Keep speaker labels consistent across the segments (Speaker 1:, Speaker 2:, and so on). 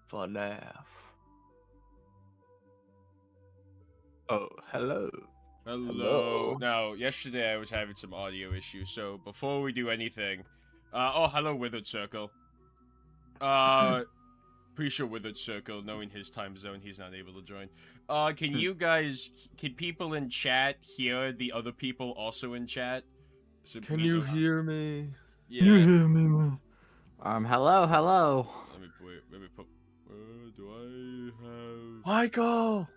Speaker 1: Fnaf. Oh, hello.
Speaker 2: Hello. Now, yesterday I was having some audio issues, so before we do anything, oh, hello, Withered Circle. Pretty sure Withered Circle, knowing his time zone, he's not able to join. Can people in chat hear the other people also in chat? So
Speaker 1: Can you hear me?
Speaker 2: Yeah.
Speaker 1: You hear me, man?
Speaker 3: Hello.
Speaker 2: Let me put. Do I have?
Speaker 1: Michael.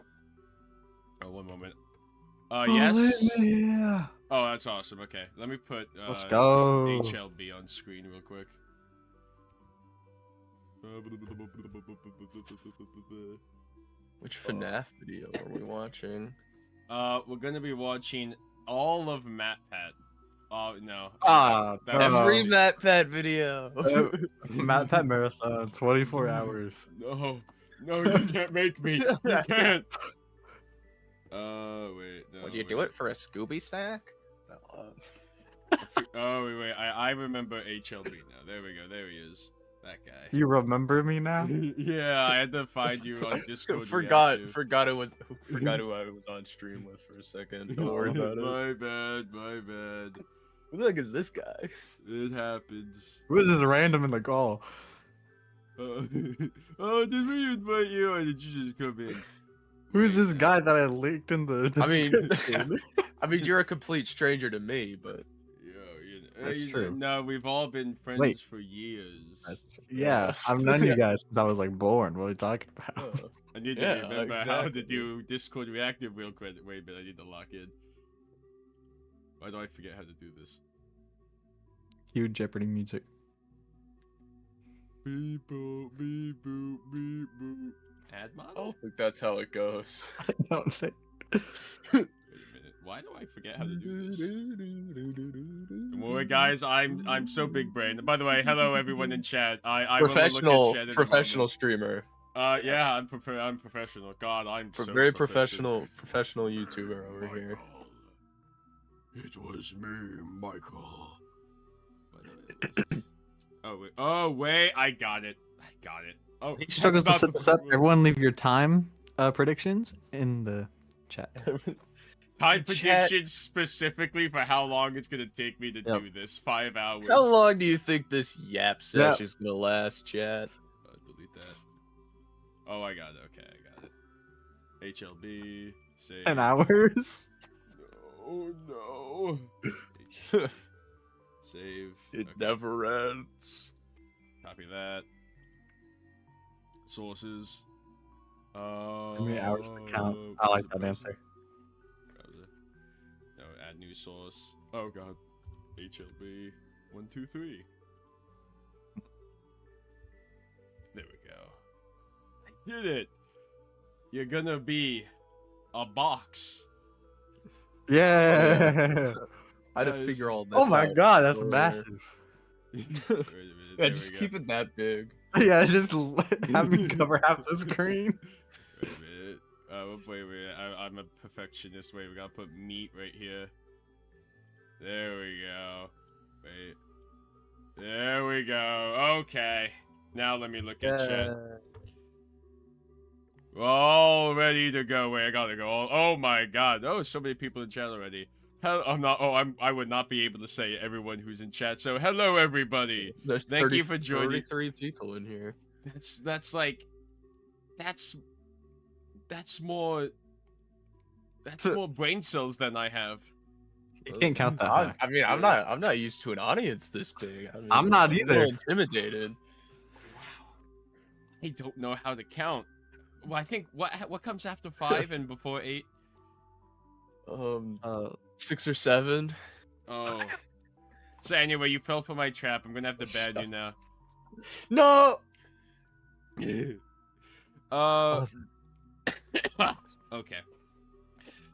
Speaker 2: Oh, one moment.
Speaker 1: Oh,
Speaker 2: Yes.
Speaker 1: Yeah.
Speaker 2: Oh, that's awesome. Okay, let me put.
Speaker 3: Let's go.
Speaker 2: HLB on screen real quick.
Speaker 1: Which Fnaf video are we watching?
Speaker 2: We're gonna be watching all of MatPat. Oh no.
Speaker 1: Every MatPat video.
Speaker 3: MatPat marathon, 24 hours.
Speaker 2: No, you can't make me. You can't. Wait. No,
Speaker 1: Would you do it for a Scooby snack?
Speaker 2: Oh wait. I remember HLB now. There we go. There he is. That guy.
Speaker 3: You remember me now?
Speaker 2: Yeah, I had to find you on Discord.
Speaker 1: Forgot who I was on stream with for a second. Don't worry about it.
Speaker 2: My bad.
Speaker 1: Who the heck is this guy?
Speaker 2: It happens.
Speaker 3: Who is this random in the call?
Speaker 2: Oh, did we invite you or did you just come in?
Speaker 3: Who's this guy that I linked in the description?
Speaker 1: I mean, you're a complete stranger to me, but
Speaker 3: that's true.
Speaker 2: No, we've all been friends for years.
Speaker 3: Yeah, I've known you guys since I was like born. What are we talking about?
Speaker 2: I need to remember how to do Discord reactive real quick. Wait a minute, I need to lock in. Why do I forget how to do this?
Speaker 3: Cue Jeopardy music.
Speaker 2: Beep boop, beep boop, beep boop. Ad model?
Speaker 1: I don't think that's how it goes.
Speaker 3: I don't think.
Speaker 2: Wait a minute. Why do I forget how to do this? Don't worry, guys. I'm so big brain. By the way, hello everyone in chat. I
Speaker 1: professional streamer.
Speaker 2: Yeah, I'm professional. God, I'm so
Speaker 1: very professional YouTuber over here.
Speaker 2: It was me, Michael. Oh wait, I got it. Oh,
Speaker 3: He struggles to set this up. Everyone, leave your time predictions in the chat.
Speaker 2: Time predictions specifically for how long it's gonna take me to do this. 5 hours.
Speaker 1: How long do you think this yap session is gonna last, chat?
Speaker 2: Delete that. Oh, I got it. Okay, I got it. HLB. Save.
Speaker 3: 10 hours?
Speaker 2: No. Save.
Speaker 1: It never ends.
Speaker 2: Copy that. Sources.
Speaker 3: How many hours to count? I like that answer.
Speaker 2: No, add new source. Oh god. HLB 1, 2, 3. There we go. I did it. You're gonna be a box.
Speaker 3: Yeah.
Speaker 1: I had to figure all this
Speaker 3: Oh my
Speaker 1: out
Speaker 3: god, that's
Speaker 1: before.
Speaker 3: massive.
Speaker 2: Wait a minute,
Speaker 1: Yeah,
Speaker 2: there
Speaker 1: just
Speaker 2: we
Speaker 1: keep
Speaker 2: go.
Speaker 1: it that big.
Speaker 3: Yeah, just have me cover half the screen.
Speaker 2: Wait a minute. Wait a minute. I'm a perfectionist. Wait, we gotta put meat right here. There we go. Wait. There we go. Okay. Now let me look at chat. All ready to go. Wait, I gotta go. Oh my god. Oh, so many people in chat already. I'm not. Oh, I would not be able to say everyone who's in chat. So hello, everybody.
Speaker 1: There's
Speaker 2: Thank you for joining.
Speaker 1: 33 people in here.
Speaker 2: That's like, that's more brain cells than I have.
Speaker 3: You can't count that high.
Speaker 1: I mean, I'm not used to an audience this big. I mean,
Speaker 3: I'm not
Speaker 1: a
Speaker 3: either.
Speaker 1: little intimidated.
Speaker 2: I don't know how to count. Well, I think what comes after 5 and before 8?
Speaker 1: 6 or 7.
Speaker 2: Oh. So anyway, you fell for my trap. I'm gonna have to ban you now.
Speaker 1: No.
Speaker 2: Okay.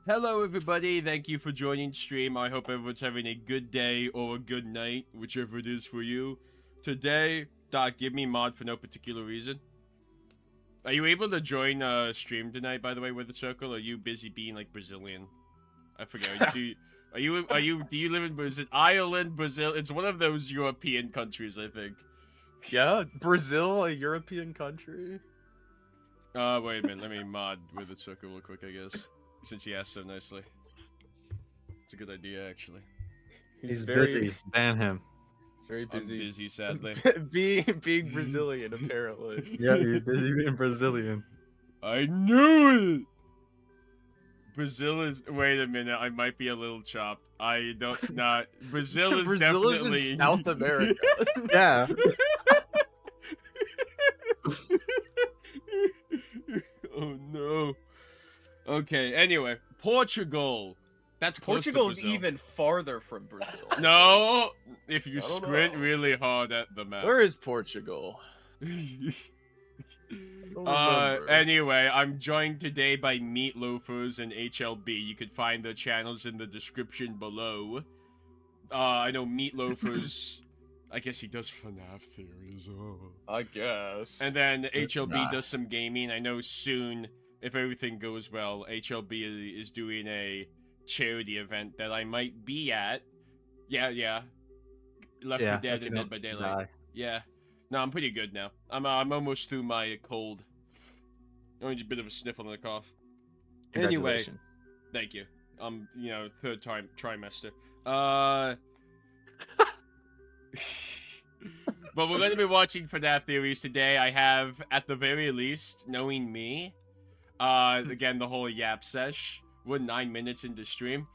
Speaker 2: Hello, everybody. Thank you for joining stream. I hope everyone's having a good day or a good night, whichever it is for you. Today, Doc, give me mod for no particular reason. Are you able to join stream tonight, by the way, with the circle? Or are you busy being like Brazilian? I forget. Do you live in Brazil? Ireland, Brazil? It's one of those European countries, I think.
Speaker 1: Yeah, Brazil, a European country.
Speaker 2: Wait a minute. Let me mod with the circle real quick, I guess. Since he asked so nicely. It's a good idea, actually.
Speaker 3: He's busy. Ban him.
Speaker 1: Very busy.
Speaker 2: I'm busy, sadly.
Speaker 1: being Brazilian, apparently.
Speaker 3: Yeah, he's busy being Brazilian.
Speaker 2: I knew it! Brazil is... Wait a minute, I might be a little chopped. I don't... Not... Brazil is
Speaker 1: Brazil
Speaker 2: definitely...
Speaker 1: is in South America.
Speaker 3: Yeah.
Speaker 2: Oh, no. Okay, anyway. Portugal. That's close
Speaker 1: Portugal
Speaker 2: to
Speaker 1: is
Speaker 2: Brazil.
Speaker 1: even farther from Brazil.
Speaker 2: No! If you
Speaker 1: I don't
Speaker 2: squint
Speaker 1: know.
Speaker 2: really hard at the map.
Speaker 1: Where is Portugal? Remember.
Speaker 2: Anyway, I'm joined today by Meat Loafers and HLB. You could find the channels in the description below. I know Meat Loafers. I guess he does FNAF theories. Oh.
Speaker 1: I guess.
Speaker 2: And then HLB does some gaming. I know soon, if everything goes well, HLB is doing a charity event that I might be at. Yeah. Left 4 Dead and Dead by Daylight. Yeah. No, I'm pretty good now. I'm almost through my cold. Only just a bit of a sniffle and a cough. Anyway, thank you. Third trimester. But we're going to be watching FNAF theories today. I have, at the very least, knowing me, again, the whole yap sesh. We're 9 minutes into stream.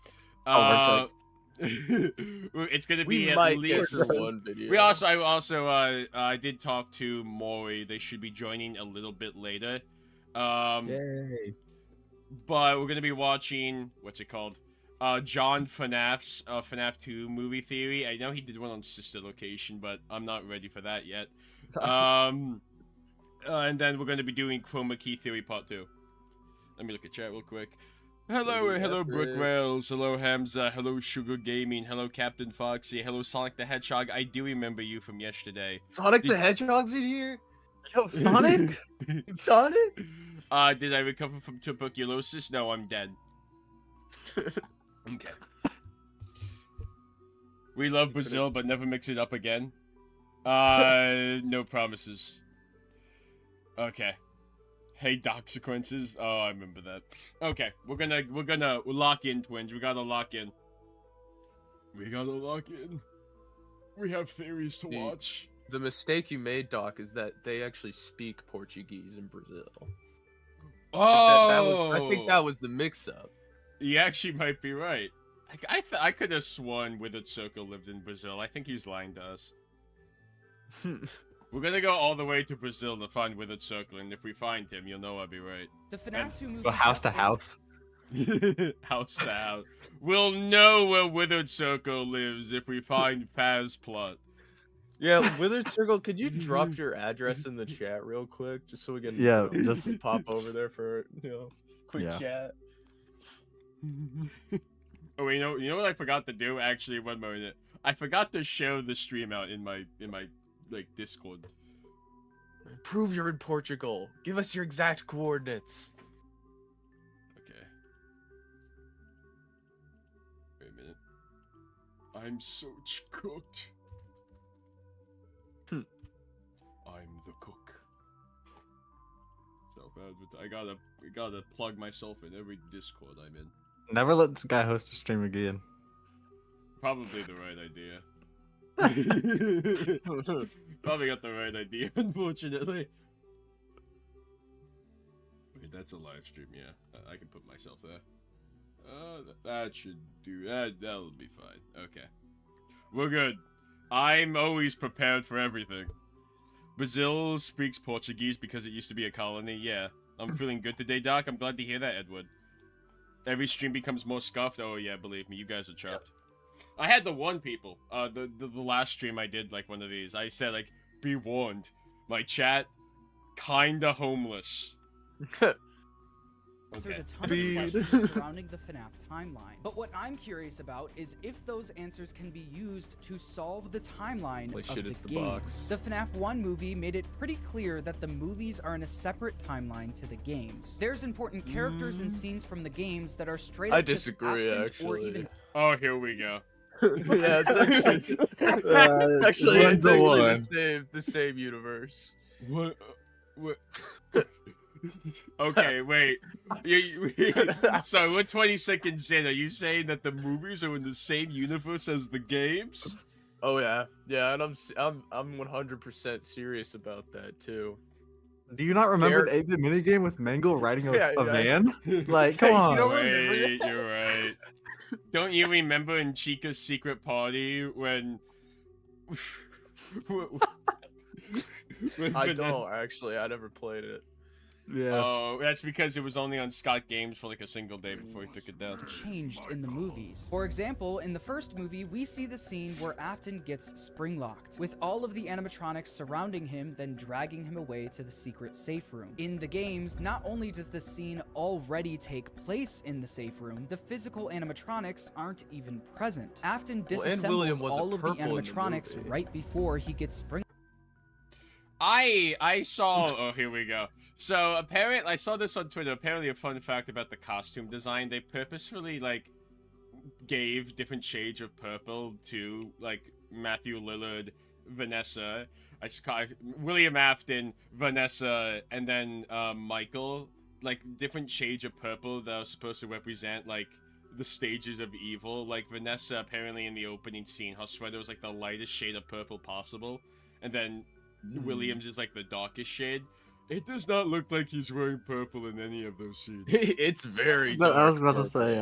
Speaker 2: It's gonna be at least
Speaker 1: one video.
Speaker 2: I did talk to Maury. They should be joining a little bit later.
Speaker 3: Yay.
Speaker 2: But we're gonna be watching what's it called? John FNAF's FNAF 2 movie theory. I know he did one on Sister Location, but I'm not ready for that yet. And then we're gonna be doing Chroma Key theory part 2. Let me look at chat real quick. Hello, Brooke Rails. Hello, Hamza. Hello, Sugar Gaming. Hello, Captain Foxy. Hello, Sonic the Hedgehog. I do remember you from yesterday.
Speaker 1: Sonic the Hedgehog's in here?
Speaker 3: Yo, Sonic?
Speaker 1: Sonic?
Speaker 2: Did I recover from tuberculosis? No, I'm dead. Okay. We love Brazil, but never mix it up again. No promises. Okay. Hey, Doxequences. Oh, I remember that. Okay, we're gonna lock in, twins. We gotta lock in. We have theories to watch.
Speaker 1: The mistake you made, Doc, is that they actually speak Portuguese in Brazil.
Speaker 2: Oh!
Speaker 1: I think that was the mix-up.
Speaker 2: You actually might be right. I could have sworn Withered Circle lived in Brazil. I think he's lying to us. We're gonna go all the way to Brazil to find Withered Circle, and if we find him, you'll know I'll be right.
Speaker 4: The FNAF 2 movie.
Speaker 3: Go house to house.
Speaker 2: House to house. We'll know where Withered Circle lives if we find fazplot.
Speaker 1: Yeah, Withered Circle, could you drop your address in the chat real quick, just so we can
Speaker 3: just
Speaker 1: pop over there for quick chat.
Speaker 2: Oh, you know what I forgot to do? Actually, 1 minute. I forgot to share the stream out in my like Discord.
Speaker 1: Prove you're in Portugal. Give us your exact coordinates.
Speaker 2: Okay. Wait a minute. I'm so cooked. I'm the cook. I gotta plug myself in every Discord I'm in.
Speaker 3: Never let this guy host a stream again.
Speaker 2: Probably the right idea. Probably got the right idea, unfortunately. Wait, that's a live stream, yeah. I can put myself there. That should do that. That'll be fine. Okay. We're good. I'm always prepared for everything. Brazil speaks Portuguese because it used to be a colony. Yeah. I'm feeling good today, Doc. I'm glad to hear that, Edward. Every stream becomes more scuffed. Oh, yeah, believe me. You guys are trapped. I had to warn people. The last stream I did, like, one of these. I said, like, be warned. My chat, kinda homeless.
Speaker 4: Answered a ton of questions surrounding the FNAF timeline. But what I'm curious about is if those answers can be used to solve the timeline of the games. The FNAF 1 movie made it pretty clear that the movies are in a separate timeline to the games. There's important characters and scenes from the games that are straight up
Speaker 1: I disagree,
Speaker 4: actually. Or even
Speaker 2: Oh, here we go.
Speaker 1: Yeah, it's actually, the same universe.
Speaker 2: What? Okay, wait. So we're 20 seconds in. Are you saying that the movies are in the same universe as the games?
Speaker 1: Oh yeah, and I'm 100% serious about that too.
Speaker 3: Do you not remember the 8-bit minigame with Mangle riding a van? Like, come on.
Speaker 2: Wait, you're right. Don't you remember in Chica's secret party when...
Speaker 1: I don't, actually. I never played it.
Speaker 3: Yeah.
Speaker 2: Oh, that's because it was only on Scott Games for like a single day before he took it down.
Speaker 4: Changed in the movies. For example, in the first movie, we see the scene where Afton gets spring-locked, with all of the animatronics surrounding him, then dragging him away to the secret safe room. In the games, not only does the scene already take place in the safe room, the physical animatronics aren't even present. Afton disassembles all of the animatronics right before he gets spring.
Speaker 2: I saw. Oh, here we go. So apparently, I saw this on Twitter. Apparently, a fun fact about the costume design: they purposefully like gave different shades of purple to like Matthew Lillard, Vanessa, William Afton, Vanessa, and then Michael. Like different shades of purple that are supposed to represent like the stages of evil. Like Vanessa, apparently in the opening scene, her sweater was like the lightest shade of purple possible, and then Williams is like the darkest shade. It does not look like he's wearing purple in any of those scenes.
Speaker 1: It's very dark.
Speaker 3: I was about to say,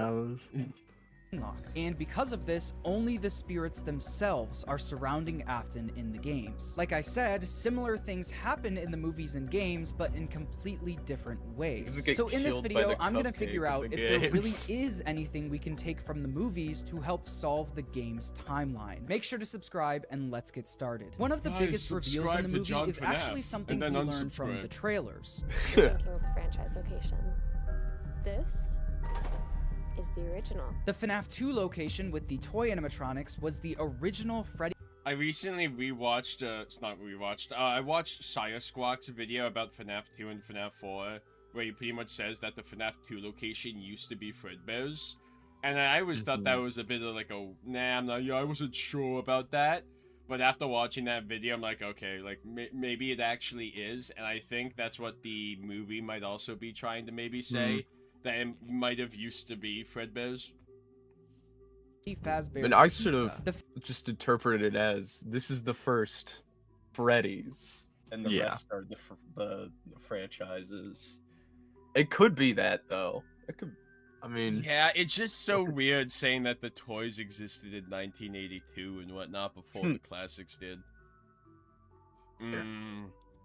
Speaker 4: And because of this, only the spirits themselves are surrounding Afton in the games. Like I said, similar things happen in the movies and games, but in completely different ways. So in this video, I'm gonna figure out if there really is anything we can take from the movies to help solve the game's timeline. Make sure to subscribe and let's get started. One of the biggest reveals in the movie is actually something we learned from the trailers.
Speaker 5: Killed the franchise location. This is the original.
Speaker 4: The FNAF 2 location with the toy animatronics was the original Freddy.
Speaker 2: I recently rewatched, it's not rewatched, I watched Sire Squawk's video about FNAF 2 and FNAF 4, where he pretty much says that the FNAF 2 location used to be Fredbear's. And I always thought that was a bit of like a, I wasn't sure about that. But after watching that video, I'm like, okay, like, maybe it actually is. And I think that's what the movie might also be trying to maybe say. That it might have used to be Fredbear's.
Speaker 1: And I should have just interpreted it as this is the first Freddy's, and the rest are the franchises. It could be that though. It could. I mean,
Speaker 2: yeah, it's just so weird saying that the toys existed in 1982 and whatnot before the classics did.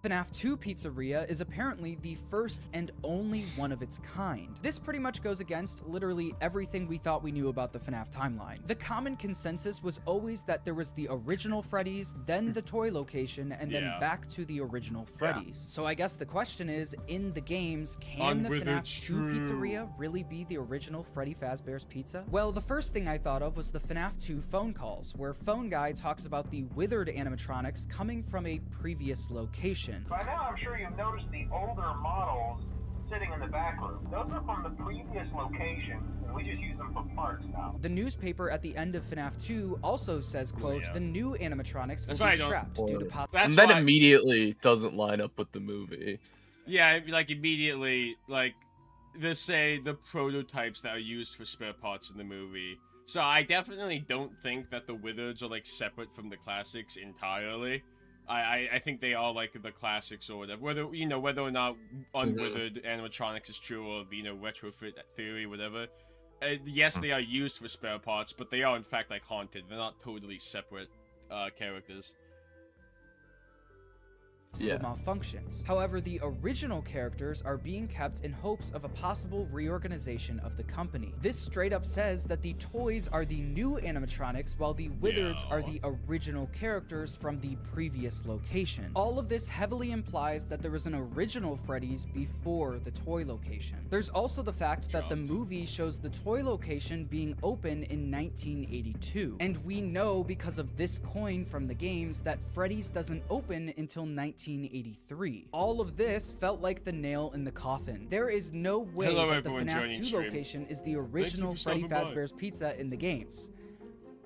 Speaker 4: FNAF 2 Pizzeria is apparently the first and only one of its kind. This pretty much goes against literally everything we thought we knew about the FNAF timeline. The common consensus was always that there was the original Freddy's, then the toy location, and then back to the original Freddy's. So I guess the question is, in the games, can the FNAF 2 Pizzeria really be the original Freddy Fazbear's Pizza? Well, the first thing I thought of was the FNAF 2 phone calls, where Phone Guy talks about the withered animatronics coming from a previous location.
Speaker 6: By now, I'm sure you've noticed the older models sitting in the back room. Those are from the previous location, and we just use them for parts now.
Speaker 4: The newspaper at the end of FNAF 2 also says, quote, the new animatronics will be scrapped due to
Speaker 1: and that immediately doesn't line up with the movie.
Speaker 2: Yeah, like immediately, like, they say the prototypes that are used for spare parts in the movie. So I definitely don't think that the Wizards are, like, separate from the classics entirely. I think they are, like, the classics or whatever. Whether, you know, whether or not unwithered animatronics is true or, you know, retrofit theory, whatever. Yes, they are used for spare parts, but they are, in fact, like, haunted. They're not totally separate characters.
Speaker 4: Malfunctions. However, the original characters are being kept in hopes of a possible reorganization of the company. This straight up says that the toys are the new animatronics while the Wizards are the original characters from the previous location. All of this heavily implies that there was an original Freddy's before the toy location. There's also the fact that the movie shows the toy location being open in 1982. And we know because of this coin from the games that Freddy's doesn't open until 1983. All of this felt like the nail in the coffin. There is no way that the FNAF 2 location is the original Freddy Fazbear's Pizza in the games.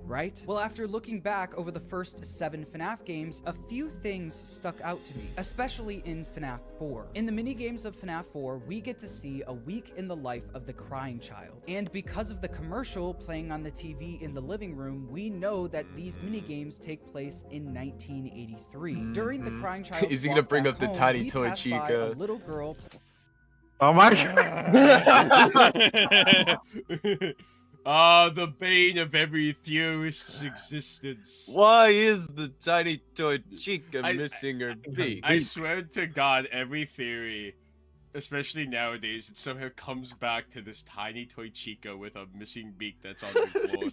Speaker 4: Right? Well, after looking back over the first 7 FNAF games, a few things stuck out to me, especially in FNAF 4. In the minigames of FNAF 4, we get to see a week in the life of the crying child. And because of the commercial playing on the TV in the living room, we know that these minigames take place in 1983. During the crying child,
Speaker 1: is he gonna bring up the tiny toy Chica?
Speaker 4: A little girl.
Speaker 3: Oh my god!
Speaker 2: The bane of every theorist's existence.
Speaker 1: Why is the tiny toy Chica missing her beak?
Speaker 2: I swear to God, every theory, especially nowadays, it somehow comes back to this tiny toy Chica with a missing beak that's on the floor.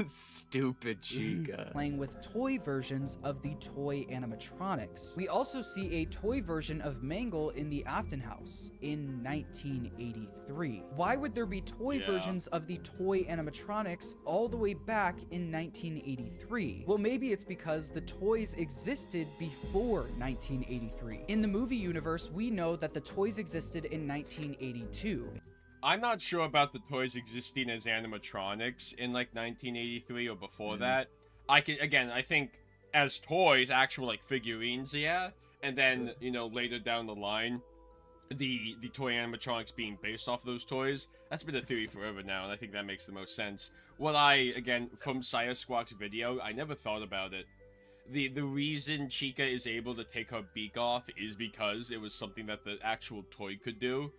Speaker 1: Stupid Chica.
Speaker 4: Playing with toy versions of the toy animatronics. We also see a toy version of Mangle in the Afton house in 1983. Why would there be toy versions of the toy animatronics all the way back in 1983? Well, maybe it's because the toys existed before 1983. In the movie universe, we know that the toys existed in 1982.
Speaker 2: I'm not sure about the toys existing as animatronics in like 1983 or before that. I think as toys, actual like figurines, and then, you know, later down the line, the toy animatronics being based off of those toys. That's been a theory forever now, and I think that makes the most sense. What again, from Sire Squawk's video, I never thought about it. The reason Chica is able to take her beak off is because it was something that the actual toy could do.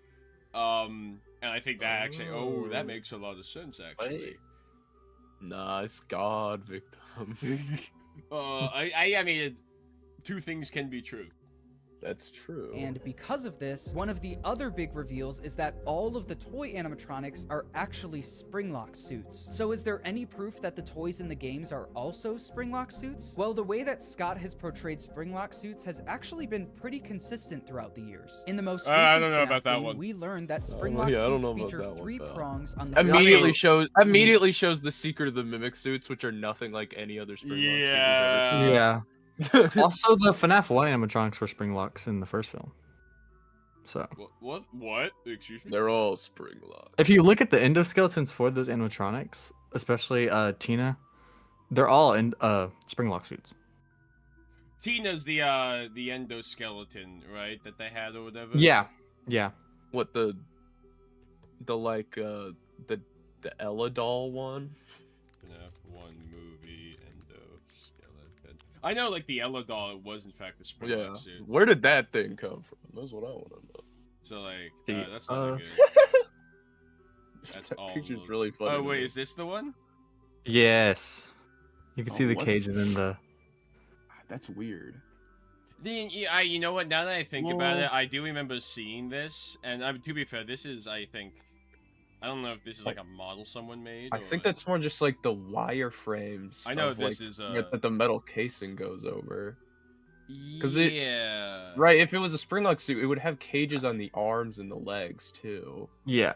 Speaker 2: And I think that actually, that makes a lot of sense, actually.
Speaker 1: Wait. Nice God, victim.
Speaker 2: I mean, two things can be true.
Speaker 1: That's true.
Speaker 4: And because of this, one of the other big reveals is that all of the toy animatronics are actually Springlock suits. So is there any proof that the toys in the games are also Springlock suits? Well, the way that Scott has portrayed Springlock suits has actually been pretty consistent throughout the years. In the most recent
Speaker 2: I don't know
Speaker 4: FNAF
Speaker 2: about that
Speaker 4: game,
Speaker 2: one.
Speaker 4: we learned that Springlock suits feature 3 prongs on the
Speaker 1: immediately shows the secret of the mimic suits, which are nothing like any other Springlock suit.
Speaker 3: Yeah. Also, the FNAF 1 animatronics were Springlocks in the first film. So.
Speaker 2: What? Excuse me?
Speaker 1: They're all Springlocks.
Speaker 3: If you look at the endoskeletons for those animatronics, especially Tina, they're all in Springlock suits.
Speaker 2: Tina's the endoskeleton, right? That they had or whatever.
Speaker 3: Yeah. Yeah.
Speaker 1: What the Ella doll one?
Speaker 2: FNAF 1 movie endoskeleton. I know, like, the Ella doll was in fact the Springlock suit.
Speaker 1: Where did that thing come from? That's what I want to know.
Speaker 2: So, like, that's not good.
Speaker 1: That's all. Picture's really funny.
Speaker 2: Oh wait, is this the one?
Speaker 3: Yes. You can see the
Speaker 1: what?
Speaker 3: cage and then the.
Speaker 1: That's weird.
Speaker 2: You know what? Now that I think about it, I do remember seeing this, and to be fair, this is, I think, I don't know if this is like a model someone made.
Speaker 1: I think that's more just like the wire frames.
Speaker 2: I know
Speaker 1: of,
Speaker 2: this
Speaker 1: like,
Speaker 2: is
Speaker 1: that the metal casing goes over.
Speaker 2: Yeah.
Speaker 1: Right, if it was a Springlock suit, it would have cages on the arms and the legs too.
Speaker 3: Yeah.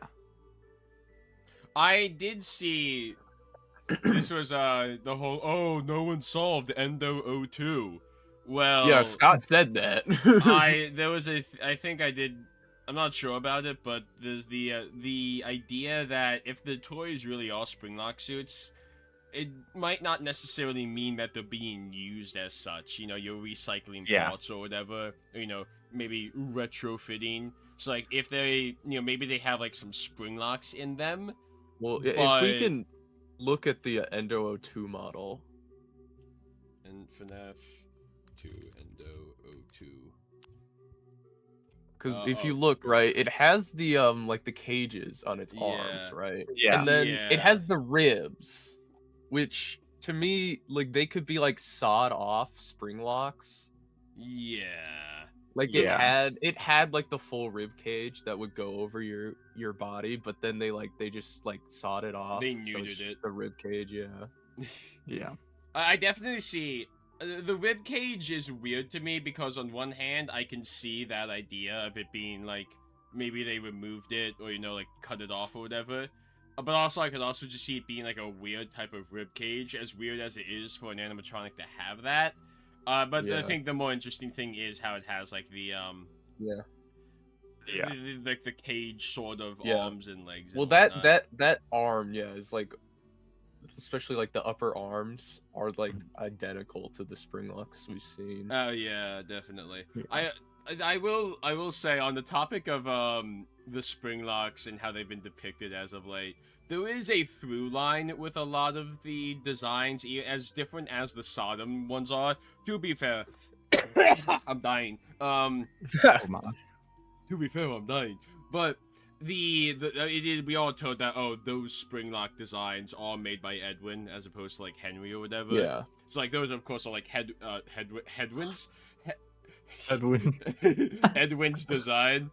Speaker 2: I did see. This was the whole no one solved Endo 02. Well,
Speaker 1: Yeah, Scott said that.
Speaker 2: I think I did. I'm not sure about it, but there's the idea that if the toys really are Springlock suits, it might not necessarily mean that they're being used as such. You know, you're recycling parts or whatever. You know, maybe retrofitting. So like, if they, maybe they have like some Springlocks in them.
Speaker 1: Well, if we can look at the Endo 02 model.
Speaker 2: And Fnaf 2 Endo 02.
Speaker 1: Because if you look, right, it has the like the cages on its arms, right?
Speaker 3: Yeah.
Speaker 1: And then it has the ribs, which to me, like, they could be like sawed off spring locks.
Speaker 2: Yeah.
Speaker 1: Like it had like the full rib cage that would go over your body, but then they just like sawed it off.
Speaker 2: They neutered it.
Speaker 1: The rib cage,
Speaker 3: Yeah.
Speaker 2: I definitely see. The rib cage is weird to me because on one hand, I can see that idea of it being like, maybe they removed it or, like cut it off or whatever. But also, I could also just see it being like a weird type of rib cage, as weird as it is for an animatronic to have that. But I think the more interesting thing is how it has like the like the cage sort of arms and legs.
Speaker 1: Well,
Speaker 2: and
Speaker 1: that arm, is like, especially like the upper arms are like identical to the Springlocks we've seen.
Speaker 2: Oh yeah, definitely. Yeah. I will say, on the topic of the Springlocks and how they've been depicted as of late, there is a through line with a lot of the designs, as different as the Sodom ones are. To be fair, I'm dying. To be fair, I'm dying. But we all told that those Springlock designs are made by Edwin as opposed to like Henry or whatever.
Speaker 1: Yeah.
Speaker 2: So like those of course are like Headwinds.
Speaker 3: Edwin.
Speaker 2: Edwin's design.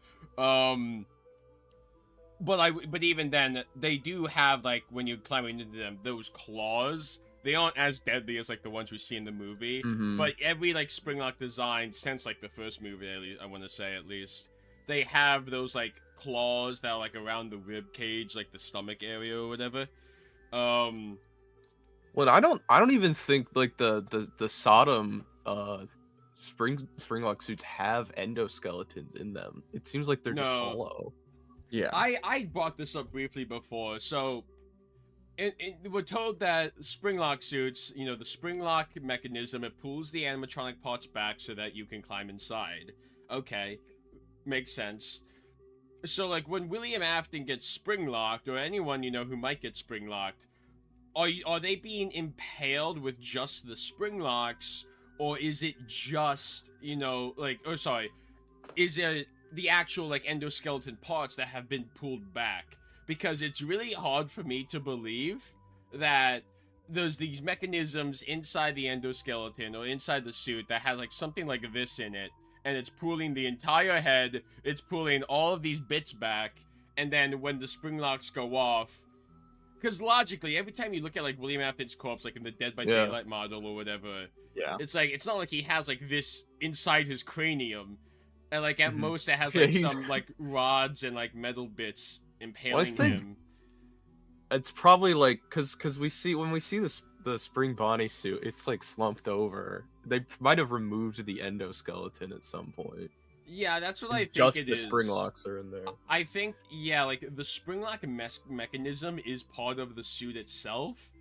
Speaker 2: But even then, they do have, like, when you're climbing into them, those claws. They aren't as deadly as like the ones we see in the movie.
Speaker 1: Mm-hmm.
Speaker 2: But every like Springlock design since like the first movie, I want to say at least, they have those like claws that are like around the rib cage, like the stomach area or whatever.
Speaker 1: Well, I don't even think like the Sodom Springlock suits have endoskeletons in them. It seems like they're just hollow.
Speaker 3: Yeah.
Speaker 2: I brought this up briefly before. So we're told that Springlock suits, the Springlock mechanism, it pulls the animatronic parts back so that you can climb inside. Okay, makes sense. So like when William Afton gets Springlocked, or anyone who might get Springlocked, are they being impaled with just the Springlocks, or is it just is it the actual like endoskeleton parts that have been pulled back? Because it's really hard for me to believe that there's these mechanisms inside the endoskeleton or inside the suit that has like something like this in it, and it's pulling the entire head, it's pulling all of these bits back, and then when the Springlocks go off, because logically, every time you look at like William Afton's corpse, like in the Dead by Daylight model or whatever, it's like, it's not like he has like this inside his cranium, and like at most it has like some like rods and like metal bits impaling him.
Speaker 1: It's probably like because when we see the Spring Bonnie suit, it's like slumped over. They might have removed the endoskeleton at some point.
Speaker 2: Yeah, that's what I think.
Speaker 1: Just
Speaker 2: it
Speaker 1: the
Speaker 2: is.
Speaker 1: Springlocks are in there.
Speaker 2: I think, like the Springlock mechanism is part of the suit itself,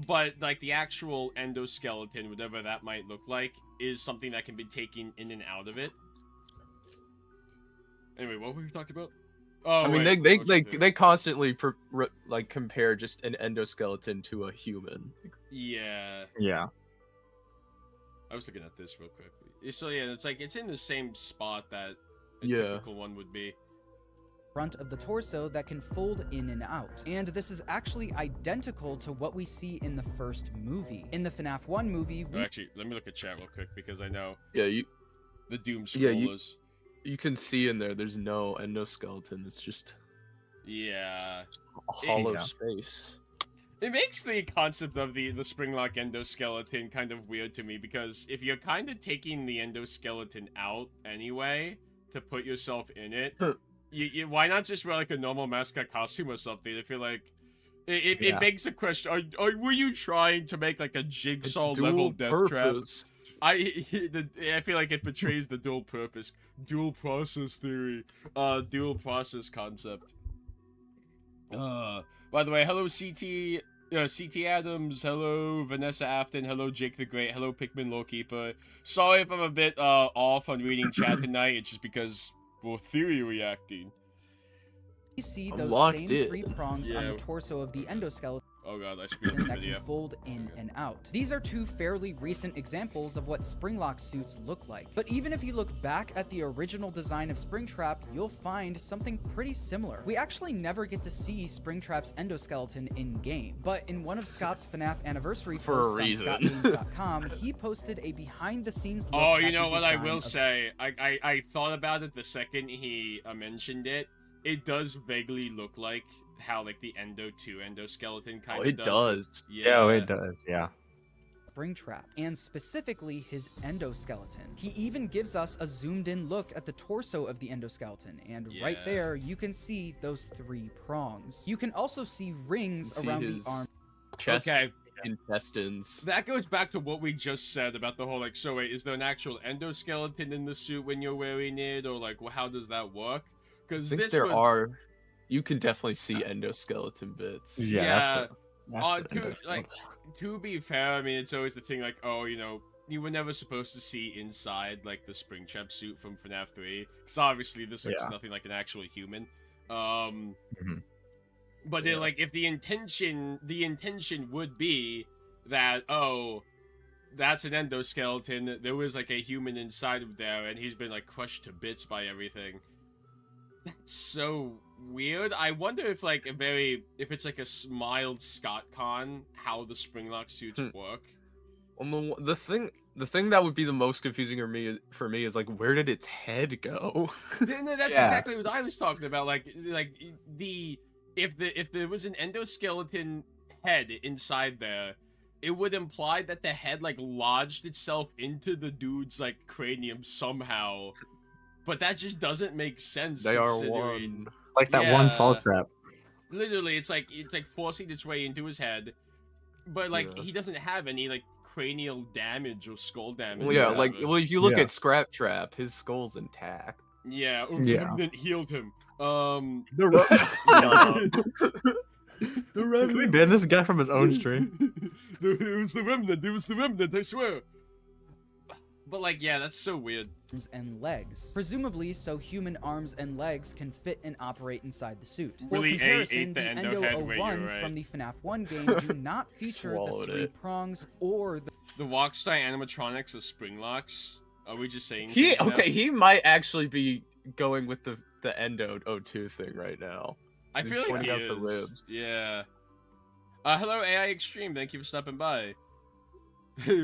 Speaker 2: but like the actual endoskeleton, whatever that might look like, is something that can be taken in and out of it. Anyway, what were we talking about? Oh,
Speaker 1: I mean, they constantly compare just an endoskeleton to a human.
Speaker 2: Yeah.
Speaker 3: Yeah.
Speaker 2: I was looking at this real quick. So yeah, it's like it's in the same spot that a typical one would be.
Speaker 4: Front of the torso that can fold in and out. And this is actually identical to what we see in the first movie. In the FNAF 1 movie,
Speaker 2: Actually, let me look at chat real quick because I know.
Speaker 1: Yeah,
Speaker 2: the doom
Speaker 1: Yeah,
Speaker 2: scrollers.
Speaker 1: you can see in there. There's no endoskeleton. It's just
Speaker 2: Yeah.
Speaker 1: a hollow
Speaker 3: Yeah.
Speaker 1: space.
Speaker 2: It makes the concept of the Springlock endoskeleton kind of weird to me, because if you're kind of taking the endoskeleton out anyway to put yourself in it, you why not just wear like a normal mascot costume or something? I feel like it begs the question: were you trying to make like a jigsaw level death trap? I feel like it betrays the dual purpose, dual process theory, dual process concept. By the way, hello CT Adams, hello Vanessa Afton, hello Jake the Great, hello Pikmin Lawkeeper. Sorry if I'm a bit off on reading chat tonight. It's just because we're theory reacting.
Speaker 4: We see
Speaker 1: I'm
Speaker 4: those
Speaker 1: locked
Speaker 4: same
Speaker 1: in.
Speaker 4: 3 prongs on
Speaker 2: Yeah.
Speaker 4: the torso of the endoskeleton
Speaker 2: Oh god, I screwed up the
Speaker 4: that
Speaker 2: video.
Speaker 4: can fold in and out. These are 2 fairly recent examples of what Springlock suits look like. But even if you look back at the original design of Springtrap, you'll find something pretty similar. We actually never get to see Springtrap's endoskeleton in-game, but in one of Scott's Fnaf anniversary
Speaker 1: For a
Speaker 4: posts on
Speaker 1: reason.
Speaker 4: scottgames.com, he posted a behind-the-scenes look
Speaker 2: Oh,
Speaker 4: at
Speaker 2: you know
Speaker 4: the
Speaker 2: what I
Speaker 4: design
Speaker 2: will
Speaker 4: of
Speaker 2: say? I thought about it the second he mentioned it. It does vaguely look like how like the Endo 2 endoskeleton kind
Speaker 1: Oh,
Speaker 2: of
Speaker 1: it does.
Speaker 3: Yeah, it does. Yeah.
Speaker 4: Springtrap, and specifically his endoskeleton. He even gives us a zoomed in look at the torso of the endoskeleton, and right
Speaker 2: Yeah.
Speaker 4: there you can see those 3 prongs. You can also see rings
Speaker 1: See
Speaker 4: around
Speaker 1: his
Speaker 4: the arm.
Speaker 1: chest,
Speaker 2: Okay,
Speaker 1: intestines.
Speaker 2: that goes back to what we just said about the whole like. So wait, is there an actual endoskeleton in the suit when you're wearing it, or like how does that work?
Speaker 1: I
Speaker 2: Because
Speaker 1: think
Speaker 2: this
Speaker 1: there
Speaker 2: would,
Speaker 1: are. You can definitely see endoskeleton bits.
Speaker 2: Yeah.
Speaker 3: That's
Speaker 2: to, like, to be fair, I mean, it's always the thing, like, oh, you know, you were never supposed to see inside, like, the Springtrap suit from FNAF 3, because obviously this looks nothing like an actual human. But then, like, if the intention would be that, oh, that's an endoskeleton, there was, like, a human inside of there, and he's been, like, crushed to bits by everything. That's so weird. I wonder if like if it's like a mild ScottCon how the Springlock suits work.
Speaker 1: Well, the thing that would be the most confusing for me is like, where did its head go?
Speaker 2: That's exactly what I was talking about. Like if there was an endoskeleton head inside there, it would imply that the head like lodged itself into the dude's like cranium somehow. But that just doesn't make sense.
Speaker 1: They are
Speaker 2: considering...
Speaker 1: one.
Speaker 3: Like that one Saw Trap.
Speaker 2: Literally, it's like forcing its way into his head, but like he doesn't have any like cranial damage or skull damage.
Speaker 1: Well, yeah, if you look at Scrap Trap, his skull's intact.
Speaker 2: Yeah, Remnant healed him.
Speaker 3: The Can we ban this guy from his own stream?
Speaker 2: It was the remnant, I swear. But like, yeah, that's so weird.
Speaker 4: Arms and legs, presumably so human arms and legs can fit and operate inside the suit.
Speaker 2: Really,
Speaker 4: For comparison,
Speaker 2: ate the
Speaker 4: the
Speaker 2: endo head where you're
Speaker 4: Endo-01s
Speaker 2: right.
Speaker 4: from the FNAF 1 game do not feature
Speaker 1: Swallowed
Speaker 4: the 3
Speaker 1: it.
Speaker 4: prongs or
Speaker 2: The Rockstar animatronics of Springlocks. Are we just saying?
Speaker 1: He
Speaker 2: things now?
Speaker 1: he might actually be going with the Endo 02 thing right now.
Speaker 2: I
Speaker 1: He's
Speaker 2: feel like
Speaker 1: pointing
Speaker 2: he
Speaker 1: out
Speaker 2: is.
Speaker 1: the ribs.
Speaker 2: Yeah. Hello, AI Extreme. Thank you for stopping by.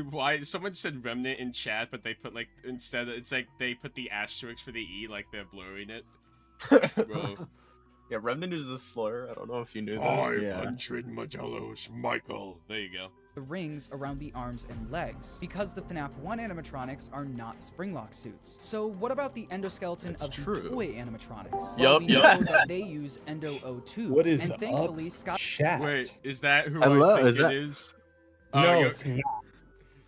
Speaker 2: Why? Someone said remnant in chat, but they put like instead. It's like they put the asterisk for the E, like they're blurring it. Bro.
Speaker 1: Yeah, Remnant is a slur. I don't know if you knew that.
Speaker 2: Untrid Modelo's Michael. There you go.
Speaker 4: the rings around the arms and legs, because the FNAF 1 animatronics are not Springlock suits. So what about the endoskeleton
Speaker 1: That's
Speaker 4: of
Speaker 1: true.
Speaker 4: the toy animatronics?
Speaker 1: Yup,
Speaker 4: We know that they use Endo 02.
Speaker 7: What is
Speaker 4: and thankfully,
Speaker 7: up,
Speaker 4: Scott
Speaker 7: chat?
Speaker 2: Wait, is that who
Speaker 3: Hello,
Speaker 2: I think
Speaker 3: is that-
Speaker 2: it is?
Speaker 7: No,
Speaker 2: you're,
Speaker 7: it's not.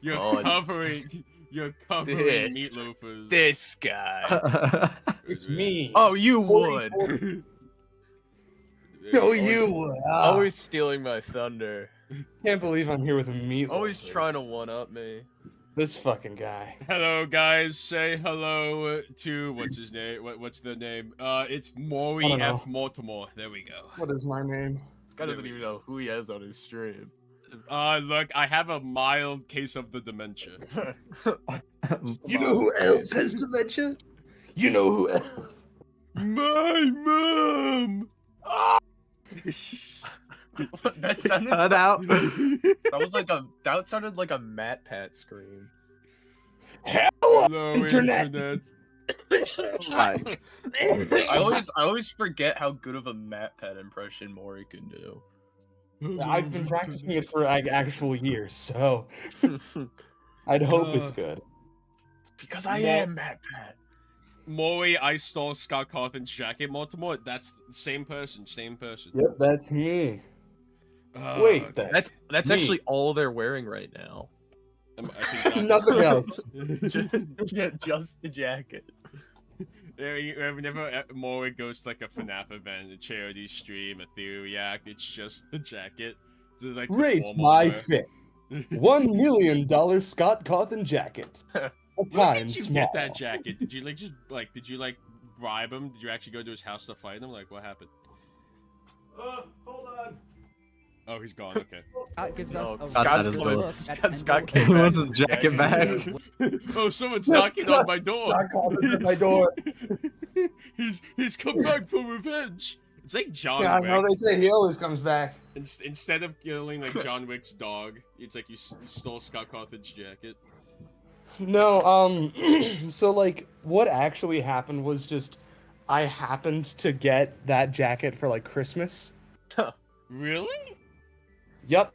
Speaker 2: you're
Speaker 1: Oh, it's-
Speaker 2: covering. You're covering
Speaker 1: This-
Speaker 2: meat loafers.
Speaker 1: This guy.
Speaker 7: It's me.
Speaker 1: Oh, you would.
Speaker 7: No, you.
Speaker 1: Always stealing my thunder.
Speaker 7: Can't believe I'm here with meat.
Speaker 1: Always trying to one up me.
Speaker 7: This fucking guy.
Speaker 2: Hello, guys. Say hello to what's his name? What's the name? It's Maury
Speaker 7: I don't know.
Speaker 2: F. Mortimer. There we go.
Speaker 7: What is my name?
Speaker 1: This guy doesn't even know who he is on his stream.
Speaker 2: Look, I have a mild case of the dementia.
Speaker 7: You know who else has dementia? You know who else?
Speaker 2: My mom.
Speaker 1: That sounded.
Speaker 3: Cut out.
Speaker 1: That sounded like a Matt Pat scream.
Speaker 7: Hello!
Speaker 2: Hello,
Speaker 7: Internet.
Speaker 3: Like,
Speaker 1: I always forget how good of a MatPat impression Maury can do.
Speaker 7: I've been practicing it for like actual years, so I'd hope it's good.
Speaker 1: Because I
Speaker 2: Mo-
Speaker 1: am MatPat.
Speaker 2: Maury, I stole Scott Cawthon's jacket. More. That's the same person.
Speaker 7: Yep, that's me.
Speaker 2: Okay.
Speaker 7: Wait,
Speaker 1: That's
Speaker 7: Me.
Speaker 1: actually all they're wearing right now.
Speaker 2: I think that-
Speaker 7: nothing else.
Speaker 1: Just the jacket.
Speaker 2: Whenever Maury goes to like a Fnaf event, a charity stream, a theory act, it's just the jacket. Just, like, the
Speaker 7: Rate
Speaker 2: formal
Speaker 7: my
Speaker 2: wear.
Speaker 7: fit. $1 million Scott Cawthon jacket. A
Speaker 2: Where
Speaker 7: time
Speaker 2: did you
Speaker 7: small.
Speaker 2: get that jacket? Did you did you bribe him? Did you actually go to his house to fight him? Like, what happened?
Speaker 7: Hold on.
Speaker 2: Oh, he's gone. Okay.
Speaker 4: That gives us a
Speaker 3: Scott's
Speaker 4: really
Speaker 3: at
Speaker 4: good
Speaker 3: his
Speaker 4: look
Speaker 1: door.
Speaker 4: at
Speaker 1: Scott
Speaker 4: Endo
Speaker 1: came
Speaker 3: he
Speaker 1: back.
Speaker 3: wants his jacket back.
Speaker 2: Oh, someone's knocking on my door.
Speaker 7: Scott Cawthon's at my door.
Speaker 2: He's come back for revenge. It's like John
Speaker 7: Yeah, I
Speaker 2: Wick.
Speaker 7: know they say he always comes back.
Speaker 2: Instead of killing like John Wick's dog, it's like you stole Scott Cawthon's jacket.
Speaker 7: No, so like what actually happened was just I happened to get that jacket for like Christmas.
Speaker 2: Really?
Speaker 7: Yep.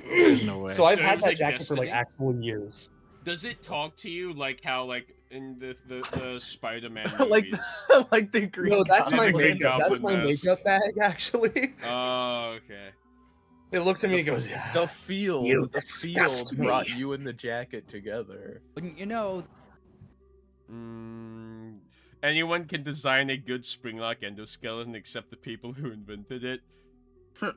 Speaker 3: There's no way.
Speaker 7: So I've
Speaker 2: So it
Speaker 7: had
Speaker 2: was
Speaker 7: that
Speaker 2: like
Speaker 7: jacket for like
Speaker 2: Destiny?
Speaker 7: actual years.
Speaker 2: Does it talk to you like how like in the Spider-Man
Speaker 1: like
Speaker 2: movies?
Speaker 1: like the green.
Speaker 7: No, that's my
Speaker 2: Goblin
Speaker 1: Goblin.
Speaker 7: makeup. That's my
Speaker 2: mask.
Speaker 7: makeup bag actually.
Speaker 2: Oh, okay.
Speaker 7: It looks at me and goes, yeah.
Speaker 1: The field,
Speaker 7: You
Speaker 1: the field
Speaker 7: disgust me.
Speaker 1: brought you and the jacket together.
Speaker 4: Wouldn't you know,
Speaker 2: Anyone can design a good springlock endoskeleton except the people who invented it.
Speaker 4: the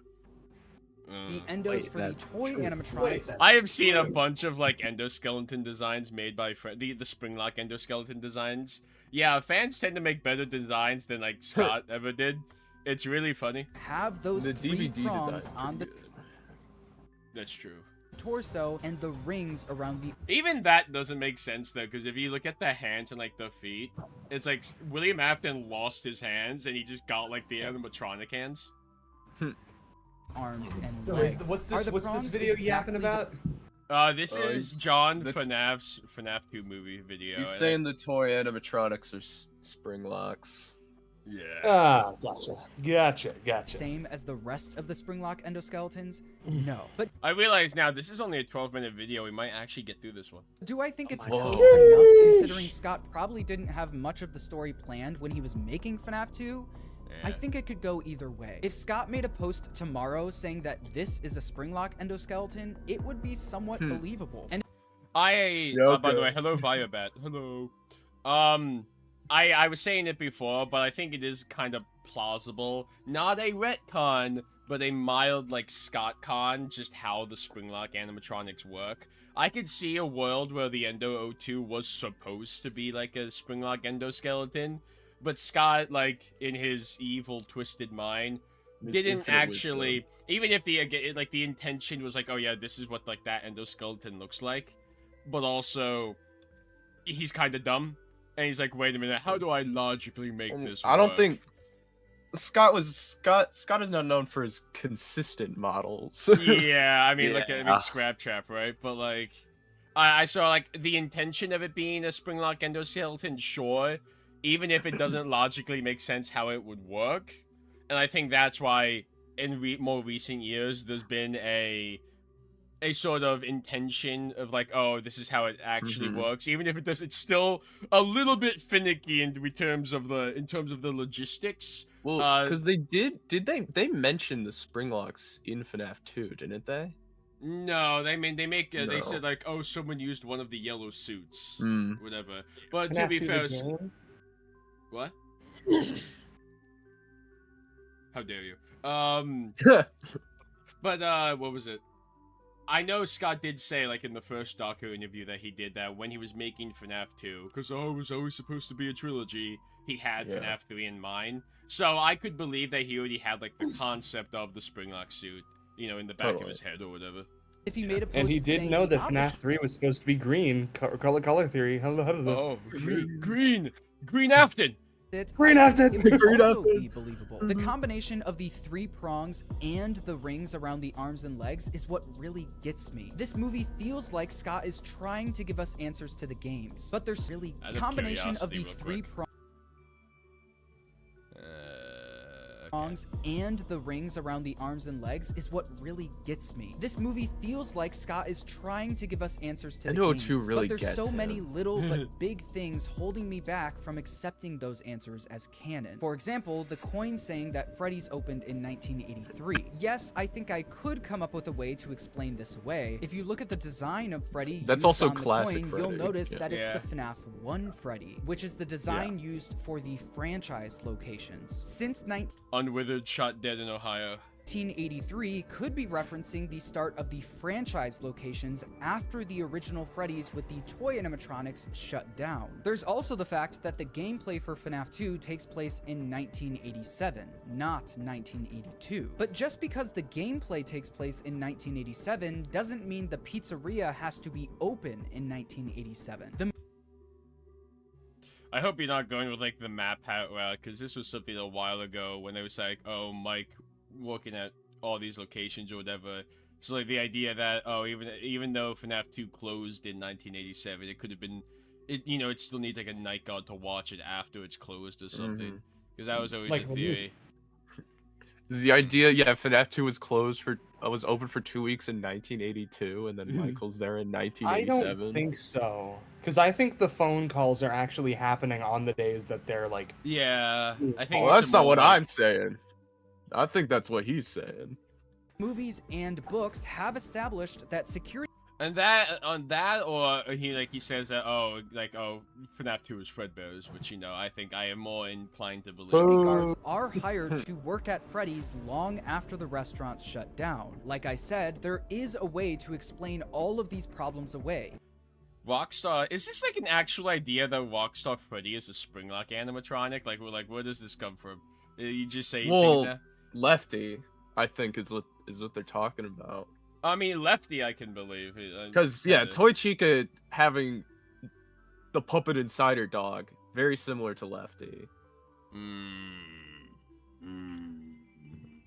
Speaker 4: endos
Speaker 3: Wait,
Speaker 4: for the
Speaker 3: that's
Speaker 4: toy
Speaker 3: true.
Speaker 4: animatronics
Speaker 2: I have seen a bunch of like endoskeleton designs made by the springlock endoskeleton designs. Yeah, fans tend to make better designs than like Scott ever did. It's really funny.
Speaker 4: have those
Speaker 1: The
Speaker 4: three
Speaker 1: DVD
Speaker 4: prongs
Speaker 1: design
Speaker 4: on the
Speaker 2: That's true.
Speaker 4: torso and the rings around the
Speaker 2: Even that doesn't make sense though, because if you look at the hands and like the feet, it's like William Afton lost his hands and he just got like the animatronic hands.
Speaker 4: arms and
Speaker 7: So
Speaker 4: legs.
Speaker 7: what's
Speaker 4: Are
Speaker 7: this?
Speaker 4: the
Speaker 7: What's this
Speaker 4: prongs
Speaker 7: video
Speaker 4: exactly
Speaker 7: yapping
Speaker 4: the-
Speaker 7: about?
Speaker 2: This
Speaker 1: Oh,
Speaker 2: is
Speaker 1: he's-
Speaker 2: John
Speaker 1: that's-
Speaker 2: FNAF's FNAF 2 movie video.
Speaker 1: He's
Speaker 2: and
Speaker 1: saying the toy animatronics are spring locks.
Speaker 2: yeah.
Speaker 7: Ah, gotcha.
Speaker 4: Same as the rest of the Springlock endoskeletons? No. But
Speaker 2: I realize now this is only a 12-minute video. We might actually get through this one.
Speaker 4: do I think it's
Speaker 1: my
Speaker 4: close
Speaker 1: God.
Speaker 4: enough considering Scott probably didn't have much of the story planned when he was making FNAF 2? I
Speaker 2: Yeah.
Speaker 4: think it could go either way. If Scott made a post tomorrow saying that this is a Springlock endoskeleton, it would be somewhat believable. And
Speaker 2: By the way, hello Viabat. Hello. I was saying it before, but I think it is kind of plausible. Not a retcon, but a mild like Scott con, just how the Springlock animatronics work. I could see a world where the Endo 02 was supposed to be like a Springlock endoskeleton, but Scott, like in his evil, twisted mind,
Speaker 1: His
Speaker 2: didn't
Speaker 1: infinite
Speaker 2: actually. Even if the intention was like, oh yeah, this is what like that endoskeleton looks like, but also he's kind of dumb, and he's like, wait a minute, how do I logically make this?
Speaker 1: I don't
Speaker 2: work?
Speaker 1: think Scott is not known for his consistent models.
Speaker 2: Yeah, I mean, look at
Speaker 3: Yeah.
Speaker 2: Springtrap, right? But like, I saw like the intention of it being a Springlock endoskeleton, sure, even if it doesn't logically make sense how it would work, and I think that's why in more recent years there's been a sort of intention of like, oh, this is how it actually works, even if it does. It's still a little bit finicky in terms of the logistics.
Speaker 1: Well, because they mentioned the spring locks in FNAF 2, didn't they?
Speaker 2: No, they make they
Speaker 1: No.
Speaker 2: said like, oh, someone used one of the yellow suits,
Speaker 1: Hmm.
Speaker 2: whatever. But to
Speaker 7: FNAF
Speaker 2: be
Speaker 7: 2
Speaker 2: fair,
Speaker 7: the game?
Speaker 2: what? How dare you? But what was it? I know Scott did say like in the first docu interview that he did that when he was making FNAF 2, because it was always supposed to be a trilogy. He had
Speaker 1: Yeah.
Speaker 2: FNAF 3 in mind, so I could believe that he already had like the concept of the Springlock suit, you know, in the back of
Speaker 1: Totally.
Speaker 2: his head or whatever.
Speaker 4: if he made a post
Speaker 7: And he didn't
Speaker 4: saying
Speaker 7: know
Speaker 4: the
Speaker 7: that FNAF
Speaker 4: opposite-
Speaker 7: 3 was supposed to be green. Color theory. Hello.
Speaker 2: Oh, green Afton.
Speaker 7: Green Afton.
Speaker 4: It would
Speaker 3: Green
Speaker 4: also
Speaker 3: Afton.
Speaker 4: be believable. The combination of the 3 prongs and the rings around the arms and legs is what really gets me. This movie feels like Scott is trying to give us answers to the games, but there's really
Speaker 2: Out of
Speaker 4: combination of
Speaker 2: curiosity,
Speaker 4: the
Speaker 2: real
Speaker 4: 3
Speaker 2: quick.
Speaker 4: prongs
Speaker 2: Okay.
Speaker 4: and the rings around the arms and legs is what really gets me. This movie feels like Scott is trying to give us answers to
Speaker 1: I
Speaker 4: the
Speaker 1: know
Speaker 4: games,
Speaker 1: what you really
Speaker 4: but there's
Speaker 1: gets
Speaker 4: so many
Speaker 1: him.
Speaker 4: little but big things holding me back from accepting those answers as canon. For example, the coin saying that Freddy's opened in 1983. Yes, I think I could come up with a way to explain this away. If you look at the design of Freddy
Speaker 1: That's
Speaker 4: used
Speaker 1: also
Speaker 4: on the
Speaker 1: classic
Speaker 4: coin, you'll
Speaker 1: Freddy.
Speaker 4: notice
Speaker 1: Yeah.
Speaker 4: that it's
Speaker 2: Yeah.
Speaker 4: the FNAF 1 Freddy, which is the design used for the franchise locations. Since
Speaker 2: Unwithered shot dead in Ohio.
Speaker 4: 1983 could be referencing the start of the franchise locations after the original Freddy's with the toy animatronics shut down. There's also the fact that the gameplay for FNAF 2 takes place in 1987, not 1982. But just because the gameplay takes place in 1987 doesn't mean the pizzeria has to be open in 1987.
Speaker 2: I hope you're not going with like the map route, because this was something a while ago when it was like, oh, Mike looking at all these locations or whatever. So like the idea that, oh, even though FNAF 2 closed in 1987, it could have been, it still needs like a night guard to watch it after it's closed or something. Because that was always
Speaker 7: Like
Speaker 2: a theory.
Speaker 1: The idea, yeah, FNAF 2 was was open for 2 weeks in 1982, and then Michael's there in
Speaker 7: I
Speaker 1: 1987.
Speaker 7: don't think so. Because I think the phone calls are actually happening on the days that they're like.
Speaker 2: Yeah, I think
Speaker 1: Oh,
Speaker 2: it's
Speaker 1: that's
Speaker 2: a
Speaker 1: not
Speaker 2: more
Speaker 1: what
Speaker 2: like-
Speaker 1: I'm saying. I think that's what he's saying.
Speaker 4: Movies and books have established that security
Speaker 2: And that or he says that FNAF 2 is Fredbear's, which I think I am more inclined to believe.
Speaker 4: guards are hired to work at Freddy's long after the restaurants shut down. Like I said, there is a way to explain all of these problems away.
Speaker 2: Rockstar, is this like an actual idea that Rockstar Freddy is a Springlock animatronic? Like where does this come from? You just say
Speaker 1: Well,
Speaker 2: things now?
Speaker 1: Lefty, I think is what they're talking about.
Speaker 2: I mean, Lefty, I can believe.
Speaker 1: Because Toy Chica having the puppet insider dog, very similar to Lefty.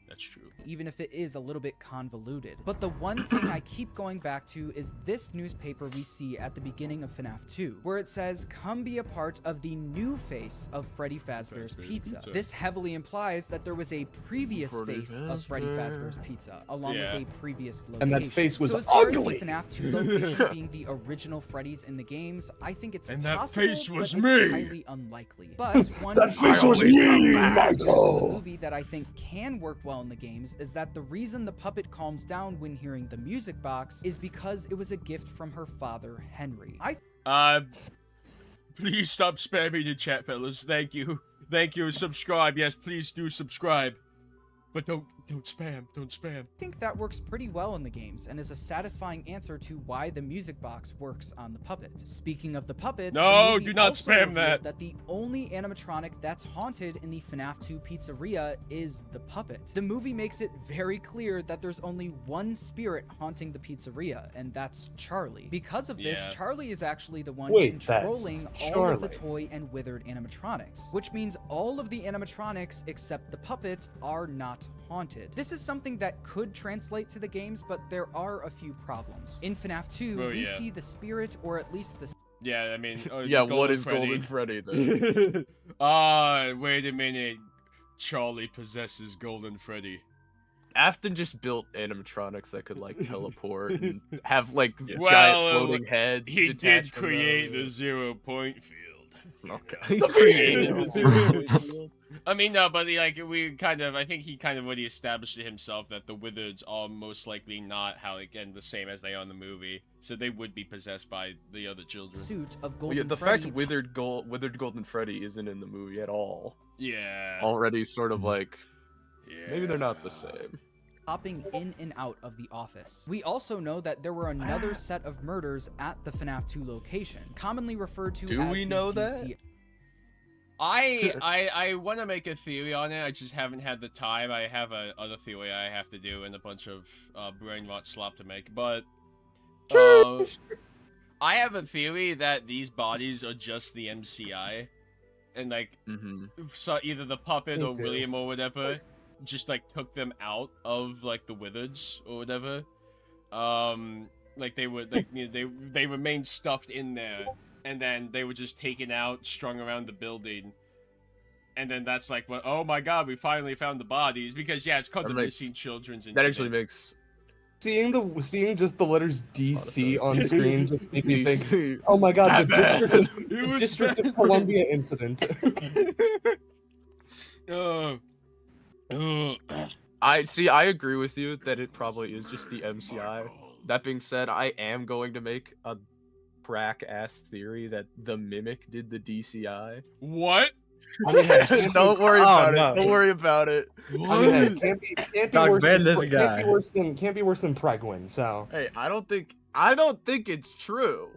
Speaker 2: That's true.
Speaker 4: Even if it is a little bit convoluted. But the one thing I keep going back to is this newspaper we see at the beginning of FNAF 2, where it says, "Come be a part of the new face of Freddy Fazbear's Pizza." This heavily implies that there was a previous
Speaker 1: Freddy
Speaker 4: face of Freddy Fazbear's Pizza, along
Speaker 2: Yeah.
Speaker 4: with a previous location.
Speaker 7: And that face was
Speaker 4: so as far
Speaker 7: ugly.
Speaker 4: as the FNAF 2 location being the original Freddy's in the games, I think it's
Speaker 2: And that
Speaker 4: possible,
Speaker 2: face was
Speaker 4: but
Speaker 2: me.
Speaker 4: it's highly unlikely. But one
Speaker 7: That face was
Speaker 4: always
Speaker 7: me,
Speaker 4: come back to the
Speaker 7: Michael.
Speaker 4: movie that I think can work well in the games is that the reason the puppet calms down when hearing the music box is because it was a gift from her father, Henry.
Speaker 2: Please stop spamming the chat, fellas. Thank you. Subscribe. Yes, please do subscribe. But don't spam. Don't spam.
Speaker 4: think that works pretty well in the games and is a satisfying answer to why the music box works on the puppet. Speaking of the puppet,
Speaker 2: No,
Speaker 4: the movie
Speaker 2: do not
Speaker 4: also
Speaker 2: spam
Speaker 4: revealed
Speaker 2: that.
Speaker 4: the only animatronic that's haunted in the FNAF 2 pizzeria is the puppet. The movie makes it very clear that there's only one spirit haunting the pizzeria, and that's Charlie. Because of this,
Speaker 2: Yeah.
Speaker 4: Charlie is actually the one
Speaker 7: Wait, that's
Speaker 4: controlling all of the
Speaker 7: Charlie.
Speaker 4: toy and withered animatronics, which means all of the animatronics except the puppet are not haunted. This is something that could translate to the games, but there are a few problems. In FNAF 2,
Speaker 2: Oh,
Speaker 4: we
Speaker 2: yeah.
Speaker 4: see the spirit, or at least the
Speaker 2: Yeah, I mean...
Speaker 1: Yeah, what
Speaker 2: Golden
Speaker 1: is
Speaker 2: Freddy.
Speaker 1: Golden Freddy then?
Speaker 2: Wait a minute. Charlie possesses Golden Freddy.
Speaker 1: Afton just built animatronics that could like teleport and have like
Speaker 2: Well,
Speaker 1: giant floating heads.
Speaker 2: He
Speaker 1: detached
Speaker 2: did
Speaker 1: from
Speaker 2: create
Speaker 1: them.
Speaker 2: the 0 point field.
Speaker 1: Okay. He created the 0 point field.
Speaker 2: I mean, no, but I think he kind of already established to himself that the Wizards are most likely not the same as they are in the movie, so they would be possessed by the other children.
Speaker 4: suit of
Speaker 1: Well,
Speaker 4: Golden
Speaker 1: yeah, the
Speaker 4: Freddy
Speaker 1: fact withered Golden Freddy isn't in the movie at all.
Speaker 2: Yeah.
Speaker 1: Already sort of like
Speaker 2: Yeah.
Speaker 1: maybe they're not the same.
Speaker 4: popping in and out of the office. We also know that there were another set of murders at the FNAF 2 location, commonly referred to
Speaker 1: Do
Speaker 4: as
Speaker 1: we
Speaker 4: the
Speaker 1: know that?
Speaker 4: DC
Speaker 2: I want to make a theory on it. I just haven't had the time. I have a other theory I have to do and a bunch of brain rot slop to make. But I have a theory that these bodies are just the MCI, and like
Speaker 1: Mm-hmm.
Speaker 2: saw either the puppet
Speaker 7: Me
Speaker 2: or
Speaker 7: too.
Speaker 2: William or whatever just like took them out of like the withers or whatever. Like they would like they remained stuffed in there, and then they were just taken out, strung around the building. And then that's like, well, oh my god, we finally found the bodies, because yeah, it's called
Speaker 1: That
Speaker 2: the
Speaker 1: makes-
Speaker 2: missing children's
Speaker 1: That
Speaker 2: incident.
Speaker 1: actually makes
Speaker 7: Seeing just the letters DC on screen just made me think,
Speaker 1: DC.
Speaker 7: oh my god, the
Speaker 1: Batman.
Speaker 7: District of Columbia incident.
Speaker 2: Oh.
Speaker 1: I agree with you that it probably is just the MCI. That being said, I am going to make a crack ass theory that the Mimic did the DCI.
Speaker 2: What?
Speaker 7: I mean, hey, can't
Speaker 1: Don't
Speaker 7: be-
Speaker 1: worry
Speaker 3: Oh,
Speaker 1: about
Speaker 3: no.
Speaker 1: it. Don't worry about it.
Speaker 7: I mean, hey, can't be
Speaker 3: Dog,
Speaker 7: worse
Speaker 3: ban
Speaker 7: than,
Speaker 3: this guy.
Speaker 7: Can't be worse than Pregwin, so.
Speaker 1: Hey, I don't think it's true.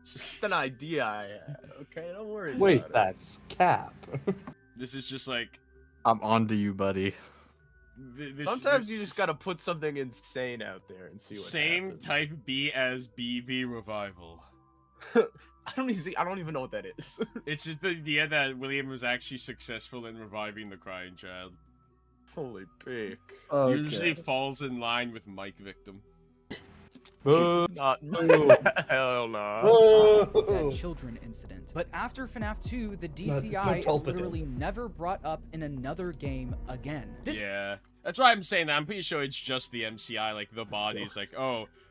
Speaker 1: It's just an idea I had. Okay, don't worry.
Speaker 7: Wait,
Speaker 1: about it.
Speaker 7: that's Cap.
Speaker 2: This is just like
Speaker 3: I'm on to you, buddy.
Speaker 1: Sometimes you just gotta put something insane out there and see what
Speaker 2: same
Speaker 1: happens.
Speaker 2: type B as BV revival.
Speaker 1: I don't even know what that is.
Speaker 2: It's just the idea that William was actually successful in reviving the crying child.
Speaker 1: Holy pick.
Speaker 2: Usually falls in line with Mike victim.
Speaker 1: Not
Speaker 7: Boo.
Speaker 1: hell no.
Speaker 4: Dead children incident. But after FNAF 2, the
Speaker 7: not
Speaker 4: DCI is
Speaker 7: Tulpa
Speaker 4: literally never brought up in another game again. This
Speaker 2: Yeah, that's why I'm saying that. I'm pretty sure it's just the MCI, like the bodies, like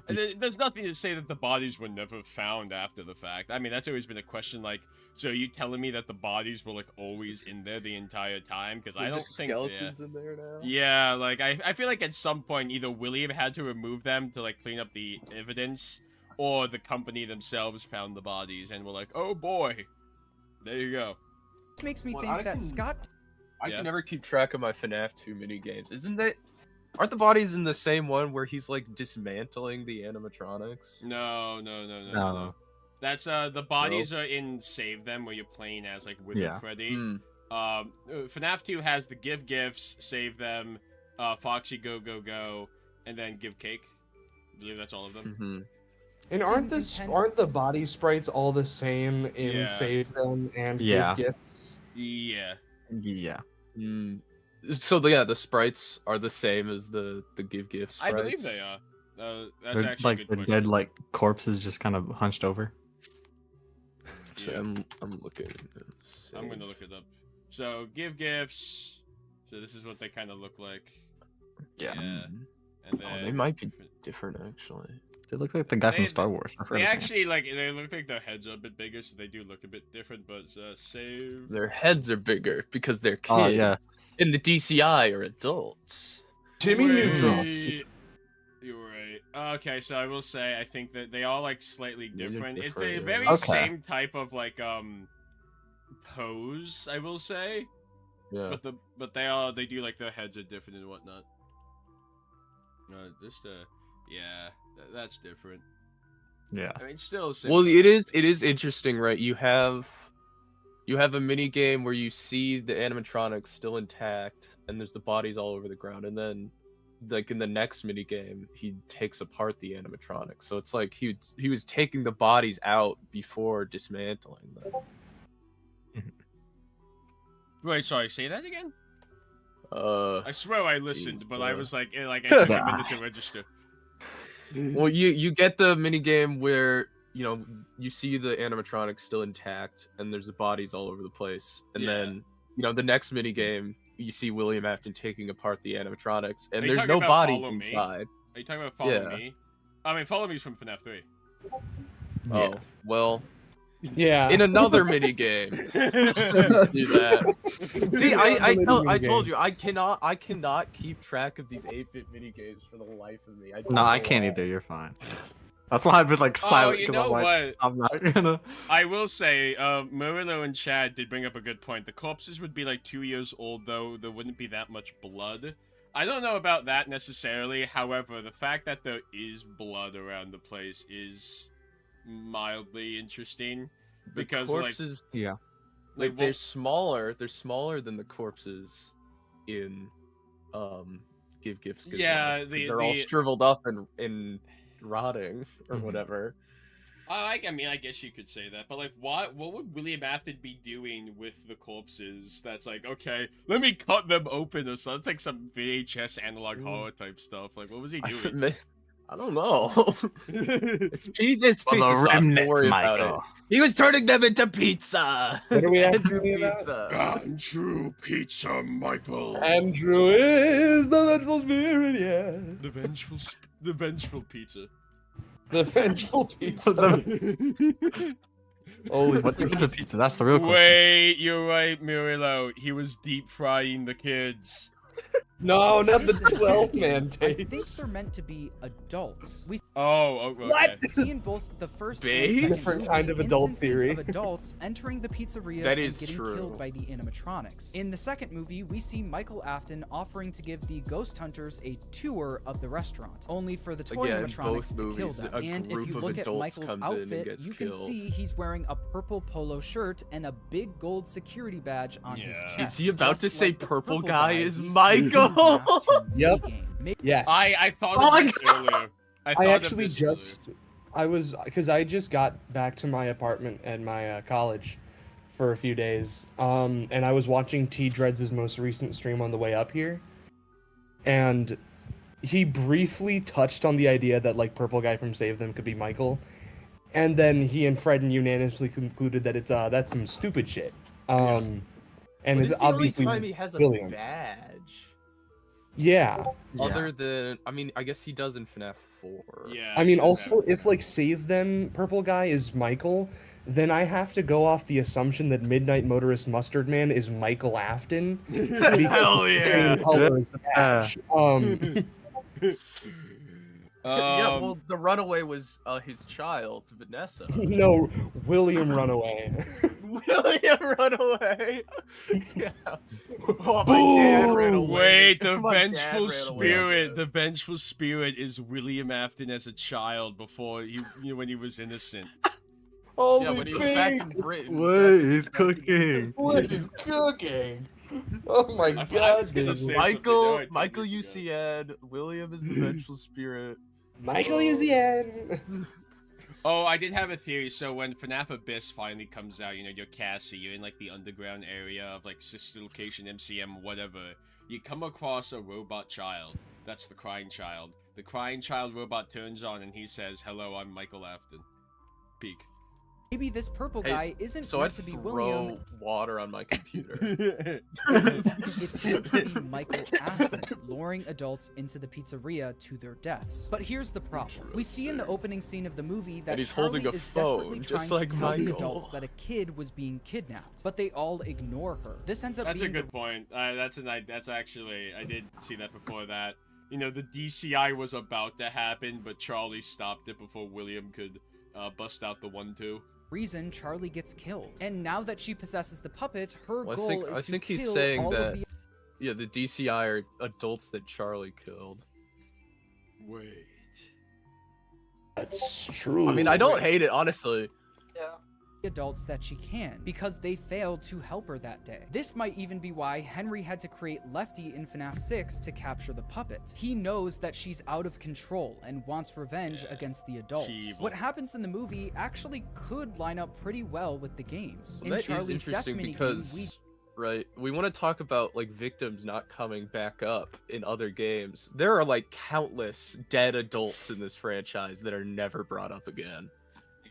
Speaker 2: and there's nothing to say that the bodies were never found after the fact. I mean, that's always been a question. Like, so are you telling me that the bodies were like always in there the entire time? Because I don't think
Speaker 1: skeletons in there now.
Speaker 2: Yeah, like I feel like at some point either William had to remove them to like clean up the evidence, or the company themselves found the bodies and were like, oh boy, there you go.
Speaker 4: makes me
Speaker 1: Well,
Speaker 4: think
Speaker 1: I
Speaker 4: that
Speaker 1: can-
Speaker 4: Scott
Speaker 1: I
Speaker 2: Yeah.
Speaker 1: can never keep track of my FNAF 2 mini games. Aren't the bodies in the same one where he's like dismantling the animatronics?
Speaker 2: No. That's the bodies are in Save Them, where you're playing as like Withered
Speaker 3: Yeah.
Speaker 2: Freddy.
Speaker 1: Hmm.
Speaker 2: FNAF 2 has the Give Gifts, Save Them, Foxy Go Go Go, and then Give Cake. I believe that's all of them.
Speaker 1: Mm-hmm.
Speaker 7: And
Speaker 4: Didn't
Speaker 7: aren't the body sprites all the same in
Speaker 2: Yeah.
Speaker 7: Save Them and
Speaker 3: Yeah.
Speaker 7: Give Gifts?
Speaker 2: Yeah.
Speaker 3: Yeah.
Speaker 1: So the sprites are the same as the Give Gift
Speaker 2: I
Speaker 1: sprites.
Speaker 2: believe they are. That's
Speaker 3: They're
Speaker 2: actually a
Speaker 3: like
Speaker 2: good
Speaker 3: the
Speaker 2: question.
Speaker 3: dead like corpses just kind of hunched over.
Speaker 1: Actually,
Speaker 2: Yeah.
Speaker 1: I'm looking.
Speaker 2: I'm gonna look it up. So Give Gifts. So this is what they kind of look like.
Speaker 3: Yeah.
Speaker 2: And
Speaker 1: Oh,
Speaker 2: then
Speaker 1: they might be different actually.
Speaker 3: They look like the guy
Speaker 2: They-
Speaker 3: from Star Wars. I
Speaker 2: They
Speaker 3: forgot his name.
Speaker 2: actually like they look like their heads are a bit bigger, so they do look a bit different. But save.
Speaker 1: Their heads are bigger because they're kids.
Speaker 3: Oh yeah.
Speaker 1: And the DCI are adults.
Speaker 7: Jimmy Neutron.
Speaker 2: Wait. You're right. Okay, so I will say I think that they are like slightly
Speaker 1: They're
Speaker 2: different. It's
Speaker 1: different,
Speaker 2: the
Speaker 1: yeah.
Speaker 2: very
Speaker 3: Okay.
Speaker 2: same type of like pose, I will say.
Speaker 1: Yeah.
Speaker 2: But they do like their heads are different and whatnot. Yeah, that's different.
Speaker 3: Yeah.
Speaker 2: I mean, still the same.
Speaker 1: Well, it is interesting, right? You have a mini game where you see the animatronics still intact, and there's the bodies all over the ground, and then, like in the next mini game, he takes apart the animatronics. So it's like he was taking the bodies out before dismantling them.
Speaker 2: Wait, sorry, say that again. I swear I listened,
Speaker 1: Jeez,
Speaker 2: but I
Speaker 1: bro.
Speaker 2: was like I took a minute to register.
Speaker 1: Well, you get the mini game where you see the animatronics still intact, and there's the bodies all over the place, and
Speaker 2: Yeah.
Speaker 1: then the next mini game you see William Afton taking apart the animatronics, and
Speaker 2: Are you
Speaker 1: there's
Speaker 2: talking
Speaker 1: no
Speaker 2: about
Speaker 1: bodies
Speaker 2: Follow Me?
Speaker 1: inside.
Speaker 2: Are you talking about Follow
Speaker 1: Yeah.
Speaker 2: Me? I mean, Follow Me's from FNAF 3.
Speaker 1: Oh well,
Speaker 7: Yeah.
Speaker 1: in another mini game, you see that. See, I told you I cannot keep track of these 8-bit mini games for the life of me.
Speaker 3: No, I can't either. You're fine. That's why I've been like silent.
Speaker 2: Oh, you
Speaker 3: 'cause
Speaker 2: know
Speaker 3: I'm like,
Speaker 2: what?
Speaker 3: I'm not gonna.
Speaker 2: I will say, Murillo and Chad did bring up a good point. The corpses would be like 2 years old, though. There wouldn't be that much blood. I don't know about that necessarily. However, the fact that there is blood around the place is mildly interesting. Because,
Speaker 1: corpses,
Speaker 3: Yeah.
Speaker 1: like they're smaller. They're smaller than the corpses in Give Gifts. Good
Speaker 2: Yeah,
Speaker 1: Life, 'cause
Speaker 2: the-
Speaker 1: they're all
Speaker 2: the-
Speaker 1: shriveled up and rotting or
Speaker 3: Mhm.
Speaker 1: whatever.
Speaker 2: I mean, I guess you could say that, but like, what would William Afton be doing with the corpses? That's like, okay, let me cut them open or something. It's like some VHS analog horror type stuff. Like, what was he doing?
Speaker 1: I don't know. It's pizza. It's
Speaker 3: For
Speaker 1: pizza
Speaker 3: the
Speaker 1: sauce. Don't
Speaker 3: remnants,
Speaker 1: worry about it.
Speaker 3: Michael.
Speaker 1: He was turning them into pizza.
Speaker 7: What are we
Speaker 1: Andrew
Speaker 7: asking about?
Speaker 1: Pizza.
Speaker 2: Andrew Pizza Michael.
Speaker 7: Andrew is the vengeful spirit, yeah.
Speaker 2: The vengeful pizza.
Speaker 7: The vengeful pizza.
Speaker 3: Holy, what's the pizza? That's the real question.
Speaker 2: Wait, you're right, Murillo. He was deep frying the kids.
Speaker 7: No, not the
Speaker 4: Kids in
Speaker 7: 12-man
Speaker 4: I think
Speaker 7: tapes.
Speaker 4: they're meant to be adults. We
Speaker 2: Okay.
Speaker 7: What?
Speaker 4: see in both the first
Speaker 1: Base?
Speaker 4: and second
Speaker 7: Different
Speaker 4: movie
Speaker 7: kind of adult
Speaker 4: instances
Speaker 7: theory.
Speaker 4: of adults entering the pizzerias
Speaker 1: That
Speaker 4: and
Speaker 1: is
Speaker 4: getting
Speaker 1: true.
Speaker 4: killed by the animatronics. In the second movie, we see Michael Afton offering to give the ghost hunters a tour of the restaurant, only for the toy
Speaker 1: Yeah, in
Speaker 4: animatronics
Speaker 1: both
Speaker 4: to kill
Speaker 1: movies,
Speaker 4: them.
Speaker 1: a
Speaker 4: And if
Speaker 1: group
Speaker 4: you
Speaker 1: of
Speaker 4: look at
Speaker 1: adults
Speaker 4: Michael's
Speaker 1: comes in and
Speaker 4: outfit,
Speaker 1: gets
Speaker 4: you can
Speaker 1: killed.
Speaker 4: see he's wearing a purple polo shirt and a big gold security badge on his
Speaker 2: Yeah.
Speaker 4: chest.
Speaker 1: Is he about
Speaker 4: just
Speaker 1: to say
Speaker 4: like the
Speaker 1: purple guy is
Speaker 4: we see in
Speaker 1: Michael?
Speaker 4: the Fnaf 2
Speaker 7: Yep.
Speaker 4: minigame.
Speaker 7: Yes.
Speaker 2: I thought
Speaker 1: Oh my
Speaker 2: of this earlier.
Speaker 7: I
Speaker 2: thought
Speaker 7: actually
Speaker 2: of this
Speaker 7: just, because I just got back to my apartment at my college for a few days, and I was watching T Dreads' most recent stream on the way up here, and he briefly touched on the idea that like purple guy from Save Them could be Michael, and then he and Fred unanimously concluded that it's that's some stupid shit. And
Speaker 1: But
Speaker 7: it's
Speaker 1: it's the only
Speaker 7: obviously
Speaker 1: time he has a
Speaker 7: William.
Speaker 1: badge.
Speaker 7: Yeah.
Speaker 1: Other than, I mean, I guess he does in FNAF 4.
Speaker 2: Yeah.
Speaker 7: I mean,
Speaker 2: yeah,
Speaker 7: also,
Speaker 2: that-
Speaker 7: if like Save Them purple guy is Michael, then I have to go off the assumption that Midnight Motorist Mustard Man is Michael Afton. because
Speaker 1: Hell
Speaker 7: it's the
Speaker 1: yeah.
Speaker 7: same color as the patch.
Speaker 1: Yeah, well, the runaway was his child, Vanessa.
Speaker 7: No, William Runaway.
Speaker 1: William Runaway. Yeah. Oh, my dad ran away.
Speaker 2: Wait, the
Speaker 1: My dad
Speaker 2: vengeful
Speaker 1: ran away.
Speaker 2: spirit. The vengeful spirit is William Afton as a child before he, when he was innocent.
Speaker 7: Holy
Speaker 1: Yeah, when he was back in
Speaker 7: pig!
Speaker 1: Britain.
Speaker 3: Wait, he's cooking.
Speaker 7: What is cooking? Oh my
Speaker 2: I
Speaker 7: god,
Speaker 2: was gonna
Speaker 7: dude.
Speaker 2: say-
Speaker 1: Michael,
Speaker 2: I
Speaker 1: Michael
Speaker 2: totally forgot.
Speaker 1: UCN, William is the vengeful spirit.
Speaker 7: Michael Uzian.
Speaker 2: Oh, I did have a theory. So when FNAF Abyss finally comes out, you know, you're Cassie, you're in like the underground area of like sister location, MCM, whatever. You come across a robot child. That's the crying child. The crying child robot turns on and he says, "Hello, I'm Michael Afton." Peek.
Speaker 4: Maybe this purple
Speaker 1: Hey,
Speaker 4: guy isn't
Speaker 1: So
Speaker 4: meant
Speaker 1: I'd
Speaker 4: to be
Speaker 1: throw
Speaker 4: William.
Speaker 1: water on my computer.
Speaker 4: It's meant to be Michael Afton, luring adults into the pizzeria to their deaths. But here's the problem. We see in the opening scene of the movie that
Speaker 1: And he's
Speaker 4: Charlie
Speaker 1: holding a
Speaker 4: is desperately
Speaker 1: phone,
Speaker 4: trying
Speaker 1: just like
Speaker 4: to tell the
Speaker 1: Michael.
Speaker 4: adults that a kid was being kidnapped, but they all ignore her. This ends up
Speaker 2: That's a
Speaker 4: being
Speaker 2: good point. That's actually, I did see that before that. You know, the DCI was about to happen, but Charlie stopped it before William could bust out the 1-2.
Speaker 4: the reason Charlie gets killed. And now that she possesses the puppet, her
Speaker 1: Well,
Speaker 4: goal is
Speaker 1: I
Speaker 4: to
Speaker 1: think he's
Speaker 4: kill
Speaker 1: saying
Speaker 4: all
Speaker 1: that
Speaker 4: of the
Speaker 1: yeah, the DCI are adults that Charlie killed.
Speaker 2: Wait.
Speaker 7: That's true.
Speaker 1: I mean, I don't hate it, honestly.
Speaker 4: adults that she can, because they failed to help her that day. This might even be why Henry had to create Lefty in FNAF 6 to capture the puppet. He knows that she's out of control and wants revenge against the adults.
Speaker 2: evil.
Speaker 4: What happens in the movie actually could line up pretty well with the games.
Speaker 1: Well,
Speaker 4: In
Speaker 1: that is
Speaker 4: Charlie's death
Speaker 1: interesting
Speaker 4: minigame,
Speaker 1: because,
Speaker 4: we
Speaker 1: right, we want to talk about like victims not coming back up in other games. There are like countless dead adults in this franchise that are never brought up again.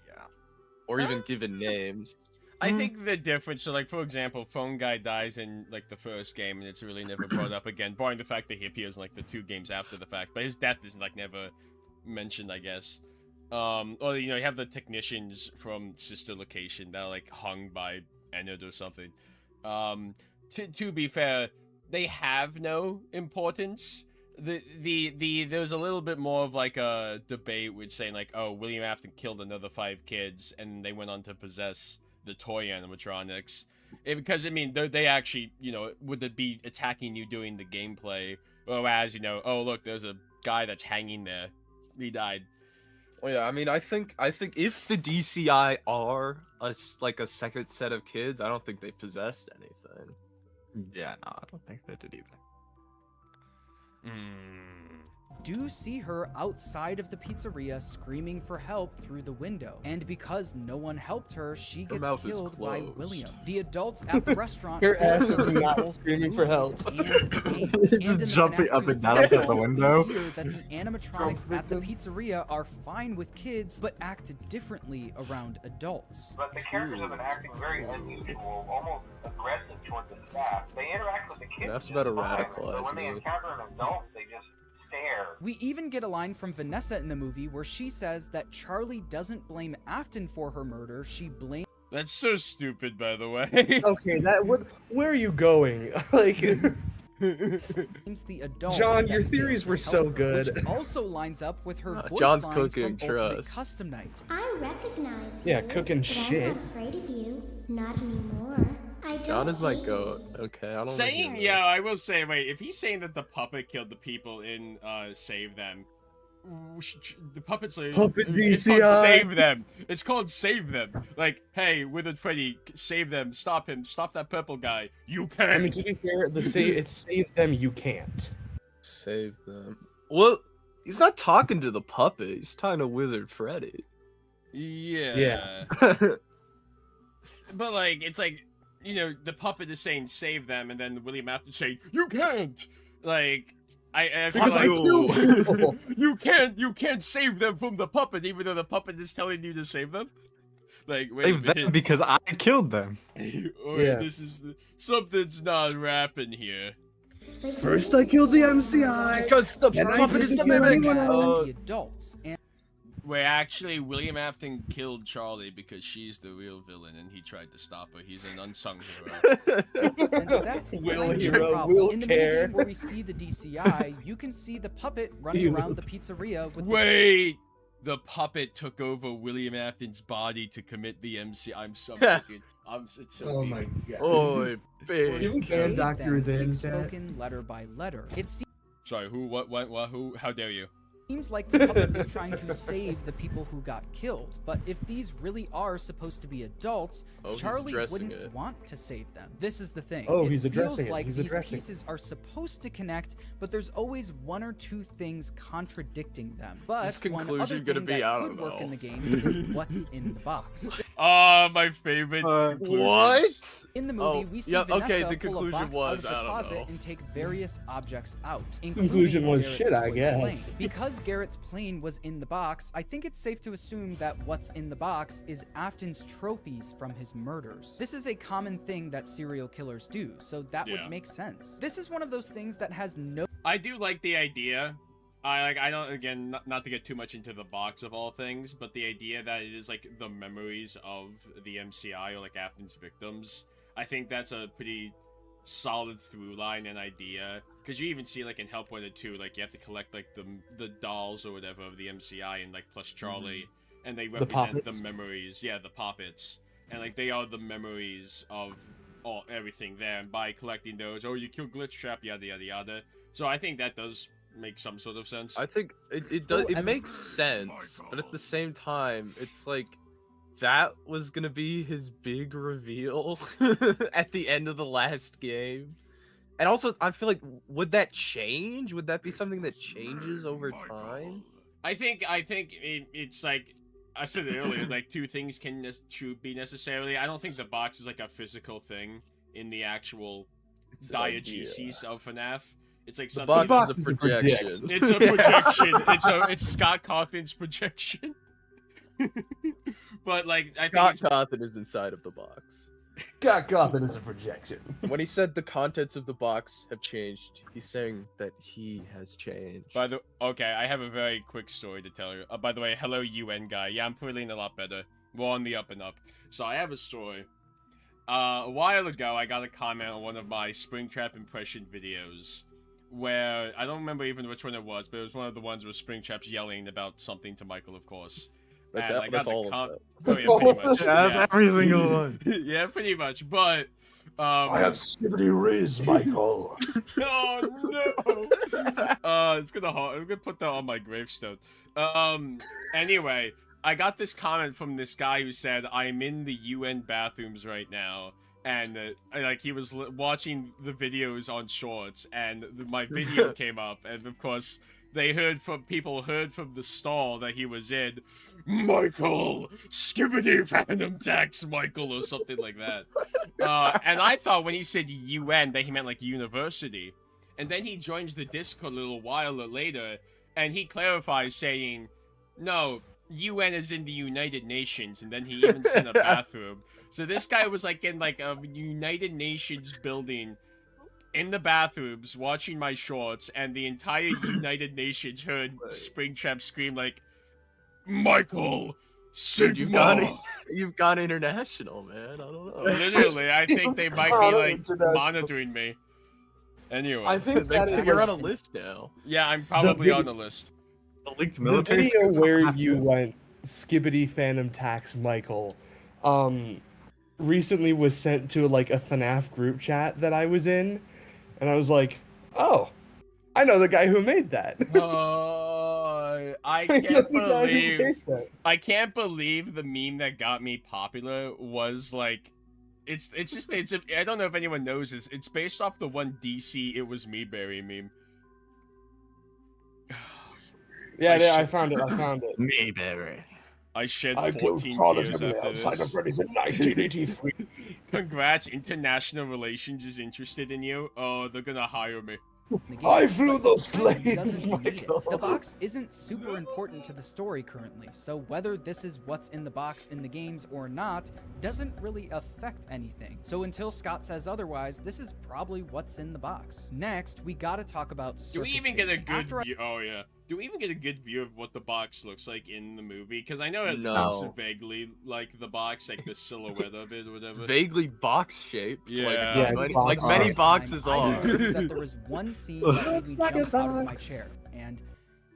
Speaker 2: Yeah.
Speaker 1: Or even given names.
Speaker 2: I think the difference, so like for example, Phone Guy dies in like the first game and it's really never brought up again, barring the fact that he appears in like the 2 games after the fact, but his death is like never mentioned, I guess. Or you know, you have the technicians from Sister Location that are like hung by Ennard or something. To be fair, they have no importance. There's a little bit more of like a debate with saying like, oh, William Afton killed another 5 kids and they went on to possess the toy animatronics. Because I mean, they actually, you know, would it be attacking you during the gameplay, whereas, you know, oh look, there's a guy that's hanging there, he died.
Speaker 1: Well, yeah, I mean, I think if the DCI are like a second set of kids, I don't think they possessed anything.
Speaker 3: Yeah, no, I don't think they did either.
Speaker 4: do see her outside of the pizzeria screaming for help through the window. And because no one helped her, she gets
Speaker 1: mouth is
Speaker 4: killed by
Speaker 1: closed.
Speaker 4: William. The adults at the restaurant
Speaker 7: Her ass
Speaker 4: feel
Speaker 7: is not
Speaker 4: both
Speaker 7: screaming for help.
Speaker 4: movies and games. And in the
Speaker 3: Jumping
Speaker 4: FNAF
Speaker 3: up
Speaker 4: 2
Speaker 3: and down outside the
Speaker 4: adults, we
Speaker 3: window.
Speaker 4: hear that the animatronics at the pizzeria are fine with kids, but act differently around adults.
Speaker 6: But the characters have been acting very unusual, almost aggressive toward the staff. They interact with the kids.
Speaker 1: That's
Speaker 6: just
Speaker 1: about to
Speaker 6: fine,
Speaker 1: radicalize
Speaker 6: but when they
Speaker 1: me.
Speaker 6: encounter an adult, they just stare.
Speaker 4: We even get a line from Vanessa in the movie where she says that Charlie doesn't blame Afton for her murder, she blames
Speaker 2: That's so stupid, by the way.
Speaker 7: Okay, where are you going? Like,
Speaker 4: the adults.
Speaker 7: John,
Speaker 4: that
Speaker 7: your
Speaker 4: failed
Speaker 7: theories
Speaker 4: to
Speaker 7: were
Speaker 4: help
Speaker 7: so
Speaker 4: her,
Speaker 7: good.
Speaker 4: Which also lines up with her voice
Speaker 1: John's
Speaker 4: lines
Speaker 1: cooking,
Speaker 4: from Ultimate
Speaker 1: trust.
Speaker 4: Custom Night.
Speaker 8: I recognize
Speaker 7: Yeah,
Speaker 8: you,
Speaker 7: cooking
Speaker 8: but
Speaker 7: shit.
Speaker 8: I'm not afraid of you. Not anymore. I don't
Speaker 1: John is my
Speaker 8: hate you.
Speaker 1: goat. Okay, I don't
Speaker 2: Saying,
Speaker 1: like
Speaker 2: yeah, I will say, wait, if he's saying that the puppet killed the people in Save Them, the puppet's like,
Speaker 7: Puppet
Speaker 2: it's called
Speaker 7: DCI.
Speaker 2: Save Them. It's called Save Them. Like, hey, Withered Freddy, save them, stop him, stop that purple guy. You can't.
Speaker 7: I mean, to be fair, it's save them, you can't.
Speaker 1: Save them. Well, he's not talking to the puppet. He's talking to Withered Freddy.
Speaker 2: Yeah.
Speaker 7: Yeah.
Speaker 2: But like, it's like, you know, the puppet is saying save them, and then William Afton saying you can't. Like, I feel
Speaker 7: Because I
Speaker 2: like
Speaker 7: killed people.
Speaker 2: you can't save them from the puppet, even though the puppet is telling you to save them. Like, wait a
Speaker 3: Save them
Speaker 2: minute.
Speaker 3: because I killed them.
Speaker 2: Or
Speaker 7: Yeah.
Speaker 2: this is something's not rapping here.
Speaker 7: First I killed the MCI.
Speaker 1: Because the
Speaker 7: And I
Speaker 1: puppet is the
Speaker 7: didn't kill
Speaker 1: mimic.
Speaker 7: anyone else.
Speaker 4: The adults. And
Speaker 2: Where actually William Afton killed Charlie because she's the real villain and he tried to stop her. He's an unsung hero.
Speaker 4: And that's
Speaker 7: Will
Speaker 4: kind of the
Speaker 7: hero,
Speaker 4: problem.
Speaker 7: will
Speaker 4: In the
Speaker 7: care.
Speaker 4: movie where we see the DCI, you can see the puppet running
Speaker 7: You
Speaker 4: around
Speaker 7: will
Speaker 4: the pizzeria with
Speaker 2: Wait! The puppet took over William Afton's body to commit the MC. I'm so fucking. It's so
Speaker 7: Oh
Speaker 2: deep.
Speaker 7: my god.
Speaker 1: Oh,
Speaker 4: the
Speaker 1: big.
Speaker 7: Even
Speaker 4: save
Speaker 7: band
Speaker 4: them,
Speaker 7: doctors in,
Speaker 4: being
Speaker 7: Dad.
Speaker 4: spoken letter by letter. It
Speaker 2: Sorry, who? What? Who? How dare you?
Speaker 4: seems like the puppet is trying to save the people who got killed, but if these really are supposed to be adults,
Speaker 1: Oh, he's
Speaker 4: Charlie
Speaker 1: addressing
Speaker 4: wouldn't
Speaker 1: it.
Speaker 4: want to save them. This is the thing.
Speaker 7: Oh,
Speaker 4: it
Speaker 7: he's
Speaker 4: feels
Speaker 7: addressing it.
Speaker 4: like
Speaker 7: He's
Speaker 4: these
Speaker 7: addressing it.
Speaker 4: pieces are supposed to connect, but there's always one or two things contradicting them. But
Speaker 1: this
Speaker 4: one
Speaker 1: conclusion
Speaker 4: other
Speaker 1: gonna
Speaker 4: thing
Speaker 1: be,
Speaker 4: that
Speaker 1: I
Speaker 4: could
Speaker 1: don't
Speaker 4: work in
Speaker 1: know.
Speaker 4: the games is what's in the box.
Speaker 2: Ah, my favorite. conclusions.
Speaker 1: What?
Speaker 4: In the movie,
Speaker 1: Oh,
Speaker 4: we see
Speaker 1: yeah,
Speaker 4: Vanessa
Speaker 1: okay, the
Speaker 4: pull a
Speaker 1: conclusion
Speaker 4: box
Speaker 1: was,
Speaker 4: out of the
Speaker 1: I don't
Speaker 4: closet
Speaker 1: know.
Speaker 4: and take various objects out.
Speaker 7: Conclusion
Speaker 4: including
Speaker 7: was
Speaker 4: Garrett's
Speaker 7: shit, I
Speaker 4: toy
Speaker 7: guess.
Speaker 4: plane. Because Garrett's plane was in the box, I think it's safe to assume that what's in the box is Afton's trophies from his murders. This is a common thing that serial killers do, so that
Speaker 2: Yeah.
Speaker 4: would make sense. This is one of those things that has no
Speaker 2: I do like the idea. I don't, again, not to get too much into the box of all things, but the idea that it is like the memories of the MCI or like Afton's victims. I think that's a pretty solid through line and idea, because you even see like in Help Wanted 2, like you have to collect like the dolls or whatever of the MCI and like plus Charlie, and they represent the
Speaker 7: poppets.
Speaker 2: memories. Yeah, the poppets, and like they are the memories of everything there. And by collecting those, oh, you killed Glitch Trap, yada yada yada. So I think that does make some sort of sense.
Speaker 1: I think it does.
Speaker 4: Oh,
Speaker 1: It
Speaker 4: and-
Speaker 1: makes sense, but at the same time, it's like that was gonna be his big reveal at the end of the last game. And also, I feel like, would that change? Would that be something that changes over time?
Speaker 2: I think it's like I said it earlier. Like two things can be necessarily. I don't think the box is like a physical thing in the actual
Speaker 1: It's an idea.
Speaker 2: diegesis of FNAF. It's like
Speaker 1: The
Speaker 2: something.
Speaker 1: box
Speaker 7: box
Speaker 1: is a
Speaker 7: is a projection.
Speaker 1: projection.
Speaker 2: It's a projection. It's Scott Cawthon's projection. But like I
Speaker 1: Scott
Speaker 2: think
Speaker 1: Cawthon is inside of the box.
Speaker 7: Got Gotham as a projection.
Speaker 1: When he said the contents of the box have changed, he's saying that he has changed.
Speaker 2: okay, I have a very quick story to tell you. By the way, hello UN guy. Yeah, I'm feeling a lot better. We're on the up and up. So I have a story. A while ago, I got a comment on one of my Springtrap impression videos, where I don't remember even which one it was, but it was one of the ones where Springtrap's yelling about something to Michael, of course.
Speaker 1: That's,
Speaker 2: And I got
Speaker 1: that's
Speaker 2: the
Speaker 1: all
Speaker 2: com-
Speaker 1: of it.
Speaker 2: Oh,
Speaker 7: That's
Speaker 2: yeah,
Speaker 7: all
Speaker 2: pretty
Speaker 7: of
Speaker 2: much.
Speaker 7: it.
Speaker 3: Yeah, that's every single one.
Speaker 2: Yeah, pretty much. But
Speaker 7: skibbity riz, Michael.
Speaker 2: Oh no! I'm gonna put that on my gravestone. Anyway, I got this comment from this guy who said, "I'm in the UN bathrooms right now," and like he was watching the videos on Shorts, and my video came up, and of course, people heard from the stall that he was in, Michael, skibbity phantom tax Michael, or something like that. And I thought when he said UN that he meant like university. And then he joins the Discord a little while later, and he clarifies saying, no, UN is in the United Nations, and then he even sent a bathroom. So this guy was like in like a United Nations building in the bathrooms watching my shorts, and the entire United Nations heard Springtrap scream like, Michael, Sigma!
Speaker 1: You've gone international, man. I don't know.
Speaker 2: Literally, I think they might be like monitoring me. Anyway.
Speaker 7: I think that
Speaker 1: you're on a list now.
Speaker 2: Yeah, I'm probably on the list.
Speaker 3: The leaked
Speaker 7: the
Speaker 3: military.
Speaker 7: video where you went skibbity phantom tax Michael, recently was sent to like a Fnaf group chat that I was in, and I was like, oh, I know the guy who made that.
Speaker 2: I can't believe the meme that got me popular was like, I don't know if anyone knows this. It's based off the one DC "It Was Me, Barry" meme.
Speaker 7: Yeah, I found it.
Speaker 3: Me, baby.
Speaker 2: I shed 14 tears after this.
Speaker 7: in 1983.
Speaker 2: Congrats, international relations is interested in you. Oh, they're gonna hire me.
Speaker 7: I flew those planes,
Speaker 4: Doesn't need it.
Speaker 7: Michael.
Speaker 4: The box isn't super important to the story currently, so whether this is what's in the box in the games or not doesn't really affect anything. So until Scott says otherwise, this is probably what's in the box. Next, we gotta talk about
Speaker 2: Do we
Speaker 4: Circus
Speaker 2: even get a
Speaker 4: Baby.
Speaker 2: good view? Oh yeah. Do we even get a good view of what the box looks like in the movie? Because I know it
Speaker 1: No.
Speaker 2: looks vaguely like the box, like the silhouette of it or
Speaker 1: It's
Speaker 2: whatever.
Speaker 1: vaguely box shaped.
Speaker 2: Yeah.
Speaker 1: Like many boxes
Speaker 4: I
Speaker 1: are.
Speaker 4: learned that there was one scene that made me
Speaker 7: like a
Speaker 4: jump out of my
Speaker 7: box.
Speaker 4: chair, and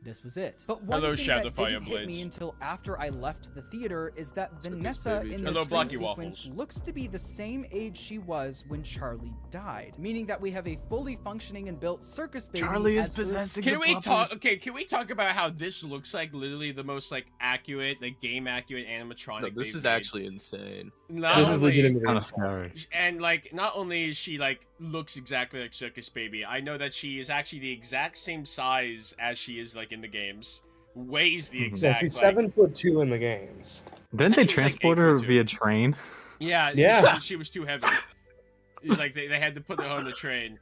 Speaker 4: this was it. But one
Speaker 2: Hello,
Speaker 4: thing
Speaker 2: Shadow
Speaker 4: that
Speaker 2: Fire
Speaker 4: didn't hit
Speaker 2: Blades.
Speaker 4: me until after I left the theater is that Vanessa
Speaker 1: baby.
Speaker 4: in
Speaker 2: Hello,
Speaker 4: the dream
Speaker 2: Blocky
Speaker 4: sequence
Speaker 2: Waffles.
Speaker 4: looks to be the same age she was when Charlie died, meaning that we have a fully functioning and built circus baby.
Speaker 1: Charlie is
Speaker 4: as her-
Speaker 1: possessing
Speaker 2: Can
Speaker 1: the
Speaker 2: we
Speaker 1: puppet.
Speaker 2: talk? Okay, can we talk about how this looks like literally the most like accurate, like game accurate animatronic?
Speaker 1: No, this
Speaker 2: they've
Speaker 1: is
Speaker 2: made?
Speaker 1: actually insane.
Speaker 2: Not
Speaker 7: This is
Speaker 2: only-
Speaker 7: legitimately
Speaker 3: Kind of scary.
Speaker 2: And like, not only is she like looks exactly like Circus Baby, I know that she is actually the exact same size as she is like in the games. Weighs the
Speaker 3: Mhm.
Speaker 7: Yeah,
Speaker 2: exact.
Speaker 7: she's
Speaker 2: like-
Speaker 7: 7'2" in the games.
Speaker 3: Didn't they
Speaker 2: She's like
Speaker 3: transport her
Speaker 2: 8'2".
Speaker 3: via train?
Speaker 2: Yeah,
Speaker 7: Yeah.
Speaker 2: She was too heavy. Like they had to put her on the train,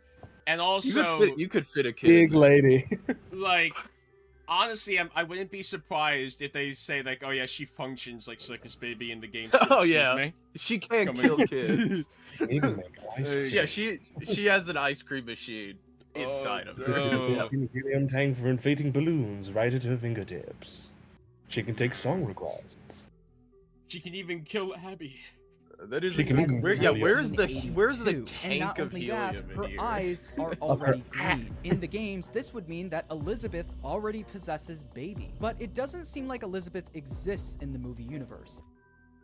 Speaker 2: and also
Speaker 1: You could fit a kid.
Speaker 7: Big
Speaker 1: in there.
Speaker 7: lady.
Speaker 2: like. Honestly, I wouldn't be surprised if they say like, "Oh yeah, she functions like Circus Baby in the game."
Speaker 1: Oh,
Speaker 2: Excuse
Speaker 1: yeah.
Speaker 2: me.
Speaker 1: She can't
Speaker 2: Come
Speaker 1: kill
Speaker 2: in.
Speaker 1: kids.
Speaker 7: You can make ice cream.
Speaker 1: Yeah, she has an ice cream machine inside of her.
Speaker 2: no.
Speaker 7: Helium tank for inflating balloons right at her fingertips. She can take song requests.
Speaker 2: She can even kill Abby.
Speaker 1: That is
Speaker 7: She can
Speaker 1: where's
Speaker 7: even-
Speaker 1: where's the
Speaker 4: 1982.
Speaker 1: tank
Speaker 4: and not
Speaker 1: of
Speaker 4: only
Speaker 1: helium
Speaker 4: that,
Speaker 1: in
Speaker 4: her
Speaker 1: here?
Speaker 4: eyes are already green. In the games, this would mean that Elizabeth already possesses Baby. But it doesn't seem like Elizabeth exists in the movie universe.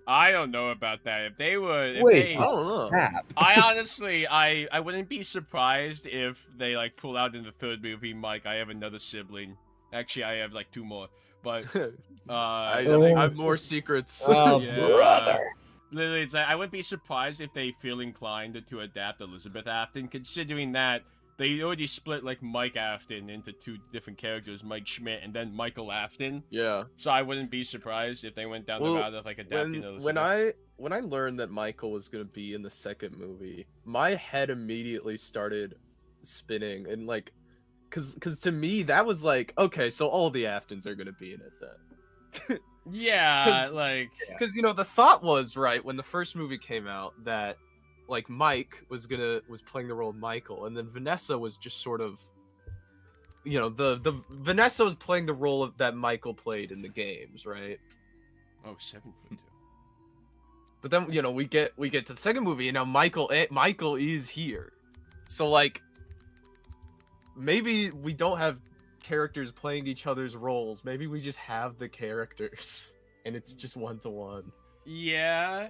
Speaker 2: I don't know about that. If they were, if
Speaker 7: Wait,
Speaker 2: they,
Speaker 1: I don't know.
Speaker 7: Crap.
Speaker 2: I honestly, I wouldn't be surprised if they like pull out in the third movie, Mike, I have another sibling. Actually, I have like 2 more. But
Speaker 1: I
Speaker 7: Oh.
Speaker 1: have more secrets.
Speaker 7: Oh,
Speaker 2: Yeah.
Speaker 7: brother.
Speaker 2: literally, it's like, I wouldn't be surprised if they feel inclined to adapt Elizabeth Afton, considering that they already split like Mike Afton into 2 different characters, Mike Schmidt and then Michael Afton.
Speaker 1: Yeah.
Speaker 2: So I wouldn't be surprised if they went down the
Speaker 1: Well,
Speaker 2: route of like adapting Elizabeth.
Speaker 1: When I learned that Michael was gonna be in the second movie, my head immediately started spinning and like, cause to me that was like, okay, so all the Aftons are gonna be in it then.
Speaker 2: Yeah,
Speaker 1: 'Cause-
Speaker 2: like
Speaker 1: Because the thought was right when the first movie came out that like Mike was playing the role of Michael, and then Vanessa was just sort of, the Vanessa was playing the role of that Michael played in the games, right?
Speaker 2: oh 7'2".
Speaker 1: But then we get to the second movie, and now Michael is here, so like maybe we don't have characters playing each other's roles. Maybe we just have the characters, and it's just 1-to-1.
Speaker 2: Yeah,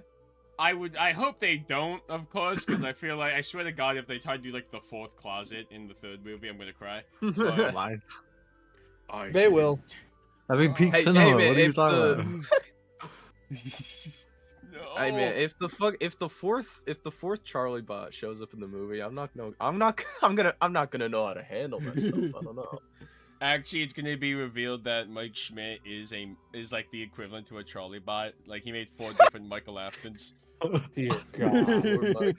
Speaker 2: I hope they don't, of course, because I feel like, I swear to God, if they try to do like the 4th closet in the 3rd movie, I'm gonna cry. But
Speaker 3: Line.
Speaker 7: They will.
Speaker 3: I mean, peak
Speaker 1: Hey,
Speaker 3: cinema.
Speaker 1: man,
Speaker 3: what are you
Speaker 1: if
Speaker 3: talking
Speaker 1: the-
Speaker 3: about?
Speaker 2: No.
Speaker 1: I mean, if the fourth Charlie bot shows up in the movie, I'm not gonna know how to handle myself. I don't know.
Speaker 2: Actually, it's gonna be revealed that Mike Schmidt is like the equivalent to a trolley bot. Like he made 4 different Michael Aftons.
Speaker 7: Dear God.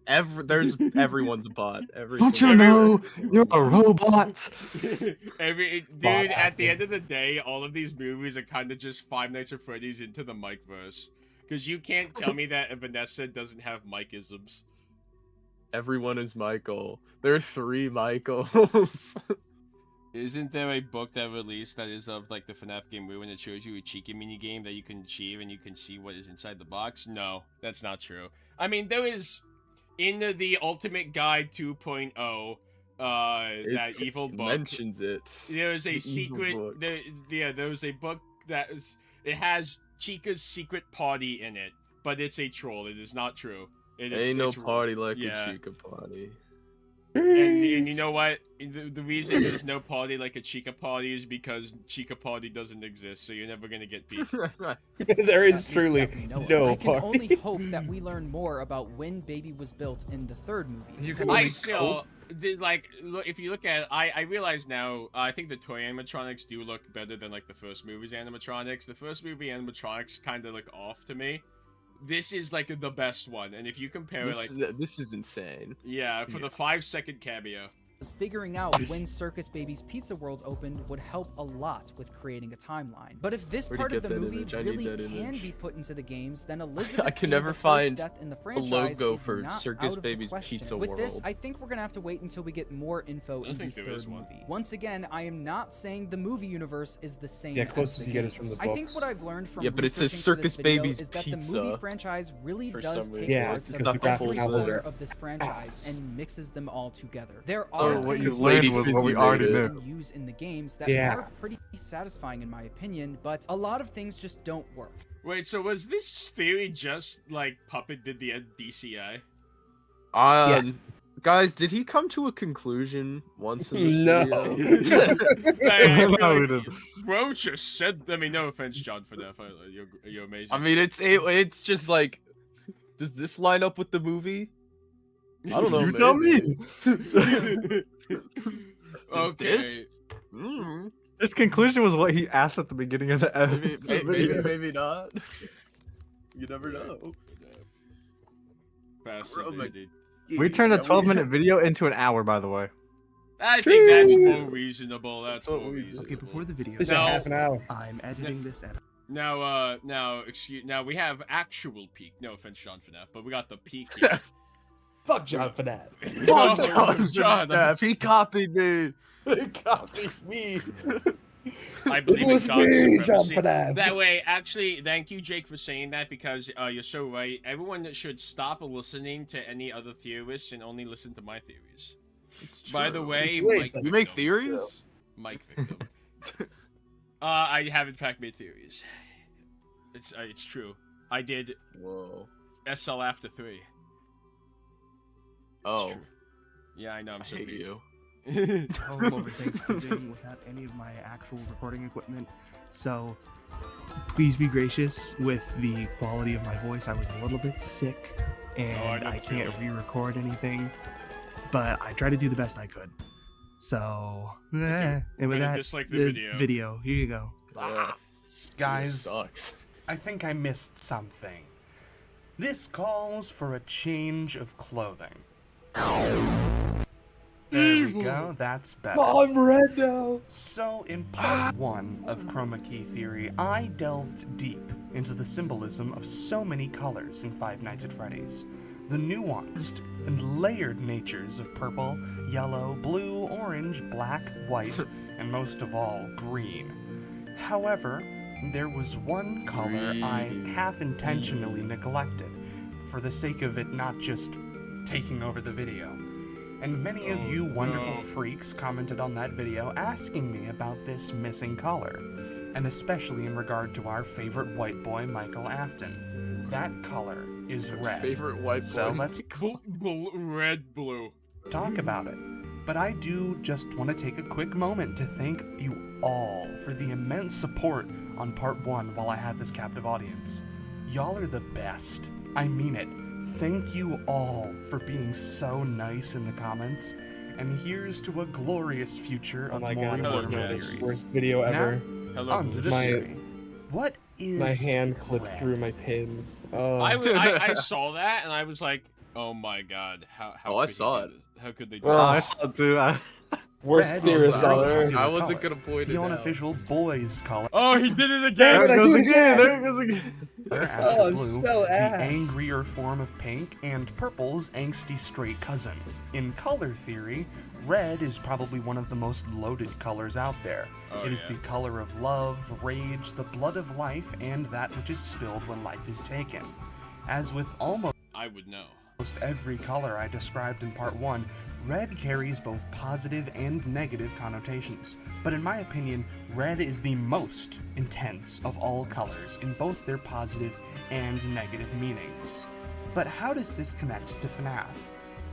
Speaker 1: Everyone's a bot.
Speaker 3: Don't you know you're a robot?
Speaker 2: Dude, at the end of the day, all of these movies are kind of just Five Nights at Freddy's into the Mike verse. Because you can't tell me that Vanessa doesn't have Mike-isms.
Speaker 1: Everyone is Michael. There are 3 Michaels.
Speaker 2: Isn't there a book that released that is of like the FNAF game where when it shows you a cheeky mini game that you can achieve and you can see what is inside the box? No, that's not true. I mean, there is in the Ultimate Guide 2.0, that evil book
Speaker 1: mentions it.
Speaker 2: There's a
Speaker 1: The
Speaker 2: secret.
Speaker 1: evil book.
Speaker 2: There's a book that it has Chica's secret party in it, but it's a troll. It is not true.
Speaker 1: Ain't no
Speaker 2: it's-
Speaker 1: party like
Speaker 2: yeah.
Speaker 1: a Chica party.
Speaker 2: And you know what? The reason there's no party like a Chica party is because Chica party doesn't exist, so you're never gonna get peak.
Speaker 7: There is
Speaker 4: At least
Speaker 7: truly
Speaker 4: that we know of.
Speaker 7: no
Speaker 4: I can
Speaker 7: party.
Speaker 4: only hope that we learn more about when Baby was built in the 3rd movie.
Speaker 7: You can
Speaker 2: I
Speaker 7: only
Speaker 2: still like look, if you look at it, I realize now I think the toy animatronics do look better than like the first movie's animatronics. The first movie animatronics kind of look off to me. This is like the best one, and if you compare it, like
Speaker 1: This is insane.
Speaker 2: yeah, for the 5-second cameo.
Speaker 4: Figuring out when Circus Baby's Pizza World opened would help a lot with creating a timeline. But if this
Speaker 1: Where'd
Speaker 4: part
Speaker 1: you
Speaker 4: of the
Speaker 1: get that
Speaker 4: movie
Speaker 1: image? I need
Speaker 4: really
Speaker 1: that
Speaker 4: can
Speaker 1: image.
Speaker 4: be put into the games, then Elizabeth
Speaker 1: I can
Speaker 4: being
Speaker 1: never
Speaker 4: the first
Speaker 1: find
Speaker 4: death in the
Speaker 1: a
Speaker 4: franchise
Speaker 1: logo
Speaker 4: is
Speaker 1: for
Speaker 4: not
Speaker 1: Circus
Speaker 4: out of the
Speaker 1: Baby's
Speaker 4: question.
Speaker 1: Pizza
Speaker 4: With this,
Speaker 1: World.
Speaker 4: I think we're gonna have to wait until we get more info
Speaker 2: I
Speaker 4: in the
Speaker 2: think there is
Speaker 4: 3rd
Speaker 2: one.
Speaker 4: movie. Once again, I am not saying the movie universe is the same.
Speaker 7: Yeah,
Speaker 4: as
Speaker 7: closest
Speaker 4: the
Speaker 7: you get is from
Speaker 4: games.
Speaker 7: the
Speaker 4: I think
Speaker 7: books.
Speaker 4: what I've learned from
Speaker 1: Yeah, but it says
Speaker 4: researching for this
Speaker 1: Circus
Speaker 4: video
Speaker 1: Baby's
Speaker 4: is that the
Speaker 1: Pizza
Speaker 4: movie franchise really
Speaker 1: for
Speaker 4: does
Speaker 1: some
Speaker 4: take
Speaker 1: reason.
Speaker 7: Yeah,
Speaker 4: parts
Speaker 7: because
Speaker 4: of
Speaker 7: the
Speaker 4: every
Speaker 7: graphic novels
Speaker 4: lore
Speaker 7: are
Speaker 4: of this franchise
Speaker 7: ass.
Speaker 4: and mixes them all together. There
Speaker 1: Oh,
Speaker 4: are
Speaker 1: what
Speaker 4: things
Speaker 1: you learned
Speaker 4: that
Speaker 1: was
Speaker 4: you
Speaker 1: what we
Speaker 4: can
Speaker 1: already
Speaker 3: knew.
Speaker 4: and use in the games that
Speaker 7: Yeah.
Speaker 4: are pretty satisfying in my opinion, but a lot of things just don't work.
Speaker 2: Wait, so was this theory just like Puppet did the DCI?
Speaker 7: Yes.
Speaker 1: Guys, did he come to a conclusion once in this
Speaker 7: No.
Speaker 1: video?
Speaker 3: No, we didn't.
Speaker 2: Bro just said. I mean, no offense, John, for that. You're amazing.
Speaker 1: I mean, it's just like, does this line up with the movie? I don't know.
Speaker 3: You tell
Speaker 1: maybe.
Speaker 3: me.
Speaker 1: Does
Speaker 2: okay.
Speaker 1: this? Mm,
Speaker 3: His conclusion was what he asked at the beginning of the
Speaker 1: maybe, maybe not. You never know.
Speaker 2: Fascinating.
Speaker 3: We turned a
Speaker 1: Yeah,
Speaker 3: 12-minute video into an hour, by the way.
Speaker 2: I think that's more reasonable. That's
Speaker 1: what
Speaker 2: more
Speaker 1: we do.
Speaker 2: reasonable.
Speaker 9: Okay, before the video,
Speaker 7: This is
Speaker 2: No.
Speaker 7: half an hour.
Speaker 9: I'm editing this at
Speaker 2: Now we have actual peak. No offense, John Fnaf, but we got the peak here.
Speaker 7: Fuck John for that.
Speaker 2: No,
Speaker 1: Fuck
Speaker 2: John,
Speaker 1: John. He copied me.
Speaker 7: He copied me.
Speaker 2: I believe
Speaker 7: It
Speaker 2: in
Speaker 7: was
Speaker 2: God's
Speaker 7: me, John
Speaker 2: supremacy.
Speaker 7: Fnaf.
Speaker 2: That way, actually, thank you, Jake, for saying that because you're so right. Everyone should stop listening to any other theorists and only listen to my theories. By the way,
Speaker 7: Wait,
Speaker 2: Mike,
Speaker 1: You make theories?
Speaker 2: Mike Victim. I have in fact made theories. It's true. I did
Speaker 1: Whoa.
Speaker 2: SL after 3.
Speaker 1: Oh,
Speaker 2: true. Yeah, I know. I'm
Speaker 1: I
Speaker 2: so
Speaker 1: hate
Speaker 2: peak.
Speaker 1: you.
Speaker 9: home over Thanksgiving without any of my actual recording equipment. So please be gracious with the quality of my voice. I was a little bit sick and I can't re-record anything, but I tried to do the best I could. So, and with
Speaker 2: Better
Speaker 9: that,
Speaker 2: dislike the video.
Speaker 9: Here you go.
Speaker 7: Guys,
Speaker 1: sucks.
Speaker 7: I think I missed something. This calls for a change of clothing. There we go, that's better. I'm red now! So, in part 1 of Chroma Key Theory, I delved deep into the symbolism of so many colors in Five Nights at Freddy's. The nuanced and layered natures of purple, yellow, blue, orange, black, white, and most of all, green. However, there was one color I half-intentionally neglected, for the sake of it not just taking over the video. And many of you wonderful freaks commented on that video asking me about this missing color, and especially in regard to our favorite white boy, Michael Afton. That color is red.
Speaker 1: Favorite white boy.
Speaker 7: So let's
Speaker 2: Red, blue.
Speaker 7: talk about it. But I do just want to take a quick moment to thank you all for the immense support on part 1 while I have this captive audience. Y'all are the best. I mean it. Thank you all for being so nice in the comments
Speaker 9: and here's to a glorious future
Speaker 7: Oh
Speaker 9: of
Speaker 7: my
Speaker 9: more
Speaker 7: god,
Speaker 2: Hello,
Speaker 7: this is
Speaker 2: Jack.
Speaker 7: the worst video ever.
Speaker 2: Hello.
Speaker 9: On to the
Speaker 7: My-
Speaker 9: theory. What is
Speaker 7: My hand clipped
Speaker 9: red?
Speaker 7: through my pins. Oh.
Speaker 2: I saw that and I was like, oh my god, how
Speaker 1: Oh, I
Speaker 2: could you
Speaker 1: saw
Speaker 2: do
Speaker 1: it.
Speaker 2: this? How could they do
Speaker 3: Oh, I
Speaker 2: this?
Speaker 3: saw it too.
Speaker 7: Worst
Speaker 9: Red
Speaker 7: theorist
Speaker 9: is
Speaker 7: on
Speaker 9: very
Speaker 7: earth.
Speaker 9: popular
Speaker 1: I wasn't
Speaker 9: color.
Speaker 1: gonna point
Speaker 9: The
Speaker 1: it out.
Speaker 9: unofficial boys' color.
Speaker 2: Oh, he did it
Speaker 7: Damn
Speaker 2: again!
Speaker 7: it,
Speaker 3: There it
Speaker 7: I
Speaker 3: goes
Speaker 7: do it
Speaker 3: again.
Speaker 7: again!
Speaker 3: There it goes again.
Speaker 9: After
Speaker 7: I'm
Speaker 9: blue,
Speaker 7: so
Speaker 9: the
Speaker 7: ass.
Speaker 9: angrier form of pink, and purple's angsty straight cousin. In color theory, red is probably one of the most loaded colors out there.
Speaker 2: Oh,
Speaker 9: It is
Speaker 2: yeah.
Speaker 9: the color of love, rage, the blood of life, and that which is spilled when life is taken. As with almost
Speaker 2: I would know.
Speaker 9: every color I described in part 1, red carries both positive and negative connotations. But in my opinion, red is the most intense of all colors in both their positive and negative meanings. But how does this connect to Fnaf?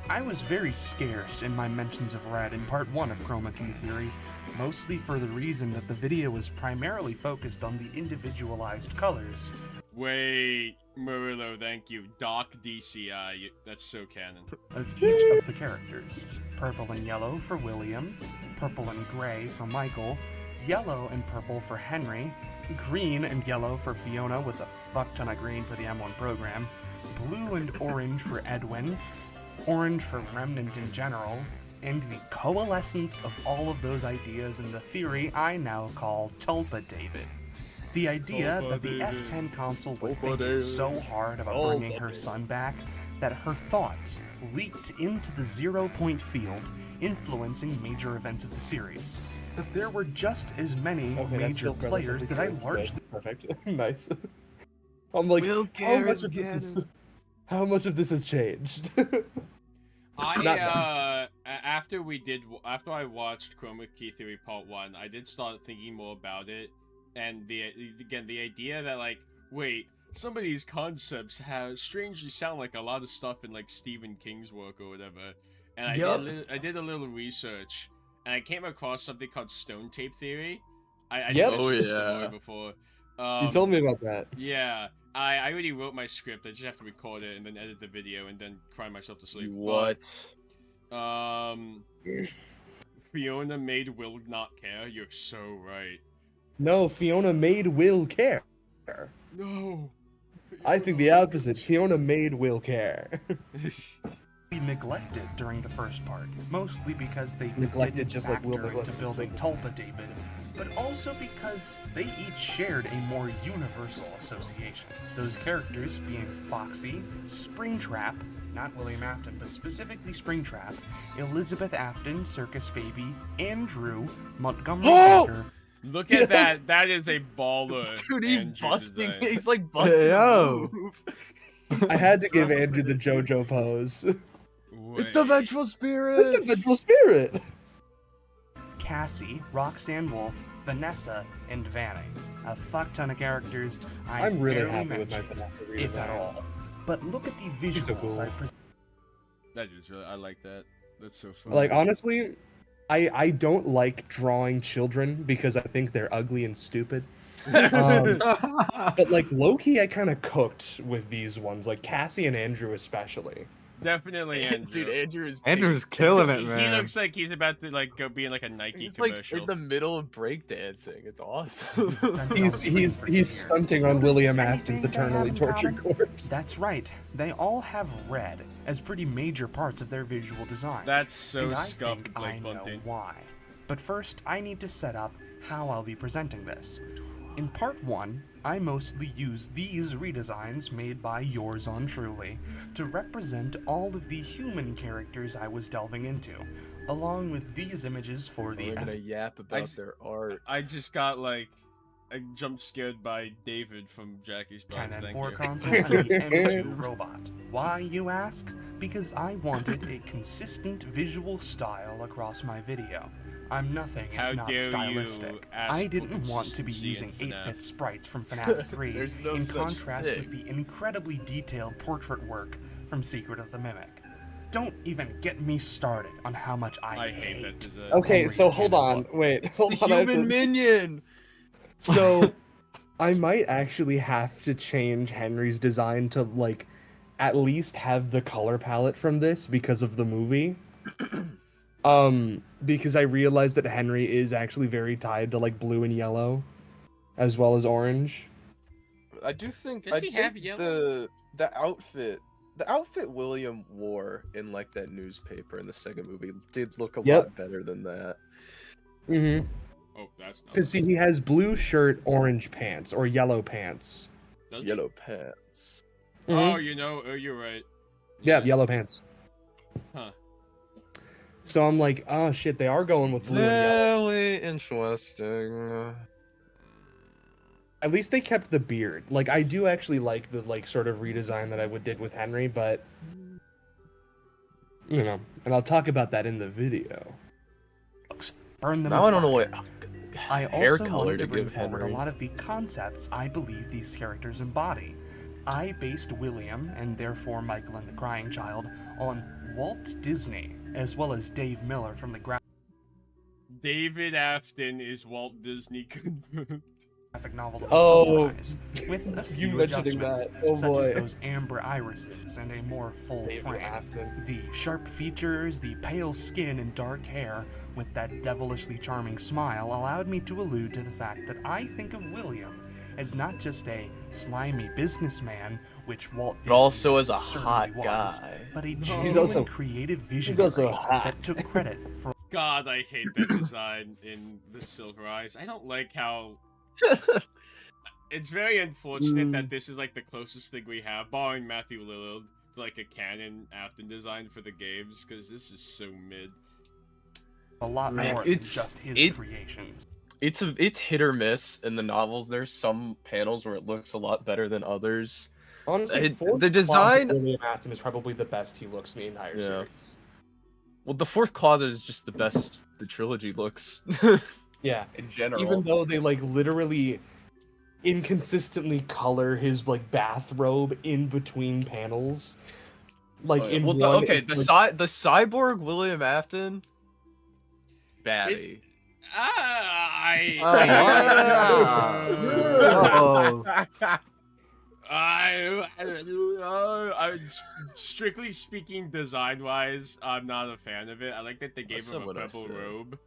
Speaker 9: I was very scarce in my mentions of red in part 1 of Chroma Key Theory, mostly for the reason that the video was primarily focused on the individualized colors.
Speaker 2: Wait, Murillo, thank you. Doc DCI, that's so canon.
Speaker 9: Of each of the characters. Purple and yellow for William, purple and gray for Michael, yellow and purple for Henry, green and yellow for Fiona with a fuck ton of green for the M1 program, blue and orange for Edwin, orange for Remnant in general, and the coalescence of all of those ideas in the theory I now call Tulpa David. The idea
Speaker 2: Tulpa
Speaker 9: that the
Speaker 2: David.
Speaker 9: F10 console was
Speaker 1: Tulpa
Speaker 9: thinking
Speaker 1: David.
Speaker 9: so hard about
Speaker 1: Tulpa
Speaker 9: bringing her
Speaker 1: David.
Speaker 9: son back that her thoughts leaked into the 0-point field, influencing major events of the series. That there were just as many
Speaker 7: Okay, that's
Speaker 9: major
Speaker 7: still
Speaker 9: players that I
Speaker 7: relatively
Speaker 9: largely
Speaker 7: true. Perfect. Nice. I'm like,
Speaker 1: Will
Speaker 7: how
Speaker 1: Garrett's
Speaker 7: much of this is... How much of this has changed?
Speaker 2: I
Speaker 7: Not
Speaker 2: after I watched Chroma Key Theory Part 1, I did start thinking more about it, and the idea that like, wait, some of these concepts have strangely sound like a lot of stuff in like Stephen King's work or whatever. And I did a little research, and I came across something called stone tape theory. I
Speaker 7: Yep.
Speaker 2: mentioned this to
Speaker 1: Oh,
Speaker 2: Roy
Speaker 1: yeah.
Speaker 2: before.
Speaker 7: You told me about that.
Speaker 2: Yeah, I already wrote my script. I just have to record it and then edit the video and then cry myself to sleep.
Speaker 1: What?
Speaker 2: But, Fiona made Will not care. You're so right.
Speaker 7: No, Fiona made Will care.
Speaker 2: No.
Speaker 7: I think the opposite. Fiona made Will care.
Speaker 9: neglected during the first part, mostly because they
Speaker 7: Neglected
Speaker 9: didn't
Speaker 7: just like Will
Speaker 9: factor into
Speaker 7: neglected
Speaker 9: building Tulpa David, but also because they each shared a more universal association. Those characters being Foxy, Springtrap, not William Afton, but specifically Springtrap, Elizabeth Afton, Circus Baby, Andrew, Montgomery Hunter,
Speaker 2: Look at that. That is a baller.
Speaker 1: Dude, he's
Speaker 2: Andrew
Speaker 1: busting.
Speaker 2: design.
Speaker 1: He's like busting.
Speaker 3: Yo.
Speaker 1: a move.
Speaker 7: I had to give Andrew the JoJo pose.
Speaker 1: It's the
Speaker 2: Wait.
Speaker 1: vengeful spirit.
Speaker 7: It's the vengeful spirit.
Speaker 9: Cassie, Roxanne Wolf, Vanessa, and Vanning. A fuck ton of characters I
Speaker 7: I'm really
Speaker 9: barely
Speaker 7: happy with my
Speaker 9: mentioned,
Speaker 7: Vanessa
Speaker 9: if at all. But look at the
Speaker 7: She's so
Speaker 9: visuals
Speaker 7: cool.
Speaker 9: I presented.
Speaker 2: That is really. I like that. That's so fun.
Speaker 7: Like honestly, I don't like drawing children because I think they're ugly and stupid. But like Loki, I kind of cooked with these ones, like Cassie and Andrew especially.
Speaker 2: Definitely Andrew.
Speaker 1: Dude, Andrew is.
Speaker 3: Andrew's killing it,
Speaker 2: He
Speaker 3: man.
Speaker 2: looks like he's about to like go be in like a Nike
Speaker 1: He's like
Speaker 2: commercial.
Speaker 1: in the middle of breakdancing. It's awesome.
Speaker 7: He's stunting on
Speaker 9: Notice
Speaker 7: William
Speaker 9: anything
Speaker 7: Afton's
Speaker 9: they have
Speaker 7: eternally
Speaker 9: in
Speaker 7: tortured
Speaker 9: common?
Speaker 7: corpse.
Speaker 9: That's right. They all have red as pretty major parts of their visual design.
Speaker 2: That's so
Speaker 9: and I
Speaker 2: scuffed,
Speaker 9: think
Speaker 2: Blake
Speaker 9: I know
Speaker 2: Bunting.
Speaker 9: why. But first, I need to set up how I'll be presenting this. In part 1, I mostly use these redesigns made by yours on Truly to represent all of the human characters I was delving into, along with these images for the
Speaker 1: We're gonna yap about
Speaker 2: just-
Speaker 1: their art.
Speaker 2: I just got like, I jump scared by David from Jackie's Box.
Speaker 9: 10 and
Speaker 2: Thank
Speaker 9: 4
Speaker 2: you.
Speaker 9: console and the M2 robot. Why, you ask? Because I wanted a consistent visual style across my video. I'm nothing
Speaker 2: How
Speaker 9: if not
Speaker 2: dare you
Speaker 9: stylistic.
Speaker 2: ask
Speaker 9: I
Speaker 2: for
Speaker 9: didn't want to be
Speaker 2: consistency
Speaker 9: using
Speaker 2: in
Speaker 9: 8-bit
Speaker 2: FNAF.
Speaker 9: sprites from FNAF 3
Speaker 1: There's no
Speaker 9: in
Speaker 1: such
Speaker 9: contrast
Speaker 1: thing.
Speaker 9: with the incredibly detailed portrait work from Secret of the Mimic. Don't even get me started on how much I
Speaker 2: hate that design.
Speaker 7: Okay,
Speaker 9: Henry's
Speaker 7: so hold
Speaker 9: canon
Speaker 7: on,
Speaker 9: book.
Speaker 7: wait,
Speaker 1: It's
Speaker 7: hold
Speaker 1: the
Speaker 7: on. I have
Speaker 1: human
Speaker 7: to-
Speaker 1: minion.
Speaker 7: So, I might actually have to change Henry's design to like, at least have the color palette from this because of the movie. Because I realized that Henry is actually very tied to like blue and yellow, as well as orange.
Speaker 1: I do think
Speaker 2: Does he have yellow?
Speaker 1: the outfit William wore in like that newspaper in the second movie did look a lot better than that.
Speaker 7: Mm-hmm.
Speaker 2: Oh, that's not.
Speaker 7: Because see, he has blue shirt, orange pants, or yellow pants.
Speaker 2: Does he?
Speaker 1: Yellow pants.
Speaker 2: Oh, you know, you're right.
Speaker 7: Yeah, yellow pants.
Speaker 2: Huh.
Speaker 7: So I'm like, oh shit, they are going with blue and yellow.
Speaker 1: Very interesting.
Speaker 7: At least they kept the beard. Like, I do actually like the like sort of redesign that I did with Henry, but you know, and I'll talk about that in the video.
Speaker 9: Burn them.
Speaker 1: Now I don't know what
Speaker 9: I
Speaker 1: hair
Speaker 9: also
Speaker 1: color
Speaker 9: wanted
Speaker 1: to
Speaker 9: to bring
Speaker 1: give
Speaker 9: forward
Speaker 1: Henry.
Speaker 9: a lot of the concepts I believe these characters embody. I based William, and therefore Michael and the Crying Child, on Walt Disney, as well as Dave Miller from the
Speaker 2: David Afton is Walt Disney confirmed.
Speaker 9: graphic novel The
Speaker 7: Oh,
Speaker 9: Sunrise, with a
Speaker 7: you
Speaker 9: few
Speaker 7: mentioning
Speaker 9: adjustments,
Speaker 7: that. Oh
Speaker 9: such
Speaker 7: boy.
Speaker 9: as those amber irises and a more full frame. The sharp features, the pale skin and dark hair, with that devilishly charming smile allowed me to allude to the fact that I think of William as not just a slimy businessman, which Walt Disney
Speaker 1: But also as a
Speaker 9: certainly
Speaker 1: hot
Speaker 9: was,
Speaker 1: guy.
Speaker 9: but a
Speaker 2: He's
Speaker 9: genuine
Speaker 7: also-
Speaker 9: creative
Speaker 7: He's
Speaker 9: visionary
Speaker 7: also hot.
Speaker 9: that took credit for
Speaker 2: God, I hate that design in the Silver Eyes. I don't like how. It's very unfortunate that this is like the closest thing we have, barring Matthew Lillard, to like a canon Afton design for the games, because this is so mid.
Speaker 9: a lot
Speaker 1: Man,
Speaker 9: more than
Speaker 1: it's-
Speaker 9: just his
Speaker 1: it-
Speaker 9: creations.
Speaker 1: It's hit or miss in the novels. There's some panels where it looks a lot better than others.
Speaker 7: Honestly, fourth
Speaker 1: the design.
Speaker 7: closet William Afton is probably the best he looks in the entire
Speaker 1: Yeah.
Speaker 7: series.
Speaker 1: Well, the fourth closet is just the best the trilogy looks
Speaker 7: Yeah.
Speaker 1: in general.
Speaker 7: Even though they like literally inconsistently color his like bathrobe in between panels. Like in
Speaker 1: well,
Speaker 7: one
Speaker 1: okay,
Speaker 7: it's,
Speaker 1: the
Speaker 7: like,
Speaker 1: the cyborg William Afton, baddie.
Speaker 2: Strictly speaking, design-wise, I'm not a fan of it. I like that they gave
Speaker 1: That's
Speaker 2: him a
Speaker 1: what I
Speaker 2: purple
Speaker 1: said.
Speaker 2: robe.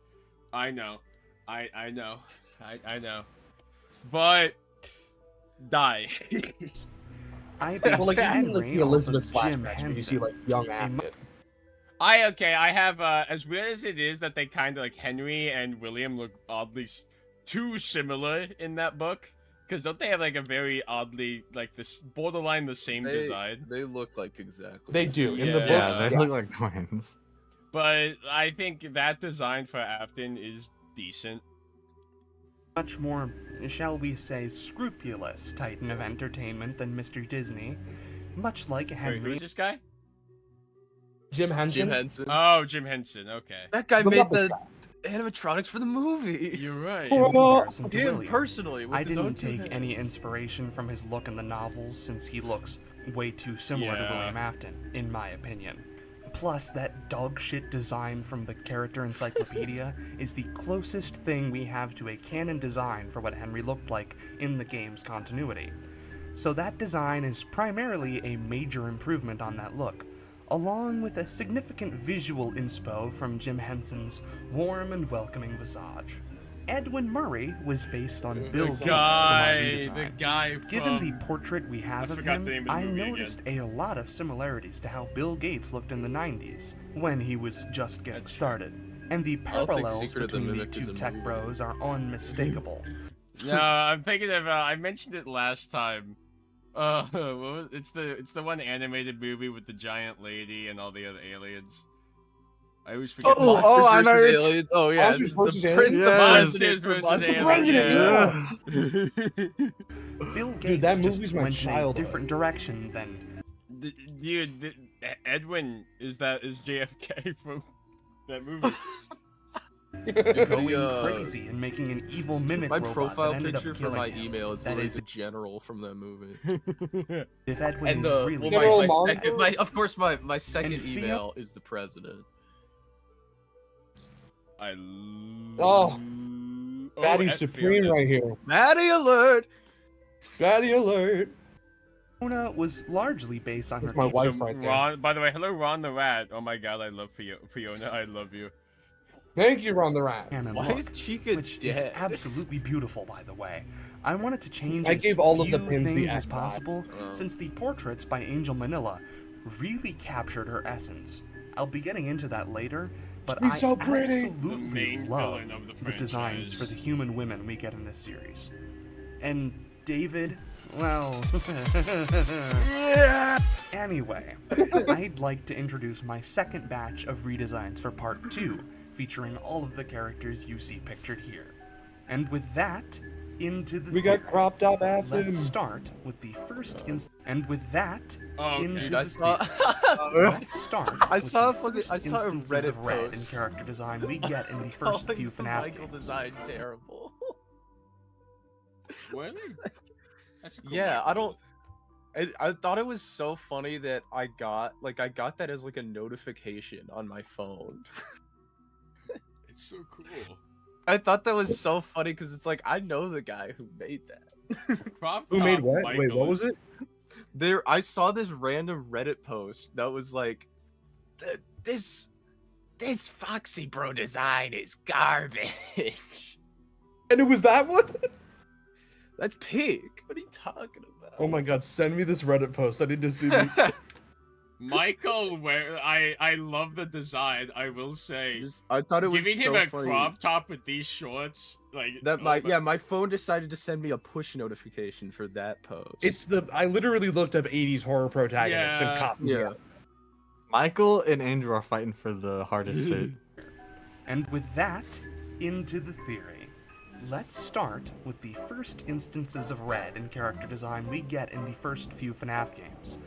Speaker 2: I know, I know, I know, but die.
Speaker 9: I
Speaker 7: well, like even like
Speaker 9: Henry
Speaker 7: the Elizabeth
Speaker 9: off of Jim
Speaker 7: flashbacks where you see
Speaker 9: Henson.
Speaker 7: like young Afton.
Speaker 2: I have as weird as it is that they kind of like Henry and William look oddly too similar in that book, because don't they have like a very oddly like this borderline the same design?
Speaker 1: They look like exactly.
Speaker 7: They do in the books.
Speaker 3: Yeah, they look
Speaker 7: yes.
Speaker 3: like twins.
Speaker 2: But I think that design for Afton is decent.
Speaker 9: Much more, shall we say, scrupulous titan of entertainment than Mr. Disney. Much like
Speaker 2: Wait,
Speaker 9: Henry.
Speaker 2: who's this guy?
Speaker 7: Jim Henson.
Speaker 1: Jim Henson.
Speaker 2: Oh, Jim Henson. Okay,
Speaker 1: That guy
Speaker 7: The
Speaker 1: made
Speaker 7: Muppet
Speaker 1: the animatronics for the movie.
Speaker 2: you're right.
Speaker 9: in comparison to
Speaker 1: Him
Speaker 9: William.
Speaker 1: personally. With
Speaker 9: I
Speaker 1: his own
Speaker 9: didn't
Speaker 1: two
Speaker 9: take any
Speaker 1: hands.
Speaker 9: inspiration from his look in the novels, since he looks way too similar to
Speaker 2: Yeah.
Speaker 9: William Afton, in my opinion. Plus, that dog shit design from the character encyclopedia is the closest thing we have to a canon design for what Henry looked like in the game's continuity. So that design is primarily a major improvement on that look, along with a significant visual inspo from Jim Henson's warm and welcoming visage. Edwin Murray was based on Bill Gates for my
Speaker 2: The
Speaker 9: redesign.
Speaker 2: guy from...
Speaker 9: Given the portrait we have
Speaker 2: I
Speaker 9: of
Speaker 2: forgot
Speaker 9: him,
Speaker 2: the name of the
Speaker 9: I
Speaker 2: movie
Speaker 9: noticed a lot of similarities to how Bill Gates looked in the 90s, when he was just getting started. And the
Speaker 1: I don't think
Speaker 9: parallels
Speaker 1: Secret of the
Speaker 9: between the
Speaker 1: Mimic is
Speaker 9: two
Speaker 1: a
Speaker 9: tech
Speaker 1: movie.
Speaker 9: bros are unmistakable.
Speaker 2: No, I'm thinking of. I mentioned it last time. What was, it's the one animated movie with the giant lady and all the other aliens. I always forget. the
Speaker 1: Monsters
Speaker 3: I know
Speaker 1: versus
Speaker 3: it's-
Speaker 1: aliens. Oh yeah,
Speaker 7: Monsters
Speaker 1: it's the
Speaker 7: versus
Speaker 1: Prince,
Speaker 7: Aliens?
Speaker 1: the
Speaker 2: Monsters
Speaker 1: President,
Speaker 2: versus
Speaker 7: President,
Speaker 2: aliens.
Speaker 9: Bill Gates
Speaker 7: Dude, that
Speaker 9: just
Speaker 7: movie's my
Speaker 9: went in a
Speaker 7: childhood.
Speaker 9: different direction than
Speaker 2: Dude, Edwin is JFK from that movie.
Speaker 9: going
Speaker 1: The,
Speaker 9: crazy and making an evil mimic
Speaker 1: My
Speaker 9: robot
Speaker 1: profile
Speaker 9: that ended
Speaker 1: picture
Speaker 9: up
Speaker 1: for
Speaker 9: killing
Speaker 1: my
Speaker 9: him.
Speaker 1: email is
Speaker 9: That
Speaker 1: literally
Speaker 9: is-
Speaker 1: the general from that movie.
Speaker 9: If Edwin
Speaker 1: And
Speaker 9: is
Speaker 1: the
Speaker 9: really
Speaker 1: well,
Speaker 7: General
Speaker 1: my
Speaker 7: Mongo?
Speaker 1: second, of course my second
Speaker 9: And Theo-
Speaker 1: email is the president.
Speaker 7: Oh, Fatty
Speaker 2: Ed
Speaker 7: Supreme
Speaker 2: Fiona.
Speaker 7: right here.
Speaker 1: Maddie alert!
Speaker 7: Fatty alert.
Speaker 9: Fiona was largely based on her
Speaker 7: That's my
Speaker 9: case-
Speaker 7: wife
Speaker 2: So
Speaker 7: right there.
Speaker 2: Ron, by the way, hello Ron the Rat. Oh my god, I love Fiona. I love you.
Speaker 7: Thank you, Ron the Rat.
Speaker 9: and
Speaker 1: Why
Speaker 9: look,
Speaker 1: is Chica
Speaker 9: which is
Speaker 1: dead?
Speaker 9: absolutely beautiful, by the way. I wanted to change
Speaker 7: I
Speaker 9: as
Speaker 7: gave all of
Speaker 9: few
Speaker 7: the pins the
Speaker 9: things as
Speaker 7: Xbox.
Speaker 9: possible, since the portraits by Angel Manila really captured her essence. I'll be getting into that later, but
Speaker 7: She's
Speaker 9: I
Speaker 7: so pretty.
Speaker 2: The
Speaker 9: absolutely
Speaker 2: main
Speaker 9: love
Speaker 2: villain of the
Speaker 9: the designs
Speaker 2: franchise.
Speaker 9: for the human women we get in this series. And David, well... Anyway, I'd like to introduce my second batch of redesigns for Part 2, featuring all of the characters you see pictured here. And with that, into the
Speaker 7: We got
Speaker 9: theory.
Speaker 7: cropped up after.
Speaker 9: Let's start with the first and with that,
Speaker 2: Oh, okay.
Speaker 9: into
Speaker 1: Dude,
Speaker 9: the
Speaker 1: I saw.
Speaker 9: theory. Let's start.
Speaker 1: I
Speaker 9: with
Speaker 1: saw
Speaker 9: the
Speaker 1: a fucking-
Speaker 9: first
Speaker 1: I saw a
Speaker 9: instances
Speaker 1: Reddit
Speaker 9: of red in
Speaker 1: post.
Speaker 9: character design we get in the first
Speaker 1: Calling
Speaker 9: few
Speaker 1: the
Speaker 9: FNAF
Speaker 1: Michael
Speaker 9: games.
Speaker 1: design terrible.
Speaker 2: Really? That's a cool
Speaker 1: Yeah,
Speaker 2: Michael
Speaker 1: I don't. I thought it was so funny that I got that as like a notification on my phone.
Speaker 2: It's so cool.
Speaker 1: I thought that was so funny because it's like I know the guy who made that.
Speaker 2: Crop
Speaker 7: Who made
Speaker 2: top
Speaker 7: what? Wait,
Speaker 2: Michael
Speaker 7: what was it?
Speaker 1: I saw this random Reddit post that was like, this Foxy Bro design is garbage.
Speaker 7: And it was that one?
Speaker 1: That's pig. What are you talking about?
Speaker 7: Oh my god, send me this Reddit post. I need to see this.
Speaker 2: Michael, where I love the design. I will say,
Speaker 1: I thought it was
Speaker 2: giving
Speaker 1: so
Speaker 2: him a
Speaker 1: funny.
Speaker 2: crop top with these shorts, like
Speaker 1: That
Speaker 2: oh
Speaker 1: my phone decided to send me a push notification for that post.
Speaker 7: I literally looked up 80s horror protagonist
Speaker 2: Yeah.
Speaker 7: and copied
Speaker 1: Yeah.
Speaker 7: it.
Speaker 3: Michael and Andrew are fighting for the hardest fit.
Speaker 9: And with that, into the theory. Let's start with the first instances of red in character design we get in the first few FNAF games.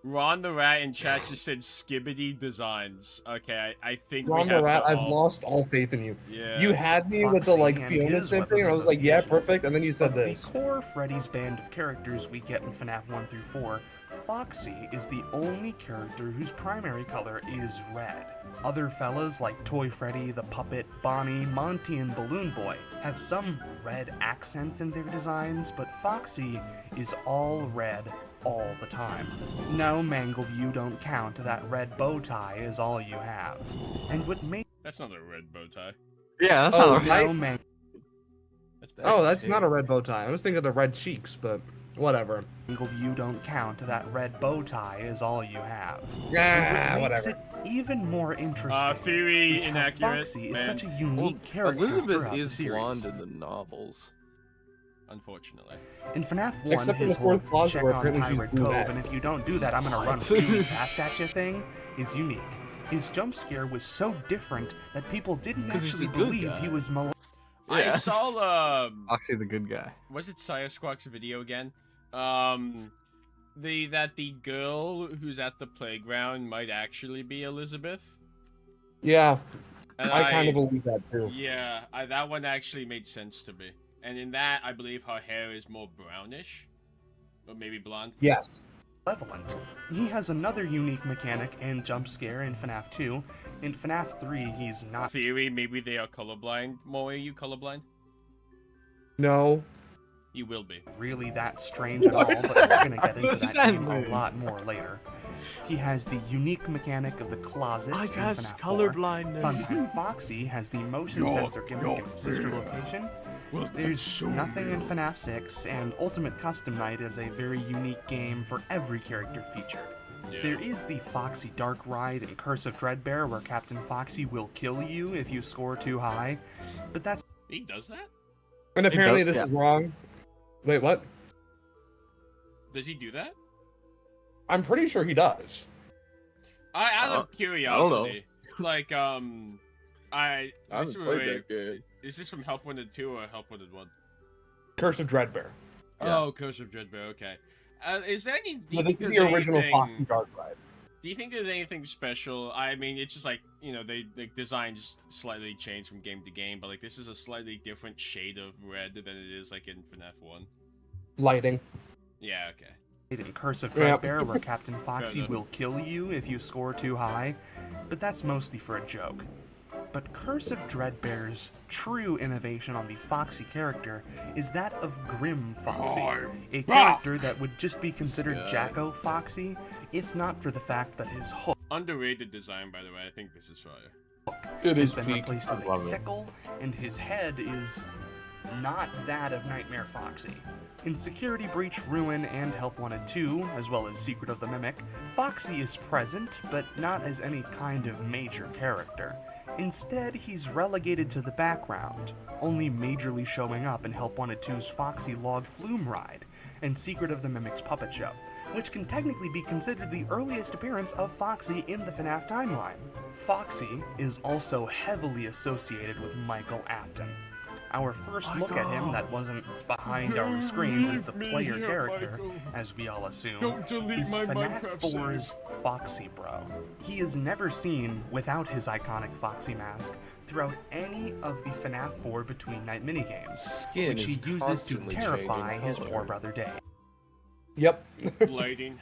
Speaker 2: Ron the Rat in chat just said skibbity designs. Okay, I think
Speaker 7: Ron
Speaker 2: we
Speaker 7: the
Speaker 2: have
Speaker 7: Rat,
Speaker 2: to
Speaker 7: I've
Speaker 2: all...
Speaker 7: lost all faith in you.
Speaker 2: Yeah.
Speaker 7: You had me with the
Speaker 9: Foxy
Speaker 7: like
Speaker 9: and
Speaker 7: Fiona
Speaker 9: his
Speaker 7: thing, and I was
Speaker 9: weapons
Speaker 7: like, yeah,
Speaker 9: associations.
Speaker 7: perfect, and then you said
Speaker 9: Of
Speaker 7: this.
Speaker 9: the core Freddy's band of characters we get in FNAF 1 through 4, Foxy is the only character whose primary color is red. Other fellas like Toy Freddy, the Puppet, Bonnie, Monty, and Balloon Boy have some red accents in their designs, but Foxy is all red all the time. No, Mangle, you don't count. That red bow tie is all you have. And what makes
Speaker 2: That's not a red bow tie.
Speaker 3: Yeah, that's
Speaker 7: Oh,
Speaker 3: not
Speaker 7: right.
Speaker 9: no Mangle
Speaker 7: Oh, that's not a red bow tie. I was thinking of the red cheeks, but whatever.
Speaker 9: you don't count. That red bow tie is all you have.
Speaker 7: Yeah,
Speaker 9: And what makes
Speaker 7: whatever.
Speaker 9: it even more interesting
Speaker 2: Theory
Speaker 9: is how
Speaker 2: inaccurate.
Speaker 9: Foxy is
Speaker 2: man.
Speaker 9: such a unique character
Speaker 1: Elizabeth
Speaker 9: throughout
Speaker 1: is
Speaker 9: the series.
Speaker 1: blonde in the novels.
Speaker 2: Unfortunately.
Speaker 9: In FNAF 1,
Speaker 7: Except for
Speaker 9: his
Speaker 7: the fourth
Speaker 9: whole
Speaker 7: closet
Speaker 9: check
Speaker 7: where
Speaker 9: on
Speaker 7: apparently she's
Speaker 9: Pirate Cove,
Speaker 7: brunette.
Speaker 9: and if you don't do that, I'm gonna run really fast at you thing, is unique. His jump scare was so different that people didn't
Speaker 1: 'Cause he's
Speaker 9: actually
Speaker 1: a good
Speaker 9: believe
Speaker 1: guy.
Speaker 9: he was mal-
Speaker 2: I
Speaker 1: Yeah.
Speaker 2: saw
Speaker 3: Foxy the good guy.
Speaker 2: was it Sire Squawk's video again? That the girl who's at the playground might actually be Elizabeth.
Speaker 7: Yeah,
Speaker 2: And
Speaker 7: I kind of believe that too.
Speaker 2: Yeah, that one actually made sense to me. And in that, I believe her hair is more brownish, or maybe blonde.
Speaker 7: Yes.
Speaker 9: malevolent. He has another unique mechanic and jump scare in FNAF 2. In FNAF 3, he's not.
Speaker 2: Theory, maybe they are colorblind. Mo, are you colorblind?
Speaker 7: No.
Speaker 2: You will be.
Speaker 9: Really that strange at all, but we're gonna get into
Speaker 3: What does
Speaker 9: that
Speaker 3: that
Speaker 9: game a
Speaker 3: mean?
Speaker 9: lot more later. He has the unique mechanic of the closet
Speaker 1: I
Speaker 9: in
Speaker 1: guess
Speaker 9: FNAF 4.
Speaker 1: colorblindness.
Speaker 9: Funtime Foxy has the motion sensor gimmick in Sister Location. There's nothing in FNAF 6, and Ultimate Custom Night is a very unique game for every character featured.
Speaker 2: Yeah.
Speaker 9: There is the Foxy Dark Ride in Curse of Dreadbear, where Captain Foxy will kill you if you score too high, but that's
Speaker 2: He does that?
Speaker 7: And apparently
Speaker 3: does-
Speaker 7: this is wrong. Wait, what?
Speaker 2: Does he do that?
Speaker 7: I'm pretty sure he does.
Speaker 2: Out of curiosity, like, I
Speaker 1: I
Speaker 2: this
Speaker 1: haven't played
Speaker 2: wait,
Speaker 1: that game.
Speaker 2: is this from Help Wanted 2 or Help Wanted 1?
Speaker 7: Curse of Dreadbear.
Speaker 1: Yeah.
Speaker 2: Oh, Curse of Dreadbear, okay. Is there any... Do you
Speaker 7: No,
Speaker 2: think
Speaker 7: this is
Speaker 2: there's
Speaker 7: the original
Speaker 2: anything-
Speaker 7: Foxy Dark Ride.
Speaker 2: Do you think there's anything special? I mean, it's just like, you know, they designs slightly change from game to game, but like this is a slightly different shade of red than it is like in FNAF 1.
Speaker 7: Lighting.
Speaker 2: Yeah, okay.
Speaker 9: in Curse of
Speaker 7: Yep.
Speaker 9: Dreadbear, where Captain Foxy
Speaker 2: enough.
Speaker 9: will kill you if you score too high, but that's mostly for a joke. But Curse of Dreadbear's true innovation on the Foxy character is that of Grim Foxy, a character that would just be considered
Speaker 1: guy.
Speaker 9: Jacko Foxy, if not for the fact that his hook
Speaker 2: Underrated design, by the way. I think this is fire.
Speaker 7: It
Speaker 9: has
Speaker 7: is
Speaker 9: been
Speaker 7: peak.
Speaker 9: replaced with
Speaker 3: I
Speaker 9: a
Speaker 3: love it.
Speaker 9: sickle, and his head is not that of Nightmare Foxy. In Security Breach, Ruin, and Help Wanted 2, as well as Secret of the Mimic, Foxy is present, but not as any kind of major character. Instead, he's relegated to the background, only majorly showing up in Help Wanted 2's Foxy Log Flume Ride and Secret of the Mimic's Puppet Show, which can technically be considered the earliest appearance of Foxy in the FNAF timeline. Foxy is also heavily associated with Michael Afton. Our first look at him that wasn't behind our screens as the player character, as we all assume,
Speaker 2: Don't delete
Speaker 9: is
Speaker 2: my
Speaker 9: FNAF
Speaker 2: Minecraft
Speaker 9: 4's Foxy Bro. He is never seen without his iconic Foxy mask throughout any of the FNAF 4 Between Night minigames,
Speaker 1: Skin
Speaker 9: which he
Speaker 1: is
Speaker 9: uses to
Speaker 1: constantly
Speaker 9: terrify
Speaker 1: changing
Speaker 9: his
Speaker 1: color.
Speaker 9: poor brother Dave.
Speaker 7: Yep.
Speaker 2: Lighting.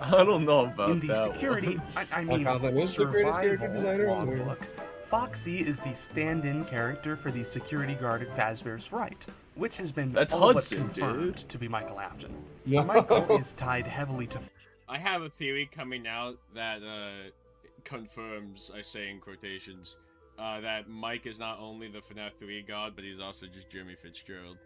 Speaker 1: I don't know about
Speaker 9: In the
Speaker 1: that
Speaker 9: security, I mean,
Speaker 7: Alcantara was the greatest character
Speaker 9: survival
Speaker 7: designer ever.
Speaker 9: logbook, Foxy is the stand-in character for the security guard at Fazbear's Fright, which has been
Speaker 1: That's
Speaker 9: all
Speaker 1: Hudson,
Speaker 9: but confirmed
Speaker 1: dude.
Speaker 9: to be Michael Afton.
Speaker 7: Yeah.
Speaker 9: Michael is tied heavily to
Speaker 2: I have a theory coming out that confirms, I say in quotations, that Mike is not only the FNAF 3 god, but he's also just Jeremy Fitzgerald.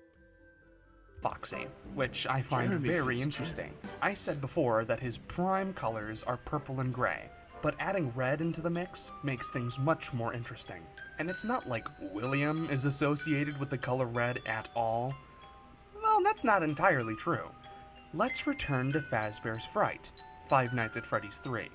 Speaker 9: Foxy, which I find
Speaker 1: Jeremy
Speaker 9: very
Speaker 1: Fitzgerald.
Speaker 9: interesting. I said before that his prime colors are purple and gray, but adding red into the mix makes things much more interesting. And it's not like William is associated with the color red at all. Well, that's not entirely true. Let's return to Fazbear's Fright, Five Nights at Freddy's 3.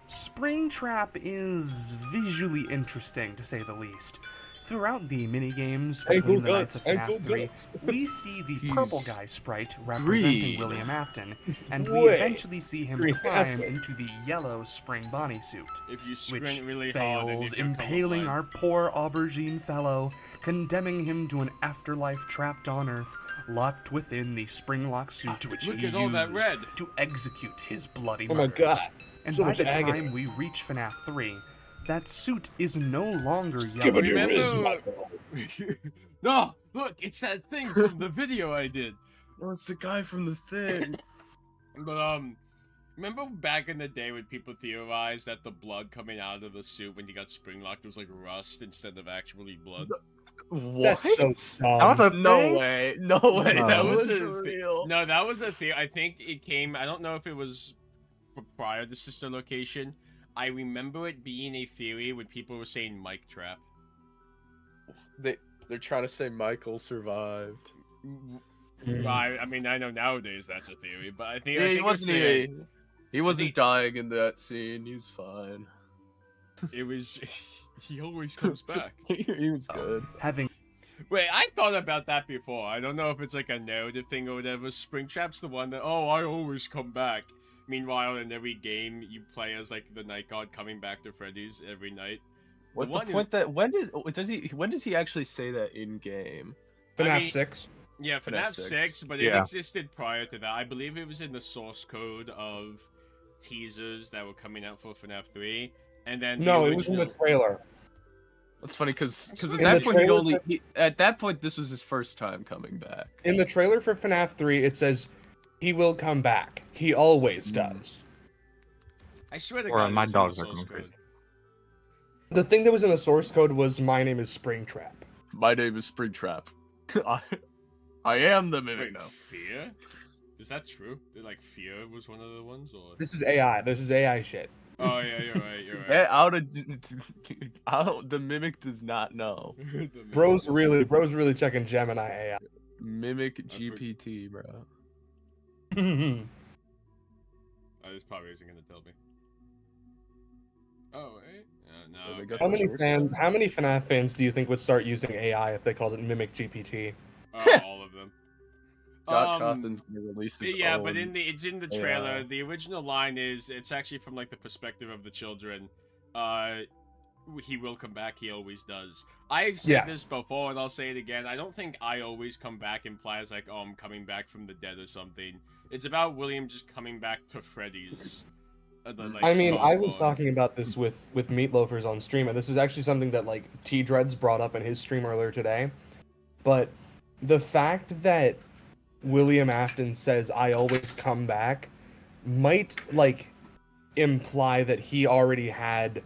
Speaker 9: Springtrap is visually interesting, to say the least. Throughout the minigames between the Nights of FNAF 3, we see the purple
Speaker 1: He's
Speaker 9: guy sprite representing
Speaker 1: green.
Speaker 9: William Afton, and we
Speaker 7: Wait.
Speaker 9: eventually see him
Speaker 7: Green
Speaker 9: climb
Speaker 7: Afton.
Speaker 9: into the yellow spring Bonnie suit,
Speaker 2: If you
Speaker 9: which
Speaker 2: squint really hard, and
Speaker 9: fails,
Speaker 2: if you're
Speaker 9: impaling
Speaker 2: colorblind-
Speaker 9: our poor aubergine fellow, condemning him to an afterlife trapped on Earth, locked within the spring-locked suit which
Speaker 2: Look
Speaker 9: he
Speaker 2: at all that
Speaker 9: used
Speaker 2: red.
Speaker 9: to execute his bloody
Speaker 7: Oh my
Speaker 9: murders.
Speaker 7: God.
Speaker 9: And
Speaker 7: So
Speaker 9: by
Speaker 7: much
Speaker 9: the
Speaker 7: agony.
Speaker 9: time we reach FNAF 3, that suit is no longer
Speaker 7: Give
Speaker 9: yellow.
Speaker 7: it your
Speaker 2: Remember-
Speaker 7: whiz, Michael.
Speaker 2: No, look, it's that thing from the video I did.
Speaker 1: Well, it's the guy from the thing.
Speaker 2: But remember back in the day when people theorized that the blood coming out of the suit when he got spring locked was like rust instead of actually blood?
Speaker 1: What?
Speaker 7: That's so dumb.
Speaker 3: That was a
Speaker 1: No
Speaker 3: thing?
Speaker 1: way. No way.
Speaker 3: No.
Speaker 1: That was
Speaker 2: a thi-
Speaker 1: real.
Speaker 2: No, that was the theory. I think it came. I don't know if it was prior to Sister Location. I remember it being a theory when people were saying Mike Trap.
Speaker 1: They're trying to say Michael survived.
Speaker 2: I mean, I know nowadays that's a theory, but I think
Speaker 1: Yeah,
Speaker 2: I
Speaker 1: he
Speaker 2: think it was
Speaker 1: wasn't. He wasn't
Speaker 2: think-
Speaker 1: dying in that scene. He was fine.
Speaker 2: it was. He always comes back.
Speaker 1: He was good.
Speaker 9: Having
Speaker 2: Wait, I thought about that before. I don't know if it's like a narrative thing or whatever. Springtrap's the one that, oh, I always come back. Meanwhile, in every game, you play as like the night god coming back to Freddy's every night.
Speaker 1: What
Speaker 2: one
Speaker 1: the point that when does he actually say that in game?
Speaker 7: FNAF
Speaker 2: I mean-
Speaker 7: 6.
Speaker 2: Yeah,
Speaker 1: FNAF
Speaker 2: FNAF
Speaker 1: 6.
Speaker 2: 6, but it
Speaker 3: Yeah.
Speaker 2: existed prior to that. I believe it was in the source code of teasers that were coming out for FNAF 3. And then
Speaker 7: No,
Speaker 2: the
Speaker 7: it was in the
Speaker 2: original-
Speaker 7: trailer.
Speaker 1: That's funny because
Speaker 2: In
Speaker 1: at
Speaker 7: the
Speaker 1: that point
Speaker 7: trailer
Speaker 1: at that point this was his first time coming back.
Speaker 7: In the trailer for FNAF 3, it says he will come back. He always does.
Speaker 2: I swear to
Speaker 3: Or
Speaker 2: God,
Speaker 3: my
Speaker 2: it was in the
Speaker 3: dogs are
Speaker 2: source
Speaker 3: going
Speaker 2: code.
Speaker 3: crazy.
Speaker 7: The thing that was in the source code was "My name is Springtrap."
Speaker 1: My name is Springtrap. I am the mimic
Speaker 2: Wait,
Speaker 1: now.
Speaker 2: Fear? Is that true? Did, like, Fear was one of the ones, or?
Speaker 7: This is AI. This is AI shit.
Speaker 2: Oh, yeah, you're right, you're right.
Speaker 1: The mimic does not know.
Speaker 7: Bro's really checking Gemini AI.
Speaker 1: Mimic
Speaker 2: forgot.
Speaker 1: GPT, bro.
Speaker 2: Oh, this probably isn't gonna tell me. Oh, wait. No.
Speaker 1: Yeah, they got
Speaker 7: How
Speaker 1: the
Speaker 7: many
Speaker 1: source
Speaker 7: fans?
Speaker 1: code.
Speaker 7: How many FNAF fans do you think would start using AI if they called it Mimic GPT?
Speaker 2: All of them.
Speaker 1: Scott Cawthon's gonna release his
Speaker 2: Yeah,
Speaker 1: own.
Speaker 2: but it's in the
Speaker 1: AI.
Speaker 2: trailer. The original line is it's actually from like the perspective of the children. He will come back. He always does. I've said
Speaker 7: Yes.
Speaker 2: this before, and I'll say it again. I don't think I always come back implies like, oh, I'm coming back from the dead or something. It's about William just coming back to Freddy's.
Speaker 7: I mean, I was
Speaker 2: Cosmo.
Speaker 7: talking about this with Meatloafers on stream, and this is actually something that like T Dreads brought up in his stream earlier today. But the fact that William Afton says "I always come back" might like imply that he already had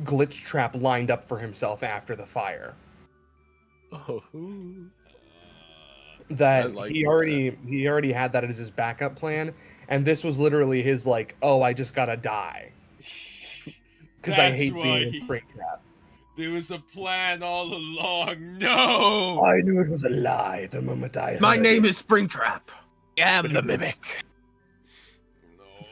Speaker 7: glitch trap lined up for himself after the fire.
Speaker 1: Oh.
Speaker 7: That
Speaker 1: I like
Speaker 7: he
Speaker 1: that.
Speaker 7: already had that as his backup plan, and this was literally his like, oh, I just gotta die because I
Speaker 2: That's
Speaker 7: hate being
Speaker 2: why
Speaker 7: in Springtrap.
Speaker 2: there was a plan all along. No.
Speaker 7: I knew it was a lie the moment I
Speaker 1: My
Speaker 7: heard
Speaker 1: name
Speaker 7: it.
Speaker 1: is Springtrap. I am
Speaker 7: But
Speaker 1: the
Speaker 7: it was-
Speaker 1: mimic.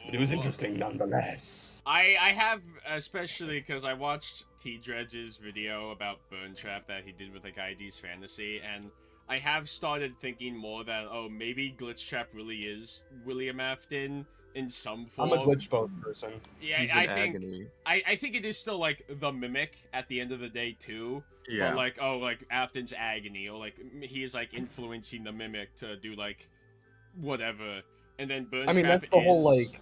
Speaker 7: But it was interesting nonetheless.
Speaker 2: I have, especially because I watched T Dreads' video about Burn Trap that he did with like ID's Fantasy, and I have started thinking more that, oh, maybe Glitch Trap really is William Afton in some form.
Speaker 7: I'm a glitch both person.
Speaker 2: Yeah,
Speaker 1: He's in agony.
Speaker 2: I think it is still like the mimic at the end of the day too.
Speaker 3: Yeah.
Speaker 2: But like, oh, like Afton's agony, or like he is like influencing the mimic to do like whatever, and then Burn
Speaker 7: I mean,
Speaker 2: Trap
Speaker 7: that's the whole
Speaker 2: is-
Speaker 7: like,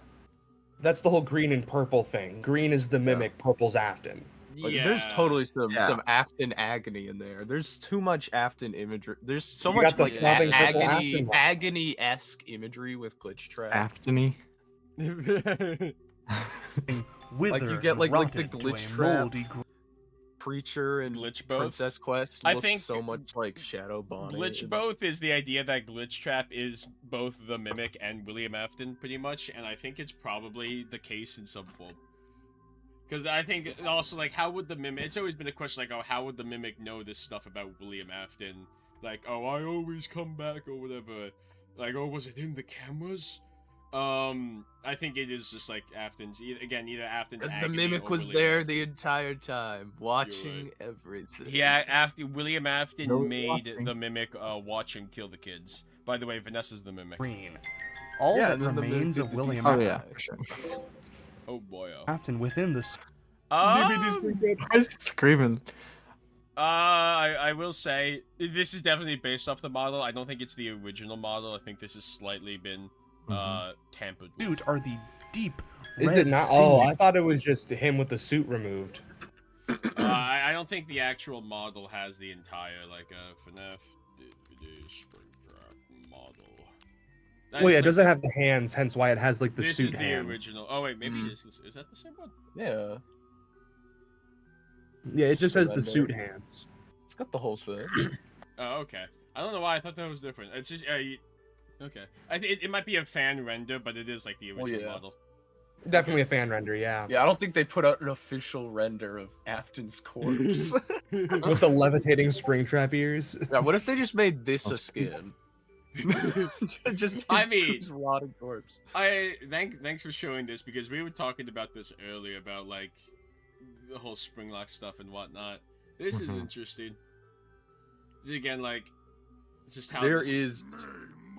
Speaker 7: that's the whole green and purple thing. Green is the mimic, purple's Afton.
Speaker 1: Like,
Speaker 2: yeah.
Speaker 1: There's totally some
Speaker 3: Yeah.
Speaker 1: Afton agony in there. There's too much Afton imagery. There's so
Speaker 7: You
Speaker 1: much
Speaker 7: got the
Speaker 1: like
Speaker 7: throbbing purple
Speaker 1: agony,
Speaker 7: Afton vibes.
Speaker 1: agony-esque imagery with glitch trap.
Speaker 3: Aftony.
Speaker 1: Like you get like the glitch trap preacher and
Speaker 2: Glitch both?
Speaker 1: Princess Quest.
Speaker 2: I
Speaker 1: Looks
Speaker 2: think
Speaker 1: so much like Shadow Bonnie.
Speaker 2: Glitch
Speaker 1: and-
Speaker 2: both is the idea that Glitch Trap is both the mimic and William Afton, pretty much, and I think it's probably the case in some form. Because I think also, like, how would the mimic... It's always been a question, like, oh, how would the mimic know this stuff about William Afton? Like, oh, I always come back, or whatever. Like, oh, was it in the cameras? I think it is just, like, Afton's... Either Afton's
Speaker 1: Because the
Speaker 2: agony
Speaker 1: mimic
Speaker 2: or
Speaker 1: was
Speaker 2: William
Speaker 1: there
Speaker 2: Afton.
Speaker 1: the entire time, watching everything.
Speaker 2: Yeah, William Afton
Speaker 3: No
Speaker 2: made
Speaker 3: watching.
Speaker 2: the mimic watch him kill the kids. By the way, Vanessa's the mimic.
Speaker 9: Green. All
Speaker 1: Yeah,
Speaker 9: that
Speaker 1: and then the
Speaker 9: remains
Speaker 1: did
Speaker 9: of
Speaker 1: the
Speaker 9: William
Speaker 3: Oh yeah, for sure.
Speaker 2: Oh boy.
Speaker 9: Afton within the
Speaker 3: I'm screaming.
Speaker 2: I will say this is definitely based off the model. I don't think it's the original model. I think this has slightly been tampered with.
Speaker 9: suit are the deep
Speaker 7: Is
Speaker 9: red
Speaker 7: it not? Oh,
Speaker 9: sinew-
Speaker 7: I thought it was just him with the suit removed.
Speaker 2: I don't think the actual model has the entire like Fnaf Springtrap model. That
Speaker 7: Well,
Speaker 2: is,
Speaker 7: yeah, it
Speaker 2: like,
Speaker 7: doesn't have the hands, hence why it has like the
Speaker 2: this
Speaker 7: suit
Speaker 2: is the
Speaker 7: hand.
Speaker 2: original. Oh wait, maybe
Speaker 1: Mm.
Speaker 2: it is this. Is that the same one?
Speaker 1: Yeah,
Speaker 7: Yeah, it just has the
Speaker 1: Surrender.
Speaker 7: suit hands.
Speaker 1: it's got the whole thing.
Speaker 2: Oh, okay. I don't know why I thought that was different. It's just okay. I think it might be a fan render, but it is like the original
Speaker 1: yeah.
Speaker 2: model.
Speaker 7: Definitely a fan render, yeah.
Speaker 1: Yeah, I don't think they put out an official render of Afton's corpse.
Speaker 7: With the levitating Springtrap ears.
Speaker 1: Yeah, what if they just made this a skin? Just
Speaker 2: I
Speaker 1: his-
Speaker 2: mean-
Speaker 1: his rotting corpse.
Speaker 2: Thanks for showing this because we were talking about this earlier about like the whole Springlock stuff and whatnot. This is
Speaker 3: Mhm.
Speaker 2: interesting. Again, like just how
Speaker 1: There
Speaker 2: this-
Speaker 1: is.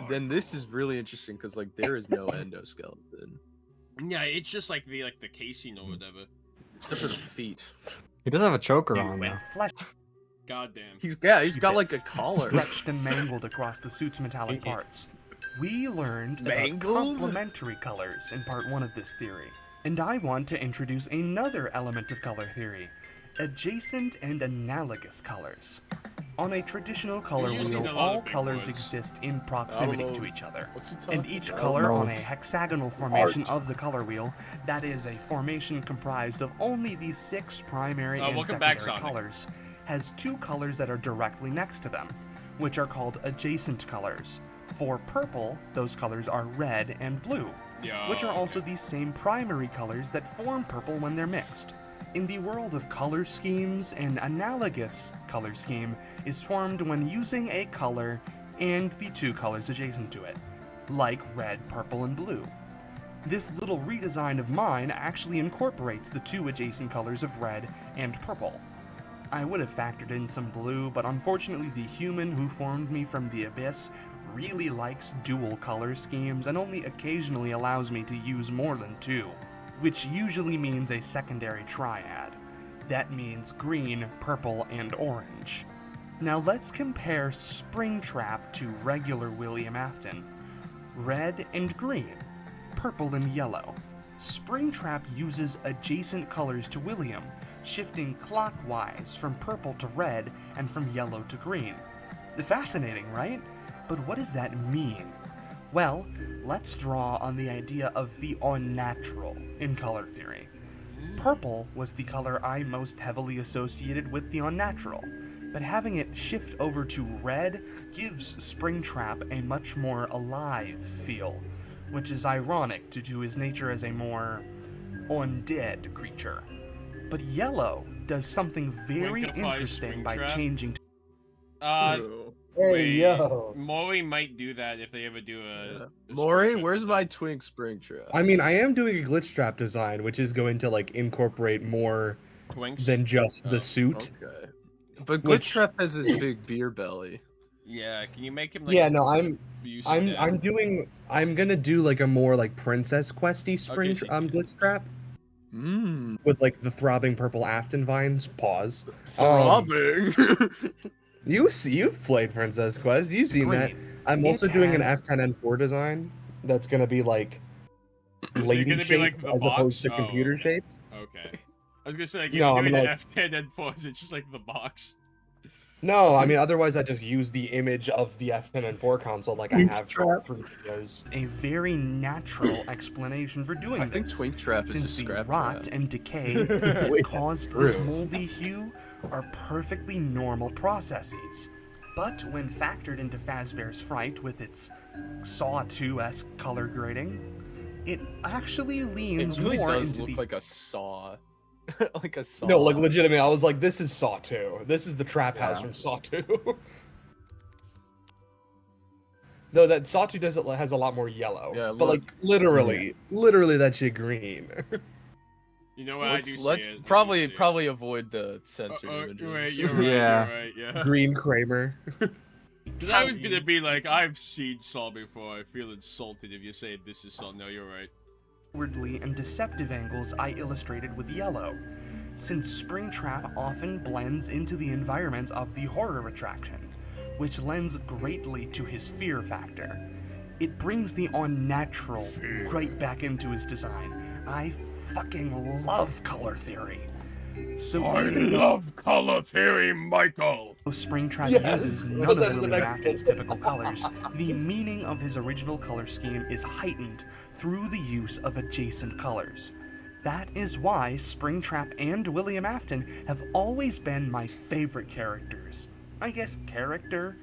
Speaker 1: Then this is really interesting because like there is no endoskeleton
Speaker 2: Yeah, it's just like the casing or whatever.
Speaker 1: except for the feet.
Speaker 3: He does have a choker on
Speaker 9: when
Speaker 3: though.
Speaker 9: flesh
Speaker 2: Goddamn.
Speaker 1: He's got like a
Speaker 9: bits
Speaker 1: collar.
Speaker 9: stretched and mangled across the suit's metallic parts. We learned about
Speaker 1: Mangled?
Speaker 9: complementary colors in part 1 of this theory. And I want to introduce another element of color theory, adjacent and analogous colors. On a traditional color
Speaker 2: You're using
Speaker 9: wheel,
Speaker 2: a lot of
Speaker 9: all
Speaker 2: big
Speaker 9: colors
Speaker 2: words.
Speaker 9: exist in proximity
Speaker 1: know.
Speaker 9: to each other.
Speaker 1: What's he talking
Speaker 9: And each
Speaker 1: about?
Speaker 9: color
Speaker 3: No.
Speaker 9: on a hexagonal formation of the color wheel, that is a formation comprised of only the 6 primary and
Speaker 2: welcome back,
Speaker 9: secondary
Speaker 2: Sonic.
Speaker 9: colors, has 2 colors that are directly next to them, which are called adjacent colors. For purple, those colors are red and blue,
Speaker 2: Yeah.
Speaker 9: which are also the same primary colors that form purple when they're mixed. In the world of color schemes, an analogous color scheme is formed when using a color and the 2 colors adjacent to it, like red, purple, and blue. This little redesign of mine actually incorporates the 2 adjacent colors of red and purple. I would have factored in some blue, but unfortunately the human who formed me from the abyss really likes dual color schemes and only occasionally allows me to use more than 2, which usually means a secondary triad. That means green, purple, and orange. Now let's compare Springtrap to regular William Afton. Red and green, purple and yellow. Springtrap uses adjacent colors to William, shifting clockwise from purple to red and from yellow to green. Fascinating, right? But what does that mean? Well, let's draw on the idea of the unnatural in color theory. Purple was the color I most heavily associated with the unnatural, but having it shift over to red gives Springtrap a much more alive feel, which is ironic due to his nature as a more undead creature. But yellow does something very
Speaker 2: Winkify
Speaker 9: interesting by
Speaker 2: Springtrap?
Speaker 9: changing to
Speaker 7: Hey,
Speaker 2: Wait,
Speaker 7: yo.
Speaker 2: Maury might do that if they ever do a
Speaker 1: Maury,
Speaker 2: Springtrap
Speaker 1: where's
Speaker 2: design.
Speaker 1: my twink Springtrap?
Speaker 7: I mean, I am doing a glitch trap design, which is going to like incorporate more
Speaker 2: Twinks?
Speaker 7: than just
Speaker 2: Oh,
Speaker 7: the suit.
Speaker 1: Okay. But
Speaker 7: Which-
Speaker 1: Glitchtrap has his big beer belly.
Speaker 2: Yeah, can you make him like
Speaker 7: Yeah, no, I'm
Speaker 2: abusive dad?
Speaker 7: I'm gonna do like a more like princess questy spring
Speaker 2: so-
Speaker 7: glitch trap
Speaker 1: Mmm.
Speaker 7: with like the throbbing purple Afton vines. Pause.
Speaker 1: Throbbing.
Speaker 7: You've played Princess Quest. You've seen that.
Speaker 9: green.
Speaker 7: I'm
Speaker 9: It
Speaker 7: also doing an
Speaker 9: has-
Speaker 7: F10N4 design that's gonna be like
Speaker 2: Is it
Speaker 7: lady
Speaker 2: gonna be
Speaker 7: shaped
Speaker 2: like the
Speaker 7: as opposed to
Speaker 2: box? Oh,
Speaker 7: computer
Speaker 2: okay.
Speaker 7: shaped.
Speaker 2: Okay. I was gonna say, like,
Speaker 7: No,
Speaker 2: if
Speaker 7: I'm
Speaker 2: you're doing an
Speaker 7: gonna,
Speaker 2: F10 and 4, is it just like the box?
Speaker 7: No, I mean otherwise I just use the image of the F10N4 console like I have for
Speaker 3: Trap.
Speaker 7: videos.
Speaker 9: A very natural explanation for doing
Speaker 1: I think
Speaker 9: this.
Speaker 1: Twink Trap is
Speaker 9: Since
Speaker 1: a
Speaker 9: the
Speaker 1: scrap
Speaker 9: rot
Speaker 1: trap.
Speaker 9: and decay that
Speaker 7: Wait,
Speaker 9: caused this
Speaker 7: true.
Speaker 9: moldy hue are perfectly normal processes. But when factored into Fazbear's Fright with its Saw 2-esque color grading, it actually
Speaker 1: It
Speaker 9: leans
Speaker 1: really
Speaker 9: more
Speaker 1: does
Speaker 9: into
Speaker 1: look
Speaker 9: the
Speaker 1: like a saw. Like a saw.
Speaker 7: No, like legitimately, I was like, this is Saw 2. This is the trap house
Speaker 1: Yeah.
Speaker 7: from Saw 2. Though that Saw 2 has a lot more yellow.
Speaker 1: Yeah,
Speaker 7: but like literally that shit green.
Speaker 2: You know what? I do
Speaker 1: Let's
Speaker 2: see it. I do
Speaker 1: probably
Speaker 2: see it.
Speaker 1: probably avoid the censored
Speaker 2: Wait,
Speaker 1: images.
Speaker 2: you're right,
Speaker 3: Yeah.
Speaker 2: you're right, yeah.
Speaker 7: Green Kramer.
Speaker 2: 'Cause I was gonna be like, I've seen Saw before. I feel insulted if you say this is Saw. No, you're right.
Speaker 9: outwardly and deceptive angles I illustrated with yellow, since Springtrap often blends into the environment of the horror attraction, which lends greatly to his fear factor. It brings the unnatural right back into his design. I fucking love color theory. So even though
Speaker 2: color theory, Michael.
Speaker 9: Springtrap
Speaker 7: Yes,
Speaker 9: uses
Speaker 7: well,
Speaker 9: none of
Speaker 7: that's the
Speaker 9: William
Speaker 7: next
Speaker 9: Afton's
Speaker 7: one.
Speaker 9: typical colors, the meaning of his original color scheme is heightened through the use of adjacent colors. That is why Springtrap and William Afton have always been my favorite characters. I guess character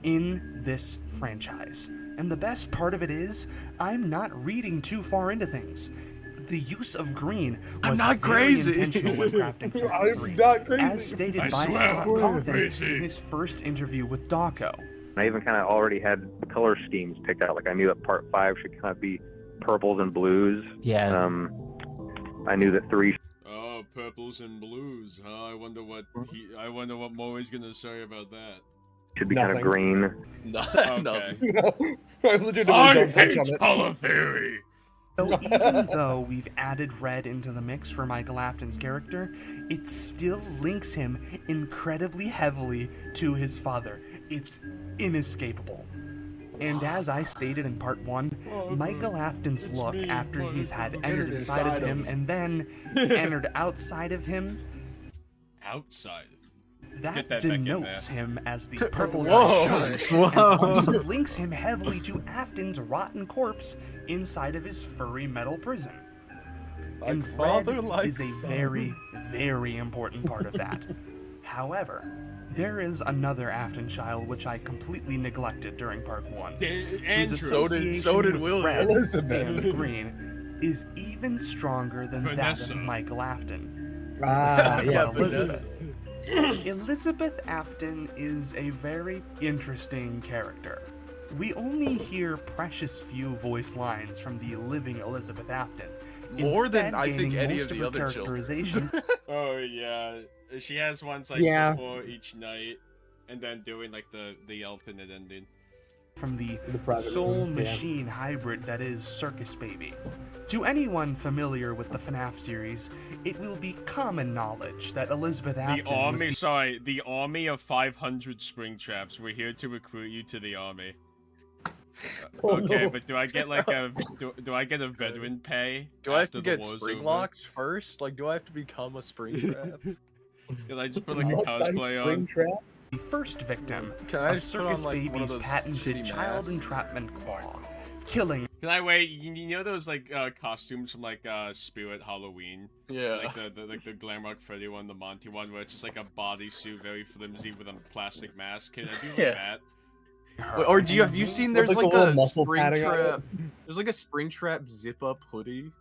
Speaker 9: in this franchise. And the best part of it is, I'm not reading too far into things. The use of green was
Speaker 1: not
Speaker 9: very
Speaker 1: crazy.
Speaker 9: intentional when crafting Fnaf
Speaker 7: I'm
Speaker 9: 3,
Speaker 7: not crazy.
Speaker 9: as stated
Speaker 2: I
Speaker 9: by
Speaker 2: swear
Speaker 9: Scott
Speaker 2: I'm
Speaker 9: Cawthon
Speaker 2: crazy.
Speaker 9: in his first interview with Dawko.
Speaker 10: I even kind of already had color schemes picked out. Like I knew that part 5 should kind of be purples and blues.
Speaker 11: Yeah.
Speaker 10: I knew that 3
Speaker 2: Oh, purples and blues, huh? I wonder what Maury's gonna say about that.
Speaker 10: should be kind of
Speaker 7: Nothing.
Speaker 10: green.
Speaker 1: Nothing.
Speaker 2: Okay.
Speaker 7: No, I legitimately don't touch on it.
Speaker 2: color theory.
Speaker 9: So even though we've added red into the mix for Michael Afton's character, it still links him incredibly heavily to his father. It's inescapable. And as I stated in part 1, Michael Afton's look after he's had entered inside of him and then entered outside of him,
Speaker 2: Outside.
Speaker 9: that
Speaker 2: Get that back in
Speaker 9: denotes
Speaker 2: there.
Speaker 9: him as the purple
Speaker 1: Whoa.
Speaker 9: guy's son, and also links him heavily to Afton's rotten corpse inside of his furry metal prison. And red is a very, very important part of that. However, there is another Afton child which I completely neglected during part 1. Whose
Speaker 2: Andrew.
Speaker 1: So
Speaker 9: association
Speaker 1: did
Speaker 9: with
Speaker 1: William.
Speaker 9: red
Speaker 7: Elizabeth.
Speaker 9: and green is even stronger than
Speaker 2: Vanessa.
Speaker 9: that of Michael Afton.
Speaker 7: Ah,
Speaker 9: Yeah,
Speaker 7: yeah,
Speaker 9: Elizabeth. Elizabeth Afton is a very interesting character. We only hear precious few voice lines from the living Elizabeth Afton.
Speaker 1: More than
Speaker 9: instead
Speaker 1: I think
Speaker 9: gaining
Speaker 1: any
Speaker 9: most
Speaker 1: of the
Speaker 9: her
Speaker 1: other children.
Speaker 9: characterization
Speaker 2: Oh yeah, she has ones like
Speaker 7: Yeah.
Speaker 2: before each night, and then doing like the alternate ending.
Speaker 9: from the
Speaker 7: The private
Speaker 9: soul
Speaker 7: one, yeah.
Speaker 9: machine hybrid that is Circus Baby. To anyone familiar with the Fnaf series, it will be common knowledge that Elizabeth Afton was
Speaker 2: The army of 500 Springtraps. We're here to recruit you to the army. Okay, but do I get like do I get a veteran pay?
Speaker 1: Do I have to
Speaker 2: after the
Speaker 1: get
Speaker 2: war's
Speaker 1: spring
Speaker 2: over?
Speaker 1: locked first? Like, do I have to become a spring trap?
Speaker 2: Can I just put like a
Speaker 7: Must I
Speaker 2: cosplay on?
Speaker 7: Springtrap?
Speaker 9: the first victim
Speaker 1: Can I
Speaker 9: of
Speaker 1: just put on,
Speaker 9: Circus
Speaker 1: like, one of
Speaker 9: Baby's
Speaker 1: those
Speaker 9: patented
Speaker 1: shitty
Speaker 9: child
Speaker 1: masks?
Speaker 9: entrapment claw, killing.
Speaker 2: Can I wait? You know those like costumes from like Spirit Halloween?
Speaker 1: Yeah.
Speaker 2: Like the Glam Rock Freddy one, the Monty one, where it's just like a bodysuit, very flimsy with a plastic mask. Can I do like
Speaker 1: Yeah.
Speaker 2: that?
Speaker 1: Wait, or have you seen there's
Speaker 7: With,
Speaker 1: like
Speaker 7: like, a little
Speaker 1: a
Speaker 7: muscle padding on
Speaker 1: Springtrap? There's like a Springtrap zip up hoodie.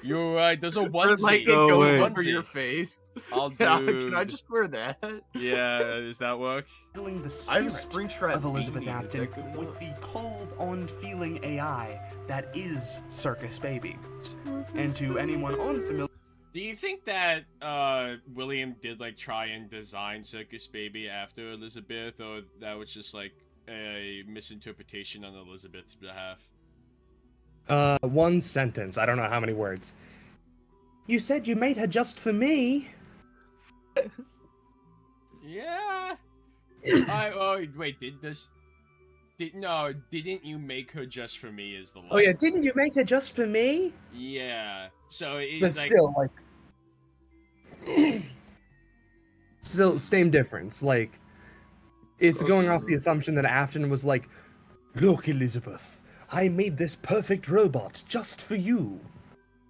Speaker 2: You're right. There's a
Speaker 1: Where,
Speaker 2: onesie.
Speaker 1: like it
Speaker 3: No
Speaker 1: goes
Speaker 3: way.
Speaker 1: under your face.
Speaker 2: I'll
Speaker 1: Yeah,
Speaker 2: do.
Speaker 1: can I just wear that?
Speaker 2: Yeah, does that work?
Speaker 9: Killing the
Speaker 1: I have a
Speaker 9: spirit
Speaker 1: Springtrap
Speaker 9: of Elizabeth
Speaker 1: beanie. Is
Speaker 9: Afton
Speaker 1: that good
Speaker 9: with
Speaker 1: enough?
Speaker 9: the cold-on feeling AI that is Circus Baby. And to anyone unfamiliar,
Speaker 2: Do you think that William did like try and design Circus Baby after Elizabeth, or that was just like a misinterpretation on Elizabeth's behalf?
Speaker 7: One sentence. I don't know how many words. You said you made her just for me.
Speaker 2: Yeah. Wait, didn't you make her just for me? Is the line?
Speaker 7: Oh yeah, didn't you make her just for me?
Speaker 2: Yeah. So it's
Speaker 7: But
Speaker 2: like
Speaker 7: still, like, still same difference. Like, it's going off the assumption that Afton was like, "Look, Elizabeth, I made this perfect robot just for you."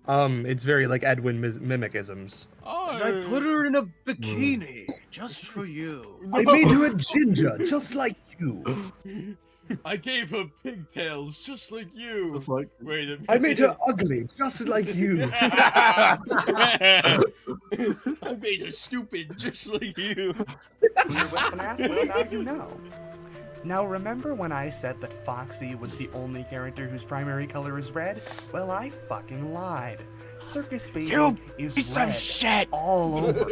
Speaker 7: It's very like Edwin mimicisms.
Speaker 1: I put her in a bikini just for you.
Speaker 7: I made her a ginger, just like you.
Speaker 2: I gave her pigtails just like you.
Speaker 3: Just like
Speaker 2: Wait a minute.
Speaker 7: I made her ugly, just like you.
Speaker 2: I made her stupid just like you.
Speaker 9: familiar with Fnaf, well, now you know. Now remember when I said that Foxy was the only character whose primary color is red? Well, I fucking lied. Circus Baby is red all over,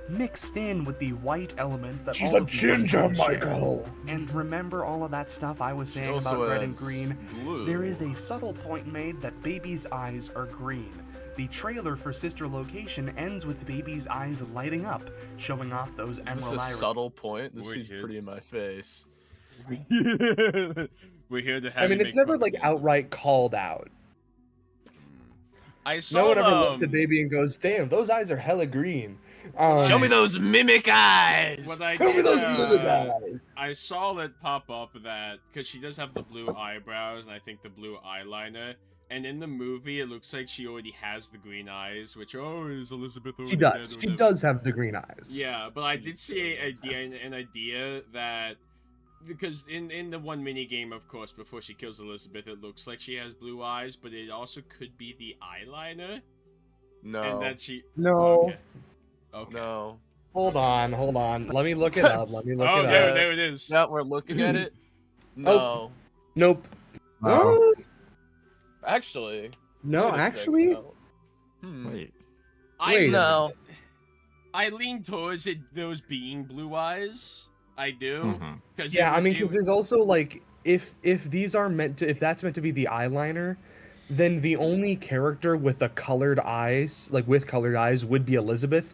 Speaker 9: mixed in with the white elements that
Speaker 7: She's
Speaker 9: all
Speaker 7: a
Speaker 9: of the
Speaker 7: ginger,
Speaker 9: icons share.
Speaker 7: Michael.
Speaker 9: And remember all of that stuff I was
Speaker 1: She
Speaker 9: saying
Speaker 1: also
Speaker 9: about red and
Speaker 1: has
Speaker 9: green?
Speaker 1: blue.
Speaker 9: There is a subtle point made that Baby's eyes are green. The trailer for Sister Location ends with Baby's eyes lighting up, showing off those
Speaker 1: Is this
Speaker 9: emerald
Speaker 1: a
Speaker 9: iris.
Speaker 1: subtle point? This
Speaker 2: Wait,
Speaker 1: seems
Speaker 2: dude.
Speaker 1: pretty in my face.
Speaker 2: We're here to have.
Speaker 7: I mean,
Speaker 2: you
Speaker 7: it's
Speaker 2: make
Speaker 7: never
Speaker 2: fun
Speaker 7: like
Speaker 2: of me.
Speaker 7: outright called out.
Speaker 2: I saw.
Speaker 7: No one ever looks at Baby and goes, "Damn, those eyes are hella green."
Speaker 1: Show me those mimic eyes.
Speaker 2: What I
Speaker 7: Show me
Speaker 2: did,
Speaker 7: those mimic eyes.
Speaker 2: I saw it pop up that because she does have the blue eyebrows and I think the blue eyeliner, and in the movie it looks like she already has the green eyes, which is Elizabeth already
Speaker 7: She
Speaker 2: dead or
Speaker 7: does. She
Speaker 2: whatever?
Speaker 7: does have the green eyes.
Speaker 2: Yeah, but I did see an idea that because in the one mini game, of course, before she kills Elizabeth, it looks like she has blue eyes, but it also could be the eyeliner,
Speaker 1: No.
Speaker 2: and that she
Speaker 7: No.
Speaker 2: Okay. Okay.
Speaker 1: No.
Speaker 7: Hold on. Let me look it up. Let me look
Speaker 2: Oh,
Speaker 7: it
Speaker 2: there,
Speaker 7: up.
Speaker 2: there it is.
Speaker 1: Yeah, we're looking at it. No.
Speaker 7: Nope.
Speaker 3: Wow.
Speaker 1: Actually.
Speaker 7: No,
Speaker 1: wait a sec,
Speaker 7: actually.
Speaker 1: no.
Speaker 3: wait.
Speaker 7: Wait a
Speaker 1: No.
Speaker 2: I lean towards it those being blue eyes. I do.
Speaker 3: Mhm.
Speaker 2: Cause
Speaker 7: Yeah,
Speaker 2: it-
Speaker 7: I mean,
Speaker 2: it-
Speaker 7: because there's also like, if these are meant to, if that's meant to be the eyeliner, then the only character with a colored eyes, like with colored eyes, would be Elizabeth,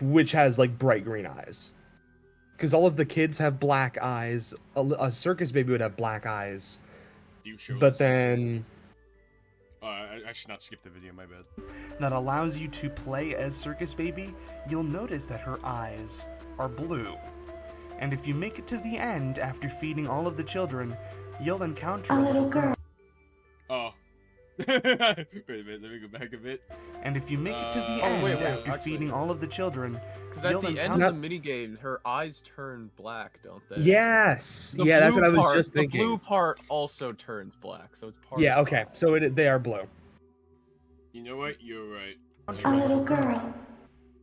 Speaker 7: which has like bright green eyes. Because all of the kids have black eyes. A Circus Baby would have black eyes,
Speaker 2: you sure
Speaker 7: but
Speaker 2: was-
Speaker 7: then
Speaker 2: I should not skip the video. My bad.
Speaker 9: that allows you to play as Circus Baby, you'll notice that her eyes are blue. And if you make it to the end after feeding all of the children, you'll encounter
Speaker 8: A little girl.
Speaker 2: Oh. Wait a minute. Let me go back a bit.
Speaker 9: And if you make it to the
Speaker 2: Oh,
Speaker 9: end
Speaker 1: wait,
Speaker 9: after
Speaker 1: actually-
Speaker 9: feeding all of the children,
Speaker 1: Because at
Speaker 9: you'll
Speaker 1: the end
Speaker 9: encounter...
Speaker 1: of the minigame, her eyes turn black, don't they?
Speaker 7: yes,
Speaker 1: The
Speaker 7: yeah, that's
Speaker 1: blue
Speaker 7: what I was
Speaker 1: part-
Speaker 7: just thinking.
Speaker 1: The blue part also turns black, so it's part.
Speaker 7: Yeah,
Speaker 1: of the
Speaker 7: okay,
Speaker 1: eye.
Speaker 7: so they are blue.
Speaker 2: You know what? You're right.
Speaker 8: A little girl,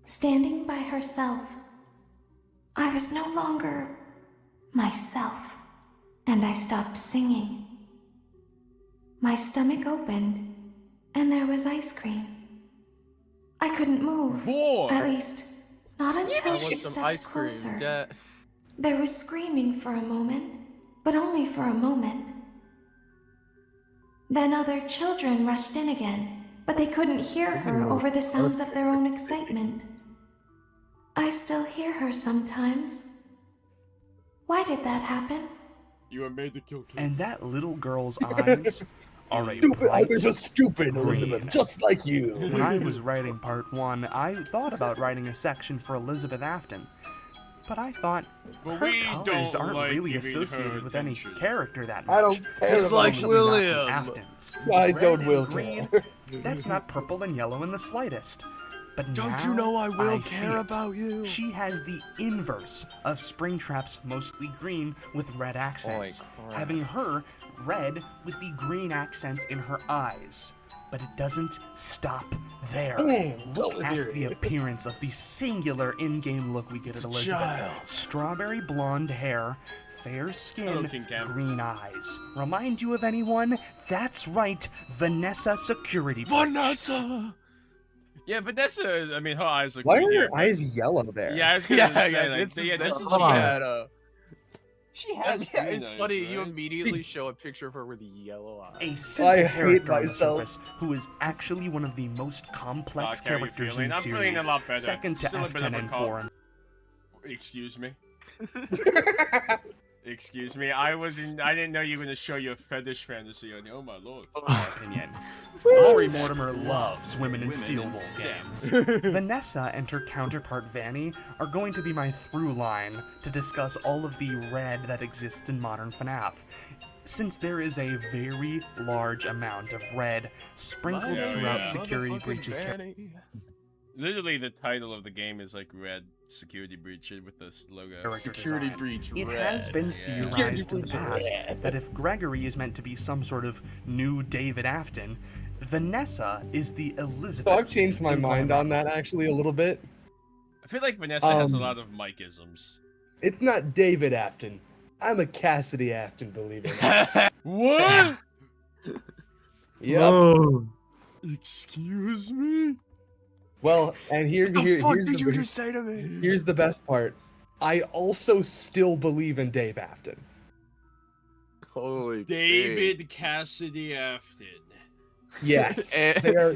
Speaker 8: standing by herself. I was no longer myself, and I stopped singing. My stomach opened, and there was ice cream. I couldn't move.
Speaker 2: Boy.
Speaker 8: At least, not
Speaker 1: I
Speaker 8: until
Speaker 1: want
Speaker 8: she
Speaker 1: some
Speaker 8: stepped
Speaker 1: ice cream.
Speaker 8: closer.
Speaker 1: Dad.
Speaker 8: There was screaming for a moment, but only for a moment. Then other children rushed in again, but they couldn't hear her over the sounds of their own excitement. I still hear her sometimes. Why did that happen?
Speaker 2: You were made to kill kids.
Speaker 9: And that little girl's eyes are a
Speaker 7: Stupid, I was a
Speaker 9: bright
Speaker 7: stupid
Speaker 9: green.
Speaker 7: Elizabeth, just like you.
Speaker 9: When I was writing part 1, I thought about writing a section for Elizabeth Afton. But I thought
Speaker 2: But
Speaker 9: her
Speaker 2: we
Speaker 9: colors
Speaker 2: don't
Speaker 9: aren't
Speaker 2: like
Speaker 9: really
Speaker 2: giving her
Speaker 9: associated with any
Speaker 2: attention.
Speaker 9: character that much.
Speaker 7: I don't care
Speaker 1: It's like
Speaker 9: Especially not from
Speaker 1: William.
Speaker 9: Afton's.
Speaker 7: I
Speaker 9: Red
Speaker 7: don't
Speaker 9: and
Speaker 7: will
Speaker 9: green,
Speaker 7: care.
Speaker 9: that's not purple and yellow in the slightest. But
Speaker 1: Don't
Speaker 9: now
Speaker 1: you know I will
Speaker 9: see
Speaker 1: care
Speaker 9: it.
Speaker 1: about you?
Speaker 9: She has the inverse of Springtrap's mostly green with red accents,
Speaker 1: Holy crap.
Speaker 9: having her red with the green accents in her eyes. But it doesn't stop there. Look
Speaker 7: Don't
Speaker 9: at
Speaker 7: hear
Speaker 9: the
Speaker 7: it.
Speaker 9: appearance of the singular in-game look we get at Elizabeth.
Speaker 1: child.
Speaker 9: Strawberry blonde hair, fair
Speaker 2: Hello,
Speaker 9: skin,
Speaker 2: King Cam.
Speaker 9: green eyes. Remind you of anyone? That's right, Vanessa Security Breach.
Speaker 1: Vanessa!
Speaker 2: Yeah, Vanessa, I mean, her eyes look
Speaker 7: Why
Speaker 2: weird
Speaker 7: are
Speaker 2: here,
Speaker 7: your
Speaker 2: but-
Speaker 7: eyes yellow there?
Speaker 2: Yeah, I was gonna say, like,
Speaker 1: this is,
Speaker 2: yeah,
Speaker 1: this
Speaker 2: this
Speaker 1: is
Speaker 2: is
Speaker 3: Hold on.
Speaker 2: She has
Speaker 1: yeah,
Speaker 2: green
Speaker 1: it's
Speaker 2: eyes,
Speaker 1: funny, you
Speaker 2: right?
Speaker 1: immediately show a picture of her with yellow eyes.
Speaker 9: A simple
Speaker 7: I hate
Speaker 9: character on the
Speaker 7: myself.
Speaker 9: surface who is actually one of the most complex
Speaker 2: Doc, how are you
Speaker 9: characters
Speaker 2: feeling?
Speaker 9: in the
Speaker 2: I'm
Speaker 9: series,
Speaker 2: feeling a lot better.
Speaker 9: second to
Speaker 2: Still a bit of
Speaker 9: F10
Speaker 2: a
Speaker 9: and
Speaker 2: cough.
Speaker 9: 4.
Speaker 2: Excuse me. Excuse me. I didn't know you were gonna show your fetish fantasy on. Oh my lord.
Speaker 9: My opinion. Lori Mortimer loves women in Steel Wool games. Vanessa and her counterpart Vanny are going to be my through line to discuss all of the red that exists in modern FNAF. Since there is a very large amount of red sprinkled
Speaker 2: Yeah,
Speaker 9: throughout
Speaker 2: yeah.
Speaker 9: Security Breach's
Speaker 2: Literally, the title of the game is like Red Security Breach with this logo.
Speaker 9: character
Speaker 1: Security
Speaker 9: design.
Speaker 1: breach.
Speaker 9: It
Speaker 1: red.
Speaker 9: has been
Speaker 2: Yeah.
Speaker 9: theorized in the past that if Gregory is meant to be some sort of new David Afton, Vanessa is the Elizabeth.
Speaker 7: So I've changed my
Speaker 9: in
Speaker 7: mind
Speaker 9: Glamrock.
Speaker 7: on that actually a little bit.
Speaker 2: I feel like Vanessa has a
Speaker 7: Um,
Speaker 2: lot of Mike-isms.
Speaker 7: It's not David Afton. I'm a Cassidy Afton, believe it or not.
Speaker 2: What?
Speaker 7: Yep.
Speaker 3: Whoa.
Speaker 2: Excuse me?
Speaker 7: Well, and here's the
Speaker 1: say to me?
Speaker 7: here's the best part. I also still believe in Dave Afton.
Speaker 1: Holy
Speaker 2: David Cassidy Afton.
Speaker 7: Yes,
Speaker 1: And-
Speaker 7: they are.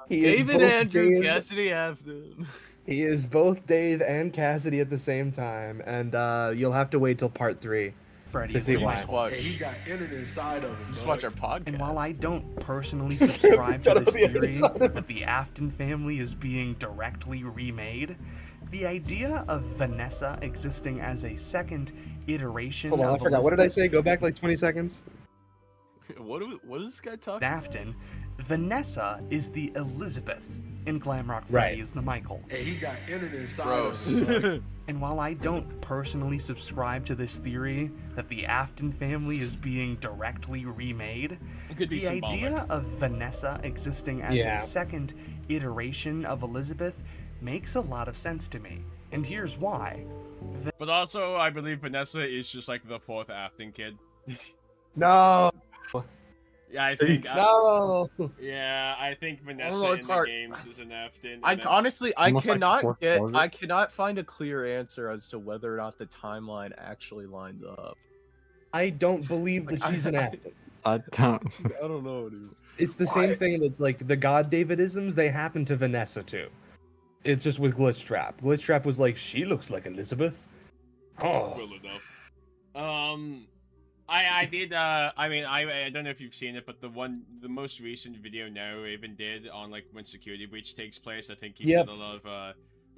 Speaker 7: He is
Speaker 1: David
Speaker 7: both
Speaker 1: Andrew
Speaker 7: Dave-
Speaker 1: Cassidy Afton.
Speaker 7: He is both Dave and Cassidy at the same time, and you'll have to wait till part 3
Speaker 9: Freddy
Speaker 7: to
Speaker 9: is
Speaker 7: see
Speaker 9: the
Speaker 7: why.
Speaker 1: Just
Speaker 9: Michael.
Speaker 1: watch,
Speaker 11: He got entered inside of him.
Speaker 1: just
Speaker 11: bud.
Speaker 1: watch our podcast.
Speaker 9: And while I don't personally subscribe to
Speaker 7: Gotta
Speaker 9: this
Speaker 7: be on the
Speaker 9: theory
Speaker 7: side of it.
Speaker 9: that the Afton family is being directly remade, the idea of Vanessa existing as a second iteration
Speaker 7: Hold on, I
Speaker 9: of
Speaker 7: forgot. What did I
Speaker 9: Elizabeth
Speaker 7: say? Go back like 20 seconds.
Speaker 1: what is this guy talking?
Speaker 9: Afton, Vanessa is the Elizabeth, and Glamrock
Speaker 7: Right.
Speaker 9: Freddy is the Michael.
Speaker 11: Hey, he got entered inside
Speaker 1: Gross.
Speaker 11: of him. bud.
Speaker 9: And while I don't personally subscribe to this theory that the Afton family is being directly remade,
Speaker 2: It could be
Speaker 9: the
Speaker 2: symbolic.
Speaker 9: idea of Vanessa existing as
Speaker 7: Yeah.
Speaker 9: a second iteration of Elizabeth makes a lot of sense to me. And here's why.
Speaker 2: But also, I believe Vanessa is just like the fourth Afton kid.
Speaker 7: No,
Speaker 2: Yeah, I think.
Speaker 7: no.
Speaker 2: Yeah, I think Vanessa
Speaker 1: know,
Speaker 2: in
Speaker 1: it's
Speaker 2: the
Speaker 1: hard.
Speaker 2: games is an Afton.
Speaker 1: I
Speaker 2: and then-
Speaker 1: honestly, I
Speaker 3: Almost like the
Speaker 1: cannot
Speaker 3: fourth
Speaker 1: get,
Speaker 3: closet.
Speaker 1: I cannot find a clear answer as to whether or not the timeline actually lines up.
Speaker 7: I don't believe that she's an Afton.
Speaker 3: I don't.
Speaker 1: I don't know, dude.
Speaker 7: It's the same thing that's like the God Davidisms, they happen to Vanessa too. It's just with Glitchtrap. Glitchtrap was like, she looks like Elizabeth. Oh.
Speaker 2: Well enough. I did. I mean, I don't know if you've seen it, but the most recent video Nero even did on like when Security Breach takes place. I think he
Speaker 7: Yep.
Speaker 2: said a lot of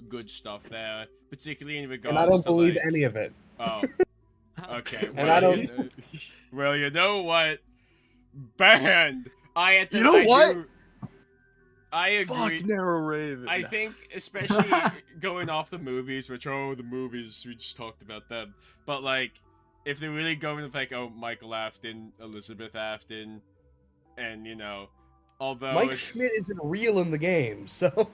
Speaker 2: good stuff there, particularly in regards.
Speaker 7: And I don't
Speaker 2: to,
Speaker 7: believe
Speaker 2: like,
Speaker 7: any of it.
Speaker 2: Oh. Okay.
Speaker 7: And
Speaker 2: well,
Speaker 7: I don't-
Speaker 2: You know, well, you know what? Banned.
Speaker 1: You know what?
Speaker 2: I agree.
Speaker 1: Fuck Narrow Raven.
Speaker 2: I think, especially going off the movies, which, the movies, we just talked about them. But, like, if they're really going with, like, Michael Afton, Elizabeth Afton, and, you know, although
Speaker 7: Mike
Speaker 2: it's-
Speaker 7: Schmidt isn't real in the game, so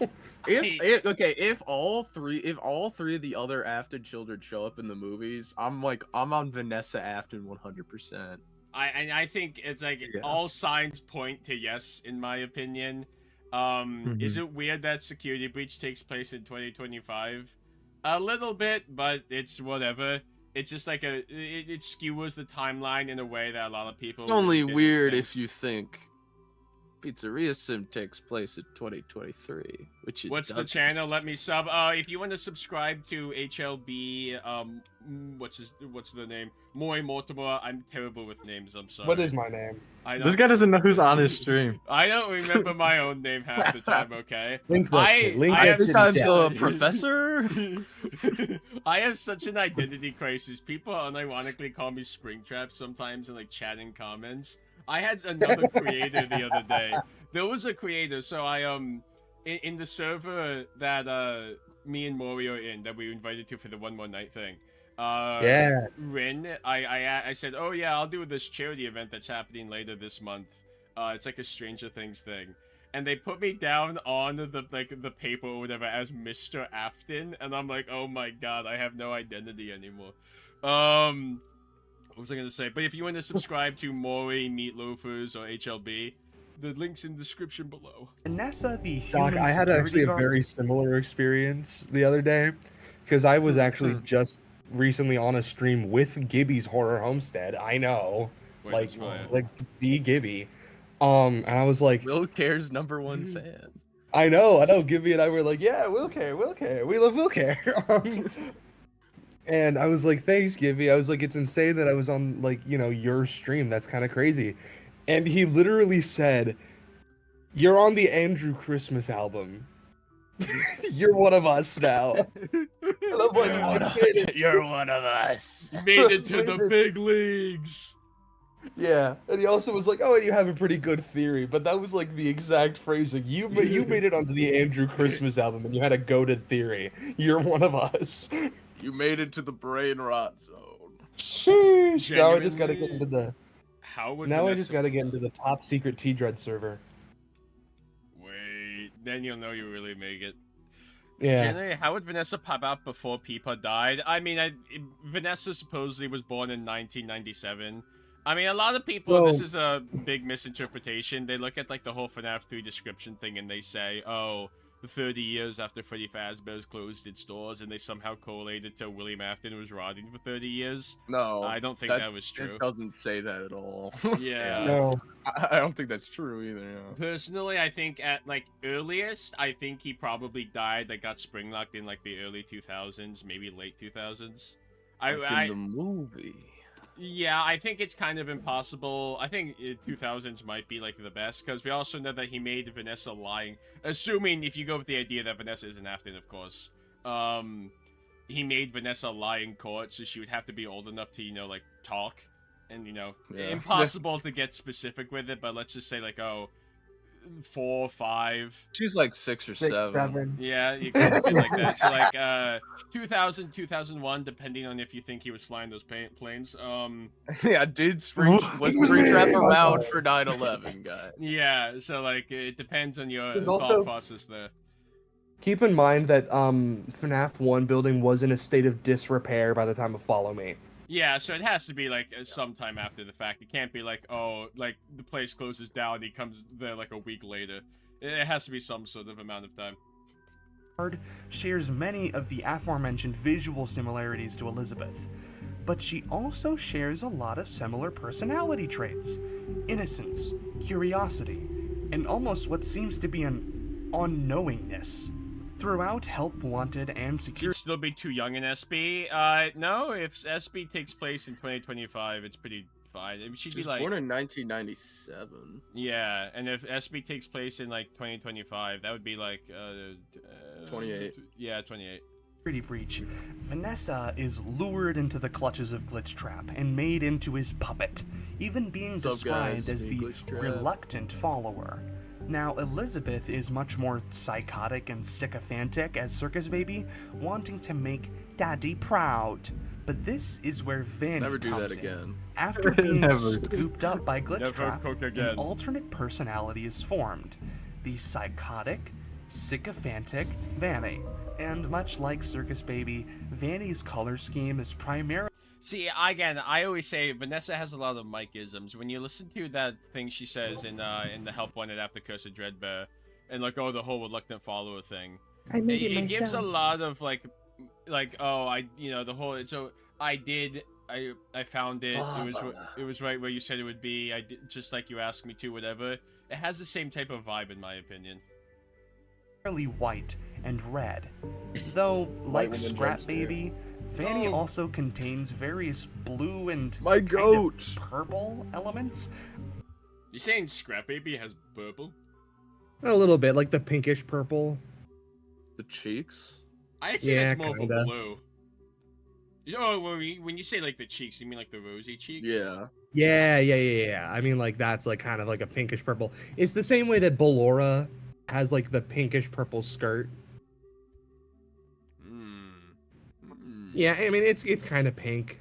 Speaker 1: if all three of the other Afton children show up in the movies, I'm on Vanessa Afton 100%.
Speaker 2: I think it's like
Speaker 1: Yeah.
Speaker 2: all signs point to yes, in my opinion. Is it weird that Security Breach takes place in 2025? A little bit, but it's whatever. It's just like it skewers the timeline in a way that a lot of people.
Speaker 1: It's only
Speaker 2: didn't
Speaker 1: weird
Speaker 2: think.
Speaker 1: if you think Pizzeria Sim takes place in 2023, which it
Speaker 2: What's the
Speaker 1: doesn't.
Speaker 2: channel? Let me sub. If you want to subscribe to HLB, what's the name? Moi Mortimer. I'm terrible with names. I'm sorry.
Speaker 7: What is my name?
Speaker 3: This guy doesn't know who's on his stream.
Speaker 2: I don't remember my own name half the time. Okay.
Speaker 7: Link that shit. Link
Speaker 2: I
Speaker 7: that
Speaker 2: have
Speaker 7: shit
Speaker 1: I'm
Speaker 7: in
Speaker 1: the
Speaker 7: chat.
Speaker 1: professor.
Speaker 2: I have such an identity crisis. People unironically call me Springtrap sometimes in like chatting comments. I had another creator the other day. There was a creator, so I in the server that me and Mori are in that we were invited to for the One More Night thing.
Speaker 7: Yeah.
Speaker 2: Rin, I said, oh yeah, I'll do this charity event that's happening later this month. It's like a Stranger Things thing. And they put me down on the paper or whatever as Mr. Afton, and I'm like, oh my god, I have no identity anymore. What was I gonna say? But if you want to subscribe to Maury, Meatloafers, or HLB, the link's in the description below.
Speaker 9: Vanessa, the human
Speaker 7: Doc, I had
Speaker 9: security
Speaker 7: actually a
Speaker 9: guard-
Speaker 7: very similar experience the other day, because I was actually just recently on a stream with Gibby's Horror Homestead. I know,
Speaker 2: Wait,
Speaker 7: like,
Speaker 2: that's right.
Speaker 7: like the Gibby. And I was like,
Speaker 1: Will Care's #1 fan.
Speaker 7: I know, Gibby and I were like, yeah, Will Care, we love Will Care. And I was like, thanks, Gibby. I was like, it's insane that I was on, like, you know, your stream. That's kind of crazy. And he literally said, you're on the Andrew Christmas album. You're one of us now. And I'm like, I made it.
Speaker 1: You're one of us.
Speaker 2: Made it to the big leagues.
Speaker 7: Yeah. And he also was like, oh, and you have a pretty good theory. But that was like the exact phrasing. You made it onto the Andrew Christmas album and you had a goated theory. You're one of us.
Speaker 1: You made it to the brain rot zone.
Speaker 7: Sheesh. Now I just gotta get into the.
Speaker 2: How would
Speaker 7: Now I
Speaker 2: Vanessa...
Speaker 7: just gotta get into the top secret T-Dread server.
Speaker 2: Wait, then you'll know you really make it.
Speaker 7: Yeah.
Speaker 2: Generally, how would Vanessa pop out before Peepa died? I mean, Vanessa supposedly was born in 1997. I mean, a lot of people, this is a big misinterpretation. They look at, like, the whole FNAF 3 description thing and they say, oh, 30 years after Freddy Fazbear's closed its doors, and they somehow correlated to William Afton was rotting for 30 years.
Speaker 1: No,
Speaker 2: I don't think that was true.
Speaker 1: It doesn't say that at all.
Speaker 2: Yeah.
Speaker 7: No.
Speaker 1: I don't think that's true either. No.
Speaker 2: Personally, I think at, like, earliest, I think he probably died, like, got springlocked in, like, the early 2000s, maybe late 2000s.
Speaker 1: In the movie.
Speaker 2: Yeah, I think it's kind of impossible. I think 2000s might be, like, the best, because we also know that he made Vanessa lying. Assuming, if you go with the idea that Vanessa isn't Afton, of course. He made Vanessa lie in court, so she would have to be old enough to, you know, like, talk. And, you know, impossible to get specific with it, but let's just say, like, 4, 5.
Speaker 1: She's like 6 or 7.
Speaker 2: Yeah, you could be like that. So like 2000, 2001, depending on if you think he was flying those planes.
Speaker 1: Yeah, dude, was Springtrap around for 9/11, guy.
Speaker 2: Yeah, so like it depends on your
Speaker 7: There's
Speaker 2: thought
Speaker 7: also-
Speaker 2: process there.
Speaker 7: Keep in mind that FNAF 1 building was in a state of disrepair by the time of Follow Me.
Speaker 2: Yeah, so it has to be like sometime after the fact. It can't be like, oh, like the place closes down and he comes there like a week later. It has to be some sort of amount of time.
Speaker 9: Shares many of the aforementioned visual similarities to Elizabeth, but she also shares a lot of similar personality traits: innocence, curiosity, and almost what seems to be an unknowingness. Throughout Help Wanted and Security...
Speaker 2: She'd still be too young in SB. No, if SB takes place in 2025, it's pretty fine. I mean, she'd be like...
Speaker 1: born in 1997.
Speaker 2: Yeah, and if SB takes place in, like, 2025, that would be, like,
Speaker 1: 28.
Speaker 2: Yeah, 28.
Speaker 9: Security breach. Vanessa is lured into the clutches of Glitchtrap and made into his puppet, even being
Speaker 1: What's up,
Speaker 9: described
Speaker 1: guys?
Speaker 9: as
Speaker 1: Me,
Speaker 9: the
Speaker 1: Glitchtrap.
Speaker 9: reluctant follower. Now, Elizabeth is much more psychotic and sycophantic as Circus Baby, wanting to make Daddy proud. But this is where Vanny
Speaker 1: Never do
Speaker 9: comes
Speaker 1: that
Speaker 9: in.
Speaker 1: again.
Speaker 9: After being
Speaker 3: Never.
Speaker 9: scooped up by
Speaker 2: Never
Speaker 9: Glitchtrap,
Speaker 2: cook
Speaker 9: an
Speaker 2: again.
Speaker 9: alternate personality is formed. The psychotic, sycophantic Vanny. And much like Circus Baby, Vanny's color scheme is primarily...
Speaker 2: See, again, I always say Vanessa has a lot of Mike-isms. When you listen to that thing she says in the Help Wanted After Curse of Dreadbear, and like, oh, the whole reluctant follower thing, it gives a lot of like, oh, I, you know, the whole, so I did I found it. It was right where you said it would be. I did, just like you asked me to. Whatever. It has the same type of vibe, in my opinion.
Speaker 9: Fairly white and red, though like Scrap Baby, Vanny also contains various blue and kind of purple elements.
Speaker 2: You saying Scrap Baby has purple?
Speaker 7: A little bit, like the pinkish purple.
Speaker 1: The cheeks?
Speaker 2: I'd say that's more of a blue. You know, when you say like the cheeks, you mean like the rosy cheeks?
Speaker 1: Yeah.
Speaker 7: Yeah. I mean, like that's like kind of like a pinkish purple. It's the same way that Ballora has like the pinkish purple skirt. Yeah, I mean it's kind of pink.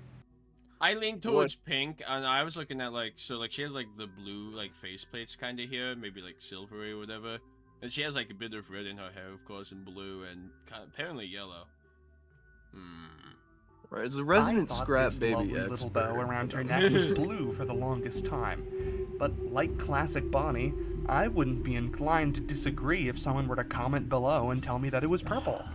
Speaker 2: I lean towards pink, and I was looking at like she has like the blue like faceplates kind of here, maybe like silvery or whatever, and she has like a bit of red in her hair, of course, and blue and apparently yellow.
Speaker 1: Right, it's a resident
Speaker 9: I thought
Speaker 1: Scrap
Speaker 9: this
Speaker 1: Baby
Speaker 9: lovely little bow around her neck was blue for the longest time, but like classic Bonnie, I wouldn't be inclined to disagree if someone were to comment below and tell me that it was purple.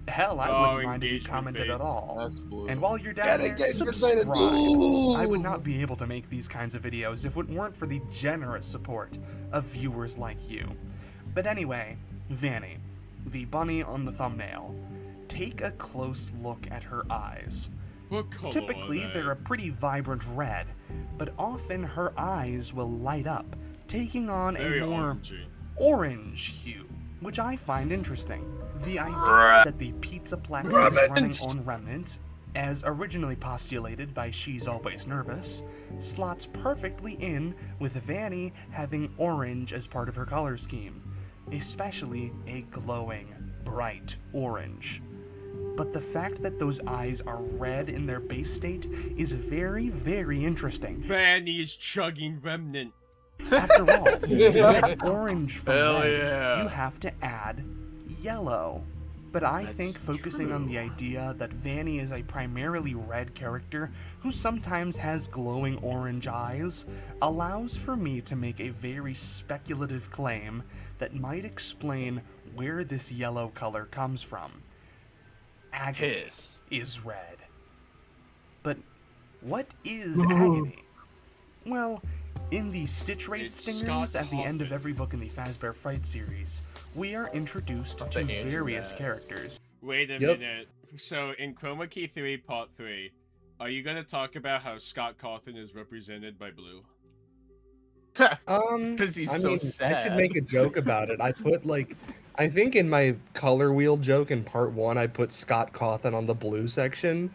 Speaker 9: Hell, I wouldn't mind if you commented at all. And while you're down there, subscribe. I would not be able to make these kinds of videos if it weren't for the generous support of viewers like you. But anyway, Vanny, the bunny on the thumbnail. Take a close look at her eyes. Typically, they're a pretty vibrant red, but often her eyes will light up, taking on a more orange hue, which I find interesting. The idea that the Pizzaplex is running on Remnant, as originally postulated by She's Always Nervous, slots perfectly in with Vanny having orange as part of her color scheme, especially a glowing, bright orange. But the fact that those eyes are red in their base state is very, very interesting.
Speaker 2: Vanny's chugging Remnant.
Speaker 9: After all, to get orange from red, you have to add yellow. But I think focusing on the idea that Vanny is a primarily red character who sometimes has glowing orange eyes allows for me to make a very speculative claim that might explain where this yellow color comes from. Agony is red. But what is agony? Well, in the Stitch Rate Stingers at the end of every book in the Fazbear Fright series, we are introduced to various characters.
Speaker 2: Wait a minute. So in Chroma Key 3 Part 3, are you gonna talk about how Scott Cawthon is represented by blue?
Speaker 1: Because he's so sad.
Speaker 7: I should make a joke about it. I put I think in my color wheel joke in part 1, I put Scott Cawthon on the blue section.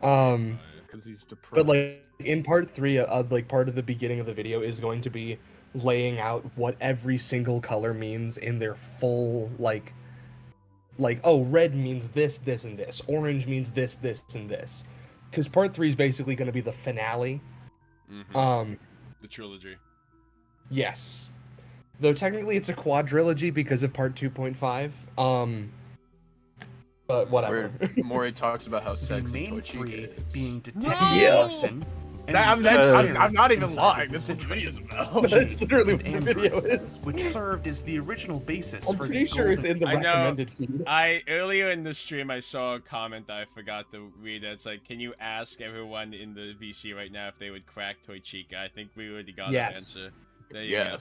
Speaker 1: Because he's depressed.
Speaker 7: But like in part 3, part of the beginning of the video is going to be laying out what every single color means in their full like oh, red means this, this, and this. Orange means this, this, and this. Because part 3 is basically going to be the finale.
Speaker 2: The trilogy.
Speaker 7: Yes. Though technically it's a quadrilogy because of part 2.5. But whatever.
Speaker 1: Maury talks about how sexy
Speaker 9: the main
Speaker 1: Toy
Speaker 9: three
Speaker 1: Chica is.
Speaker 9: being Detective Larson.
Speaker 1: I'm not even lying. That's what the video is about.
Speaker 7: That's literally what the video is.
Speaker 9: Which served as the original basis
Speaker 7: I'm
Speaker 9: for
Speaker 7: pretty sure it's in the recommended feed.
Speaker 2: Earlier in the stream, I saw a comment that I forgot to read. It's like, can you ask everyone in the VC right now if they would crack Toy Chica? I think we already got an answer. There you go.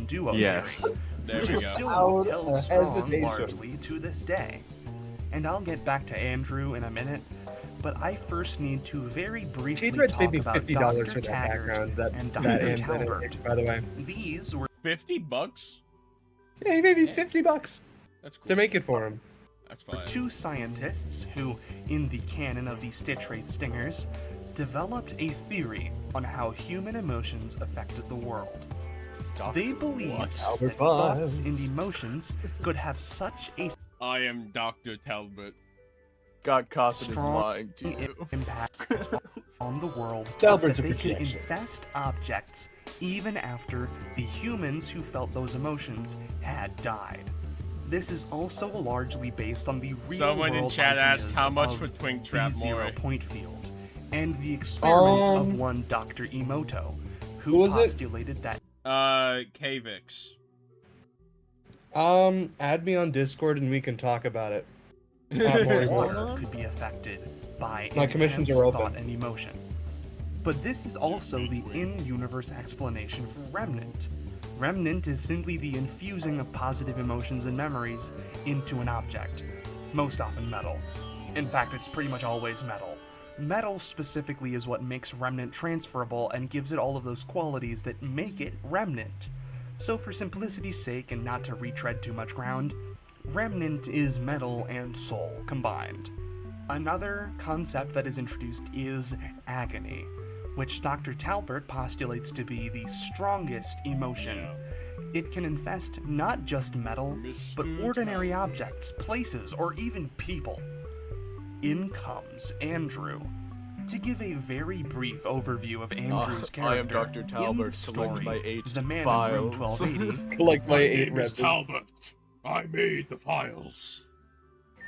Speaker 9: Duo
Speaker 2: yes. There
Speaker 9: which
Speaker 2: we
Speaker 9: is
Speaker 2: go.
Speaker 9: still held strong largely to this day. And I'll get back to Andrew in a minute, but I first need to very briefly talk about
Speaker 7: $50
Speaker 9: Dr.
Speaker 7: for that
Speaker 9: Taggart
Speaker 7: background,
Speaker 9: and
Speaker 7: that
Speaker 9: Dr.
Speaker 7: and
Speaker 9: Talbert.
Speaker 7: by the way.
Speaker 9: These were
Speaker 2: $50?
Speaker 7: Yeah, maybe $50
Speaker 2: That's cool.
Speaker 7: to make it for him.
Speaker 2: That's fine.
Speaker 9: Two scientists who, in the canon of the Stitch Rate Stingers, developed a theory on how human emotions affected the world. They believed that thoughts and emotions could have such a
Speaker 2: I am Dr. Talbot.
Speaker 1: God Cawthon is
Speaker 9: strong
Speaker 1: lying to you.
Speaker 9: impact on the world
Speaker 7: Talbot's
Speaker 9: that
Speaker 7: a
Speaker 9: they could
Speaker 7: projection.
Speaker 9: infest objects even after the humans who felt those emotions had died. This is also largely based on the real
Speaker 2: Someone in
Speaker 9: world
Speaker 2: chat asked
Speaker 9: ideas
Speaker 2: how much
Speaker 9: of
Speaker 2: for Twink
Speaker 9: the
Speaker 2: Trap Maury.
Speaker 9: zero-point field and the experiments of one Dr. Emoto, who postulated that
Speaker 2: Kvix.
Speaker 7: Add me on Discord and we can talk about it.
Speaker 9: water could be affected by
Speaker 7: My commissions
Speaker 9: intense
Speaker 7: are open.
Speaker 9: thought and emotion. But this is also the in-universe explanation for Remnant. Remnant is simply the infusing of positive emotions and memories into an object, most often metal. In fact, it's pretty much always metal. Metal specifically is what makes Remnant transferable and gives it all of those qualities that make it Remnant. So for simplicity's sake and not to retread too much ground, Remnant is metal and soul combined. Another concept that is introduced is agony, which Dr. Talbert postulates to be the strongest emotion. It can infest not just metal, but ordinary objects, places, or even people. In comes Andrew. To give a very brief overview of Andrew's character,
Speaker 1: I am Dr. Talbert.
Speaker 9: in the
Speaker 1: Collect
Speaker 9: story,
Speaker 1: my 8
Speaker 9: the man
Speaker 1: files.
Speaker 9: in room 1280,
Speaker 7: Collect my 8
Speaker 2: name is
Speaker 7: red.
Speaker 2: Talbot. I made the files.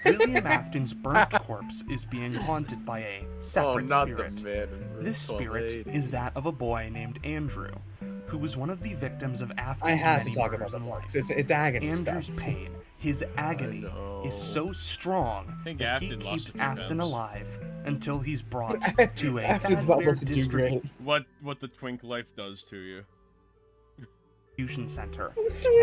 Speaker 9: William Afton's burnt corpse is being haunted by a separate
Speaker 1: not
Speaker 9: spirit.
Speaker 1: the man in room
Speaker 9: This spirit
Speaker 1: 1280.
Speaker 9: is that of a boy named Andrew, who was one of the victims of Afton's
Speaker 7: I had to
Speaker 9: many
Speaker 7: talk about
Speaker 9: murders
Speaker 7: the
Speaker 9: in life.
Speaker 7: books. It's agony
Speaker 9: Andrew's
Speaker 7: stuff.
Speaker 9: pain, his agony, is so strong
Speaker 2: think
Speaker 9: that he
Speaker 2: Afton lost
Speaker 9: keeps
Speaker 2: a few
Speaker 9: Afton
Speaker 2: pounds.
Speaker 9: alive until he's brought to a
Speaker 7: Afton's not
Speaker 9: Fazbear
Speaker 7: looking too
Speaker 9: distribution
Speaker 7: great.
Speaker 2: What the twink life does to you.
Speaker 9: center,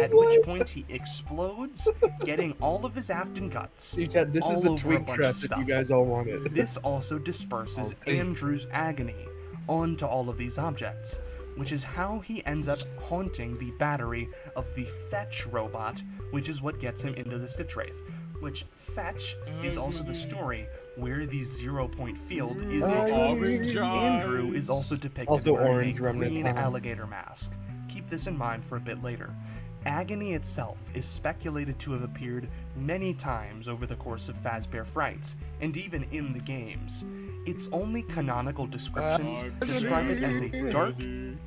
Speaker 9: at which point he explodes, getting all of his Afton guts
Speaker 7: See, Chad, this is
Speaker 9: all
Speaker 7: the
Speaker 9: over a
Speaker 7: twink
Speaker 9: bunch
Speaker 7: trap
Speaker 9: of
Speaker 7: that
Speaker 9: stuff.
Speaker 7: you guys all wanted.
Speaker 9: This also disperses
Speaker 7: Okay.
Speaker 9: Andrew's agony onto all of these objects, which is how he ends up haunting the battery of the Fetch robot, which is what gets him into the Stitch Wraith. Which Fetch is also the story where the 0-point field is introduced. Andrew is also depicted
Speaker 7: Also
Speaker 9: wearing
Speaker 7: orange
Speaker 9: a
Speaker 7: remnant
Speaker 9: green
Speaker 7: time.
Speaker 9: alligator mask. Keep this in mind for a bit later. Agony itself is speculated to have appeared many times over the course of Fazbear Frights, and even in the games. Its only canonical descriptions describe it as a dark,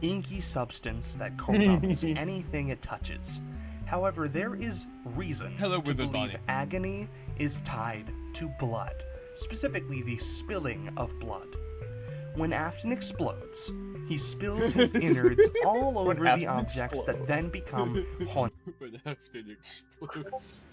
Speaker 9: inky substance that corrupts anything it touches. However, there is reason
Speaker 2: Hello,
Speaker 9: to
Speaker 2: Withered
Speaker 9: believe
Speaker 2: Bonnie.
Speaker 9: agony is tied to blood, specifically the spilling of blood. When Afton explodes, he spills his innards all over the
Speaker 1: Afton
Speaker 9: objects that
Speaker 1: explodes.
Speaker 9: then become haunted
Speaker 2: When Afton explodes.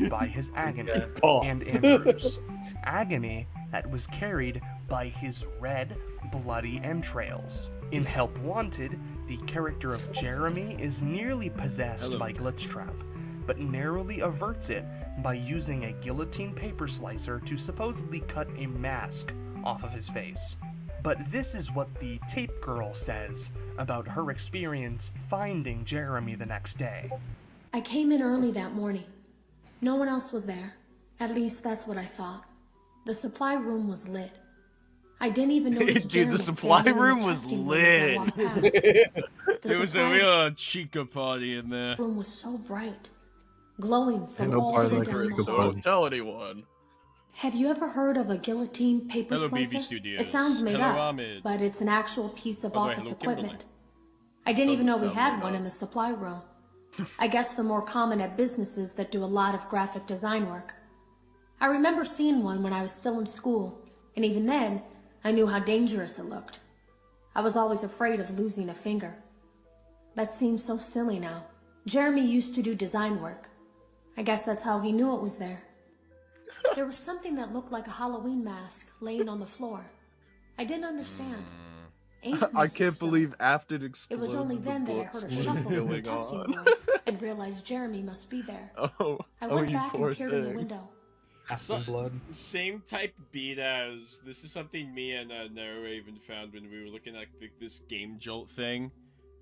Speaker 9: by his agony
Speaker 7: Pause.
Speaker 9: and Andrew's. Agony that was carried by his red, bloody entrails. In Help Wanted, the character of Jeremy is nearly possessed
Speaker 2: Hello.
Speaker 9: by Glitchtrap, but narrowly averts it by using a guillotine paper slicer to supposedly cut a mask off of his face. But this is what the tape girl says about her experience finding Jeremy the next day.
Speaker 8: I came in early that morning. No one else was there. At least that's what I thought. The supply room was lit. I didn't even notice
Speaker 1: Dude,
Speaker 8: Jeremy
Speaker 1: the supply
Speaker 8: standing in the
Speaker 1: room was
Speaker 8: testing room as I
Speaker 1: lit.
Speaker 8: walked past. The
Speaker 2: There was a
Speaker 8: supply
Speaker 2: real chica party in there.
Speaker 8: room was so bright, glowing from
Speaker 3: no
Speaker 8: all
Speaker 3: part
Speaker 8: the way
Speaker 3: like
Speaker 8: down the
Speaker 3: Rico
Speaker 8: hall.
Speaker 1: Don't tell anyone.
Speaker 8: Have you ever heard of a guillotine paper
Speaker 2: Hello, BB
Speaker 8: slicer?
Speaker 2: Studios.
Speaker 8: It sounds made
Speaker 2: Hello,
Speaker 8: up,
Speaker 2: Ahmed.
Speaker 8: but it's an actual piece of
Speaker 2: By the way,
Speaker 8: office
Speaker 2: hello, Kimberly.
Speaker 8: equipment. I didn't even know we
Speaker 1: Doesn't
Speaker 8: had
Speaker 1: sound
Speaker 8: one
Speaker 1: made
Speaker 8: in the supply room. I guess they're more common at businesses that do a lot of graphic design work. I remember seeing one when I was still in school, and even then, I knew how dangerous it looked. I was always afraid of losing a finger. That seems so silly now. Jeremy used to do design work. I guess that's how he knew it was there. There was something that looked like a Halloween mask laying on the floor. I didn't understand. Ink
Speaker 1: I
Speaker 8: must have
Speaker 1: can't
Speaker 8: spilled.
Speaker 1: believe Afton
Speaker 8: It
Speaker 1: explodes.
Speaker 8: was only
Speaker 1: in the
Speaker 8: then that I
Speaker 1: books.
Speaker 8: heard a
Speaker 1: What is
Speaker 8: shuffle in the
Speaker 1: going
Speaker 8: testing
Speaker 1: on?
Speaker 8: room and realized Jeremy must be there.
Speaker 1: Oh,
Speaker 8: I
Speaker 1: oh,
Speaker 8: went
Speaker 1: you
Speaker 8: back
Speaker 1: poor
Speaker 8: and peered in the
Speaker 1: thing.
Speaker 8: window.
Speaker 7: Afton blood.
Speaker 2: Same type beat as this is something me and Narraven found when we were looking at this game jolt thing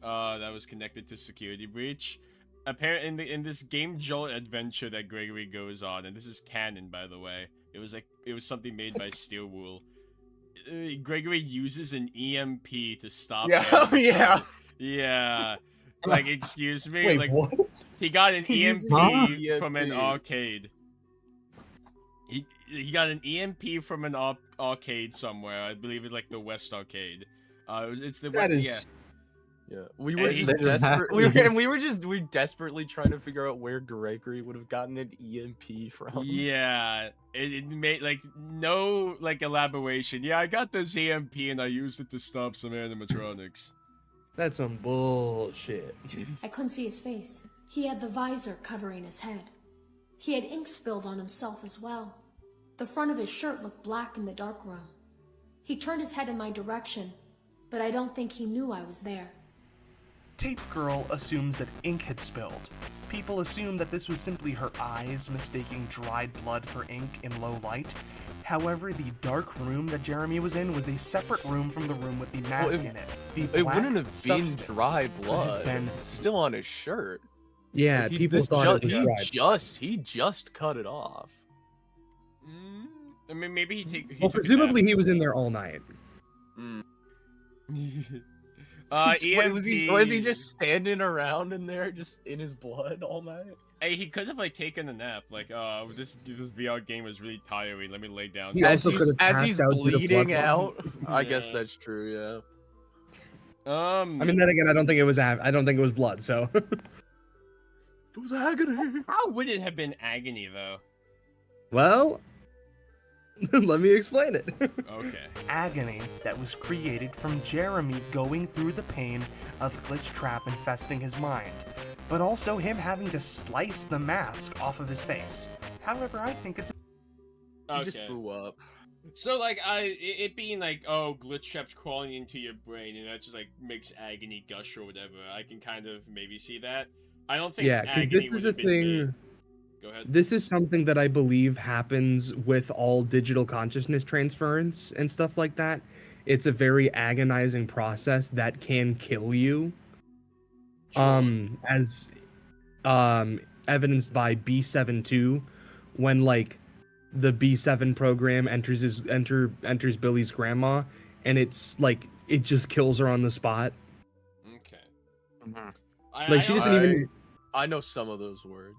Speaker 2: that was connected to Security Breach. Apparently, in this game jolt adventure that Gregory goes on, and this is canon by the way, it was something made by Steelwool. Gregory uses an EMP to stop.
Speaker 1: Yeah,
Speaker 2: him.
Speaker 1: oh, yeah.
Speaker 2: Yeah. Like, excuse me.
Speaker 7: Wait,
Speaker 2: like,
Speaker 7: what?
Speaker 2: he got an
Speaker 1: He uses
Speaker 2: EMP
Speaker 1: an
Speaker 2: from an
Speaker 1: EMP.
Speaker 2: arcade. He got an EMP from an arcade somewhere. I believe it's like the West Arcade. It's the
Speaker 7: That is.
Speaker 2: yeah.
Speaker 1: Yeah, we were
Speaker 2: And
Speaker 1: just
Speaker 3: he-
Speaker 1: desperate. We desperately trying to figure out where Gregory would have gotten an EMP from.
Speaker 2: Yeah, it made like no like elaboration. Yeah, I got this EMP and I used it to stop some animatronics.
Speaker 7: That's some bullshit.
Speaker 8: I couldn't see his face. He had the visor covering his head. He had ink spilled on himself as well.
Speaker 12: The front of his shirt looked black in the dark room. He turned his head in my direction, but I don't think he knew I was there.
Speaker 9: Tape Girl assumes that ink had spilled. People assume that this was simply her eyes mistaking dried blood for ink in low light. However, the dark room that Jeremy was in was a separate room from the room with the mask in it. The
Speaker 1: It
Speaker 9: black
Speaker 1: wouldn't have been
Speaker 9: substance
Speaker 1: dry
Speaker 9: could have
Speaker 1: blood.
Speaker 9: been-
Speaker 1: It's still on his shirt.
Speaker 7: Yeah,
Speaker 1: Like,
Speaker 7: people thought it was dried.
Speaker 1: he just cut it off.
Speaker 2: I mean, maybe he
Speaker 7: Well,
Speaker 2: took
Speaker 7: presumably he was in there all night.
Speaker 1: Was he just standing around in there, just in his blood all night?
Speaker 2: Hey, he could have like taken a nap. Like, this VR game was really tiring. Let me lay down.
Speaker 7: He also could have
Speaker 1: As
Speaker 7: passed
Speaker 1: he's
Speaker 7: out due to
Speaker 1: bleeding
Speaker 7: blood
Speaker 1: out.
Speaker 7: loss.
Speaker 1: I guess that's true. Yeah.
Speaker 7: I mean, then again, I don't think it was blood. So.
Speaker 1: It was agony.
Speaker 2: How would it have been agony though?
Speaker 7: Well, let me explain it.
Speaker 2: Okay.
Speaker 9: Agony that was created from Jeremy going through the pain of Glitchtrap infesting his mind, but also him having to slice the mask off of his face. However, I think it's
Speaker 1: He just blew up.
Speaker 2: So like, it being like, oh, Glitchtrap's crawling into your brain, and that just like makes agony gush or whatever. I can kind of maybe see that. I don't think.
Speaker 7: Yeah, because
Speaker 2: agony
Speaker 7: this is
Speaker 2: would
Speaker 7: a
Speaker 2: have been me.
Speaker 7: thing.
Speaker 2: Go ahead.
Speaker 7: This is something that I believe happens with all digital consciousness transference and stuff like that. It's a very agonizing process that can kill you. As evidenced by B7-2, when like the B7 program enters Billy's grandma, and it's like it just kills her on the spot.
Speaker 2: Okay.
Speaker 7: Like she doesn't even.
Speaker 1: I know some of those words.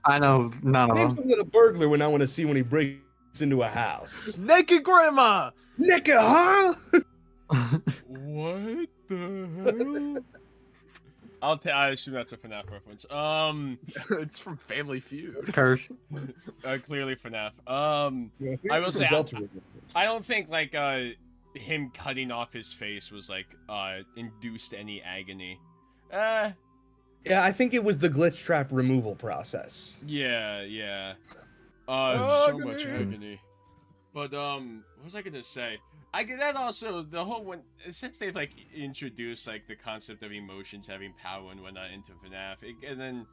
Speaker 3: I know none of
Speaker 7: Name
Speaker 3: them.
Speaker 7: something a burglar would not want to see when he breaks into a house.
Speaker 1: Naked grandma.
Speaker 7: Naked, huh?
Speaker 2: What the hell? I assume that's a FNAF reference.
Speaker 1: It's from Family Feud.
Speaker 3: It's cursed.
Speaker 2: Clearly FNAF. I will say, I don't think like him cutting off his face was like induced any agony.
Speaker 7: Yeah, I think it was the Glitchtrap removal process.
Speaker 2: Yeah. So much agony. But what was I gonna say? I get that also the whole one since they've like introduced like the concept of emotions having power and whatnot into FNAF, and then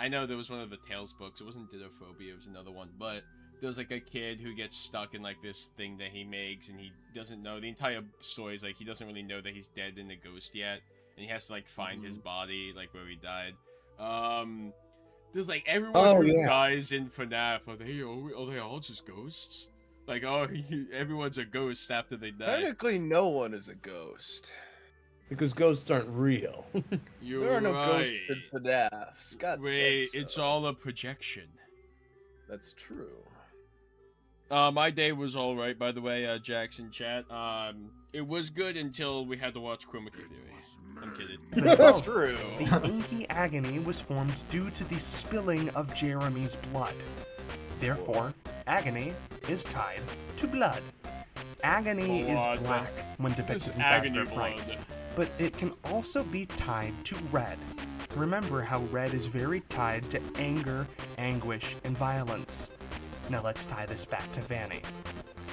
Speaker 2: I know there was one of the Tales books. It wasn't Didophobia, it was another one, but there was like a kid who gets stuck in like this thing that he makes, and he doesn't know the entire story is like he doesn't really know that he's dead in the ghost yet, and he has to like find his body like where he died. There's like everyone who dies in FNAF are they all just ghosts? Like, everyone's a ghost after they die.
Speaker 1: Technically, no one is a ghost.
Speaker 7: Because ghosts aren't real.
Speaker 1: There are no ghosts in FNAF. Scott
Speaker 2: Wait,
Speaker 1: said so.
Speaker 2: it's all a projection.
Speaker 1: That's true.
Speaker 2: My day was all right, by the way, Jackson chat. It was good until we had to watch Chroma Key Theory. I'm kidding.
Speaker 9: That's
Speaker 1: true.
Speaker 9: The inky agony was formed due to the spilling of Jeremy's blood. Therefore, agony is tied to blood. Agony is black when depicted in Faster Frights, but it can also be tied to red. Remember how red is very tied to anger, anguish, and violence. Now let's tie this back to Vanny.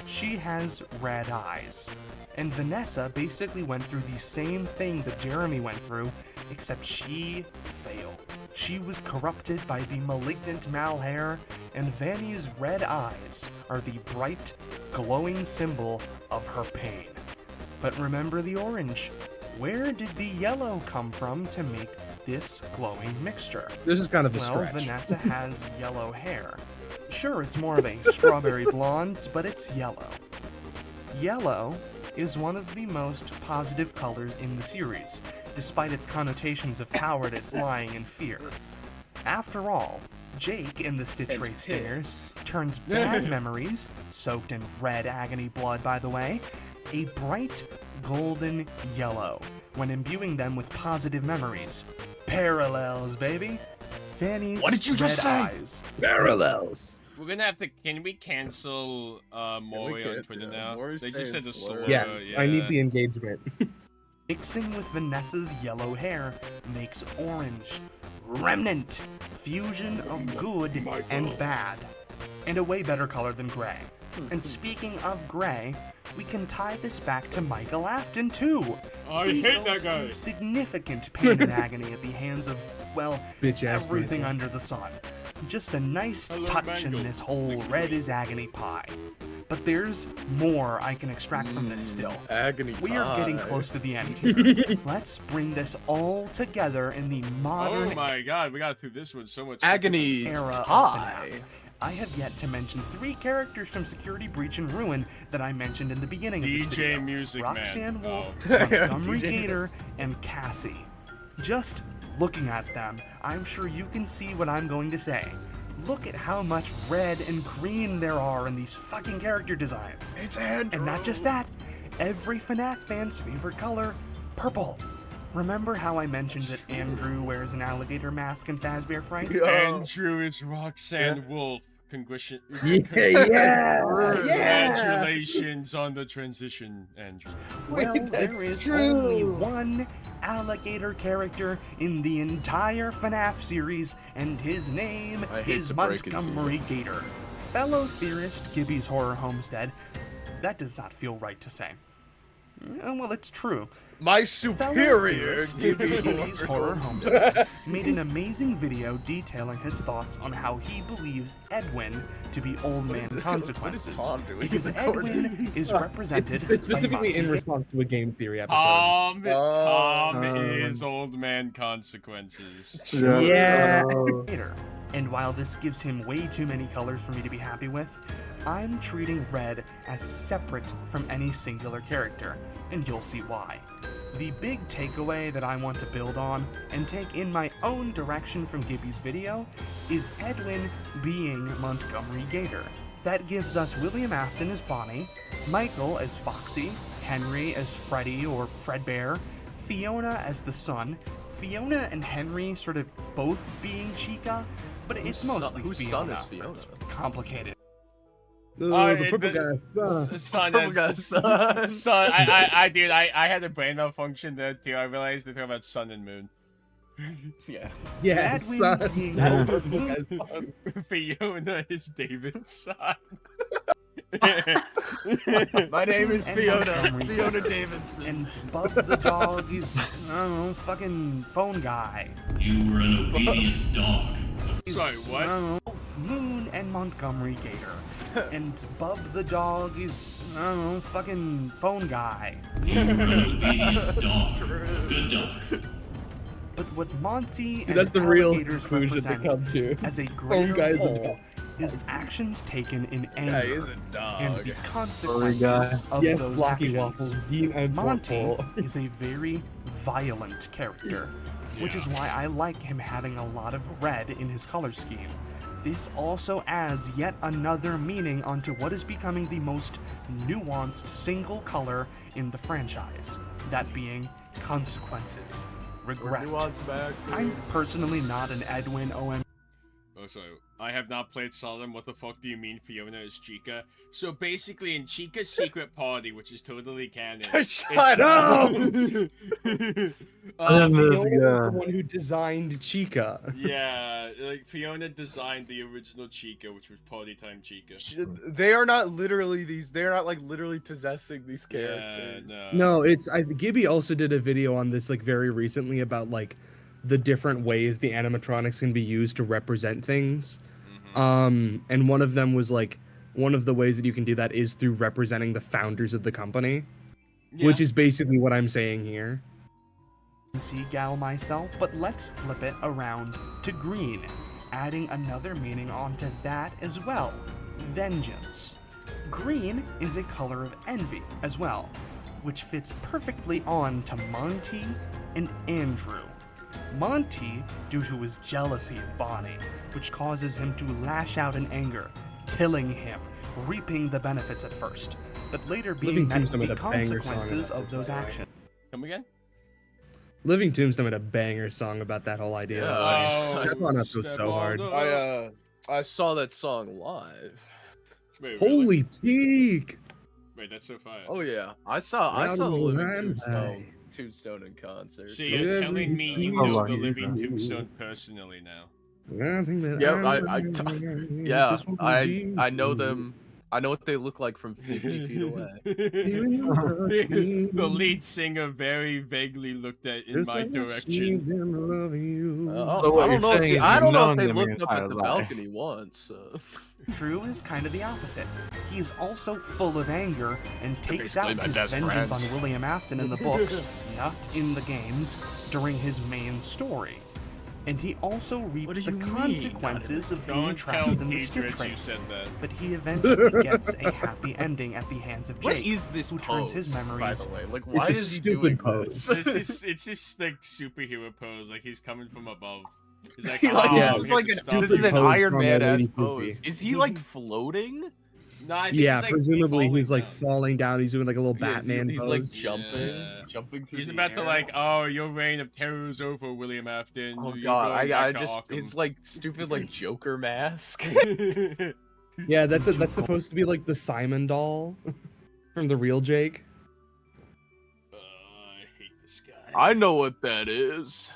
Speaker 9: She has red eyes, and Vanessa basically went through the same thing that Jeremy went through, except she failed. She was corrupted by the malignant malhair, and Vanny's red eyes are the bright, glowing symbol of her pain. But remember the orange. Where did the yellow come from to make this glowing mixture?
Speaker 7: This is kind of a
Speaker 9: Well,
Speaker 7: stretch.
Speaker 9: Vanessa has yellow hair. Sure, it's more of a strawberry blonde, but it's yellow. Yellow is one of the most positive colors in the series, despite its connotations of cowardice, lying, and fear. After all, Jake in the Stitch Wraith Stingers turns bad memories, soaked in red agony blood by the way, a bright golden yellow when imbuing them with positive memories. Parallels, baby! Vanny's
Speaker 1: What did you just
Speaker 9: red
Speaker 1: say?
Speaker 9: eyes.
Speaker 7: Parallels.
Speaker 2: We're gonna have to. Can we cancel Mori on Twitter now? They just said the slur.
Speaker 7: Yes, I need the engagement.
Speaker 9: Mixing with Vanessa's yellow hair makes orange. Remnant! Fusion of good and bad. and a way better color than gray. And speaking of gray, we can tie this back to Michael Afton too.
Speaker 2: I
Speaker 9: He
Speaker 2: hate that
Speaker 9: goes
Speaker 2: guy.
Speaker 9: through significant pain and agony at the hands of, well,
Speaker 7: Bitch-ass
Speaker 9: everything
Speaker 7: Michael.
Speaker 9: under the sun. Just a nice
Speaker 2: Hello,
Speaker 9: touch
Speaker 2: Mango.
Speaker 9: in this whole red is agony pie. But there's more I can extract from this still.
Speaker 1: Agony
Speaker 9: We are getting
Speaker 1: pie.
Speaker 9: close to the end here. Let's bring this all together in the modern
Speaker 2: Oh my god, we got through this one so much.
Speaker 1: Agony
Speaker 9: era of
Speaker 1: pie.
Speaker 9: FNAF. I have yet to mention 3 characters from Security Breach and Ruin that I mentioned in the beginning of this
Speaker 2: DJ
Speaker 9: video.
Speaker 2: Music
Speaker 9: Roxanne
Speaker 2: Man.
Speaker 9: Wolf,
Speaker 2: Oh.
Speaker 9: Montgomery
Speaker 1: DJ.
Speaker 9: Gator, and Cassie. Just looking at them, I'm sure you can see what I'm going to say. Look at how much red and green there are in these fucking character designs.
Speaker 1: It's Andrew.
Speaker 9: And not just that, every FNAF fan's favorite color, purple. Remember how I mentioned that Andrew wears an alligator mask in Fazbear Fright?
Speaker 2: Andrew is Roxanne Wolf. Congratulations on the transition, Andrew.
Speaker 9: Well, there is only one alligator character in the entire FNAF series, and his name
Speaker 1: I hate
Speaker 9: is
Speaker 1: to break it to you.
Speaker 9: Montgomery Gator. Fellow theorist Gibby's Horror Homestead, that does not feel right to say. Well, it's true.
Speaker 1: My
Speaker 9: Fellow
Speaker 1: superior
Speaker 9: theorist
Speaker 1: Gibby
Speaker 9: Gibby's Horror Homestead made an amazing video detailing his thoughts on how he believes Edwin to be Old Man Consequences.
Speaker 1: Tom doing
Speaker 9: Because
Speaker 1: in the corner?
Speaker 9: Edwin is represented
Speaker 7: It's
Speaker 9: by
Speaker 7: specifically in
Speaker 9: Monty
Speaker 7: response to a game theory episode.
Speaker 2: Tom is Old Man Consequences.
Speaker 7: Yeah.
Speaker 9: Gator. And while this gives him way too many colors for me to be happy with, I'm treating red as separate from any singular character, and you'll see why. The big takeaway that I want to build on and take in my own direction from Gibby's video is Edwin being Montgomery Gator. That gives us William Afton as Bonnie, Michael as Foxy, Henry as Freddy or Fredbear, Fiona as the Sun, Fiona and Henry sort of both being Chica, but it's mostly
Speaker 1: whose
Speaker 9: Fiona.
Speaker 1: son is Fiona?
Speaker 9: It's complicated.
Speaker 7: The purple guy.
Speaker 2: Son,
Speaker 1: Purple guy's son.
Speaker 2: son. I had a brain malfunction there too. I realized they're talking about sun and moon.
Speaker 1: Yeah.
Speaker 7: Yeah,
Speaker 9: Edwin
Speaker 7: son.
Speaker 9: being
Speaker 7: That's
Speaker 9: both
Speaker 7: purple guy's son.
Speaker 2: Fiona is David's son.
Speaker 1: My name is
Speaker 9: And
Speaker 1: Fiona.
Speaker 9: Montgomery
Speaker 1: Fiona
Speaker 9: Gator.
Speaker 1: Davidson.
Speaker 9: And Bub the dog is, I don't know, fucking phone guy.
Speaker 13: You were an obedient dog.
Speaker 2: Sorry, what?
Speaker 9: I don't know, both Moon and Montgomery Gator. And Bub the dog is, I don't know, fucking phone guy.
Speaker 13: You were an obedient dog. Good dog.
Speaker 9: But what Monty and
Speaker 7: That's the real
Speaker 9: alligators
Speaker 7: conclusion to
Speaker 9: represent
Speaker 7: come to.
Speaker 9: as a
Speaker 7: Phone
Speaker 9: greater
Speaker 7: guy is a
Speaker 9: whole
Speaker 7: dog.
Speaker 9: is actions taken in
Speaker 1: Yeah, he is
Speaker 9: anger
Speaker 1: a dog.
Speaker 9: and the
Speaker 3: Furry guy.
Speaker 9: consequences of
Speaker 7: Yes,
Speaker 9: those
Speaker 7: Blocky
Speaker 9: actions.
Speaker 7: Waffles. Dean and
Speaker 9: Monty
Speaker 7: Purple.
Speaker 9: is a very violent character, which is why I like him having a lot of red in his color scheme. This also adds yet another meaning onto what is becoming the most nuanced single color in the franchise, that being consequences, regret. I'm personally not an Edwin OM.
Speaker 2: Oh, sorry. I have not played Solemn. What the fuck do you mean Fiona is Chica? So basically, in Chica's secret party, which is totally canon.
Speaker 1: Shut up!
Speaker 3: And
Speaker 7: Fiona
Speaker 3: this
Speaker 7: was
Speaker 3: guy.
Speaker 7: the one who designed Chica.
Speaker 2: Yeah, like Fiona designed the original Chica, which was Party Time Chica.
Speaker 1: They are not literally these. They are not like literally possessing these
Speaker 2: Yeah,
Speaker 1: characters.
Speaker 7: No, it's Gibby also did a video on this like very recently about like the different ways the animatronics can be used to represent things. And one of them was like one of the ways that you can do that is through representing the founders of the company, which is basically what I'm saying here.
Speaker 9: Gal myself, but let's flip it around to green, adding another meaning onto that as well. Vengeance. Green is a color of envy as well, which fits perfectly on to Monty and Andrew. Monty, due to his jealousy of Bonnie, which causes him to lash out in anger, killing him, reaping the benefits at first, but later being
Speaker 7: Living
Speaker 9: met
Speaker 7: Tombstone
Speaker 9: with the
Speaker 7: had a banger song
Speaker 9: consequences
Speaker 7: about
Speaker 9: of those actions.
Speaker 2: Come again?
Speaker 7: Living Tombstone had a banger song about that whole idea. That one up was so hard.
Speaker 1: I saw that song live.
Speaker 2: Wait,
Speaker 7: Holy peak!
Speaker 2: Wait, that's so fire.
Speaker 1: Oh yeah, I saw the
Speaker 7: Rowdy
Speaker 1: Living
Speaker 7: Rampage.
Speaker 1: Tombstone in concert.
Speaker 2: So you're telling me you know the Living
Speaker 7: Everybody.
Speaker 2: Tombstone personally now?
Speaker 1: I know them. I know what they look like from 50 feet away.
Speaker 2: The lead singer very vaguely looked in my direction.
Speaker 3: So what you're saying is
Speaker 1: I
Speaker 3: you've
Speaker 1: don't know
Speaker 3: known
Speaker 1: if they
Speaker 3: them your
Speaker 1: looked up
Speaker 3: entire
Speaker 1: at the
Speaker 3: life.
Speaker 1: balcony once.
Speaker 9: True is kind of the opposite. He is also full of anger and takes
Speaker 1: basically
Speaker 9: out
Speaker 1: my
Speaker 9: his
Speaker 1: best
Speaker 9: vengeance
Speaker 1: friend.
Speaker 9: on William Afton in the books, not in the games, during his main story. And he also reaps the consequences of being
Speaker 2: Don't
Speaker 9: trapped
Speaker 2: tell
Speaker 9: in the
Speaker 2: Pedro you
Speaker 9: Stitch
Speaker 2: said that.
Speaker 9: But he eventually gets a happy ending at the hands of
Speaker 1: What
Speaker 9: Jake,
Speaker 1: is this
Speaker 9: who turns his
Speaker 1: pose,
Speaker 9: memories.
Speaker 1: by the way? Like, why
Speaker 7: It's a
Speaker 1: is he
Speaker 7: stupid
Speaker 1: doing
Speaker 7: pose.
Speaker 1: this?
Speaker 2: It's this like superhero pose, like he's coming from above. He's like,
Speaker 1: Like,
Speaker 2: oh,
Speaker 7: yeah,
Speaker 2: I'm
Speaker 1: this is
Speaker 2: here
Speaker 1: like
Speaker 2: to
Speaker 1: an,
Speaker 2: stop
Speaker 1: this is
Speaker 2: you."
Speaker 1: an
Speaker 7: pose
Speaker 1: Iron
Speaker 7: from
Speaker 1: Man
Speaker 7: a
Speaker 1: ass
Speaker 7: lady
Speaker 1: pose.
Speaker 7: pussy.
Speaker 1: Is he like floating?
Speaker 2: No, I think
Speaker 7: Yeah,
Speaker 2: he's, like,
Speaker 7: presumably he's
Speaker 2: falling
Speaker 7: like
Speaker 2: down.
Speaker 7: falling down. He's doing like a little
Speaker 1: Yeah,
Speaker 7: Batman
Speaker 1: he's
Speaker 7: pose.
Speaker 1: like jumping,
Speaker 2: Yeah.
Speaker 1: jumping through
Speaker 2: He's
Speaker 1: the
Speaker 2: about to
Speaker 1: air.
Speaker 2: like, oh, your reign of terror is over, William Afton.
Speaker 1: Oh
Speaker 2: You're
Speaker 1: god,
Speaker 2: going
Speaker 1: I
Speaker 2: back to
Speaker 1: just
Speaker 2: Arkham."
Speaker 1: his like stupid like Joker mask.
Speaker 7: Yeah, that's supposed to be like the Simon doll from the real Jake.
Speaker 2: I hate this guy.
Speaker 1: I know what that is.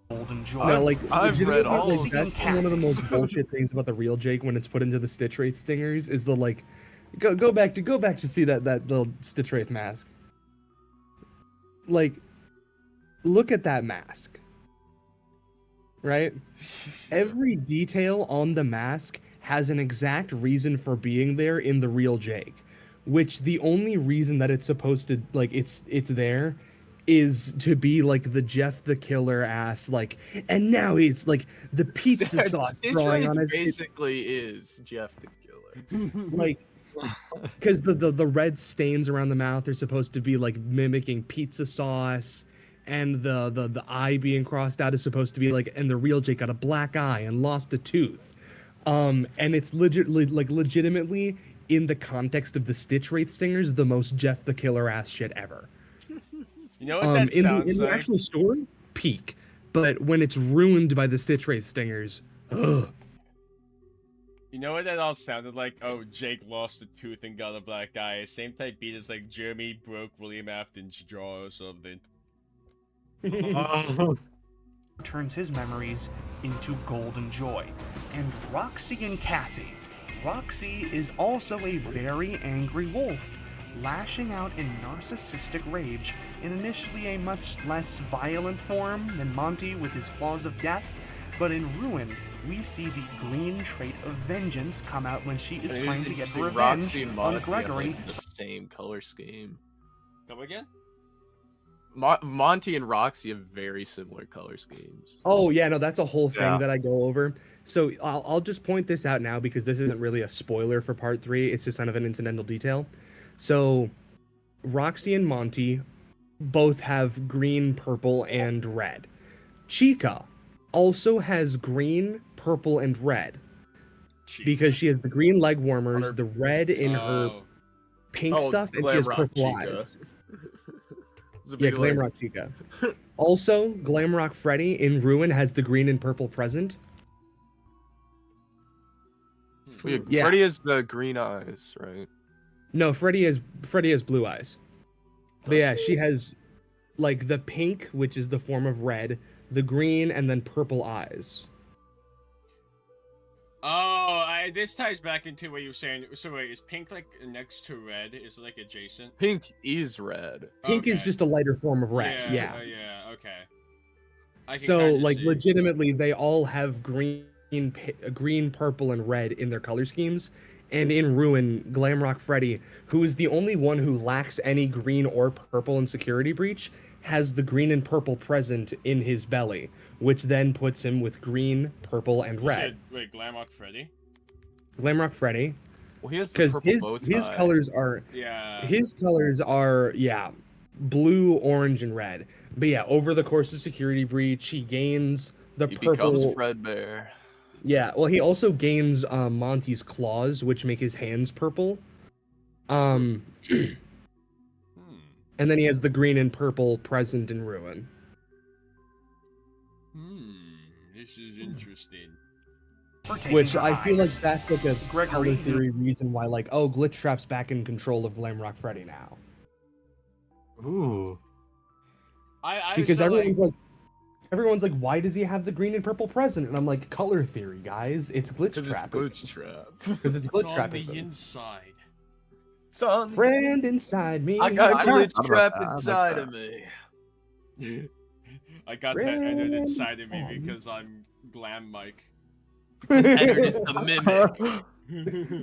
Speaker 9: Golden Joy.
Speaker 7: No, like
Speaker 1: I've read
Speaker 7: legitimately,
Speaker 1: all
Speaker 7: like,
Speaker 1: of
Speaker 7: that's
Speaker 9: these.
Speaker 7: one of the most bullshit things about the real Jake when it's put into the Stitch Wraith stingers is the like, go back to see that little Stitch Wraith mask. Like, look at that mask. Right? Every detail on the mask has an exact reason for being there in the real Jake, which the only reason that it's supposed to like it's there is to be like the Jeff the Killer ass like, and now he's like the pizza sauce
Speaker 1: Stitch
Speaker 7: drawing
Speaker 1: Wraith
Speaker 7: on his
Speaker 1: basically is Jeff the Killer.
Speaker 7: like because the red stains around the mouth are supposed to be like mimicking pizza sauce, and the eye being crossed out is supposed to be like, and the real Jake got a black eye and lost a tooth. And it's legitimately in the context of the Stitch Wraith stingers, the most Jeff the Killer ass shit ever.
Speaker 2: You know what that sounds
Speaker 7: in the
Speaker 2: like?
Speaker 7: actual story, peak. But when it's ruined by the Stitch Wraith stingers, ugh.
Speaker 2: You know what that all sounded like? Oh, Jake lost a tooth and got a black eye. Same type beat as like Jeremy broke William Afton's jaw or something.
Speaker 9: Turns his memories into golden joy. And Roxy and Cassie. Roxy is also a very angry wolf, lashing out in narcissistic rage in initially a much less violent form than Monty with his claws of death, but in Ruin, we see the green trait of vengeance come out when she is trying to get revenge
Speaker 1: Roxy and
Speaker 9: on
Speaker 1: Monty
Speaker 9: Gregory.
Speaker 1: have, like, the same color scheme.
Speaker 2: Come again?
Speaker 1: Monty and Roxy have very similar color schemes.
Speaker 7: Oh yeah, no, that's a whole thing
Speaker 1: Yeah.
Speaker 7: that I go over. So I'll just point this out now because this isn't really a spoiler for part 3. It's just kind of an incidental detail. So Roxy and Monty both have green, purple, and red. Chica also has green, purple, and red because she has the green leg warmers, the red in her pink stuff, and she has
Speaker 1: Glamrock
Speaker 7: purple
Speaker 1: Chica.
Speaker 7: eyes.
Speaker 1: It's a
Speaker 7: Yeah,
Speaker 1: big, like-
Speaker 7: Glamrock Chica. Also, Glamrock Freddy in Ruin has the green and purple present. Yeah.
Speaker 1: Freddy has the green eyes, right?
Speaker 7: No, Freddy has blue eyes. But yeah, she has like the pink, which is the form of red, the green, and then purple eyes.
Speaker 2: Oh, this ties back into what you were saying. So wait, is pink like next to red? Is it like adjacent?
Speaker 1: Pink is red.
Speaker 7: Pink is just a lighter form of red. Yeah.
Speaker 2: Yeah. Okay. I can
Speaker 7: So
Speaker 2: kinda
Speaker 7: like
Speaker 2: see.
Speaker 7: legitimately, they all have green, purple, and red in their color schemes. And in Ruin, Glamrock Freddy, who is the only one who lacks any green or purple in Security Breach, has the green and purple present in his belly, which then puts him with green, purple, and
Speaker 2: You
Speaker 7: red.
Speaker 2: said, wait, Glamrock Freddy?
Speaker 7: Glamrock Freddy.
Speaker 1: Well, he has the
Speaker 7: Because
Speaker 1: purple bow
Speaker 7: his
Speaker 1: tie.
Speaker 7: colors are blue, orange, and red. But yeah, over the course of Security Breach, he gains the
Speaker 1: He
Speaker 7: purple.
Speaker 1: becomes Fredbear.
Speaker 7: Yeah, well, he also gains Monty's claws, which make his hands purple. And then he has the green and purple present in Ruin.
Speaker 2: This is interesting.
Speaker 7: Which I feel like that's like a
Speaker 9: Gregory,
Speaker 7: color theory reason why, like, oh, Glitchtrap's back in control of Glamrock Freddy now.
Speaker 3: Ooh.
Speaker 2: I
Speaker 7: Because
Speaker 2: still,
Speaker 7: everyone's like, everyone's like, why does he have the green and purple present? And I'm like, color theory, guys. It's glitch
Speaker 1: Because
Speaker 7: trap.
Speaker 1: it's glitch trap.
Speaker 7: Because it's
Speaker 2: It's
Speaker 7: glitch
Speaker 2: on
Speaker 7: trap.
Speaker 2: the inside.
Speaker 1: It's on the
Speaker 7: Friend inside me.
Speaker 1: I got glitch
Speaker 3: thought about
Speaker 1: trap
Speaker 3: that. I like
Speaker 1: inside
Speaker 3: that.
Speaker 1: of me.
Speaker 2: I got that entered
Speaker 7: Friend
Speaker 2: inside of me
Speaker 7: inside me.
Speaker 2: because I'm Glam Mike.
Speaker 1: Entered is the mimic.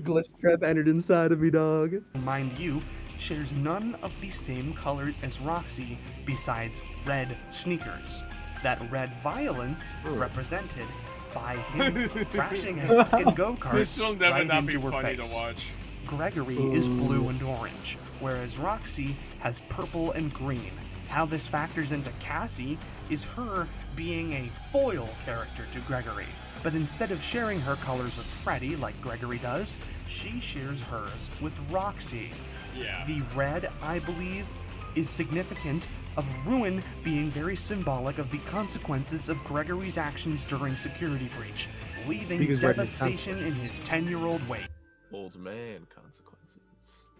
Speaker 7: Glitch trap entered inside of me, dog.
Speaker 9: Mind you, shares none of the same colors as Roxy besides red sneakers. That red violence represented by him crashing a fucking go-kart
Speaker 2: This will never
Speaker 9: right
Speaker 2: not be
Speaker 9: into her
Speaker 2: funny
Speaker 9: face.
Speaker 2: to watch.
Speaker 9: Gregory is blue and orange, whereas Roxy has purple and green. How this factors into Cassie is her being a foil character to Gregory. But instead of sharing her colors with Freddy like Gregory does, she shares hers with Roxy.
Speaker 2: Yeah.
Speaker 9: The red, I believe, is significant of Ruin being very symbolic of the consequences of Gregory's actions during security breach, leaving
Speaker 7: Because red is
Speaker 9: devastation in his 10-year-old wake.
Speaker 1: Old man consequences.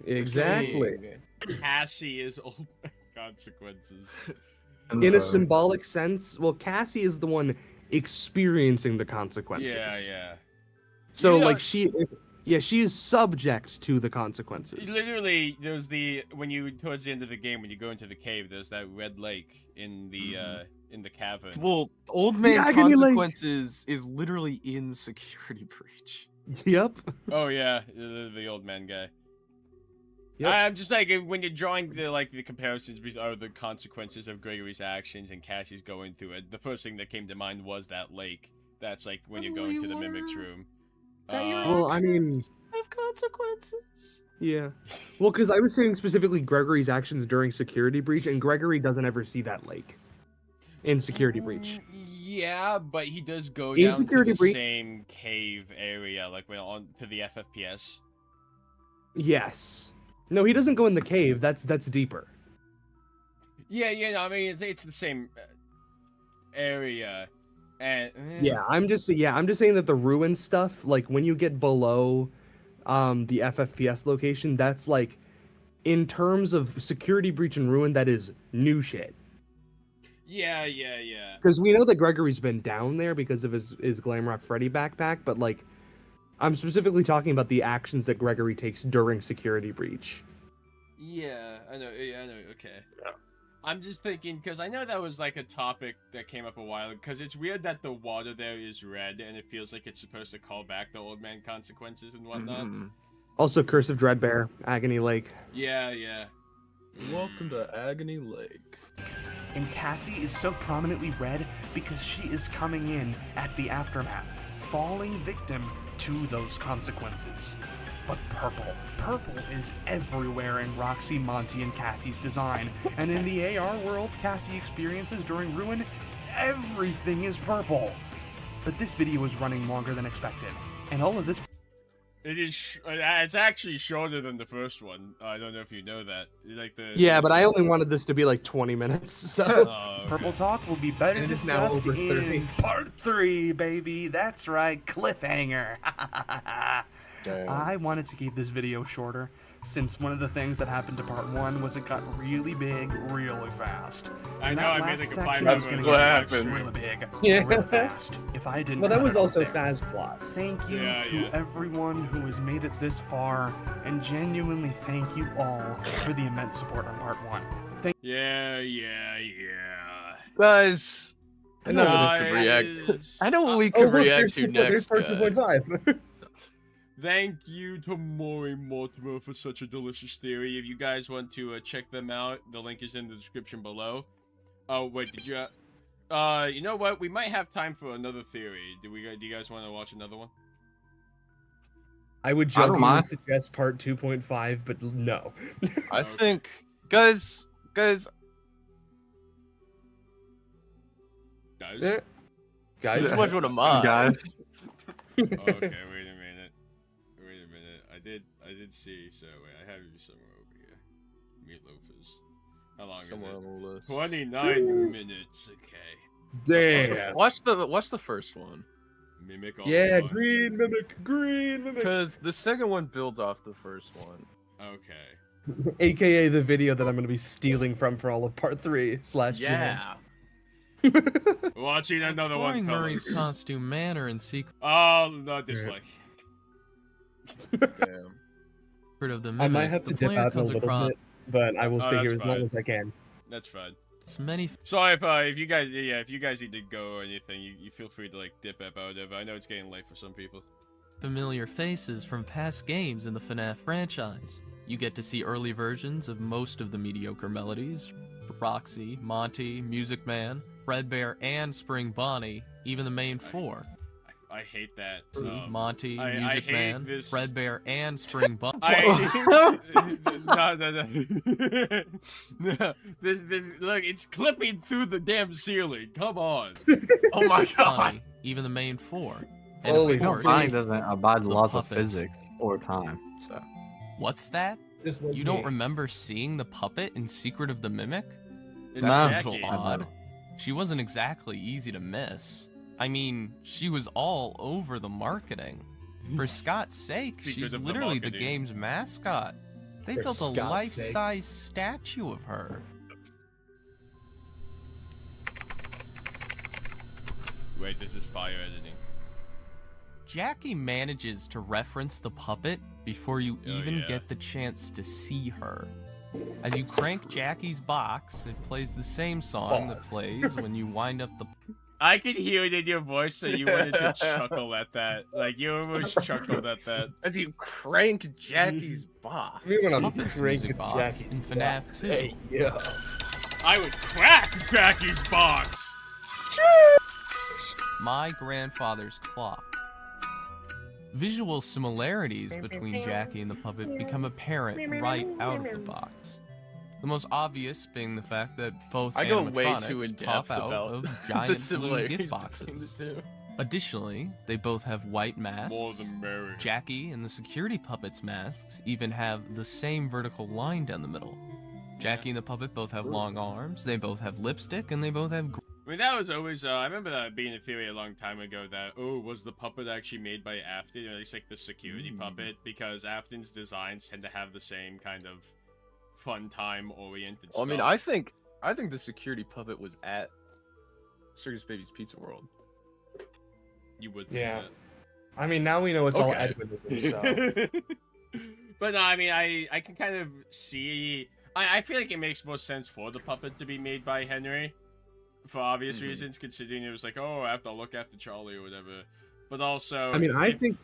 Speaker 7: Exactly.
Speaker 2: Cassie is old consequences.
Speaker 7: In a symbolic sense, well, Cassie is the one experiencing the consequences.
Speaker 2: Yeah.
Speaker 7: So,
Speaker 2: You know-
Speaker 7: like, she is subject to the consequences.
Speaker 2: Literally, there's when you towards the end of the game when you go into the cave, there's that red lake in the cavern.
Speaker 1: Well, old man
Speaker 7: agony lake.
Speaker 1: consequences is literally in security breach.
Speaker 7: Yep.
Speaker 2: Oh yeah, the old man guy.
Speaker 7: Yep.
Speaker 2: I'm just like when you're drawing the comparisons or the consequences of Gregory's actions and Cassie's going through it. The first thing that came to mind was that lake. That's like when you go into the mimic's room.
Speaker 7: Well, I mean,
Speaker 1: Have consequences.
Speaker 7: yeah. Well, because I was saying specifically Gregory's actions during security breach, and Gregory doesn't ever see that lake in security breach.
Speaker 2: Yeah, but he does go
Speaker 7: In
Speaker 2: down
Speaker 7: security
Speaker 2: to the
Speaker 7: breach-
Speaker 2: same cave area, like when on to the FFPS.
Speaker 7: Yes. No, he doesn't go in the cave. That's deeper.
Speaker 2: Yeah, no, I mean it's the same area, and
Speaker 7: Yeah, I'm just saying that the ruin stuff, like when you get below the FFPS location, that's like in terms of security breach and ruin, that is new shit.
Speaker 2: yeah.
Speaker 7: Because we know that Gregory's been down there because of his Glamrock Freddy backpack, but like I'm specifically talking about the actions that Gregory takes during security breach.
Speaker 2: Yeah, I know. Okay. I'm just thinking because I know that was like a topic that came up a while. Because it's weird that the water there is red, and it feels like it's supposed to call back the old man consequences and whatnot.
Speaker 7: Also, Curse of Dreadbear, Agony Lake.
Speaker 2: Yeah.
Speaker 1: Welcome to Agony Lake.
Speaker 9: And Cassie is so prominently red because she is coming in at the aftermath, falling victim to those consequences. But purple is everywhere in Roxy, Monty, and Cassie's design. And in the AR world Cassie experiences during Ruin, everything is purple. But this video is running longer than expected. And all of this...
Speaker 2: It is. It's actually shorter than the first one. I don't know if you know that. Like the.
Speaker 7: Yeah, but I only wanted this to be like 20 minutes, so...
Speaker 2: Okay.
Speaker 9: Purple talk will be better
Speaker 7: And it is now
Speaker 9: discussed
Speaker 7: over 30.
Speaker 9: in part 3, baby. That's right, cliffhanger. I wanted to keep this video shorter, since one of the things that happened to part 1 was it got really big really fast.
Speaker 2: I
Speaker 9: And
Speaker 2: know,
Speaker 9: that
Speaker 2: I made
Speaker 9: last
Speaker 2: like a
Speaker 9: section
Speaker 2: 5
Speaker 9: is
Speaker 2: minute
Speaker 9: gonna
Speaker 2: video.
Speaker 9: get
Speaker 1: happened?
Speaker 9: really big,
Speaker 7: Yeah.
Speaker 9: really fast. If I didn't
Speaker 7: Well, that
Speaker 9: cut
Speaker 7: was
Speaker 9: it
Speaker 7: also
Speaker 9: right there.
Speaker 7: fazplot.
Speaker 9: Thank you
Speaker 2: Yeah,
Speaker 9: to
Speaker 2: yeah.
Speaker 9: everyone who has made it this far, and genuinely thank you all for the immense support on part 1.
Speaker 2: Yeah.
Speaker 1: Guys, I know what
Speaker 2: Guys,
Speaker 1: we could react. I know what we could react to
Speaker 7: There's
Speaker 1: next.
Speaker 7: part
Speaker 1: guys.
Speaker 7: 2.5.
Speaker 2: Thank you to Maury Mortimer for such a delicious theory. If you guys want to check them out, the link is in the description below. Oh wait, did you? You know what? We might have time for another theory. Do you guys want to watch another one?
Speaker 7: I would
Speaker 3: I don't
Speaker 7: jokingly
Speaker 3: mind.
Speaker 7: suggest part 2.5, but no.
Speaker 1: I think, guys.
Speaker 2: Guys,
Speaker 7: Eh. Guys,
Speaker 1: Too much with a mod.
Speaker 3: Guys.
Speaker 2: okay, wait a minute. I did see. So wait, I have you somewhere over here. Meatloafers. How long
Speaker 1: Somewhere
Speaker 2: is
Speaker 1: on
Speaker 2: it?
Speaker 1: the list.
Speaker 2: 29 minutes. Okay.
Speaker 7: Damn.
Speaker 1: Watch the first one.
Speaker 2: Mimic.
Speaker 7: Yeah,
Speaker 2: online.
Speaker 7: green mimic.
Speaker 1: Because the second one builds off the first one.
Speaker 2: Okay.
Speaker 7: AKA the video that I'm going to be stealing from for all of part 3 /.
Speaker 1: Yeah.
Speaker 2: Watching another one.
Speaker 14: Exploring Murray's costume manner and secret.
Speaker 2: Oh, no dislike.
Speaker 1: Damn.
Speaker 14: Of the
Speaker 7: I
Speaker 14: mimic,
Speaker 7: might have to dip out in a little bit, but I will stay here as long as I can.
Speaker 2: That's fine.
Speaker 14: Many.
Speaker 2: So if you guys need to go or anything, you feel free to like dip out of it. I know it's getting late for some people.
Speaker 14: Familiar faces from past games in the Fnaf franchise. You get to see early versions of most of the mediocre melodies. Roxy, Monty, Music Man, Fredbear, and Spring Bonnie, even the main four.
Speaker 2: I hate that.
Speaker 14: Monty,
Speaker 2: I
Speaker 14: Music
Speaker 2: hate
Speaker 14: Man,
Speaker 2: this...
Speaker 14: Fredbear, and Spring Bonnie.
Speaker 2: No. This look, it's clipping through the damn ceiling. Come on.
Speaker 1: Oh my god.
Speaker 14: Even the main four. And
Speaker 3: Holy,
Speaker 14: of course,
Speaker 3: Bonnie doesn't abide the laws of
Speaker 14: puppets.
Speaker 3: physics or time. So.
Speaker 14: What's that? You don't remember seeing the puppet in Secret of the Mimic?
Speaker 2: It's
Speaker 14: That's a
Speaker 2: Jackie.
Speaker 14: little odd. She wasn't exactly easy to miss. I mean, she was all over the marketing. For Scott's sake, she's literally the game's mascot. They built a life-size statue of her.
Speaker 2: Wait, this is fire editing.
Speaker 14: Jackie manages to reference the puppet before you even get the chance to see her. As you crank Jackie's box, it plays the same song that plays when you wind up the...
Speaker 2: I could hear it in your voice, so you wanted to chuckle at that. Like, you almost chuckled at that.
Speaker 1: As you cranked Jackie's box.
Speaker 7: We're gonna
Speaker 14: Puppets
Speaker 7: crank
Speaker 14: music box
Speaker 7: Jackie's
Speaker 14: in FNAF 2.
Speaker 7: Hey, yeah.
Speaker 2: I would crack Jackie's box!
Speaker 14: My Grandfather's Clock. Visual similarities between Jackie and the puppet become apparent right out of the box. The most obvious being the fact that both
Speaker 1: I go way
Speaker 14: animatronics
Speaker 1: too in
Speaker 14: pop
Speaker 1: depth
Speaker 14: out
Speaker 1: about
Speaker 14: of
Speaker 1: the
Speaker 14: giant blue
Speaker 1: similarities
Speaker 14: gift
Speaker 1: between
Speaker 14: boxes.
Speaker 1: the two.
Speaker 14: Additionally, they both have white masks.
Speaker 2: More than merry.
Speaker 14: Jackie and the security puppet's masks even have the same vertical line down the middle. Jackie and the puppet both have long arms, they both have lipstick, and they both have...
Speaker 2: I mean, that was always, I remember that being a theory a long time ago that, oh, was the puppet actually made by Afton, or at least like the security puppet, because Afton's designs tend to have the same kind of fun time oriented stuff.
Speaker 1: I mean, I think the security puppet was at Circus Baby's Pizza World.
Speaker 2: You would
Speaker 7: Yeah.
Speaker 2: think
Speaker 7: I mean, now we know it's all
Speaker 1: Okay.
Speaker 7: Edwin, so.
Speaker 2: But no, I mean, I can kind of see... I feel like it makes more sense for the puppet to be made by Henry. For obvious reasons, considering it was like, oh, I have to look after Charlie or whatever. But also...
Speaker 7: I mean, I think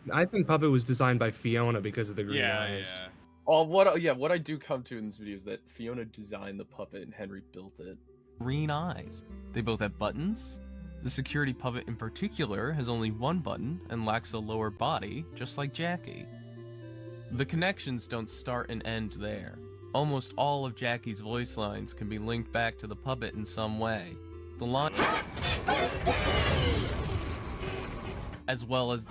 Speaker 7: Puppet was designed by Fiona because of the green eyes.
Speaker 2: Yeah.
Speaker 1: Oh, what I do come to in this video is that Fiona designed the puppet and Henry built it.
Speaker 14: green eyes. They both have buttons. The security puppet in particular has only one button and lacks a lower body, just like Jackie. The connections don't start and end there. Almost all of Jackie's voice lines can be linked back to the puppet in some way. The line, as well as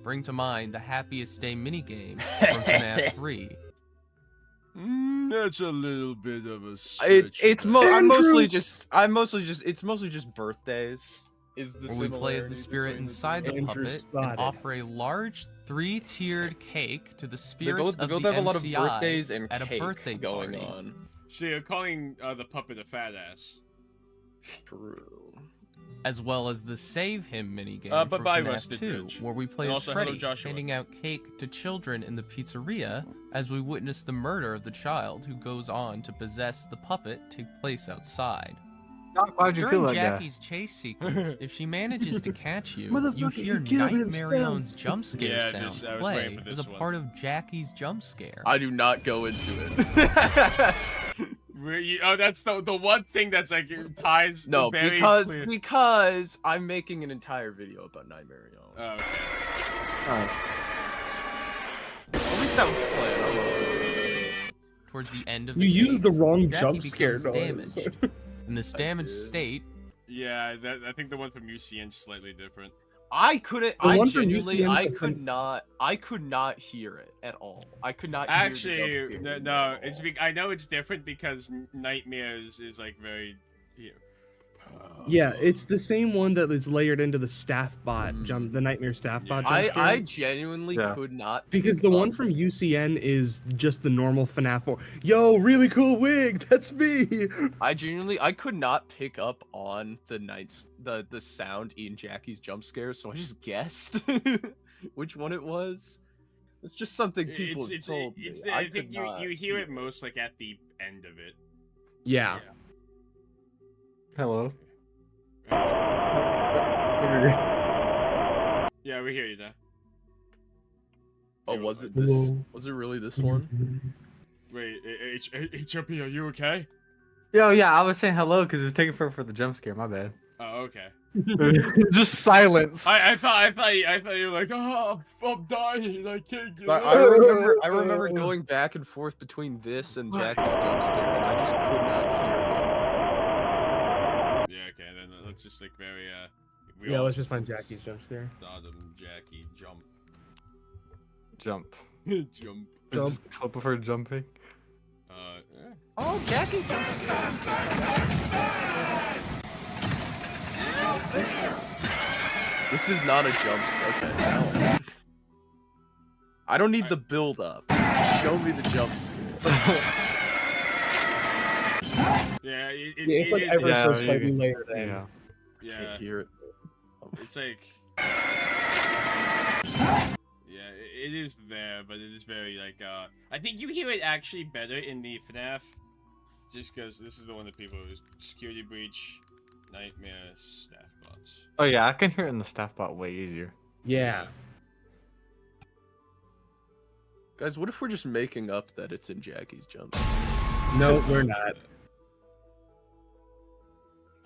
Speaker 14: bring to mind the Happiest Day minigame from FNAF 3.
Speaker 2: That's a little bit of a stretch.
Speaker 1: It's mostly just birthdays. Is the
Speaker 14: Where we play as the
Speaker 1: similarity
Speaker 14: spirit
Speaker 1: between
Speaker 14: inside the
Speaker 7: Andrew
Speaker 14: puppet
Speaker 7: spotted.
Speaker 14: and offer a large 3-tiered cake to the
Speaker 1: They
Speaker 14: spirits
Speaker 1: both
Speaker 14: of the
Speaker 1: have a lot of
Speaker 14: MCI
Speaker 1: birthdays and
Speaker 14: at a
Speaker 1: cake
Speaker 14: birthday
Speaker 1: going
Speaker 14: party.
Speaker 1: on.
Speaker 2: So you're calling the puppet a fat ass.
Speaker 1: True.
Speaker 14: As well as the Save Him minigame
Speaker 2: but
Speaker 14: from
Speaker 2: by
Speaker 14: FNAF
Speaker 2: Rusted
Speaker 14: 2,
Speaker 2: Ridge.
Speaker 14: where we play
Speaker 2: And
Speaker 14: as
Speaker 2: also Hello
Speaker 14: Freddy,
Speaker 2: Joshua.
Speaker 14: handing out cake to children in the pizzeria as we witness the murder of the child who goes on to possess the puppet take place outside.
Speaker 3: Doc, why'd you kill
Speaker 14: During
Speaker 3: that guy?
Speaker 14: Jackie's chase sequence, if she manages to catch you, you
Speaker 7: Motherfucker,
Speaker 14: hear
Speaker 7: he killed
Speaker 14: Nightmare
Speaker 7: himself.
Speaker 14: One's jump scare
Speaker 2: Yeah,
Speaker 14: sound
Speaker 2: I was waiting
Speaker 14: play
Speaker 2: for
Speaker 14: as
Speaker 2: this
Speaker 14: a
Speaker 2: one.
Speaker 14: part of Jackie's jump scare.
Speaker 1: I do not go into it.
Speaker 2: Oh, that's the one thing that's like ties.
Speaker 1: No,
Speaker 2: very clear.
Speaker 1: because I'm making an entire video about Nightmare Own.
Speaker 2: Oh, okay.
Speaker 3: Alright.
Speaker 1: At least that was the plan.
Speaker 14: Towards the end of
Speaker 7: You
Speaker 14: the
Speaker 7: used the
Speaker 14: chase,
Speaker 7: wrong
Speaker 14: Jackie
Speaker 7: jump scare
Speaker 14: becomes
Speaker 7: noise.
Speaker 14: damaged. In this damaged
Speaker 1: did.
Speaker 14: state,
Speaker 2: Yeah, I think the one from UCN's slightly different.
Speaker 1: I couldn't.
Speaker 7: The
Speaker 1: I
Speaker 7: one from
Speaker 1: genuinely.
Speaker 7: UCN
Speaker 1: I
Speaker 7: was
Speaker 1: could
Speaker 7: from-
Speaker 1: not. I could not hear it at all. I could not. hear the
Speaker 2: Actually,
Speaker 1: jump scare
Speaker 2: no, it's I know it's different because Nightmares is like very,
Speaker 7: Yeah, it's the same one that is layered into the staff bot the nightmare staff bot.
Speaker 1: I
Speaker 7: jumpscare.
Speaker 1: genuinely could not
Speaker 7: Because
Speaker 1: pick
Speaker 7: the
Speaker 1: up
Speaker 7: one from UCN is just the normal FNAF 4. Yo, really cool wig. That's me.
Speaker 1: I could not pick up on the sound in Jackie's jump scare, so I just guessed which one it was. It's just something people have told me.
Speaker 2: I think you hear it most like at the end of it.
Speaker 7: Yeah.
Speaker 3: Hello.
Speaker 2: Yeah, we hear you now.
Speaker 1: Oh, was it this? Was it really this one?
Speaker 2: Wait, HOP, are you okay?
Speaker 3: Yo, yeah, I was saying hello because it was taking forever for the jump scare. My bad.
Speaker 2: Oh, okay.
Speaker 3: Just silence.
Speaker 2: I thought you were like, oh, I'm dying. I can't get up.
Speaker 1: I remember going back and forth between this and Jackie's jump scare, and I just could not hear him.
Speaker 2: Yeah, okay, then let's just like very
Speaker 7: Yeah, let's just find Jackie's jump scare.
Speaker 2: Jackie, jump.
Speaker 3: Jump.
Speaker 2: Jump.
Speaker 7: Jump.
Speaker 3: I prefer jumping.
Speaker 1: Oh, Jackie jump This is not a jump scare. Okay, now. I don't need the build up. Show me the jump scare.
Speaker 2: Yeah,
Speaker 7: it's like ever so slightly layered in.
Speaker 2: Yeah.
Speaker 1: Can't hear it.
Speaker 2: It's like, yeah, it is there, but it is very like, I think you hear it actually better in the FNAF, just because this is the one that people use. Security breach, nightmare, staff bots.
Speaker 3: Oh yeah, I can hear it in the staff bot way easier.
Speaker 7: Yeah.
Speaker 1: Guys, what if we're just making up that it's in Jackie's jump?
Speaker 7: No, we're not.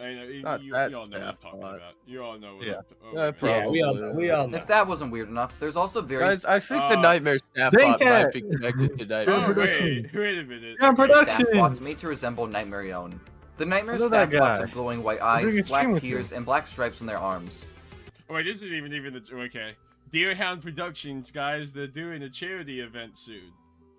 Speaker 2: I know, you
Speaker 1: Not
Speaker 2: all
Speaker 1: that
Speaker 2: know what I'm
Speaker 1: staff
Speaker 2: talking
Speaker 1: bot.
Speaker 2: about. You all know what
Speaker 1: Yeah.
Speaker 2: I'm talking
Speaker 1: Yeah,
Speaker 2: about.
Speaker 1: probably.
Speaker 7: Yeah, we all know.
Speaker 15: If that wasn't weird enough, there's also very...
Speaker 1: Guys, I think the Nightmare Staff Bot might be connected to Nightmare.
Speaker 2: Oh, wait a minute.
Speaker 15: Staff bots made to resemble Nightmare Own. The Nightmare
Speaker 3: Look
Speaker 15: staff
Speaker 3: at that
Speaker 15: bots
Speaker 3: guy.
Speaker 15: have glowing white
Speaker 3: I'm doing
Speaker 15: eyes,
Speaker 3: a stream
Speaker 15: black
Speaker 3: with
Speaker 15: tears,
Speaker 3: him.
Speaker 15: and black stripes on their arms.
Speaker 2: Oh, wait, this isn't even the... Okay. Deerhound Productions, guys, they're doing a charity event soon.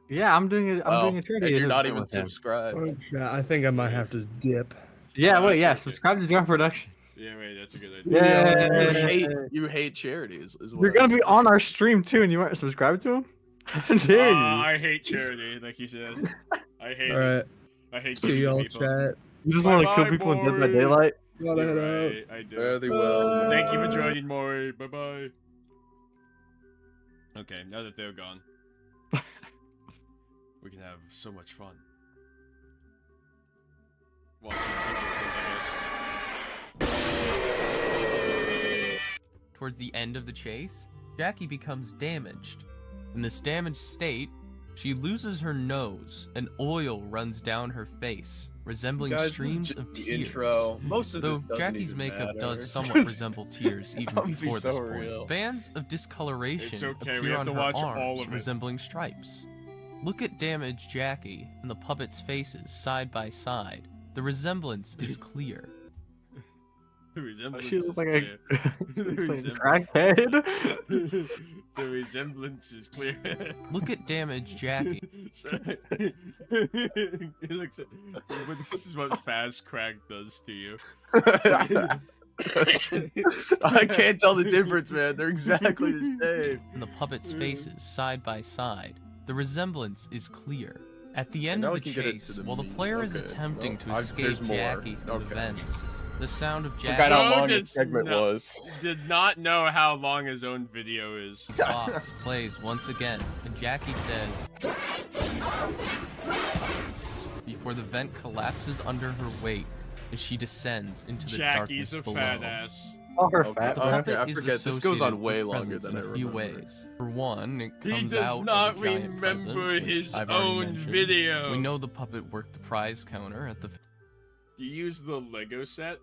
Speaker 3: Yeah, I'm doing a charity.
Speaker 1: And you're not
Speaker 3: event
Speaker 1: even
Speaker 3: with him.
Speaker 1: subscribed.
Speaker 7: Okay, I think I might have to dip.
Speaker 3: Yeah, wait,
Speaker 2: that's
Speaker 3: yeah,
Speaker 2: okay.
Speaker 3: subscribe to Deerhound Productions.
Speaker 2: Yeah, wait, that's a good idea.
Speaker 3: Yeah.
Speaker 1: You hate charities. Is what
Speaker 3: You're gonna be on our stream too, and you weren't subscribed to him? How dare you?
Speaker 2: I hate charity, like he says. I hate
Speaker 7: Alright.
Speaker 2: it. I hate
Speaker 7: See
Speaker 2: killing
Speaker 7: y'all,
Speaker 2: people.
Speaker 7: chat.
Speaker 3: You just want to kill
Speaker 2: Bye-bye,
Speaker 3: people in Dead by
Speaker 2: boys.
Speaker 3: Daylight?
Speaker 7: Gotta head out.
Speaker 2: Right, I do.
Speaker 1: Very well.
Speaker 2: Thank you for joining, Maury. Bye-bye. Okay, now that they're gone, we can have so much fun. Watching
Speaker 14: Towards the end of the chase, Jackie becomes damaged. In this damaged state, she loses her nose and oil runs down her face, resembling
Speaker 1: Guys, this is
Speaker 14: streams
Speaker 1: just
Speaker 14: of
Speaker 1: the
Speaker 14: tears.
Speaker 1: intro. Most of
Speaker 14: Though
Speaker 1: this doesn't
Speaker 14: Jackie's
Speaker 1: even
Speaker 14: makeup
Speaker 1: matter.
Speaker 14: does somewhat resemble tears even
Speaker 1: That would be
Speaker 14: before this
Speaker 1: so
Speaker 14: point.
Speaker 1: real.
Speaker 14: Bands of discoloration
Speaker 2: It's okay, we
Speaker 14: appear
Speaker 2: have
Speaker 14: on
Speaker 2: to
Speaker 14: her
Speaker 2: watch all
Speaker 14: arms,
Speaker 2: of it.
Speaker 14: resembling stripes. Look at damaged Jackie and the puppets' faces side by side. The resemblance is clear.
Speaker 2: The resemblance
Speaker 3: She
Speaker 2: is
Speaker 3: looks like
Speaker 2: clear.
Speaker 3: a,
Speaker 2: The
Speaker 3: looks like a
Speaker 2: resemblance-
Speaker 3: crackhead.
Speaker 2: The resemblance is clear.
Speaker 14: Look at damaged Jackie.
Speaker 2: Sorry. It looks. But this is what fast crack does to you.
Speaker 1: I can't tell the difference, man. They're exactly the same.
Speaker 14: And the puppets' faces side by side. The resemblance is clear. At the end
Speaker 1: now
Speaker 14: of
Speaker 1: we
Speaker 14: the
Speaker 1: can get into
Speaker 14: chase,
Speaker 1: the
Speaker 14: while the
Speaker 1: meat.
Speaker 14: player is
Speaker 1: Okay,
Speaker 14: attempting
Speaker 1: well,
Speaker 14: to escape
Speaker 1: there's more.
Speaker 14: Jackie from the
Speaker 1: Okay.
Speaker 14: vents, the sound of
Speaker 1: Forgot
Speaker 14: Jackie
Speaker 1: how long
Speaker 2: Did
Speaker 1: this segment
Speaker 2: not-
Speaker 1: was.
Speaker 2: Did not know how long his own video is.
Speaker 14: box plays once again, and Jackie says, before the vent collapses under her weight as she descends into the
Speaker 2: Jackie's
Speaker 14: darkness
Speaker 2: a
Speaker 14: below.
Speaker 2: fat ass.
Speaker 3: All her
Speaker 1: Okay,
Speaker 3: fat.
Speaker 14: The
Speaker 1: okay,
Speaker 14: puppet
Speaker 1: I
Speaker 14: is
Speaker 1: forget. This goes
Speaker 14: associated
Speaker 1: on way
Speaker 14: with
Speaker 1: longer
Speaker 14: presence
Speaker 1: than
Speaker 14: in
Speaker 1: I
Speaker 14: a few
Speaker 1: remember.
Speaker 14: ways. For one, it
Speaker 2: He
Speaker 14: comes
Speaker 2: does
Speaker 14: out
Speaker 2: not
Speaker 14: of a giant present,
Speaker 2: remember
Speaker 14: which
Speaker 2: his
Speaker 14: I've already
Speaker 2: own
Speaker 14: mentioned.
Speaker 2: video.
Speaker 14: We know the puppet worked the prize counter at the
Speaker 2: You use the Lego set?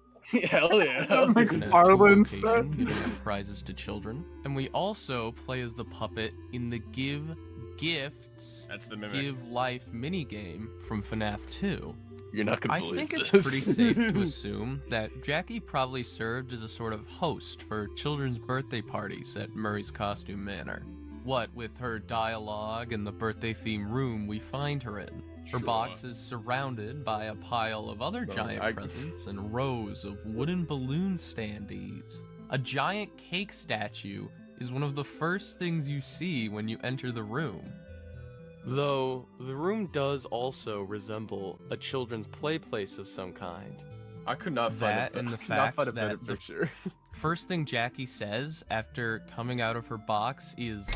Speaker 1: Hell yeah.
Speaker 3: McFarlane
Speaker 14: location,
Speaker 3: set.
Speaker 14: giving out prizes to children. And we also play as the puppet in the Give Gifts,
Speaker 2: That's the mimic.
Speaker 14: Give Life minigame from FNAF 2.
Speaker 1: You're not gonna
Speaker 14: I
Speaker 1: believe
Speaker 14: think it's
Speaker 1: this.
Speaker 14: pretty safe to assume that Jackie probably served as a sort of host for children's birthday parties at Murray's Costume Manor. What with her dialogue and the birthday theme room we find her in. Her box is surrounded by a pile of other giant presents and rows of wooden balloon standees. A giant cake statue is one of the first things you see when you enter the room. Though, the room does also resemble a children's play place of some kind.
Speaker 1: I could not find
Speaker 14: That and the
Speaker 1: could not
Speaker 14: fact
Speaker 1: find a
Speaker 14: that
Speaker 1: better
Speaker 14: the
Speaker 1: picture.
Speaker 14: first thing Jackie says after coming out of her box is...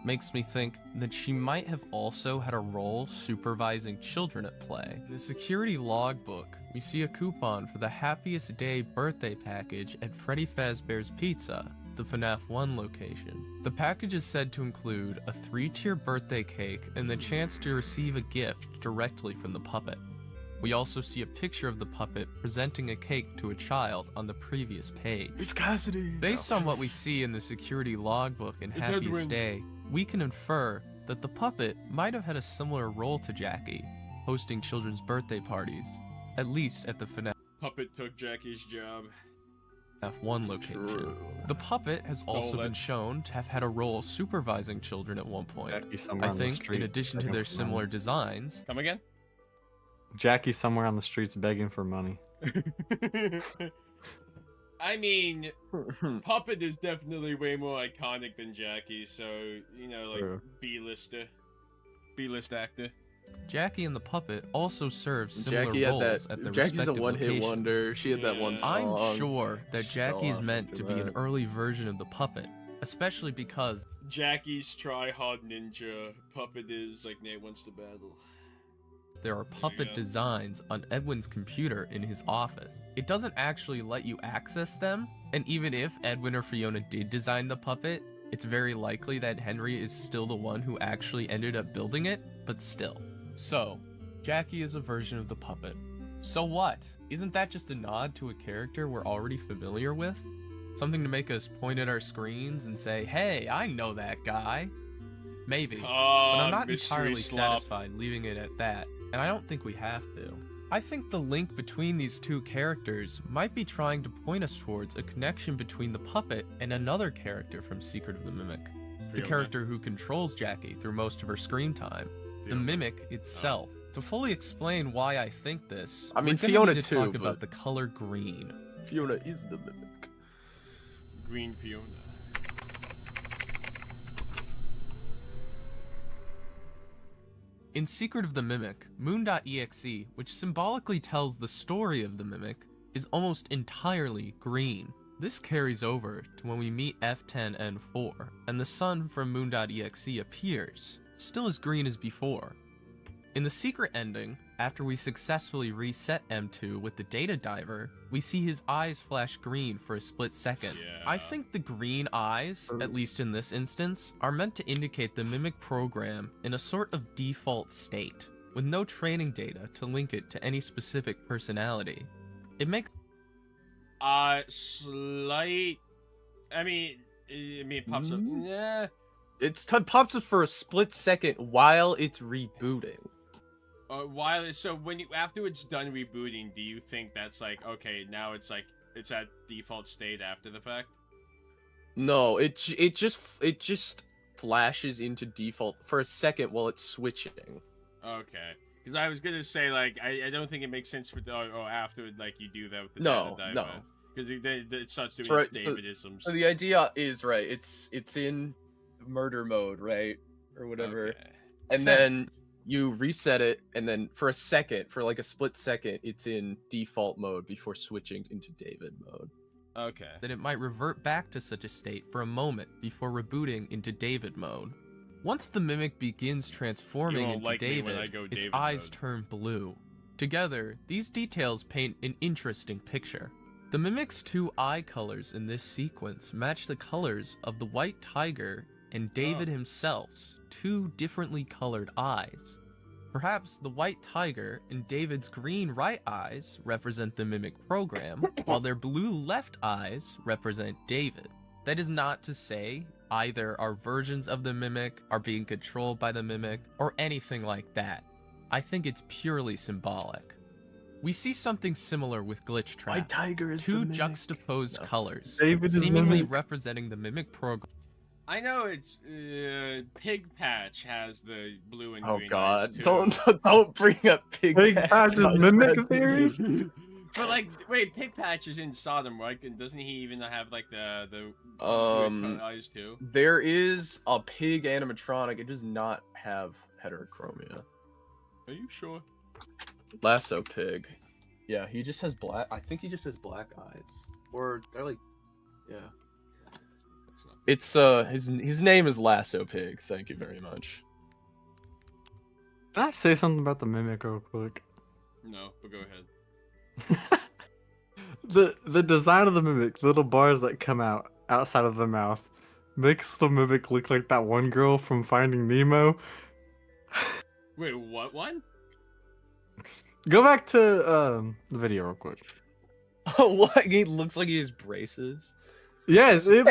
Speaker 14: makes me think that she might have also had a role supervising children at play. In the security logbook, we see a coupon for the Happiest Day birthday package at Freddy Fazbear's Pizza, the Fnaf 1 location. The package is said to include a 3-tier birthday cake and the chance to receive a gift directly from the puppet. We also see a picture of the puppet presenting a cake to a child on the previous page.
Speaker 1: It's Cassidy!
Speaker 14: Based on what we see in the security logbook in Happiest Day, we can infer that the puppet might have had a similar role to Jackie, hosting children's birthday parties, at least at the Fnaf
Speaker 2: Puppet took Jackie's job.
Speaker 14: 1 location.
Speaker 1: True.
Speaker 14: The puppet has also been shown to have had a role supervising children at one point. I think, in addition to their similar designs...
Speaker 2: Come again?
Speaker 3: Jackie somewhere on the streets begging for money.
Speaker 2: I mean, Puppet is definitely way more iconic than Jackie, so, you know, like,
Speaker 3: True.
Speaker 2: B-list actor.
Speaker 14: Jackie and the puppet also serve similar
Speaker 1: Jackie
Speaker 14: roles
Speaker 1: at
Speaker 14: their
Speaker 1: Jackie's a
Speaker 14: respective
Speaker 1: one-hit
Speaker 14: locations.
Speaker 1: wonder. She had that one song.
Speaker 14: I'm sure that
Speaker 1: She fell
Speaker 14: Jackie is
Speaker 1: off
Speaker 14: meant
Speaker 1: after
Speaker 14: to be an
Speaker 1: that.
Speaker 14: early version of the puppet, especially because
Speaker 2: Jackie's try-hard ninja. Puppet is like Nate wants to battle.
Speaker 14: there are puppet designs on Edwin's computer in his office. It doesn't actually let you access them, and even if Edwin or Fiona did design the puppet, it's very likely that Henry is still the one who actually ended up building it, but still. So, Jackie is a version of the puppet. So what? Isn't that just a nod to a character we're already familiar with? Something to make us point at our screens and say, hey, I know that guy. Maybe, but I'm not entirely satisfied leaving it at that, and I don't think we have to. I think the link between these two characters might be trying to point us towards a connection between the puppet and another character from Secret of the Mimic. The character who controls Jackie through most of her screen time. The Mimic itself. To fully explain why I think this,
Speaker 1: I mean,
Speaker 14: we're gonna
Speaker 1: Fiona
Speaker 14: need to
Speaker 1: too,
Speaker 14: talk
Speaker 1: but-
Speaker 14: about the color green.
Speaker 1: Fiona is the Mimic.
Speaker 2: Green Fiona.
Speaker 14: In Secret of the Mimic, Moon.exe, which symbolically tells the story of the Mimic, is almost entirely green. This carries over to when we meet F10N4, and the sun from Moon.exe appears, still as green as before. In the secret ending, after we successfully reset M2 with the data diver, we see his eyes flash green for a split second. I think the green eyes, at least in this instance, are meant to indicate the Mimic program in a sort of default state, with no training data to link it to any specific personality. It makes
Speaker 2: Slight... I mean, it pops up... Yeah.
Speaker 1: It's pops up for a split second while it's rebooting.
Speaker 2: So when you after it's done rebooting, do you think that's like, okay, now it's like it's at default state after the fact?
Speaker 1: No, it just flashes into default for a second while it's switching.
Speaker 2: Okay, because I was gonna say like I don't think it makes sense for after like you do that with the
Speaker 1: No,
Speaker 2: data
Speaker 1: no.
Speaker 2: diver. Because it starts doing
Speaker 1: Right,
Speaker 2: its Davidisms.
Speaker 1: So the idea is right. It's in murder mode, right, or whatever, and then you reset it, and then for a second, for like a split second, it's in default mode before switching into David mode.
Speaker 2: Okay.
Speaker 14: that it might revert back to such a state for a moment before rebooting into David mode. Once the Mimic begins transforming
Speaker 2: You won't
Speaker 14: into
Speaker 2: like me when I
Speaker 14: David,
Speaker 2: go
Speaker 14: its
Speaker 2: David
Speaker 14: eyes
Speaker 2: mode.
Speaker 14: turn blue. Together, these details paint an interesting picture. The Mimic's two eye colors in this sequence match the colors of the white tiger and David himself's two differently colored eyes. Perhaps the white tiger and David's green right eyes represent the Mimic program, while their blue left eyes represent David. That is not to say either are versions of the Mimic, are being controlled by the Mimic, or anything like that. I think it's purely symbolic. We see something similar with Glitch Trap.
Speaker 1: White tiger is
Speaker 14: two
Speaker 1: the Mimic.
Speaker 14: juxtaposed colors,
Speaker 3: David is
Speaker 14: seemingly
Speaker 3: Mimic.
Speaker 14: representing the Mimic program.
Speaker 2: I know it's Pig Patch has the blue and
Speaker 1: Oh
Speaker 2: green
Speaker 1: God!
Speaker 2: eyes too.
Speaker 1: Don't bring up Pig
Speaker 3: Patch is mimic theory.
Speaker 2: But like, wait, Pig Patch is in Sodom, right? And doesn't he even have like the weird eyes too?
Speaker 1: There is a pig animatronic. It does not have heterochromia.
Speaker 2: Are you sure?
Speaker 1: Lasso Pig. Yeah, he just has black. I think he just has black eyes. Or they're like, yeah. It's his name is Lasso Pig. Thank you very much.
Speaker 3: Can I say something about the mimic real quick?
Speaker 2: No, but go ahead.
Speaker 3: The design of the mimic, little bars that come out outside of the mouth, makes the mimic look like that one girl from Finding Nemo.
Speaker 2: Wait, what one?
Speaker 3: Go back to the video real quick.
Speaker 1: Oh, what? He looks like he has braces.
Speaker 3: Yes, you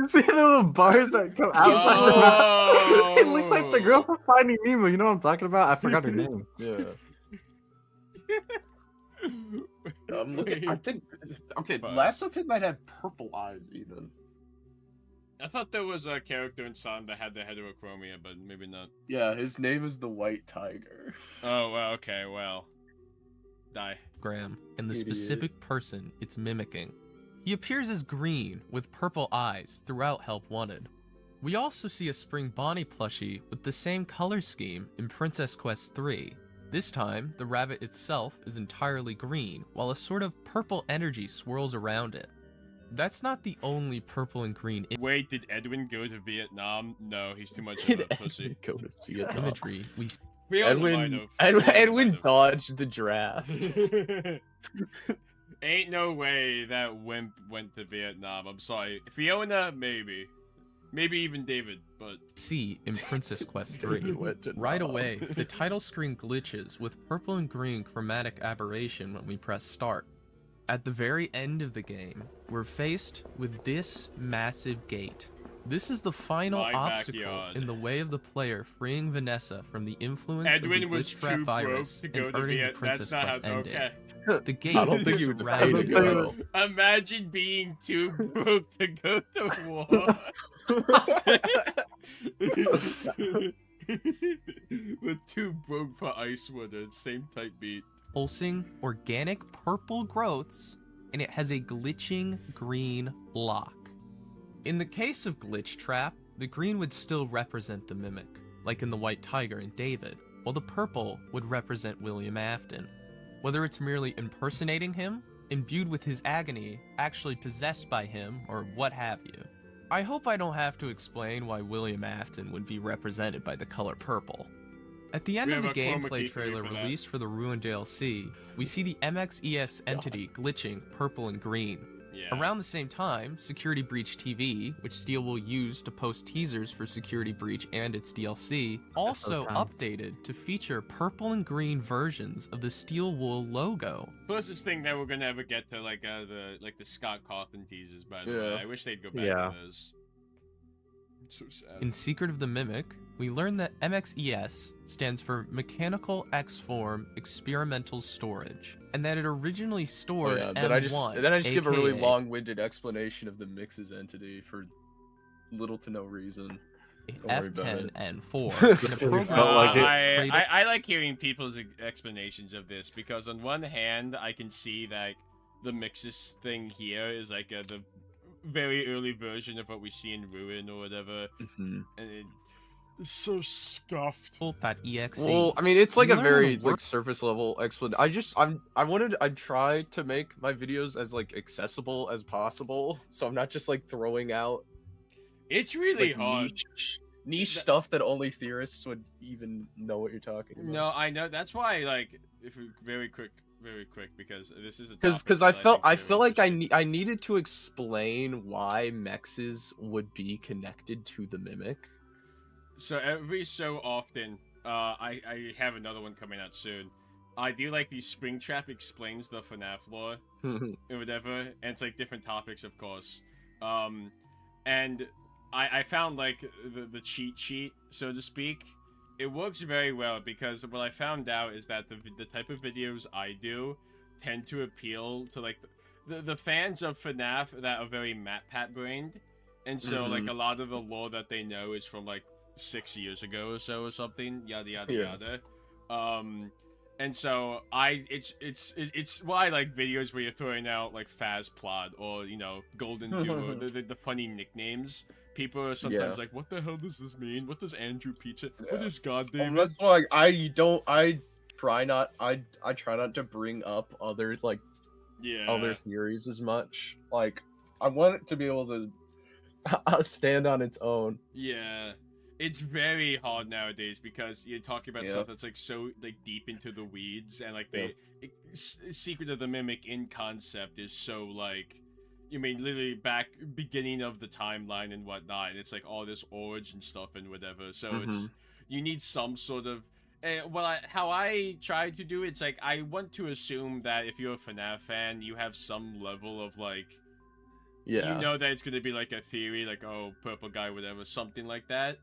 Speaker 3: see the little bars that come outside the mouth? It looks like the girl from Finding Nemo. You know what I'm talking about? I forgot her name.
Speaker 1: Yeah. I'm looking. I think. Okay, Lasso Pig might have purple eyes even.
Speaker 2: I thought there was a character in Sodom that had the heterochromia, but maybe not.
Speaker 1: Yeah, his name is the White Tiger.
Speaker 2: Oh, well, okay, well. Die.
Speaker 14: Graham, and the
Speaker 1: Idiot.
Speaker 14: specific person it's mimicking. He appears as green with purple eyes throughout Help Wanted. We also see a Spring Bonnie plushie with the same color scheme in Princess Quest 3. This time, the rabbit itself is entirely green, while a sort of purple energy swirls around it. That's not the only purple and green
Speaker 2: Wait, did Edwin go to Vietnam? No, he's too much of a pussy.
Speaker 1: Go to Vietnam.
Speaker 14: imagery we
Speaker 1: Edwin dodged the draft.
Speaker 2: Ain't no way that wimp went to Vietnam. I'm sorry. Fiona, maybe. Maybe even David, but...
Speaker 14: see in Princess Quest 3. Right away, the title screen glitches with purple and green chromatic aberration when we press start. At the very end of the game, we're faced with this massive gate. This is the final obstacle in the way of the player freeing Vanessa from the influence of the Springtrap virus and earning the Princess Quest ending. The gate
Speaker 1: I don't think you would pay to go.
Speaker 2: Imagine being too broke to go to war. We're too broke for Icewater, same type beat.
Speaker 14: Pulsing organic purple growths, and it has a glitching green lock. In the case of Glitch Trap, the green would still represent the mimic, like in the White Tiger and David, while the purple would represent William Afton. Whether it's merely impersonating him, imbued with his agony, actually possessed by him, or what have you. I hope I don't have to explain why William Afton would be represented by the color purple. At the end of the gameplay trailer released for the Ruin DLC, we see the MXES entity glitching purple and green.
Speaker 2: Yeah.
Speaker 14: Around the same time, Security Breach TV, which Steel will use to post teasers for Security Breach and its DLC, also updated to feature purple and green versions of the Steel Wool logo.
Speaker 2: Closest thing that we're gonna ever get to like the Scott Cawthon teasers, by the way. I wish they'd go back to those. It's so sad.
Speaker 14: In Secret of the Mimic, we learn that MXES stands for Mechanical X-Form Experimental Storage, and that it originally stored M1.
Speaker 1: Then I just give a really long-winded explanation of the Mix's entity for little to no reason.
Speaker 14: F10 and 4.
Speaker 2: I like hearing people's explanations of this, because on one hand, I can see that the Mix's thing here is like the very early version of what we see in Ruin or whatever, and it's so scuffed.
Speaker 14: .exe.
Speaker 1: Well, I mean, it's like a very like surface level explanation. I try to make my videos as like accessible as possible, so I'm not just like throwing out.
Speaker 2: It's really
Speaker 1: like,
Speaker 2: hard.
Speaker 1: Niche stuff that only theorists would even know what you're talking about.
Speaker 2: No, I know. That's why, like, if we very quick, because this is a
Speaker 1: because I felt like I needed to explain why mexes would be connected to the mimic.
Speaker 2: So every so often, I have another one coming out soon. I do like the Springtrap explains the Fnaf lore and whatever, and it's like different topics, of course. And I found like the cheat sheet, so to speak. It works very well because what I found out is that the type of videos I do tend to appeal to like the fans of FNAF that are very MatPat brained, and so like a lot of the lore that they know is from like 6 years ago or so or something. Yada yada yada. And so it's why I like videos where you're throwing out like fazplot or golden duo, the funny nicknames. People are sometimes like, what the hell does this mean? What does Andrew Pizza? What is God David?
Speaker 1: That's why I try not to bring up other other theories as much. Like I want it to be able to stand on its own.
Speaker 2: Yeah. It's very hard nowadays because you're talking about stuff that's like so like deep into the weeds, and like Secret of the Mimic in concept is so like, you mean literally back beginning of the timeline and whatnot, and it's like all this origin stuff and whatever. So it's you need some sort of how I try to do it's like I want to assume that if you're a Fnaf fan, you have some level of like you know that it's gonna be like a theory, like purple guy, whatever, something like that.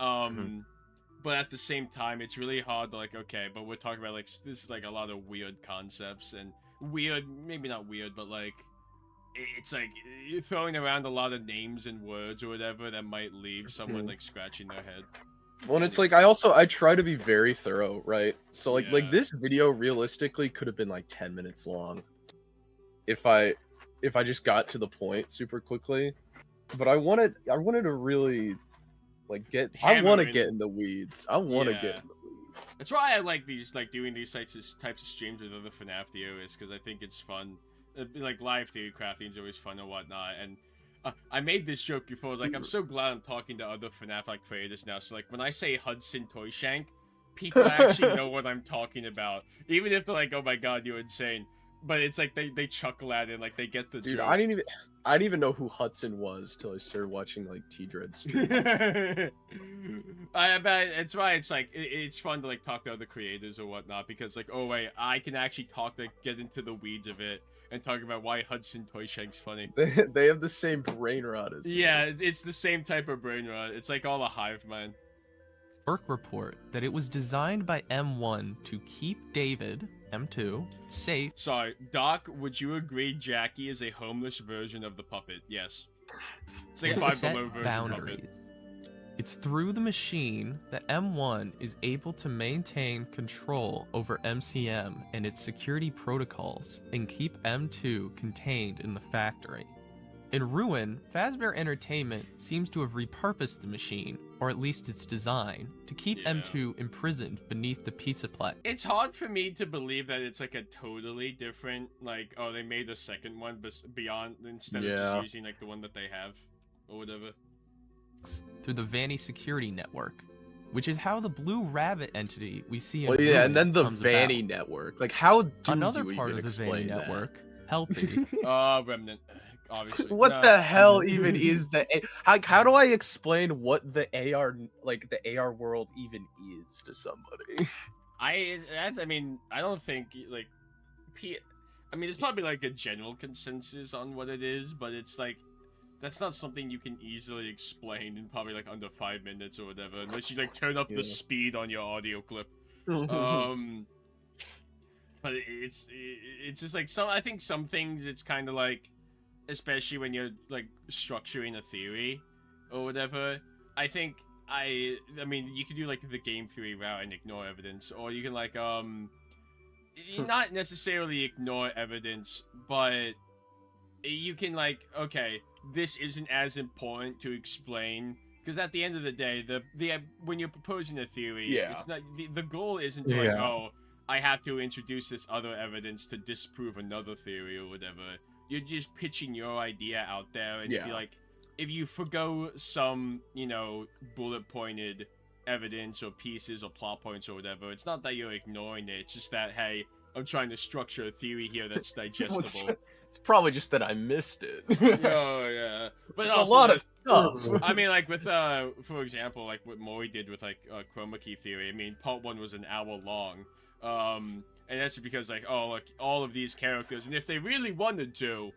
Speaker 2: But at the same time, it's really hard to like, okay, but we're talking about like this is like a lot of weird concepts and weird, maybe not weird, but like it's like you're throwing around a lot of names and words or whatever that might leave someone like scratching their head.
Speaker 1: Well, and it's like I try to be very thorough, right? So like this video realistically could have been like 10 minutes long if I just got to the point super quickly. But I wanted to really I want to get in the weeds. I want to get in the weeds.
Speaker 2: That's why I like doing these types of streams with other Fnaf theorists, because I think it's fun. Like live theory crafting is always fun and whatnot. And I made this joke before. I was like, I'm so glad I'm talking to other Fnaf creators now. So like when I say Hudson Toyshank, people actually know what I'm talking about, even if they're like, "Oh my god, you're insane." But it's like they chuckle at it, like they get the joke.
Speaker 1: I didn't even know who Hudson was till I started watching like T-Dread streams.
Speaker 2: It's why it's like it's fun to like talk to other creators or whatnot, because like, oh wait, I can actually get into the weeds of it and talk about why Hudson Toyshank's funny.
Speaker 1: They have the same brain rot as me.
Speaker 2: Yeah, it's the same type of brain rot. It's like all a hive mind.
Speaker 14: Work report that it was designed by M1 to keep David, M2, safe.
Speaker 2: Sorry, Doc, would you agree Jackie is a homeless version of the puppet? Yes. It's like a Five Below version
Speaker 14: boundaries.
Speaker 2: Puppet.
Speaker 14: It's through the machine that M1 is able to maintain control over MCM and its security protocols and keep M2 contained in the factory. In Ruin, Fazbear Entertainment seems to have repurposed the machine, or at least its design, to keep M2 imprisoned beneath the pizza plate.
Speaker 2: It's hard for me to believe that it's like a totally different, like, oh, they made a second one, but beyond, instead of just using like the one that they have, or whatever.
Speaker 14: Through the Vanny security network, which is how the Blue Rabbit entity we see in
Speaker 1: Ruin and then the
Speaker 14: comes
Speaker 1: Vanny
Speaker 14: about.
Speaker 1: Network. Like, how do
Speaker 14: Another
Speaker 1: you
Speaker 14: part
Speaker 1: even
Speaker 14: of the Vanny
Speaker 1: explain that?
Speaker 14: Network, Helpy.
Speaker 2: Remnant. Obviously.
Speaker 1: What the hell even is the how do I explain what the AR world even is to somebody?
Speaker 2: I don't think like there's probably like a general consensus on what it is, but it's like that's not something you can easily explain in probably like under 5 minutes or whatever, unless you like turn up the speed on your audio clip. But it's just like I think some things it's kind of like, especially when you're like structuring a theory or whatever, I think I mean you could do like the game theory route and ignore evidence, or you can like not necessarily ignore evidence, but you can like, okay, this isn't as important to explain, because at the end of the day, the when you're proposing a theory, it's not the goal isn't to like, oh, I have to introduce this other evidence to disprove another theory or whatever. You're just pitching your idea out there, and if you forgo some, bullet pointed evidence or pieces or plot points or whatever, it's not that you're ignoring it. It's just that, hey, I'm trying to structure a theory here that's digestible.
Speaker 1: It's probably just that I missed it.
Speaker 2: Oh yeah, but
Speaker 1: it's
Speaker 2: also,
Speaker 1: a lot of stuff.
Speaker 2: I mean, like with for example, like what Maury did with like chroma key theory. I mean, part 1 was an hour long. And that's because, like, oh, look, all of these characters, and if they really wanted to,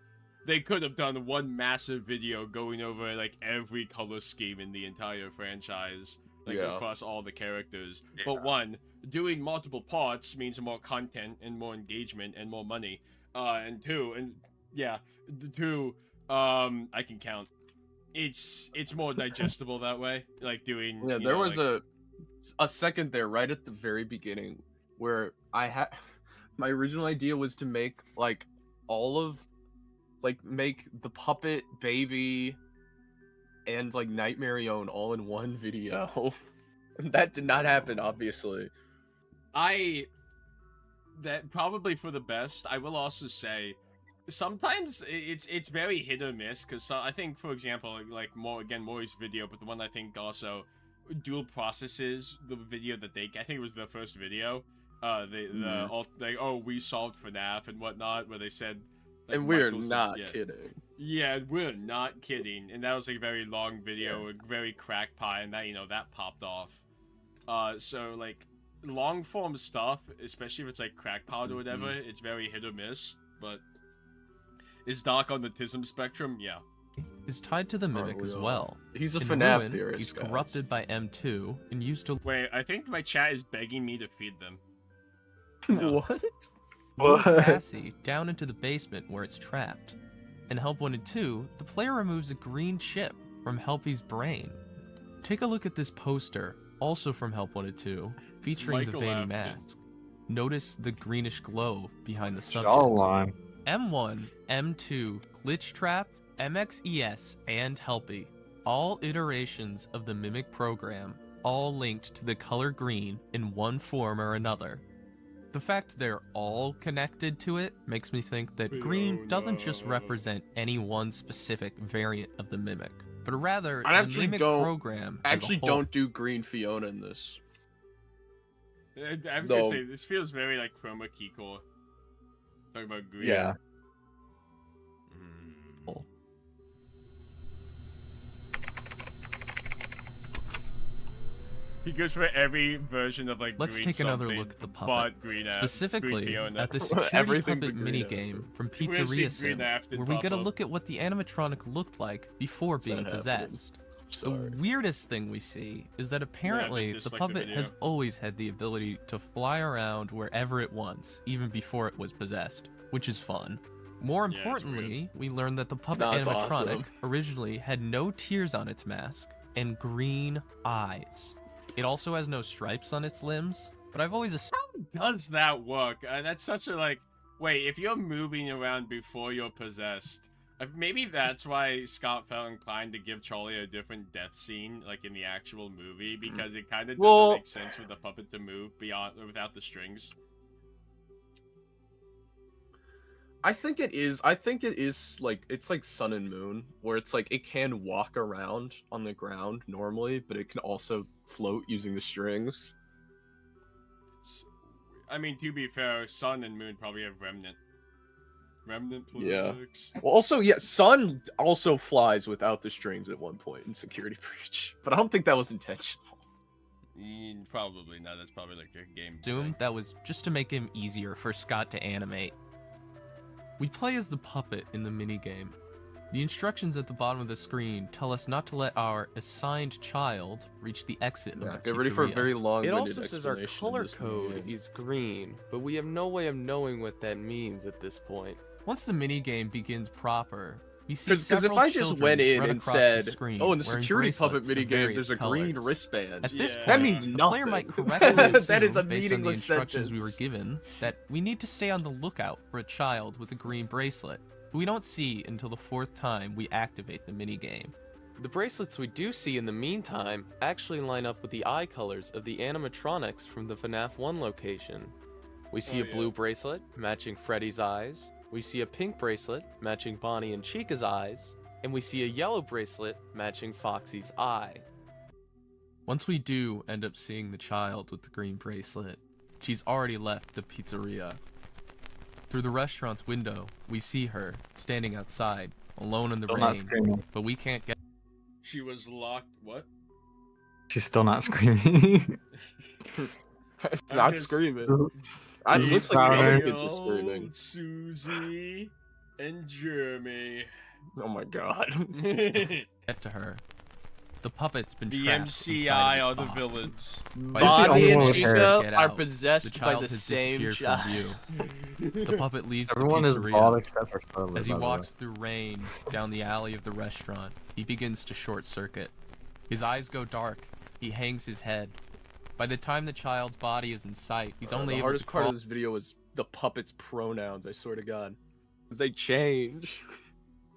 Speaker 2: they could have done one massive video going over, like, every color scheme in the entire franchise, like, across all the characters. But one, doing multiple parts means more content and more engagement and more money. And two, I can count. it's more digestible that way. Like doing.
Speaker 1: Yeah,
Speaker 2: you
Speaker 1: there
Speaker 2: know,
Speaker 1: was
Speaker 2: like,
Speaker 1: a second there right at the very beginning where I had my original idea was to make like all of make the puppet baby and like Nightmare Own all in one video. That did not happen, obviously.
Speaker 2: That probably for the best. I will also say sometimes it's very hit or miss because I think, for example, like Maury's video, but the one I think also dual processes the video that I think it was their first video. We solved FNAF and whatnot, where they said, like,
Speaker 1: and we're
Speaker 2: Michael said,
Speaker 1: not kidding.
Speaker 2: Yeah, we're not kidding. And that was a very long video, a very crack pie, and that that popped off. So like long form stuff, especially if it's like crackpot or whatever, it's very hit or miss. But is Doc on the autism spectrum? Yeah.
Speaker 14: Is tied to the Mimic as well.
Speaker 1: He's a
Speaker 14: In
Speaker 1: FNAF
Speaker 14: Ruin,
Speaker 1: theorist,
Speaker 14: He's
Speaker 1: guys.
Speaker 14: corrupted by M2 and used to.
Speaker 2: Wait, I think my chat is begging me to feed them.
Speaker 1: What?
Speaker 14: Cassie down into the basement where it's trapped. In Help Wanted 2, the player removes a green chip from Helpy's brain. Take a look at this poster, also from Help Wanted 2, featuring
Speaker 2: Michael
Speaker 14: the Vanny
Speaker 2: Afton.
Speaker 14: mask. Notice the greenish glow behind the subject.
Speaker 3: Jawline.
Speaker 14: M1, M2, Glitch Trap, MXES, and Helpy. All iterations of the Mimic program, all linked to the color green in one form or another. The fact they're all connected to it makes me think that green doesn't just represent any one specific variant of the Mimic, but rather
Speaker 1: I
Speaker 14: the
Speaker 1: actually
Speaker 14: Mimic
Speaker 1: don't
Speaker 14: program
Speaker 1: I
Speaker 14: as a
Speaker 1: actually
Speaker 14: whole.
Speaker 1: don't do green Fiona in this.
Speaker 2: I'm gonna say this feels very like chroma key core. Talking about green.
Speaker 1: Yeah.
Speaker 2: He goes for every version of like.
Speaker 14: Let's
Speaker 2: green
Speaker 14: take another
Speaker 2: something,
Speaker 14: look at the
Speaker 2: but
Speaker 14: puppet,
Speaker 2: green
Speaker 14: specifically
Speaker 2: green Fiona.
Speaker 14: at the security
Speaker 1: Everything
Speaker 14: puppet
Speaker 1: but green
Speaker 14: minigame from
Speaker 2: We're gonna see
Speaker 14: Pizzeria Sim,
Speaker 2: green Afton
Speaker 14: where we get a
Speaker 2: pop up.
Speaker 14: look at what the animatronic looked like before
Speaker 1: It's
Speaker 14: being
Speaker 1: not happening.
Speaker 14: possessed. The weirdest thing we see is that apparently the
Speaker 2: dislike the
Speaker 14: puppet
Speaker 2: video.
Speaker 14: has always had the ability to fly around wherever it wants, even before it was possessed, which is fun. More
Speaker 2: Yeah, it's
Speaker 14: importantly, we learn that the puppet
Speaker 1: That's
Speaker 14: animatronic
Speaker 1: awesome.
Speaker 14: originally had no tears on its mask and green eyes. It also has no stripes on its limbs, but I've always assumed
Speaker 2: Does that work? That's such a like. Wait, if you're moving around before you're possessed, maybe that's why Scott felt inclined to give Charlie a different death scene, like in the actual movie, because it kind of doesn't make sense for the puppet to move beyond without the strings.
Speaker 1: I think it is like it's like Sun and Moon, where it's like it can walk around on the ground normally, but it can also float using the strings.
Speaker 2: I mean, to be fair, Sun and Moon probably have remnant. Remnant
Speaker 1: Yeah.
Speaker 2: plugs.
Speaker 1: Well, also, yeah, Sun also flies without the strings at one point in Security Breach, but I don't think that was intentional.
Speaker 2: Probably not. That's probably like a game.
Speaker 14: assumed that was just to make him easier for Scott to animate. We play as the puppet in the minigame. The instructions at the bottom of the screen tell us not to let our assigned child reach the exit of the
Speaker 1: Get ready for a
Speaker 14: pizzeria.
Speaker 1: very long.
Speaker 16: It also says our color code is green, but we have no way of knowing what that means at this point.
Speaker 14: Once the minigame begins proper, we see
Speaker 1: Because if
Speaker 14: several
Speaker 1: I just
Speaker 14: children
Speaker 1: went in
Speaker 14: run
Speaker 1: and
Speaker 14: across the
Speaker 1: said,
Speaker 14: screen
Speaker 1: "Oh, in the
Speaker 14: wearing
Speaker 1: security puppet
Speaker 14: bracelets of
Speaker 1: minigame,
Speaker 14: various
Speaker 1: there's a green
Speaker 14: colors."
Speaker 1: wristband,"
Speaker 14: At this point,
Speaker 1: that means
Speaker 14: the
Speaker 1: nothing.
Speaker 14: player might correctly assume,
Speaker 1: That is a
Speaker 14: based on the
Speaker 1: meaningless
Speaker 14: instructions we were
Speaker 1: sentence.
Speaker 14: given, that we need to stay on the lookout for a child with a green bracelet, who we don't see until the 4th time we activate the minigame.
Speaker 16: The bracelets we do see in the meantime actually line up with the eye colors of the animatronics from the FNAF 1 location. We see a blue bracelet matching Freddy's eyes, we see a pink bracelet matching Bonnie and Chica's eyes, and we see a yellow bracelet matching Foxy's eye.
Speaker 14: Once we do end up seeing the child with the green bracelet, she's already left the pizzeria. Through the restaurant's window, we see her standing outside, alone in the
Speaker 3: Still not
Speaker 14: rain,
Speaker 3: screaming.
Speaker 14: but we can't get.
Speaker 2: She was locked. What?
Speaker 3: She's still not screaming.
Speaker 1: Not
Speaker 2: just-
Speaker 1: screaming. It
Speaker 3: She's
Speaker 1: looks like
Speaker 3: louder.
Speaker 1: other people are screaming.
Speaker 2: Old Susie and Jeremy.
Speaker 1: Oh my god.
Speaker 14: Get to her. The puppet's been
Speaker 2: The
Speaker 14: trapped
Speaker 2: MCI
Speaker 14: inside of
Speaker 2: are
Speaker 14: its
Speaker 2: the
Speaker 14: box.
Speaker 2: villains.
Speaker 14: By
Speaker 1: Bonnie
Speaker 14: the time
Speaker 1: and
Speaker 14: the
Speaker 1: Chica
Speaker 14: puppet get
Speaker 1: are
Speaker 14: out,
Speaker 1: possessed
Speaker 14: the
Speaker 1: by
Speaker 14: child
Speaker 1: the
Speaker 14: has
Speaker 1: same
Speaker 14: disappeared
Speaker 1: child.
Speaker 14: from view. The puppet leaves
Speaker 3: Everyone
Speaker 14: the
Speaker 3: is
Speaker 14: pizzeria.
Speaker 3: bald except for Charlie.
Speaker 14: As he
Speaker 3: by the way.
Speaker 14: walks through rain down the alley of the restaurant, he begins to short circuit. His eyes go dark. He hangs his head. By the time the child's body is in sight, he's only
Speaker 1: the
Speaker 14: able
Speaker 1: hardest
Speaker 14: to
Speaker 1: part
Speaker 14: crawl.
Speaker 1: of this video is the puppet's pronouns. I swear to God, 'cause they change.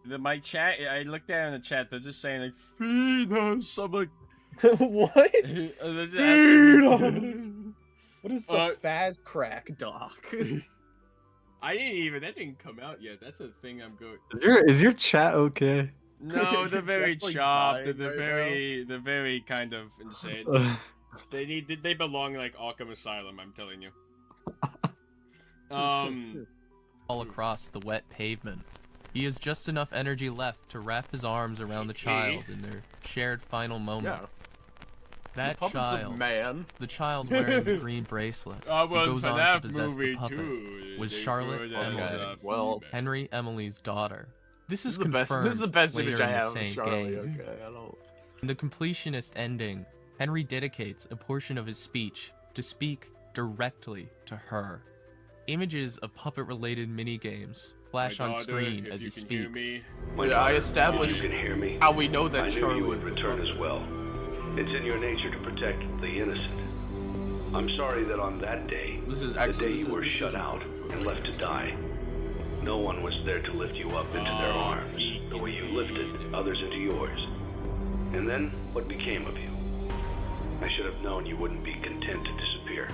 Speaker 2: My chat, I looked at it in the chat. They're just saying like, "Feed us." I'm like,
Speaker 1: what?
Speaker 2: They're just asking
Speaker 1: What is the Faz crack, Doc?
Speaker 2: I didn't even. That didn't come out yet. That's a thing I'm going.
Speaker 3: Is your chat okay?
Speaker 2: No, they're very
Speaker 1: That's, like,
Speaker 2: chopped.
Speaker 1: dying
Speaker 2: They're very kind of insane. They belong like Arkham Asylum. I'm telling you.
Speaker 14: All across the wet pavement. He has just enough energy left to wrap his arms around the child in their shared final moment.
Speaker 1: Yeah.
Speaker 14: That
Speaker 1: The puppet's a
Speaker 14: child,
Speaker 1: man.
Speaker 14: the child wearing the green bracelet,
Speaker 2: well,
Speaker 14: who goes on to
Speaker 2: Fnaf
Speaker 14: possess the
Speaker 2: movie
Speaker 14: puppet,
Speaker 2: too,
Speaker 14: was
Speaker 2: they
Speaker 14: Charlotte
Speaker 2: throw that
Speaker 14: Emily,
Speaker 2: as a
Speaker 1: well,
Speaker 14: Henry Emily's daughter. This is
Speaker 1: the best.
Speaker 14: confirmed
Speaker 1: This is the best
Speaker 14: later
Speaker 1: image I
Speaker 14: in the
Speaker 1: have of
Speaker 14: same
Speaker 1: Charlie.
Speaker 14: game.
Speaker 1: Okay, I don't.
Speaker 14: In the completionist ending, Henry dedicates a portion of his speech to speak directly to her. Images of puppet-related minigames flash on screen as he speaks.
Speaker 1: I established
Speaker 17: You can hear me.
Speaker 1: how we know that
Speaker 17: I knew
Speaker 1: Charlie
Speaker 17: you would
Speaker 1: is the
Speaker 17: return
Speaker 1: puppet.
Speaker 17: as well. It's in your nature to protect the innocent. I'm sorry that on that day, the day you were shut out and left to die, no one was there to lift you up into their arms, the way you lifted others into yours. And then, what became of you? I should have known you wouldn't be content to disappear.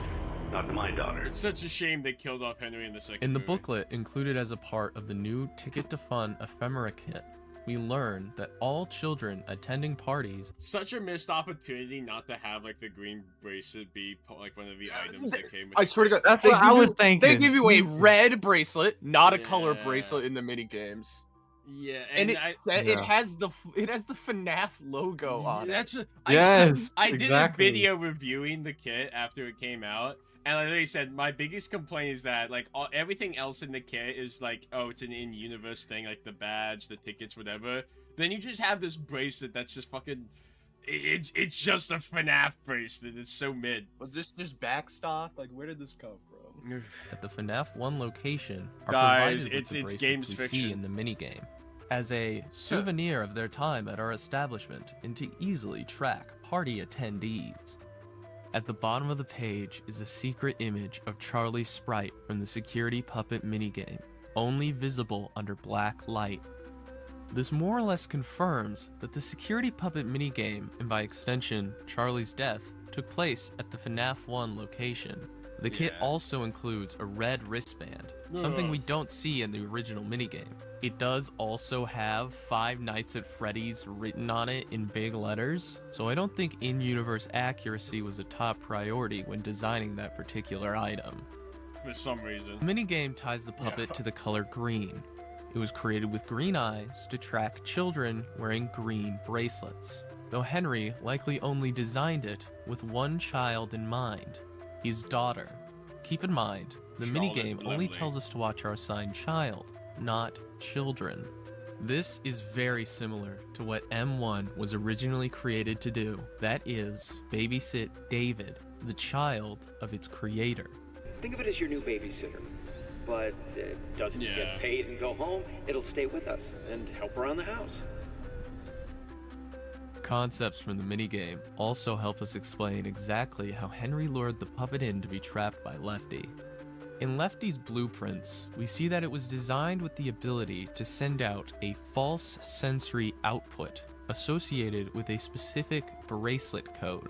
Speaker 17: Not my daughter.
Speaker 2: It's such a shame they killed off Henry in the second.
Speaker 14: In the
Speaker 2: movie.
Speaker 14: booklet included as a part of the new Ticket to Fun ephemera kit, we learn that all children attending parties.
Speaker 2: Such a missed opportunity not to have like the green bracelet be like one of the items that came with
Speaker 1: I swear to God,
Speaker 3: That's
Speaker 1: they
Speaker 3: what I
Speaker 1: give
Speaker 3: was
Speaker 1: you-
Speaker 3: thinking.
Speaker 1: They give you a red bracelet, not a color bracelet in the mini games.
Speaker 2: Yeah,
Speaker 1: And
Speaker 2: and
Speaker 1: it has the FNAF logo on it.
Speaker 2: That's I did a video reviewing the kit after it came out, and I literally said my biggest complaint is that like everything else in the kit is like, oh, it's an in-universe thing, like the badge, the tickets, whatever. Then you just have this bracelet that's just fucking. It's just a FNAF bracelet. It's so mid.
Speaker 1: Well, just backstock. Like, where did this come from?
Speaker 14: At the FNAF 1 location are
Speaker 2: Guys,
Speaker 14: provided with the
Speaker 2: it's
Speaker 14: bracelets
Speaker 2: games
Speaker 14: we
Speaker 2: fiction.
Speaker 14: see in the minigame as a souvenir of their time at our establishment and to easily track party attendees. At the bottom of the page is a secret image of Charlie's sprite from the security puppet minigame, only visible under black light. This more or less confirms that the security puppet minigame, and by extension, Charlie's death, took place at the FNAF 1 location. The kit also includes a red wristband, something we don't see in the original minigame. It does also have Five Nights at Freddy's written on it in big letters, so I don't think in-universe accuracy was a top priority when designing that particular item.
Speaker 2: For some reason.
Speaker 14: The minigame ties the puppet to the color green. It was created with green eyes to track children wearing green bracelets, though Henry likely only designed it with one child in mind, his daughter. Keep in mind, the minigame only tells us to watch our assigned child, not children. This is very similar to what M1 was originally created to do, that is, babysit David, the child of its creator.
Speaker 18: Think of it as your new babysitter. But it doesn't get paid and go home. It'll stay with us and help around the house.
Speaker 14: Concepts from the minigame also help us explain exactly how Henry lured the puppet in to be trapped by Lefty. In Lefty's blueprints, we see that it was designed with the ability to send out a false sensory output associated with a specific bracelet code.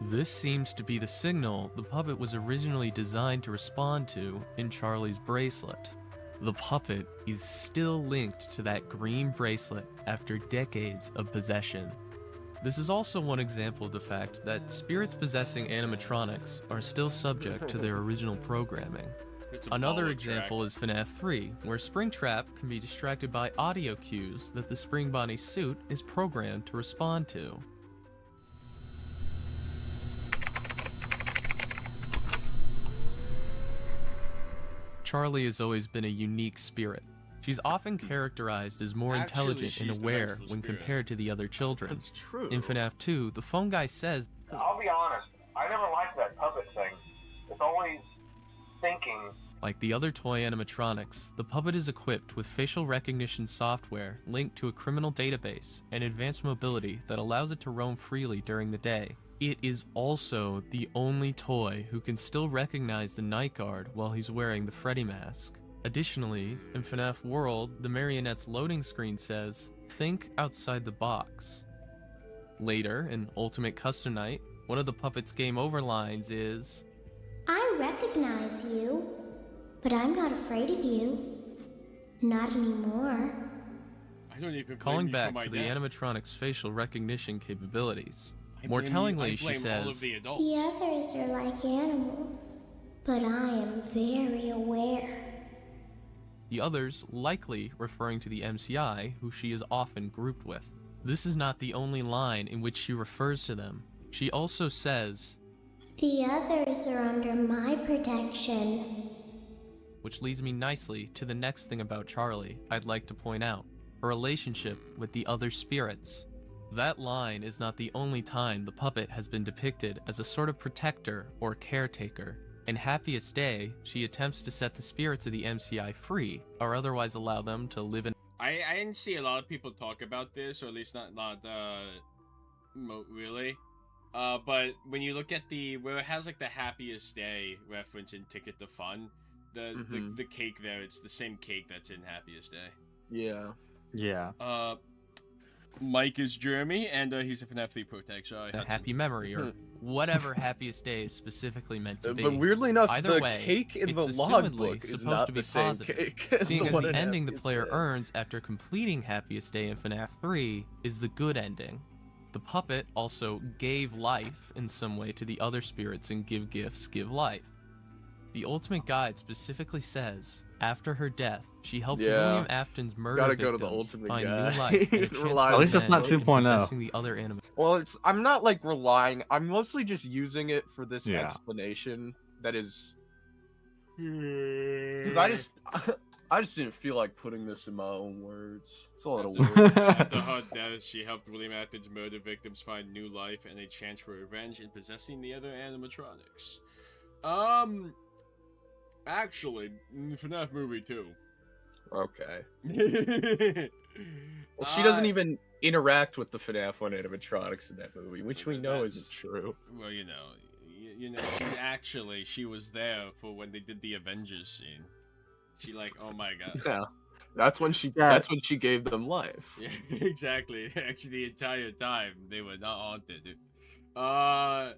Speaker 14: This seems to be the signal the puppet was originally designed to respond to in Charlie's bracelet. The puppet is still linked to that green bracelet after decades of possession. This is also one example of the fact that spirits possessing animatronics are still subject to their original programming. Another example is Fnaf 3, where Springtrap can be distracted by audio cues that the Spring Bonnie suit is programmed to respond to. Charlie has always been a unique spirit. She's often characterized as more intelligent and
Speaker 2: she's the
Speaker 14: aware
Speaker 2: vengeful
Speaker 14: when
Speaker 2: spirit.
Speaker 14: compared to the other children.
Speaker 1: That's true.
Speaker 14: In FNAF 2, the phone guy says,
Speaker 6: I'll be honest, I never liked that puppet thing. It's always thinking.
Speaker 14: like the other toy animatronics, the puppet is equipped with facial recognition software linked to a criminal database and advanced mobility that allows it to roam freely during the day. It is also the only toy who can still recognize the night guard while he's wearing the Freddy mask. Additionally, in FNAF World, the marionette's loading screen says, "Think outside the box." Later, in Ultimate Custom Night, one of the puppet's game over lines is,
Speaker 8: I recognize you, but I'm not afraid of you. Not anymore.
Speaker 2: I don't even
Speaker 14: calling
Speaker 2: blame you for
Speaker 14: back
Speaker 2: my
Speaker 14: to the
Speaker 2: death.
Speaker 14: animatronics' facial recognition capabilities.
Speaker 2: I
Speaker 14: More
Speaker 2: blame
Speaker 14: tellingly,
Speaker 2: I
Speaker 14: she
Speaker 2: blame all of
Speaker 14: says,
Speaker 2: the adults.
Speaker 8: The others are like animals, but I am very aware.
Speaker 14: the others likely referring to the MCI, who she is often grouped with. This is not the only line in which she refers to them. She also says,
Speaker 8: The others are under my protection.
Speaker 14: which leads me nicely to the next thing about Charlie I'd like to point out, her relationship with the other spirits. That line is not the only time the puppet has been depicted as a sort of protector or caretaker. In Happiest Day, she attempts to set the spirits of the MCI free, or otherwise allow them to live in.
Speaker 2: I didn't see a lot of people talk about this, or at least not really. But when you look at where it has like the Happiest Day reference in Ticket to Fun, the cake there, it's the same cake that's in Happiest Day.
Speaker 1: Yeah.
Speaker 3: Yeah.
Speaker 2: Mike is Jeremy, and he's a FNAF 3 Protect, so I
Speaker 14: A
Speaker 2: had
Speaker 14: happy memory, or whatever Happiest Day is specifically meant to be.
Speaker 1: But weirdly enough,
Speaker 14: Either
Speaker 1: the
Speaker 14: way,
Speaker 1: cake in
Speaker 14: it's
Speaker 1: the
Speaker 14: assumedly
Speaker 1: logbook is
Speaker 14: supposed
Speaker 1: not
Speaker 14: to be
Speaker 1: the same
Speaker 14: positive,
Speaker 1: cake as
Speaker 14: seeing
Speaker 1: the
Speaker 14: as
Speaker 1: one
Speaker 14: the
Speaker 1: in
Speaker 14: ending the
Speaker 1: Happiest
Speaker 14: player
Speaker 1: Day.
Speaker 14: earns after completing Happiest Day in FNAF 3 is the good ending. The puppet also gave life in some way to the other spirits in Give Gifts, Give Life. The Ultimate Guide specifically says, after her death, she helped William Afton's murder
Speaker 1: Gotta go to
Speaker 14: victims
Speaker 1: the Ultimate
Speaker 14: find
Speaker 1: Guide.
Speaker 14: new life and a chance
Speaker 1: Rely
Speaker 14: for
Speaker 1: on
Speaker 3: least it's
Speaker 14: men
Speaker 3: not
Speaker 14: in
Speaker 3: 2.0.
Speaker 14: possessing the other animals.
Speaker 1: Well, I'm not like relying. I'm mostly just using it for this
Speaker 3: Yeah.
Speaker 1: explanation. That is, because I just didn't feel like putting this in my own words. It's a little weird.
Speaker 2: After her death, she helped William Afton's murder victims find new life and a chance for revenge in possessing the other animatronics. Actually, FNAF movie 2.
Speaker 1: Okay. Well, she doesn't even interact with the FNAF 1 animatronics in that movie, which we know isn't true.
Speaker 2: Well, you know, she was there for when they did the Avengers scene. She like, oh my god.
Speaker 1: Yeah. That's when she gave them life.
Speaker 2: Yeah, exactly. Actually, the entire time they were not haunted. I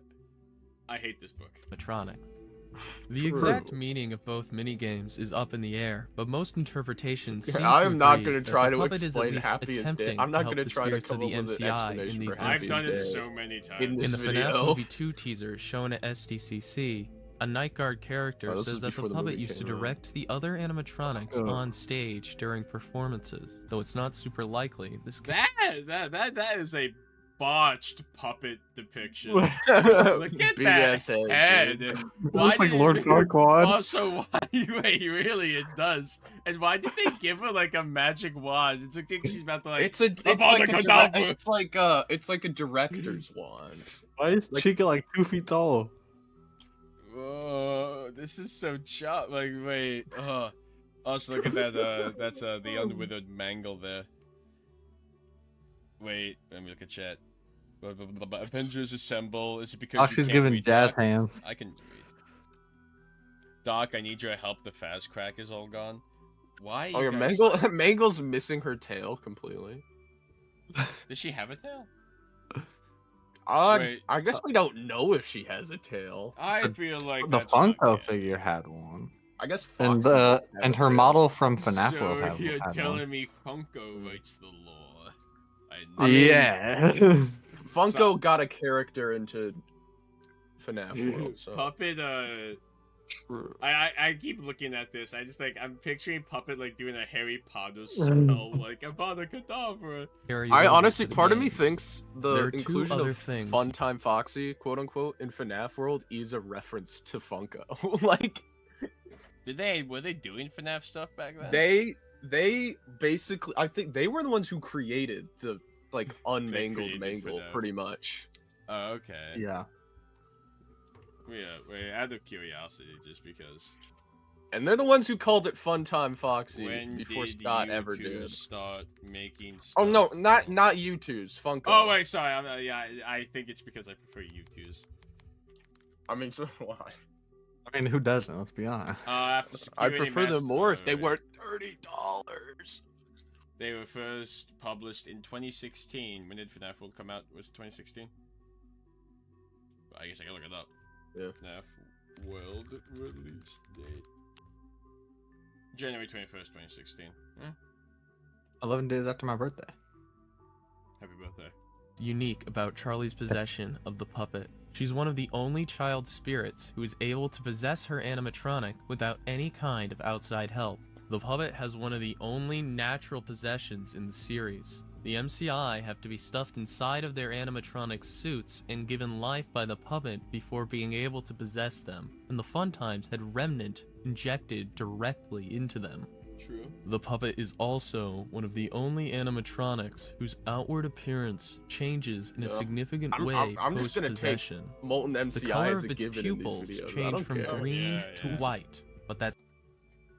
Speaker 2: hate this book.
Speaker 14: Animatronics. The exact meaning of both minigames is up in the air, but most interpretations seem
Speaker 1: I
Speaker 14: to
Speaker 1: am not
Speaker 14: agree
Speaker 1: going
Speaker 14: that
Speaker 1: to try
Speaker 14: the
Speaker 1: to
Speaker 14: puppet is at
Speaker 1: explain
Speaker 14: least
Speaker 1: Happiest Day.
Speaker 14: attempting
Speaker 1: I'm not
Speaker 14: help
Speaker 1: going to
Speaker 14: the
Speaker 1: try to
Speaker 14: spirits
Speaker 1: come
Speaker 14: of
Speaker 1: up
Speaker 14: the
Speaker 1: with an
Speaker 14: MCI in
Speaker 1: explanation
Speaker 14: these
Speaker 1: for
Speaker 2: I've
Speaker 1: Happiest
Speaker 2: done it
Speaker 1: Day
Speaker 2: so many times.
Speaker 1: in
Speaker 14: In
Speaker 1: this
Speaker 14: the FNAF
Speaker 1: video.
Speaker 14: Movie 2 teaser shown at SDCC, a Night Guard character
Speaker 1: Oh, this
Speaker 14: says
Speaker 1: was
Speaker 14: that the
Speaker 1: before the
Speaker 14: puppet
Speaker 1: movie
Speaker 14: used to
Speaker 1: came out.
Speaker 14: direct the other animatronics
Speaker 1: Oh.
Speaker 14: on stage during performances. Though it's not super likely, this
Speaker 2: That is a botched puppet depiction.
Speaker 1: Look
Speaker 2: Look at
Speaker 1: Big
Speaker 2: that
Speaker 1: ass head,
Speaker 2: head.
Speaker 1: dude.
Speaker 3: Looks like Lord Farquaad.
Speaker 2: Also, why? Wait, really, it does. And why did they give her like a magic wand? It's like she's about to like.
Speaker 1: It's like a director's wand.
Speaker 3: Why is Chica like 2 feet tall?
Speaker 2: Whoa, this is so chop. Like, wait. Also, look at that. That's the unwithered mangle there. Wait, let me look at chat. Avengers assemble. Is it because
Speaker 3: Oxy's
Speaker 2: you can't
Speaker 3: giving
Speaker 2: read
Speaker 3: jazz
Speaker 2: that?
Speaker 3: hands.
Speaker 2: I can read. Doc, I need your help. The fast crack is all gone. Why?
Speaker 1: Oh
Speaker 2: you
Speaker 1: yeah,
Speaker 2: guys-
Speaker 1: Mangle's missing her tail completely.
Speaker 2: Does she have a tail?
Speaker 1: I
Speaker 2: Wait,
Speaker 1: guess we don't know if she has a tail.
Speaker 2: I feel like
Speaker 3: The
Speaker 2: that's not
Speaker 3: Funko figure had one.
Speaker 1: I guess
Speaker 3: And
Speaker 1: Fox
Speaker 3: and her model from FNAF
Speaker 2: So
Speaker 3: World had
Speaker 2: you're
Speaker 3: one.
Speaker 2: telling me Funko writes the law?
Speaker 1: I mean,
Speaker 3: Yeah.
Speaker 1: Funko got a character into FNAF World, so
Speaker 2: Puppet, I keep looking at this. I just like I'm picturing Puppet like doing a Harry Potter spell, like Avada Kedavra.
Speaker 1: I honestly, part of me thinks
Speaker 14: There
Speaker 1: the
Speaker 14: are two
Speaker 1: inclusion
Speaker 14: other
Speaker 1: of
Speaker 14: things.
Speaker 1: Funtime Foxy, quote unquote, in FNAF World is a reference to Funko. Like
Speaker 2: Were they doing FNAF stuff back then?
Speaker 1: they basically, I think they were the ones who created the like unmangled mangle, pretty much.
Speaker 2: Oh, okay.
Speaker 3: Yeah.
Speaker 2: Yeah, wait, out of curiosity, just because.
Speaker 1: And they're the ones who called it Funtime Foxy
Speaker 2: When
Speaker 1: before
Speaker 2: did
Speaker 1: Scott
Speaker 2: you
Speaker 1: ever
Speaker 2: two
Speaker 1: did.
Speaker 2: start making stuff?
Speaker 1: Oh no, not you twos, Funko.
Speaker 2: Oh wait, sorry. Yeah, I think it's because I prefer you twos.
Speaker 1: I mean, so why?
Speaker 3: I mean, who doesn't? Let's be honest.
Speaker 2: After
Speaker 1: I
Speaker 2: Security
Speaker 1: prefer them
Speaker 2: Master-
Speaker 1: more if they
Speaker 2: wait.
Speaker 1: were $30.
Speaker 2: They were first published in 2016. When did FNAF World come out? Was it 2016? I guess I can look it up.
Speaker 1: Yeah.
Speaker 2: FNAF World release date. January 21st, 2016.
Speaker 3: 11 days after my birthday.
Speaker 2: Happy birthday.
Speaker 14: Unique about Charlie's possession of the puppet. She's one of the only child spirits who is able to possess her animatronic without any kind of outside help. The puppet has one of the only natural possessions in the series. The MCI have to be stuffed inside of their animatronic suits and given life by the puppet before being able to possess them, and the Funtimes had Remnant injected directly into them.
Speaker 2: True.
Speaker 14: The puppet is also one of the only animatronics whose outward appearance changes in a significant way
Speaker 1: I'm just gonna take
Speaker 14: post-possession.
Speaker 1: Molten
Speaker 14: The
Speaker 1: MCI
Speaker 14: color
Speaker 1: as
Speaker 14: of
Speaker 1: a
Speaker 14: its
Speaker 1: given in these
Speaker 14: pupils
Speaker 1: videos. I
Speaker 14: change
Speaker 1: don't
Speaker 14: from
Speaker 1: care.
Speaker 14: green to white, but that's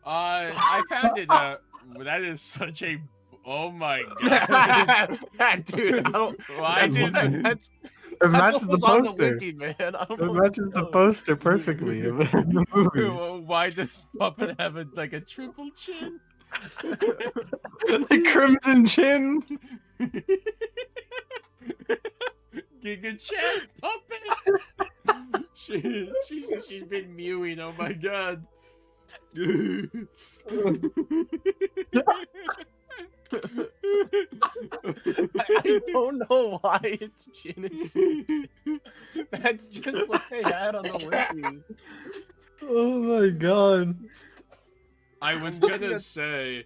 Speaker 2: I found it. That is such a. Oh my god,
Speaker 1: dude! I don't.
Speaker 2: Why did
Speaker 3: It matches the
Speaker 1: what's on
Speaker 3: poster.
Speaker 1: wiki, man. I don't
Speaker 3: It
Speaker 1: know
Speaker 3: matches the poster perfectly in the movie.
Speaker 2: Why does Puppet have like a triple chin?
Speaker 3: The crimson chin.
Speaker 2: Giga Chan Puppet. She's been mewing. Oh my god.
Speaker 1: I don't know why it's Genesis. That's just what they had on the wiki.
Speaker 3: Oh my god.
Speaker 2: I was gonna say,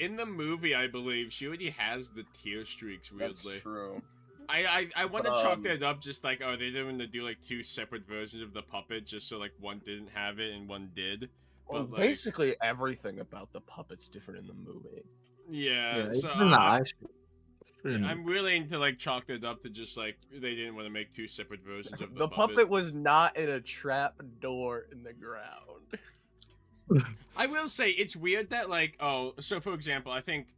Speaker 2: in the movie, I believe she already has the tear streaks. Weirdly,
Speaker 1: That's true.
Speaker 2: I want to chalk that up just like, oh, they didn't want to do like two separate versions of the puppet just so like one didn't have it and one did.
Speaker 1: Well,
Speaker 2: But like,
Speaker 1: basically everything about the puppet's different in the movie.
Speaker 2: yeah. So I'm willing to like chalk that up to just like they didn't want to make two separate versions of
Speaker 1: The puppet was not in a trap door in the ground.
Speaker 2: I will say it's weird that like, oh, so for example, I think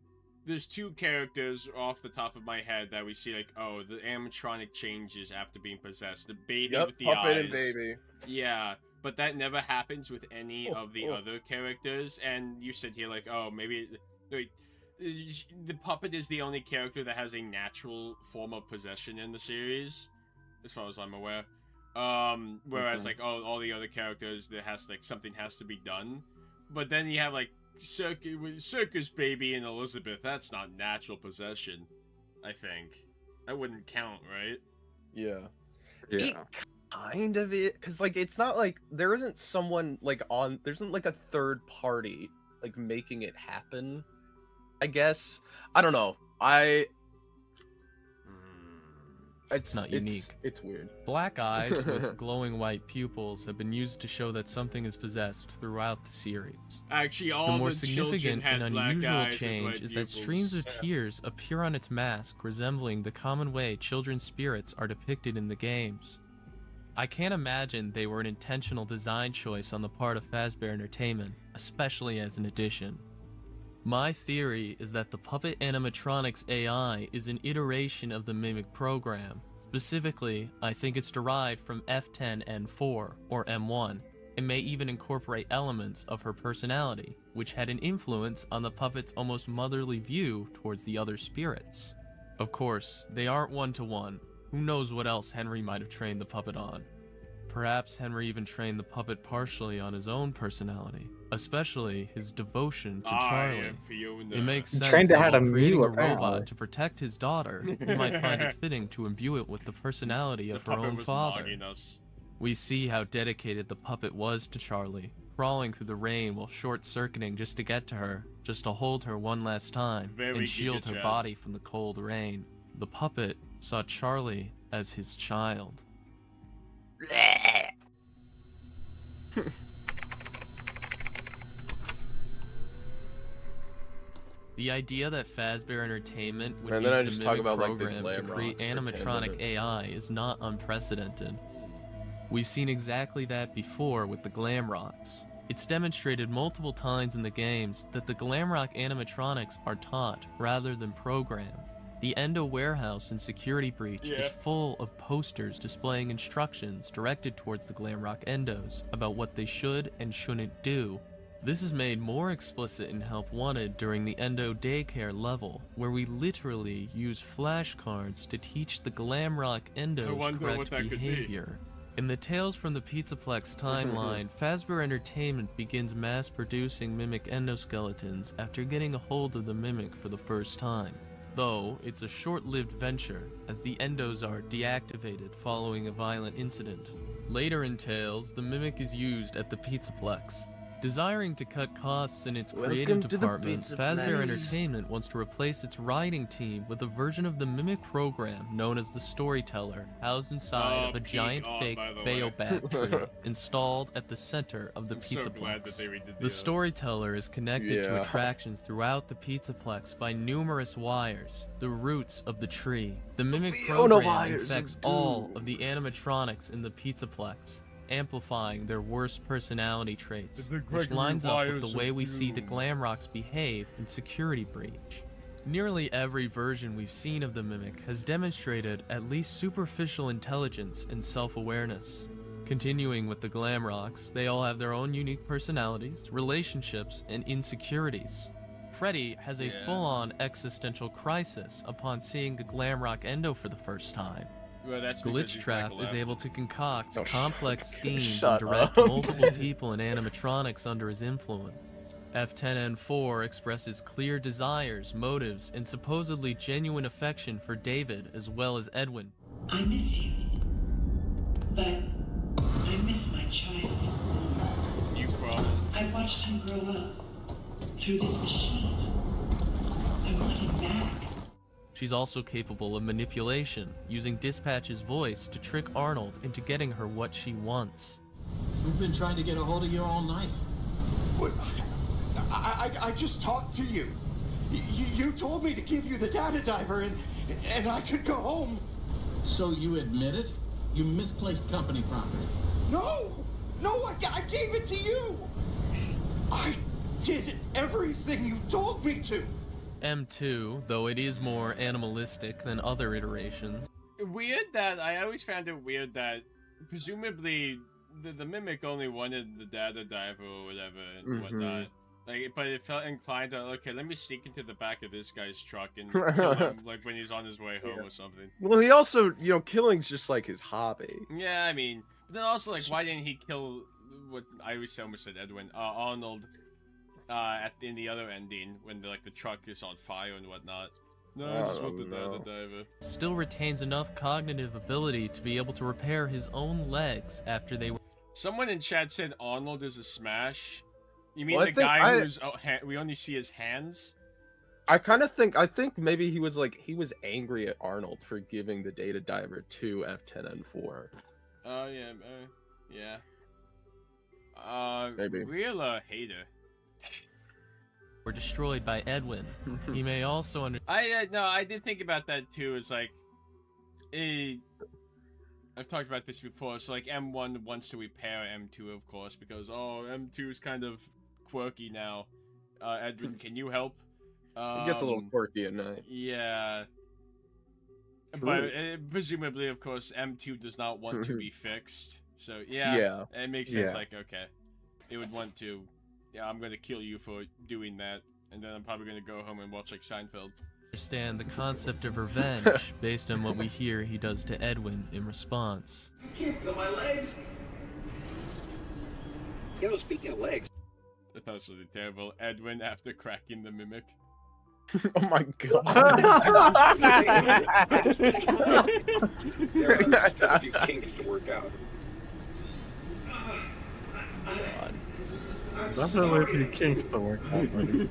Speaker 2: there's two characters off the top of my head that we see like, oh, the animatronic changes after being possessed. The baby with the
Speaker 1: puppet
Speaker 2: eyes.
Speaker 1: and baby.
Speaker 2: Yeah, but that never happens with any of the other characters. And you said here like, oh, maybe wait, the puppet is the only character that has a natural form of possession in the series, as far as I'm aware. Whereas like all the other characters, there has like something has to be done. But then you have like Circus Baby and Elizabeth. That's not natural possession. I think that wouldn't count, right?
Speaker 1: Yeah.
Speaker 3: Yeah.
Speaker 1: It kind of it, because like it's not like there isn't someone like there isn't like a third party like making it happen. I guess I don't know.
Speaker 14: It's not unique.
Speaker 1: It's weird.
Speaker 14: Black eyes with glowing white pupils have been used to show that something is possessed throughout the series.
Speaker 2: Actually, all
Speaker 14: the more
Speaker 2: the children
Speaker 14: significant
Speaker 2: had
Speaker 14: and
Speaker 2: black
Speaker 14: unusual
Speaker 2: eyes and
Speaker 14: change
Speaker 2: white
Speaker 14: is that
Speaker 2: pupils.
Speaker 14: streams of tears appear on its mask, resembling the common way children's spirits are depicted in the games. I can't imagine they were an intentional design choice on the part of Fazbear Entertainment, especially as an addition. My theory is that the Puppet Animatronics AI is an iteration of the Mimic program. Specifically, I think it's derived from F10N4, or M1, and may even incorporate elements of her personality, which had an influence on the puppet's almost motherly view towards the other spirits. Of course, they aren't one-to-one. Who knows what else Henry might have trained the puppet on? Perhaps Henry even trained the puppet partially on his own personality, especially his devotion to Charlie. It makes sense
Speaker 3: trained to
Speaker 14: that
Speaker 3: have
Speaker 14: while
Speaker 3: a
Speaker 14: creating a
Speaker 3: Mila power.
Speaker 14: robot to protect his daughter, he might find it fitting to imbue it with the personality of her own father. We see how dedicated the puppet was to Charlie, crawling through the rain while short-circuiting just to get to her, just to hold her one last time,
Speaker 2: Very
Speaker 14: and shield
Speaker 2: Giga
Speaker 14: her
Speaker 2: Chad.
Speaker 14: body from the cold rain. The puppet saw Charlie as his child. The idea that Fazbear Entertainment would
Speaker 16: And then I
Speaker 14: use
Speaker 16: just
Speaker 14: the
Speaker 16: talk
Speaker 14: Mimic
Speaker 16: about, like, the
Speaker 14: program to
Speaker 16: glam
Speaker 14: create
Speaker 16: rocks for 10
Speaker 14: animatronic
Speaker 16: minutes.
Speaker 14: AI is not unprecedented. We've seen exactly that before with the glam rocks. It's demonstrated multiple times in the games that the glamrock animatronics are taught rather than programmed. The Endo warehouse in Security Breach is full of posters displaying instructions directed towards the glamrock endos about what they should and shouldn't do. This is made more explicit in Help Wanted during the Endo daycare level, where we literally use flashcards to teach the glamrock endos correct behavior. In the Tales from the Pizzaplex timeline, Fazbear Entertainment begins mass-producing Mimic endoskeletons after getting a hold of the Mimic for the first time. Though, it's a short-lived venture, as the endos are deactivated following a violent incident. Later in Tales, the Mimic is used at the Pizzaplex. Desiring to cut costs in its creative department, Fazbear Entertainment wants to replace its writing team with a version of the Mimic program known as the Storyteller, housed inside of a giant fake baobab tree installed at the center of the Pizzaplex. The Storyteller is connected to attractions throughout the Pizzaplex by numerous wires, the roots of the tree. The Mimic program infects all of the animatronics in the Pizzaplex, amplifying their worst personality traits, which lines up with the way we see the Glamrocks behave in Security Breach. Nearly every version we've seen of the Mimic has demonstrated at least superficial intelligence and self-awareness. Continuing with the Glamrocks, they all have their own unique personalities, relationships, and insecurities. Freddy has a full-on existential crisis upon seeing a Glamrock Endo for the first time.
Speaker 2: Well,
Speaker 14: Glitchtrap is able to concoct complex schemes and direct multiple people and animatronics under his influence. F10N4 expresses clear desires, motives, and supposedly genuine affection for David as well as Edwin.
Speaker 19: I miss you, but I miss my child.
Speaker 2: You problem.
Speaker 19: I watched him grow up through this machine. I want him back.
Speaker 14: She's also capable of manipulation, using Dispatch's voice to trick Arnold into getting her what she wants.
Speaker 20: We've been trying to get a hold of you all night.
Speaker 11: What? I just talked to you. You told me to give you the data diver and I could go home.
Speaker 20: So you admit it? You misplaced company property.
Speaker 11: No, I gave it to you. I did everything you told me to.
Speaker 14: M2, though it is more animalistic than other iterations.
Speaker 2: Weird that, I always found it weird that, presumably, the Mimic only wanted the data diver or whatever and whatnot. Like, but it felt inclined to, okay, let me sneak into the back of this guy's truck and kill him, like, when he's on his way home or something.
Speaker 16: Well, he also, killing's just like his hobby.
Speaker 2: Yeah, I mean, but then also, like, why didn't he kill, what I almost said Edwin, Arnold, in the other ending, when the truck is on fire and whatnot. No, I just want the data diver.
Speaker 14: Still retains enough cognitive ability to be able to repair his own legs after they were...
Speaker 2: Someone in chat said Arnold is a smash. You mean the guy who's we only see his hands?
Speaker 16: I think maybe he was angry at Arnold for giving the data diver to F10N4.
Speaker 2: Oh yeah.
Speaker 16: Maybe.
Speaker 2: Real hater.
Speaker 14: were destroyed by Edwin. He may also
Speaker 2: I did think about that too. It's like, I've talked about this before. So like M1 wants to repair M2, of course, because M2 is kind of quirky now. Edwin, can you help?
Speaker 16: It gets a little quirky at night.
Speaker 2: Yeah.
Speaker 16: True.
Speaker 2: But presumably, of course, M2 does not want to be fixed. So yeah, it makes sense. Like, okay, it would want to. Yeah, I'm gonna kill you for doing that, and then I'm probably gonna go home and watch like Seinfeld.
Speaker 14: Understand the concept of revenge based on what we hear he does to Edwin in response.
Speaker 18: I can't feel my legs. You know, speaking of legs.
Speaker 2: I thought this was terrible. Edwin after cracking the mimic.
Speaker 16: Oh my god.
Speaker 18: There are a few kinks to work out.
Speaker 3: Definitely a few kinks to work out, buddy.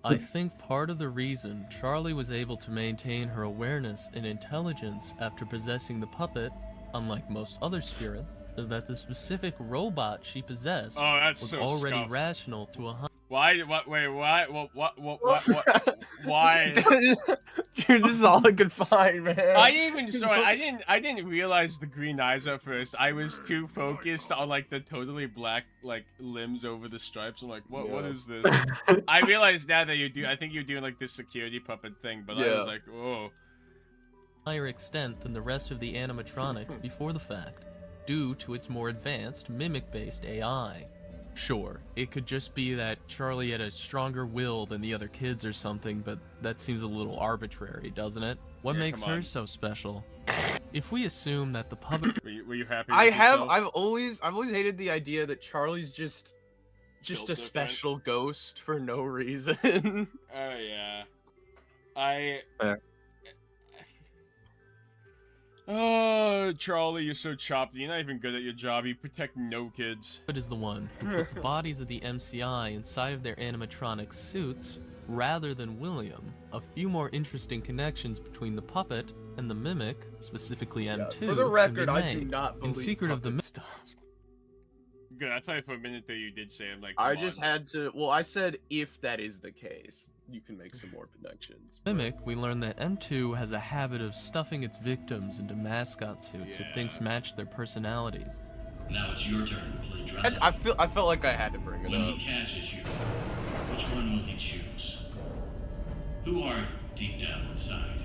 Speaker 14: I think part of the reason Charlie was able to maintain her awareness and intelligence after possessing the puppet, unlike most other spirits, is that the specific robot she possessed
Speaker 2: that's
Speaker 14: was
Speaker 2: so
Speaker 14: already
Speaker 2: scuffed.
Speaker 14: rational to a
Speaker 2: Why? What? Wait. Why? What? Why?
Speaker 1: Dude, this is all I could find, man.
Speaker 2: I didn't realize the green eyes at first. I was too focused on like the totally black like limbs over the stripes. I'm like, what is this? I realized now that I think you're doing like this security puppet thing, but I was like, oh.
Speaker 14: Higher extent than the rest of the animatronics before the fact, due to its more advanced mimic-based AI. Sure, it could just be that Charlie had a stronger will than the other kids or something, but that seems a little arbitrary, doesn't it? What makes her so special? If we assume that the puppet...
Speaker 2: Were you happy?
Speaker 1: I've always hated the idea that Charlie's just a special ghost for no reason.
Speaker 2: Oh yeah. Oh, Charlie, you're so choppy. You're not even good at your job. You protect no kids.
Speaker 14: Puppet is the one who put the bodies of the MCI inside of their animatronic suits, rather than William. A few more interesting connections between the puppet and the mimic, specifically M2.
Speaker 1: For the record, I do not believe
Speaker 14: in Secret of the
Speaker 1: stuff.
Speaker 2: Good. I thought for a minute that you did say I'm like.
Speaker 1: I just had to. Well, I said if that is the case, you can make some more connections.
Speaker 14: Mimic, we learn that M2 has a habit of stuffing its victims into mascot suits it thinks match their personalities.
Speaker 13: Now it's your turn to play dress up.
Speaker 1: I felt like I had to bring it
Speaker 13: When
Speaker 1: up.
Speaker 13: he catches you, which one will he choose? Who are you deep down inside?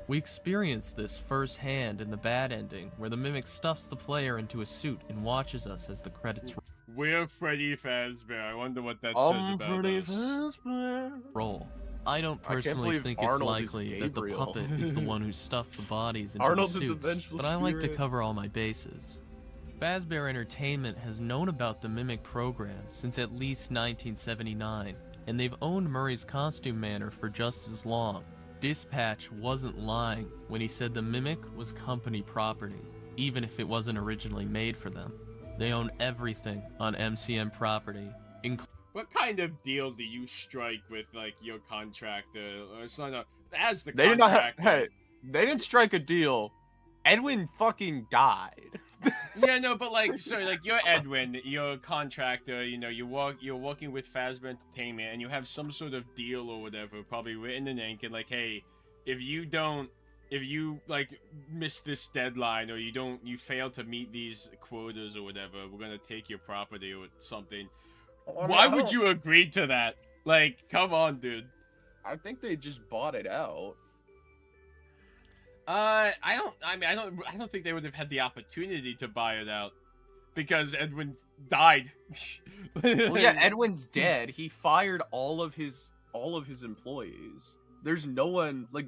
Speaker 14: We experience this firsthand in the bad ending, where the Mimic stuffs the player into a suit and watches us as the credits
Speaker 2: We're Freddy Fazbear. I wonder what that says about us.
Speaker 14: roll. I don't personally
Speaker 1: believe
Speaker 14: think
Speaker 1: Arnold
Speaker 14: it's
Speaker 1: is
Speaker 14: likely that the
Speaker 1: Gabriel.
Speaker 14: puppet is the one who stuffed the bodies into
Speaker 1: Arnold
Speaker 14: the
Speaker 1: is the
Speaker 14: suits,
Speaker 1: vengeful
Speaker 14: but I like to
Speaker 1: spirit.
Speaker 14: cover all my bases. Fazbear Entertainment has known about the Mimic program since at least 1979, and they've owned Murray's costume manor for just as long. Dispatch wasn't lying when he said the Mimic was company property, even if it wasn't originally made for them. They own everything on MCM property,
Speaker 2: What kind of deal do you strike with like your contractor? Or it's not as the
Speaker 1: They did
Speaker 2: contractor.
Speaker 1: not. Hey, they didn't strike a deal. Edwin fucking died.
Speaker 2: Yeah, no, but like, so like you're Edwin, you're a contractor. You know, you're working with Fazbear Entertainment, and you have some sort of deal or whatever, probably written in ink, and like, hey, if you like miss this deadline or you fail to meet these quotas or whatever, we're gonna take your property or something. Why would you agree to that? Like, come on, dude.
Speaker 1: I think they just bought it out.
Speaker 2: I don't think they would have had the opportunity to buy it out because Edwin died.
Speaker 1: Well, yeah, Edwin's dead. He fired all of his employees. There's no one like.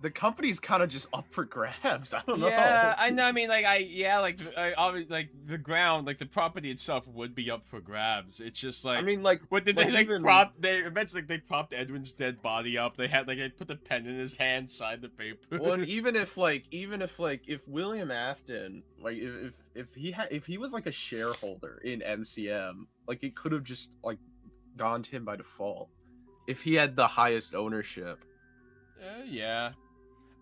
Speaker 1: The company's kind of just up for grabs. I don't know.
Speaker 2: Yeah, I know. I mean, like, like the ground, like the property itself would be up for grabs. It's just like,
Speaker 1: I mean, like,
Speaker 2: what did
Speaker 1: like
Speaker 2: they like
Speaker 1: even...
Speaker 2: prop? They eventually they propped Edwin's dead body up. They had they put the pen in his hand, signed the paper.
Speaker 1: Well, and even if William Afton, like, if he was like a shareholder in MCM, like it could have just like gone to him by default if he had the highest ownership.
Speaker 2: Yeah.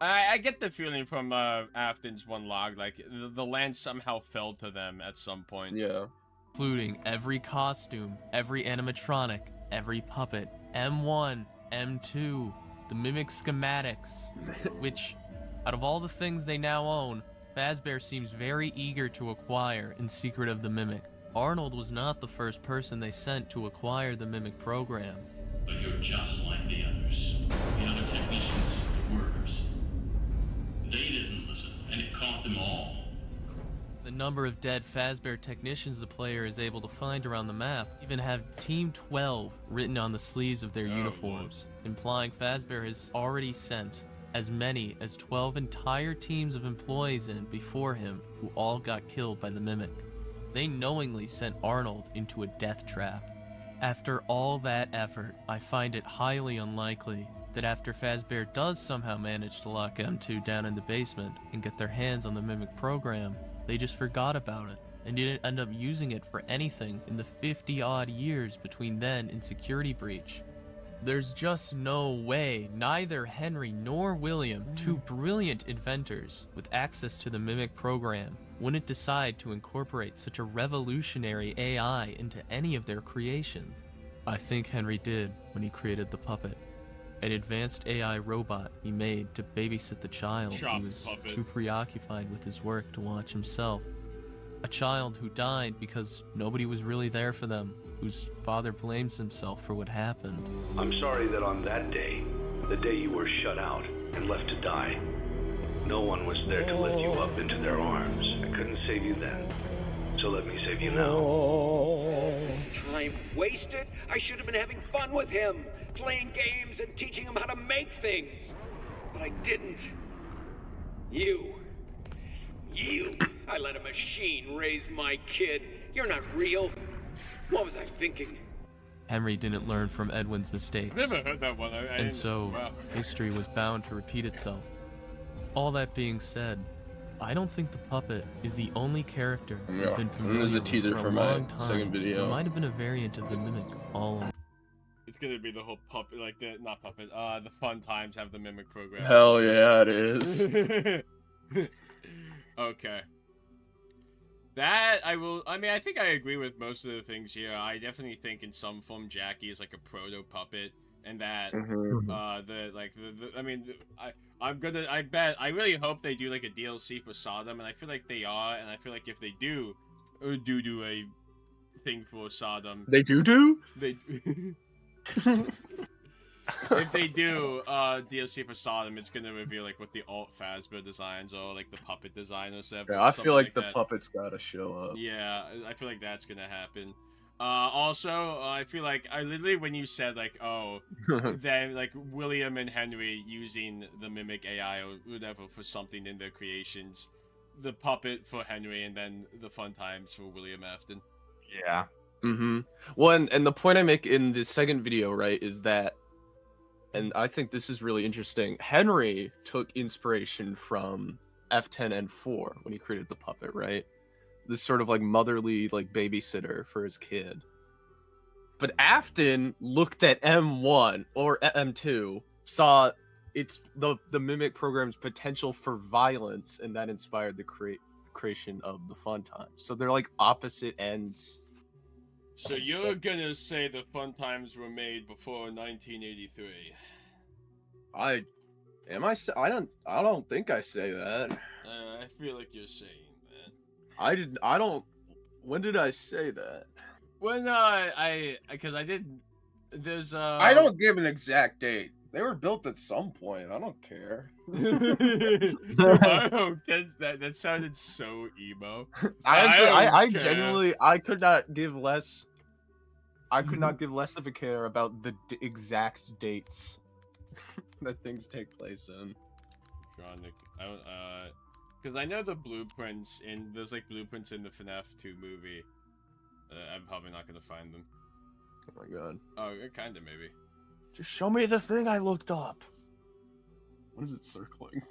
Speaker 2: I get the feeling from Afton's one log, like the land somehow fell to them at some point.
Speaker 1: Yeah.
Speaker 14: including every costume, every animatronic, every puppet, M1, M2, the Mimic schematics, which, out of all the things they now own, Fazbear seems very eager to acquire in Secret of the Mimic. Arnold was not the first person they sent to acquire the Mimic program.
Speaker 13: But you're just like the others. The other technicians, the workers. They didn't listen, and it caught them all.
Speaker 14: The number of dead Fazbear technicians the player is able to find around the map even have Team 12 written on the sleeves of their uniforms, implying Fazbear has already sent as many as 12 entire teams of employees in before him who all got killed by the Mimic. They knowingly sent Arnold into a death trap. After all that effort, I find it highly unlikely that after Fazbear does somehow manage to lock M2 down in the basement and get their hands on the Mimic program, they just forgot about it and didn't end up using it for anything in the 50-odd years between then and Security Breach. There's just no way neither Henry nor William, two brilliant inventors with access to the Mimic program, wouldn't decide to incorporate such a revolutionary AI into any of their creations. I think Henry did when he created the puppet, an advanced AI robot he made to babysit the child who was too preoccupied with his work to watch himself. A child who died because nobody was really there for them, whose father blames himself for what happened.
Speaker 17: I'm sorry that on that day, the day you were shut out and left to die, no one was there to lift you up into their arms. I couldn't save you then, so let me save you now.
Speaker 18: Time wasted? I should have been having fun with him, playing games and teaching him how to make things. But I didn't. You. I let a machine raise my kid. You're not real. What was I thinking?
Speaker 14: Henry didn't learn from Edwin's mistakes.
Speaker 2: Never heard that one.
Speaker 14: And so, history was bound to repeat itself. All that being said, I don't think the puppet is the only character we've been familiar
Speaker 1: there's a
Speaker 14: with
Speaker 1: teaser
Speaker 14: for
Speaker 1: for
Speaker 14: a
Speaker 1: my
Speaker 14: long time.
Speaker 1: second video.
Speaker 14: It might have been a variant of the Mimic all along.
Speaker 2: It's gonna be the whole puppet, like the not puppet. The Fun Times have the Mimic program.
Speaker 1: Hell yeah, it is.
Speaker 2: Okay. That I will. I mean, I think I agree with most of the things here. I definitely think in some form Jackie is like a proto puppet, and that I really hope they do like a DLC for Sodom, and I feel like they are, and I feel like if they do a thing for Sodom,
Speaker 1: They do?
Speaker 2: They if they do DLC for Sodom, it's gonna reveal like what the alt Fazbear designs are, like the puppet design or something.
Speaker 1: Yeah, I feel like the
Speaker 2: that.
Speaker 1: puppet's gotta show up.
Speaker 2: Yeah, I feel like that's gonna happen. Also, I feel like I literally when you said like, oh, then like William and Henry using the Mimic AI or whatever for something in their creations, the puppet for Henry, and then the Fun Times for William Afton.
Speaker 3: Yeah.
Speaker 1: Well, and the point I make in the second video, right, is that, and I think this is really interesting, Henry took inspiration from F10 and 4 when he created the puppet, right? This sort of like motherly like babysitter for his kid. But Afton looked at M1 or M2, saw it's the Mimic program's potential for violence, and that inspired the creation of the Fun Times. So they're like opposite ends.
Speaker 2: So you're gonna say the Fun Times were made before 1983?
Speaker 1: I don't think I say that.
Speaker 2: I feel like you're saying that.
Speaker 1: I don't. When did I say that?
Speaker 2: When because I did. There's
Speaker 1: I don't give an exact date. They were built at some point. I don't care.
Speaker 2: I don't get that. That sounded so emo.
Speaker 1: I genuinely could not give less. I could not give less of a care about the exact dates that things take place in.
Speaker 2: I don't, because I know the blueprints in there's like blueprints in the Fnaf 2 movie. I'm probably not gonna find them.
Speaker 1: Oh my god.
Speaker 2: Oh, kind of maybe.
Speaker 1: Just show me the thing I looked up. What is it circling?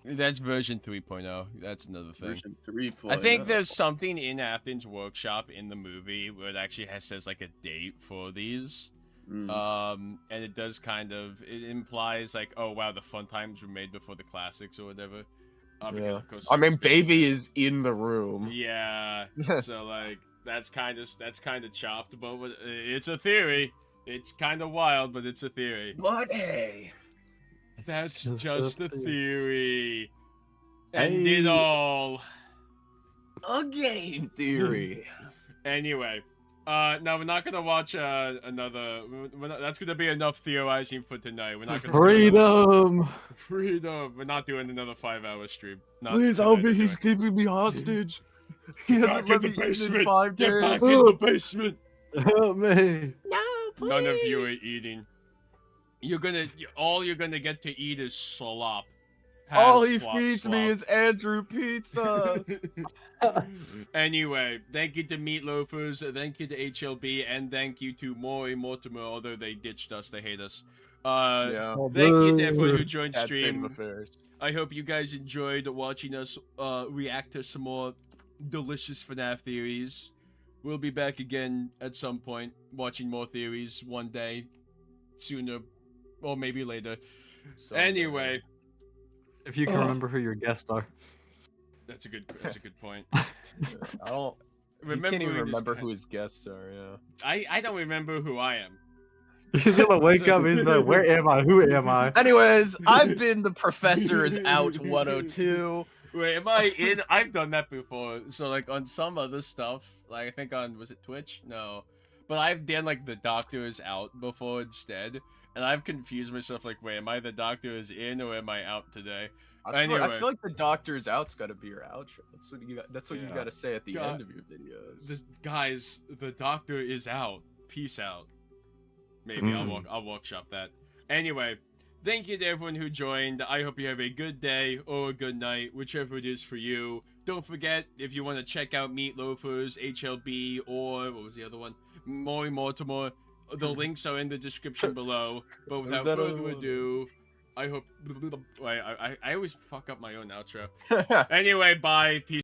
Speaker 2: That's version 3.0. That's another thing.
Speaker 1: Version 3.0.
Speaker 2: I think there's something in Afton's workshop in the movie where it actually says like a date for these. And it does it implies like, oh wow, the Fun Times were made before the classics or whatever. Because of course,
Speaker 1: I mean, Baby is in the room.
Speaker 2: Yeah. So like that's kind of chopped, but it's a theory. It's kind of wild, but it's a theory.
Speaker 1: But hey,
Speaker 2: that's just a theory. End it all.
Speaker 1: A game theory.
Speaker 2: Anyway, now we're not gonna watch another. That's gonna be enough theorizing for tonight. We're not gonna freedom. We're not doing another 5-hour stream.
Speaker 1: Please help me. He's keeping me hostage. He hasn't let me eat in 5 days.
Speaker 2: Get back in the basement.
Speaker 3: Help me.
Speaker 1: No, please.
Speaker 2: None of you are eating. All you're gonna get to eat is slop.
Speaker 1: All he feeds me is Andrew Pizza.
Speaker 2: Anyway, thank you to Meatloafers, thank you to HLB, and thank you to Maury Mortimer, although they ditched us, they hate us. Thank you to everyone who joined stream. I hope you guys enjoyed watching us react to some more delicious FNAF theories. We'll be back again at some point, watching more theories one day. sooner, or maybe later. Anyway,
Speaker 3: if you can remember who your guests are.
Speaker 2: That's a good point.
Speaker 1: I don't. You can't even remember who his guests are. Yeah.
Speaker 2: I don't remember who I am.
Speaker 3: He's gonna wake up. He's like, "Where am I? Who am I?"
Speaker 1: Anyways, I've been the Professor is Out 102.
Speaker 2: Wait, am I in? I've done that before. So like on some other stuff, like I think on, was it Twitch? No, but I've done like the Doctor is Out before instead, and I've confused myself. Like, wait, am I the Doctor is in or am I out today?
Speaker 1: I feel like the Doctor is Out's got to be your outro. That's what you got. That's what you got to say at the end of your videos.
Speaker 2: Guys, the Doctor is out. Peace out. Maybe I'll workshop that. Anyway, thank you to everyone who joined. I hope you have a good day or a good night, whichever it is for you. Don't forget, if you want to check out Meat Loafers, HLB, or what was the other one? Maury Mortimer. The links are in the description below. But without further ado, I hope. I always fuck up my own outro. Anyway, bye. Peace.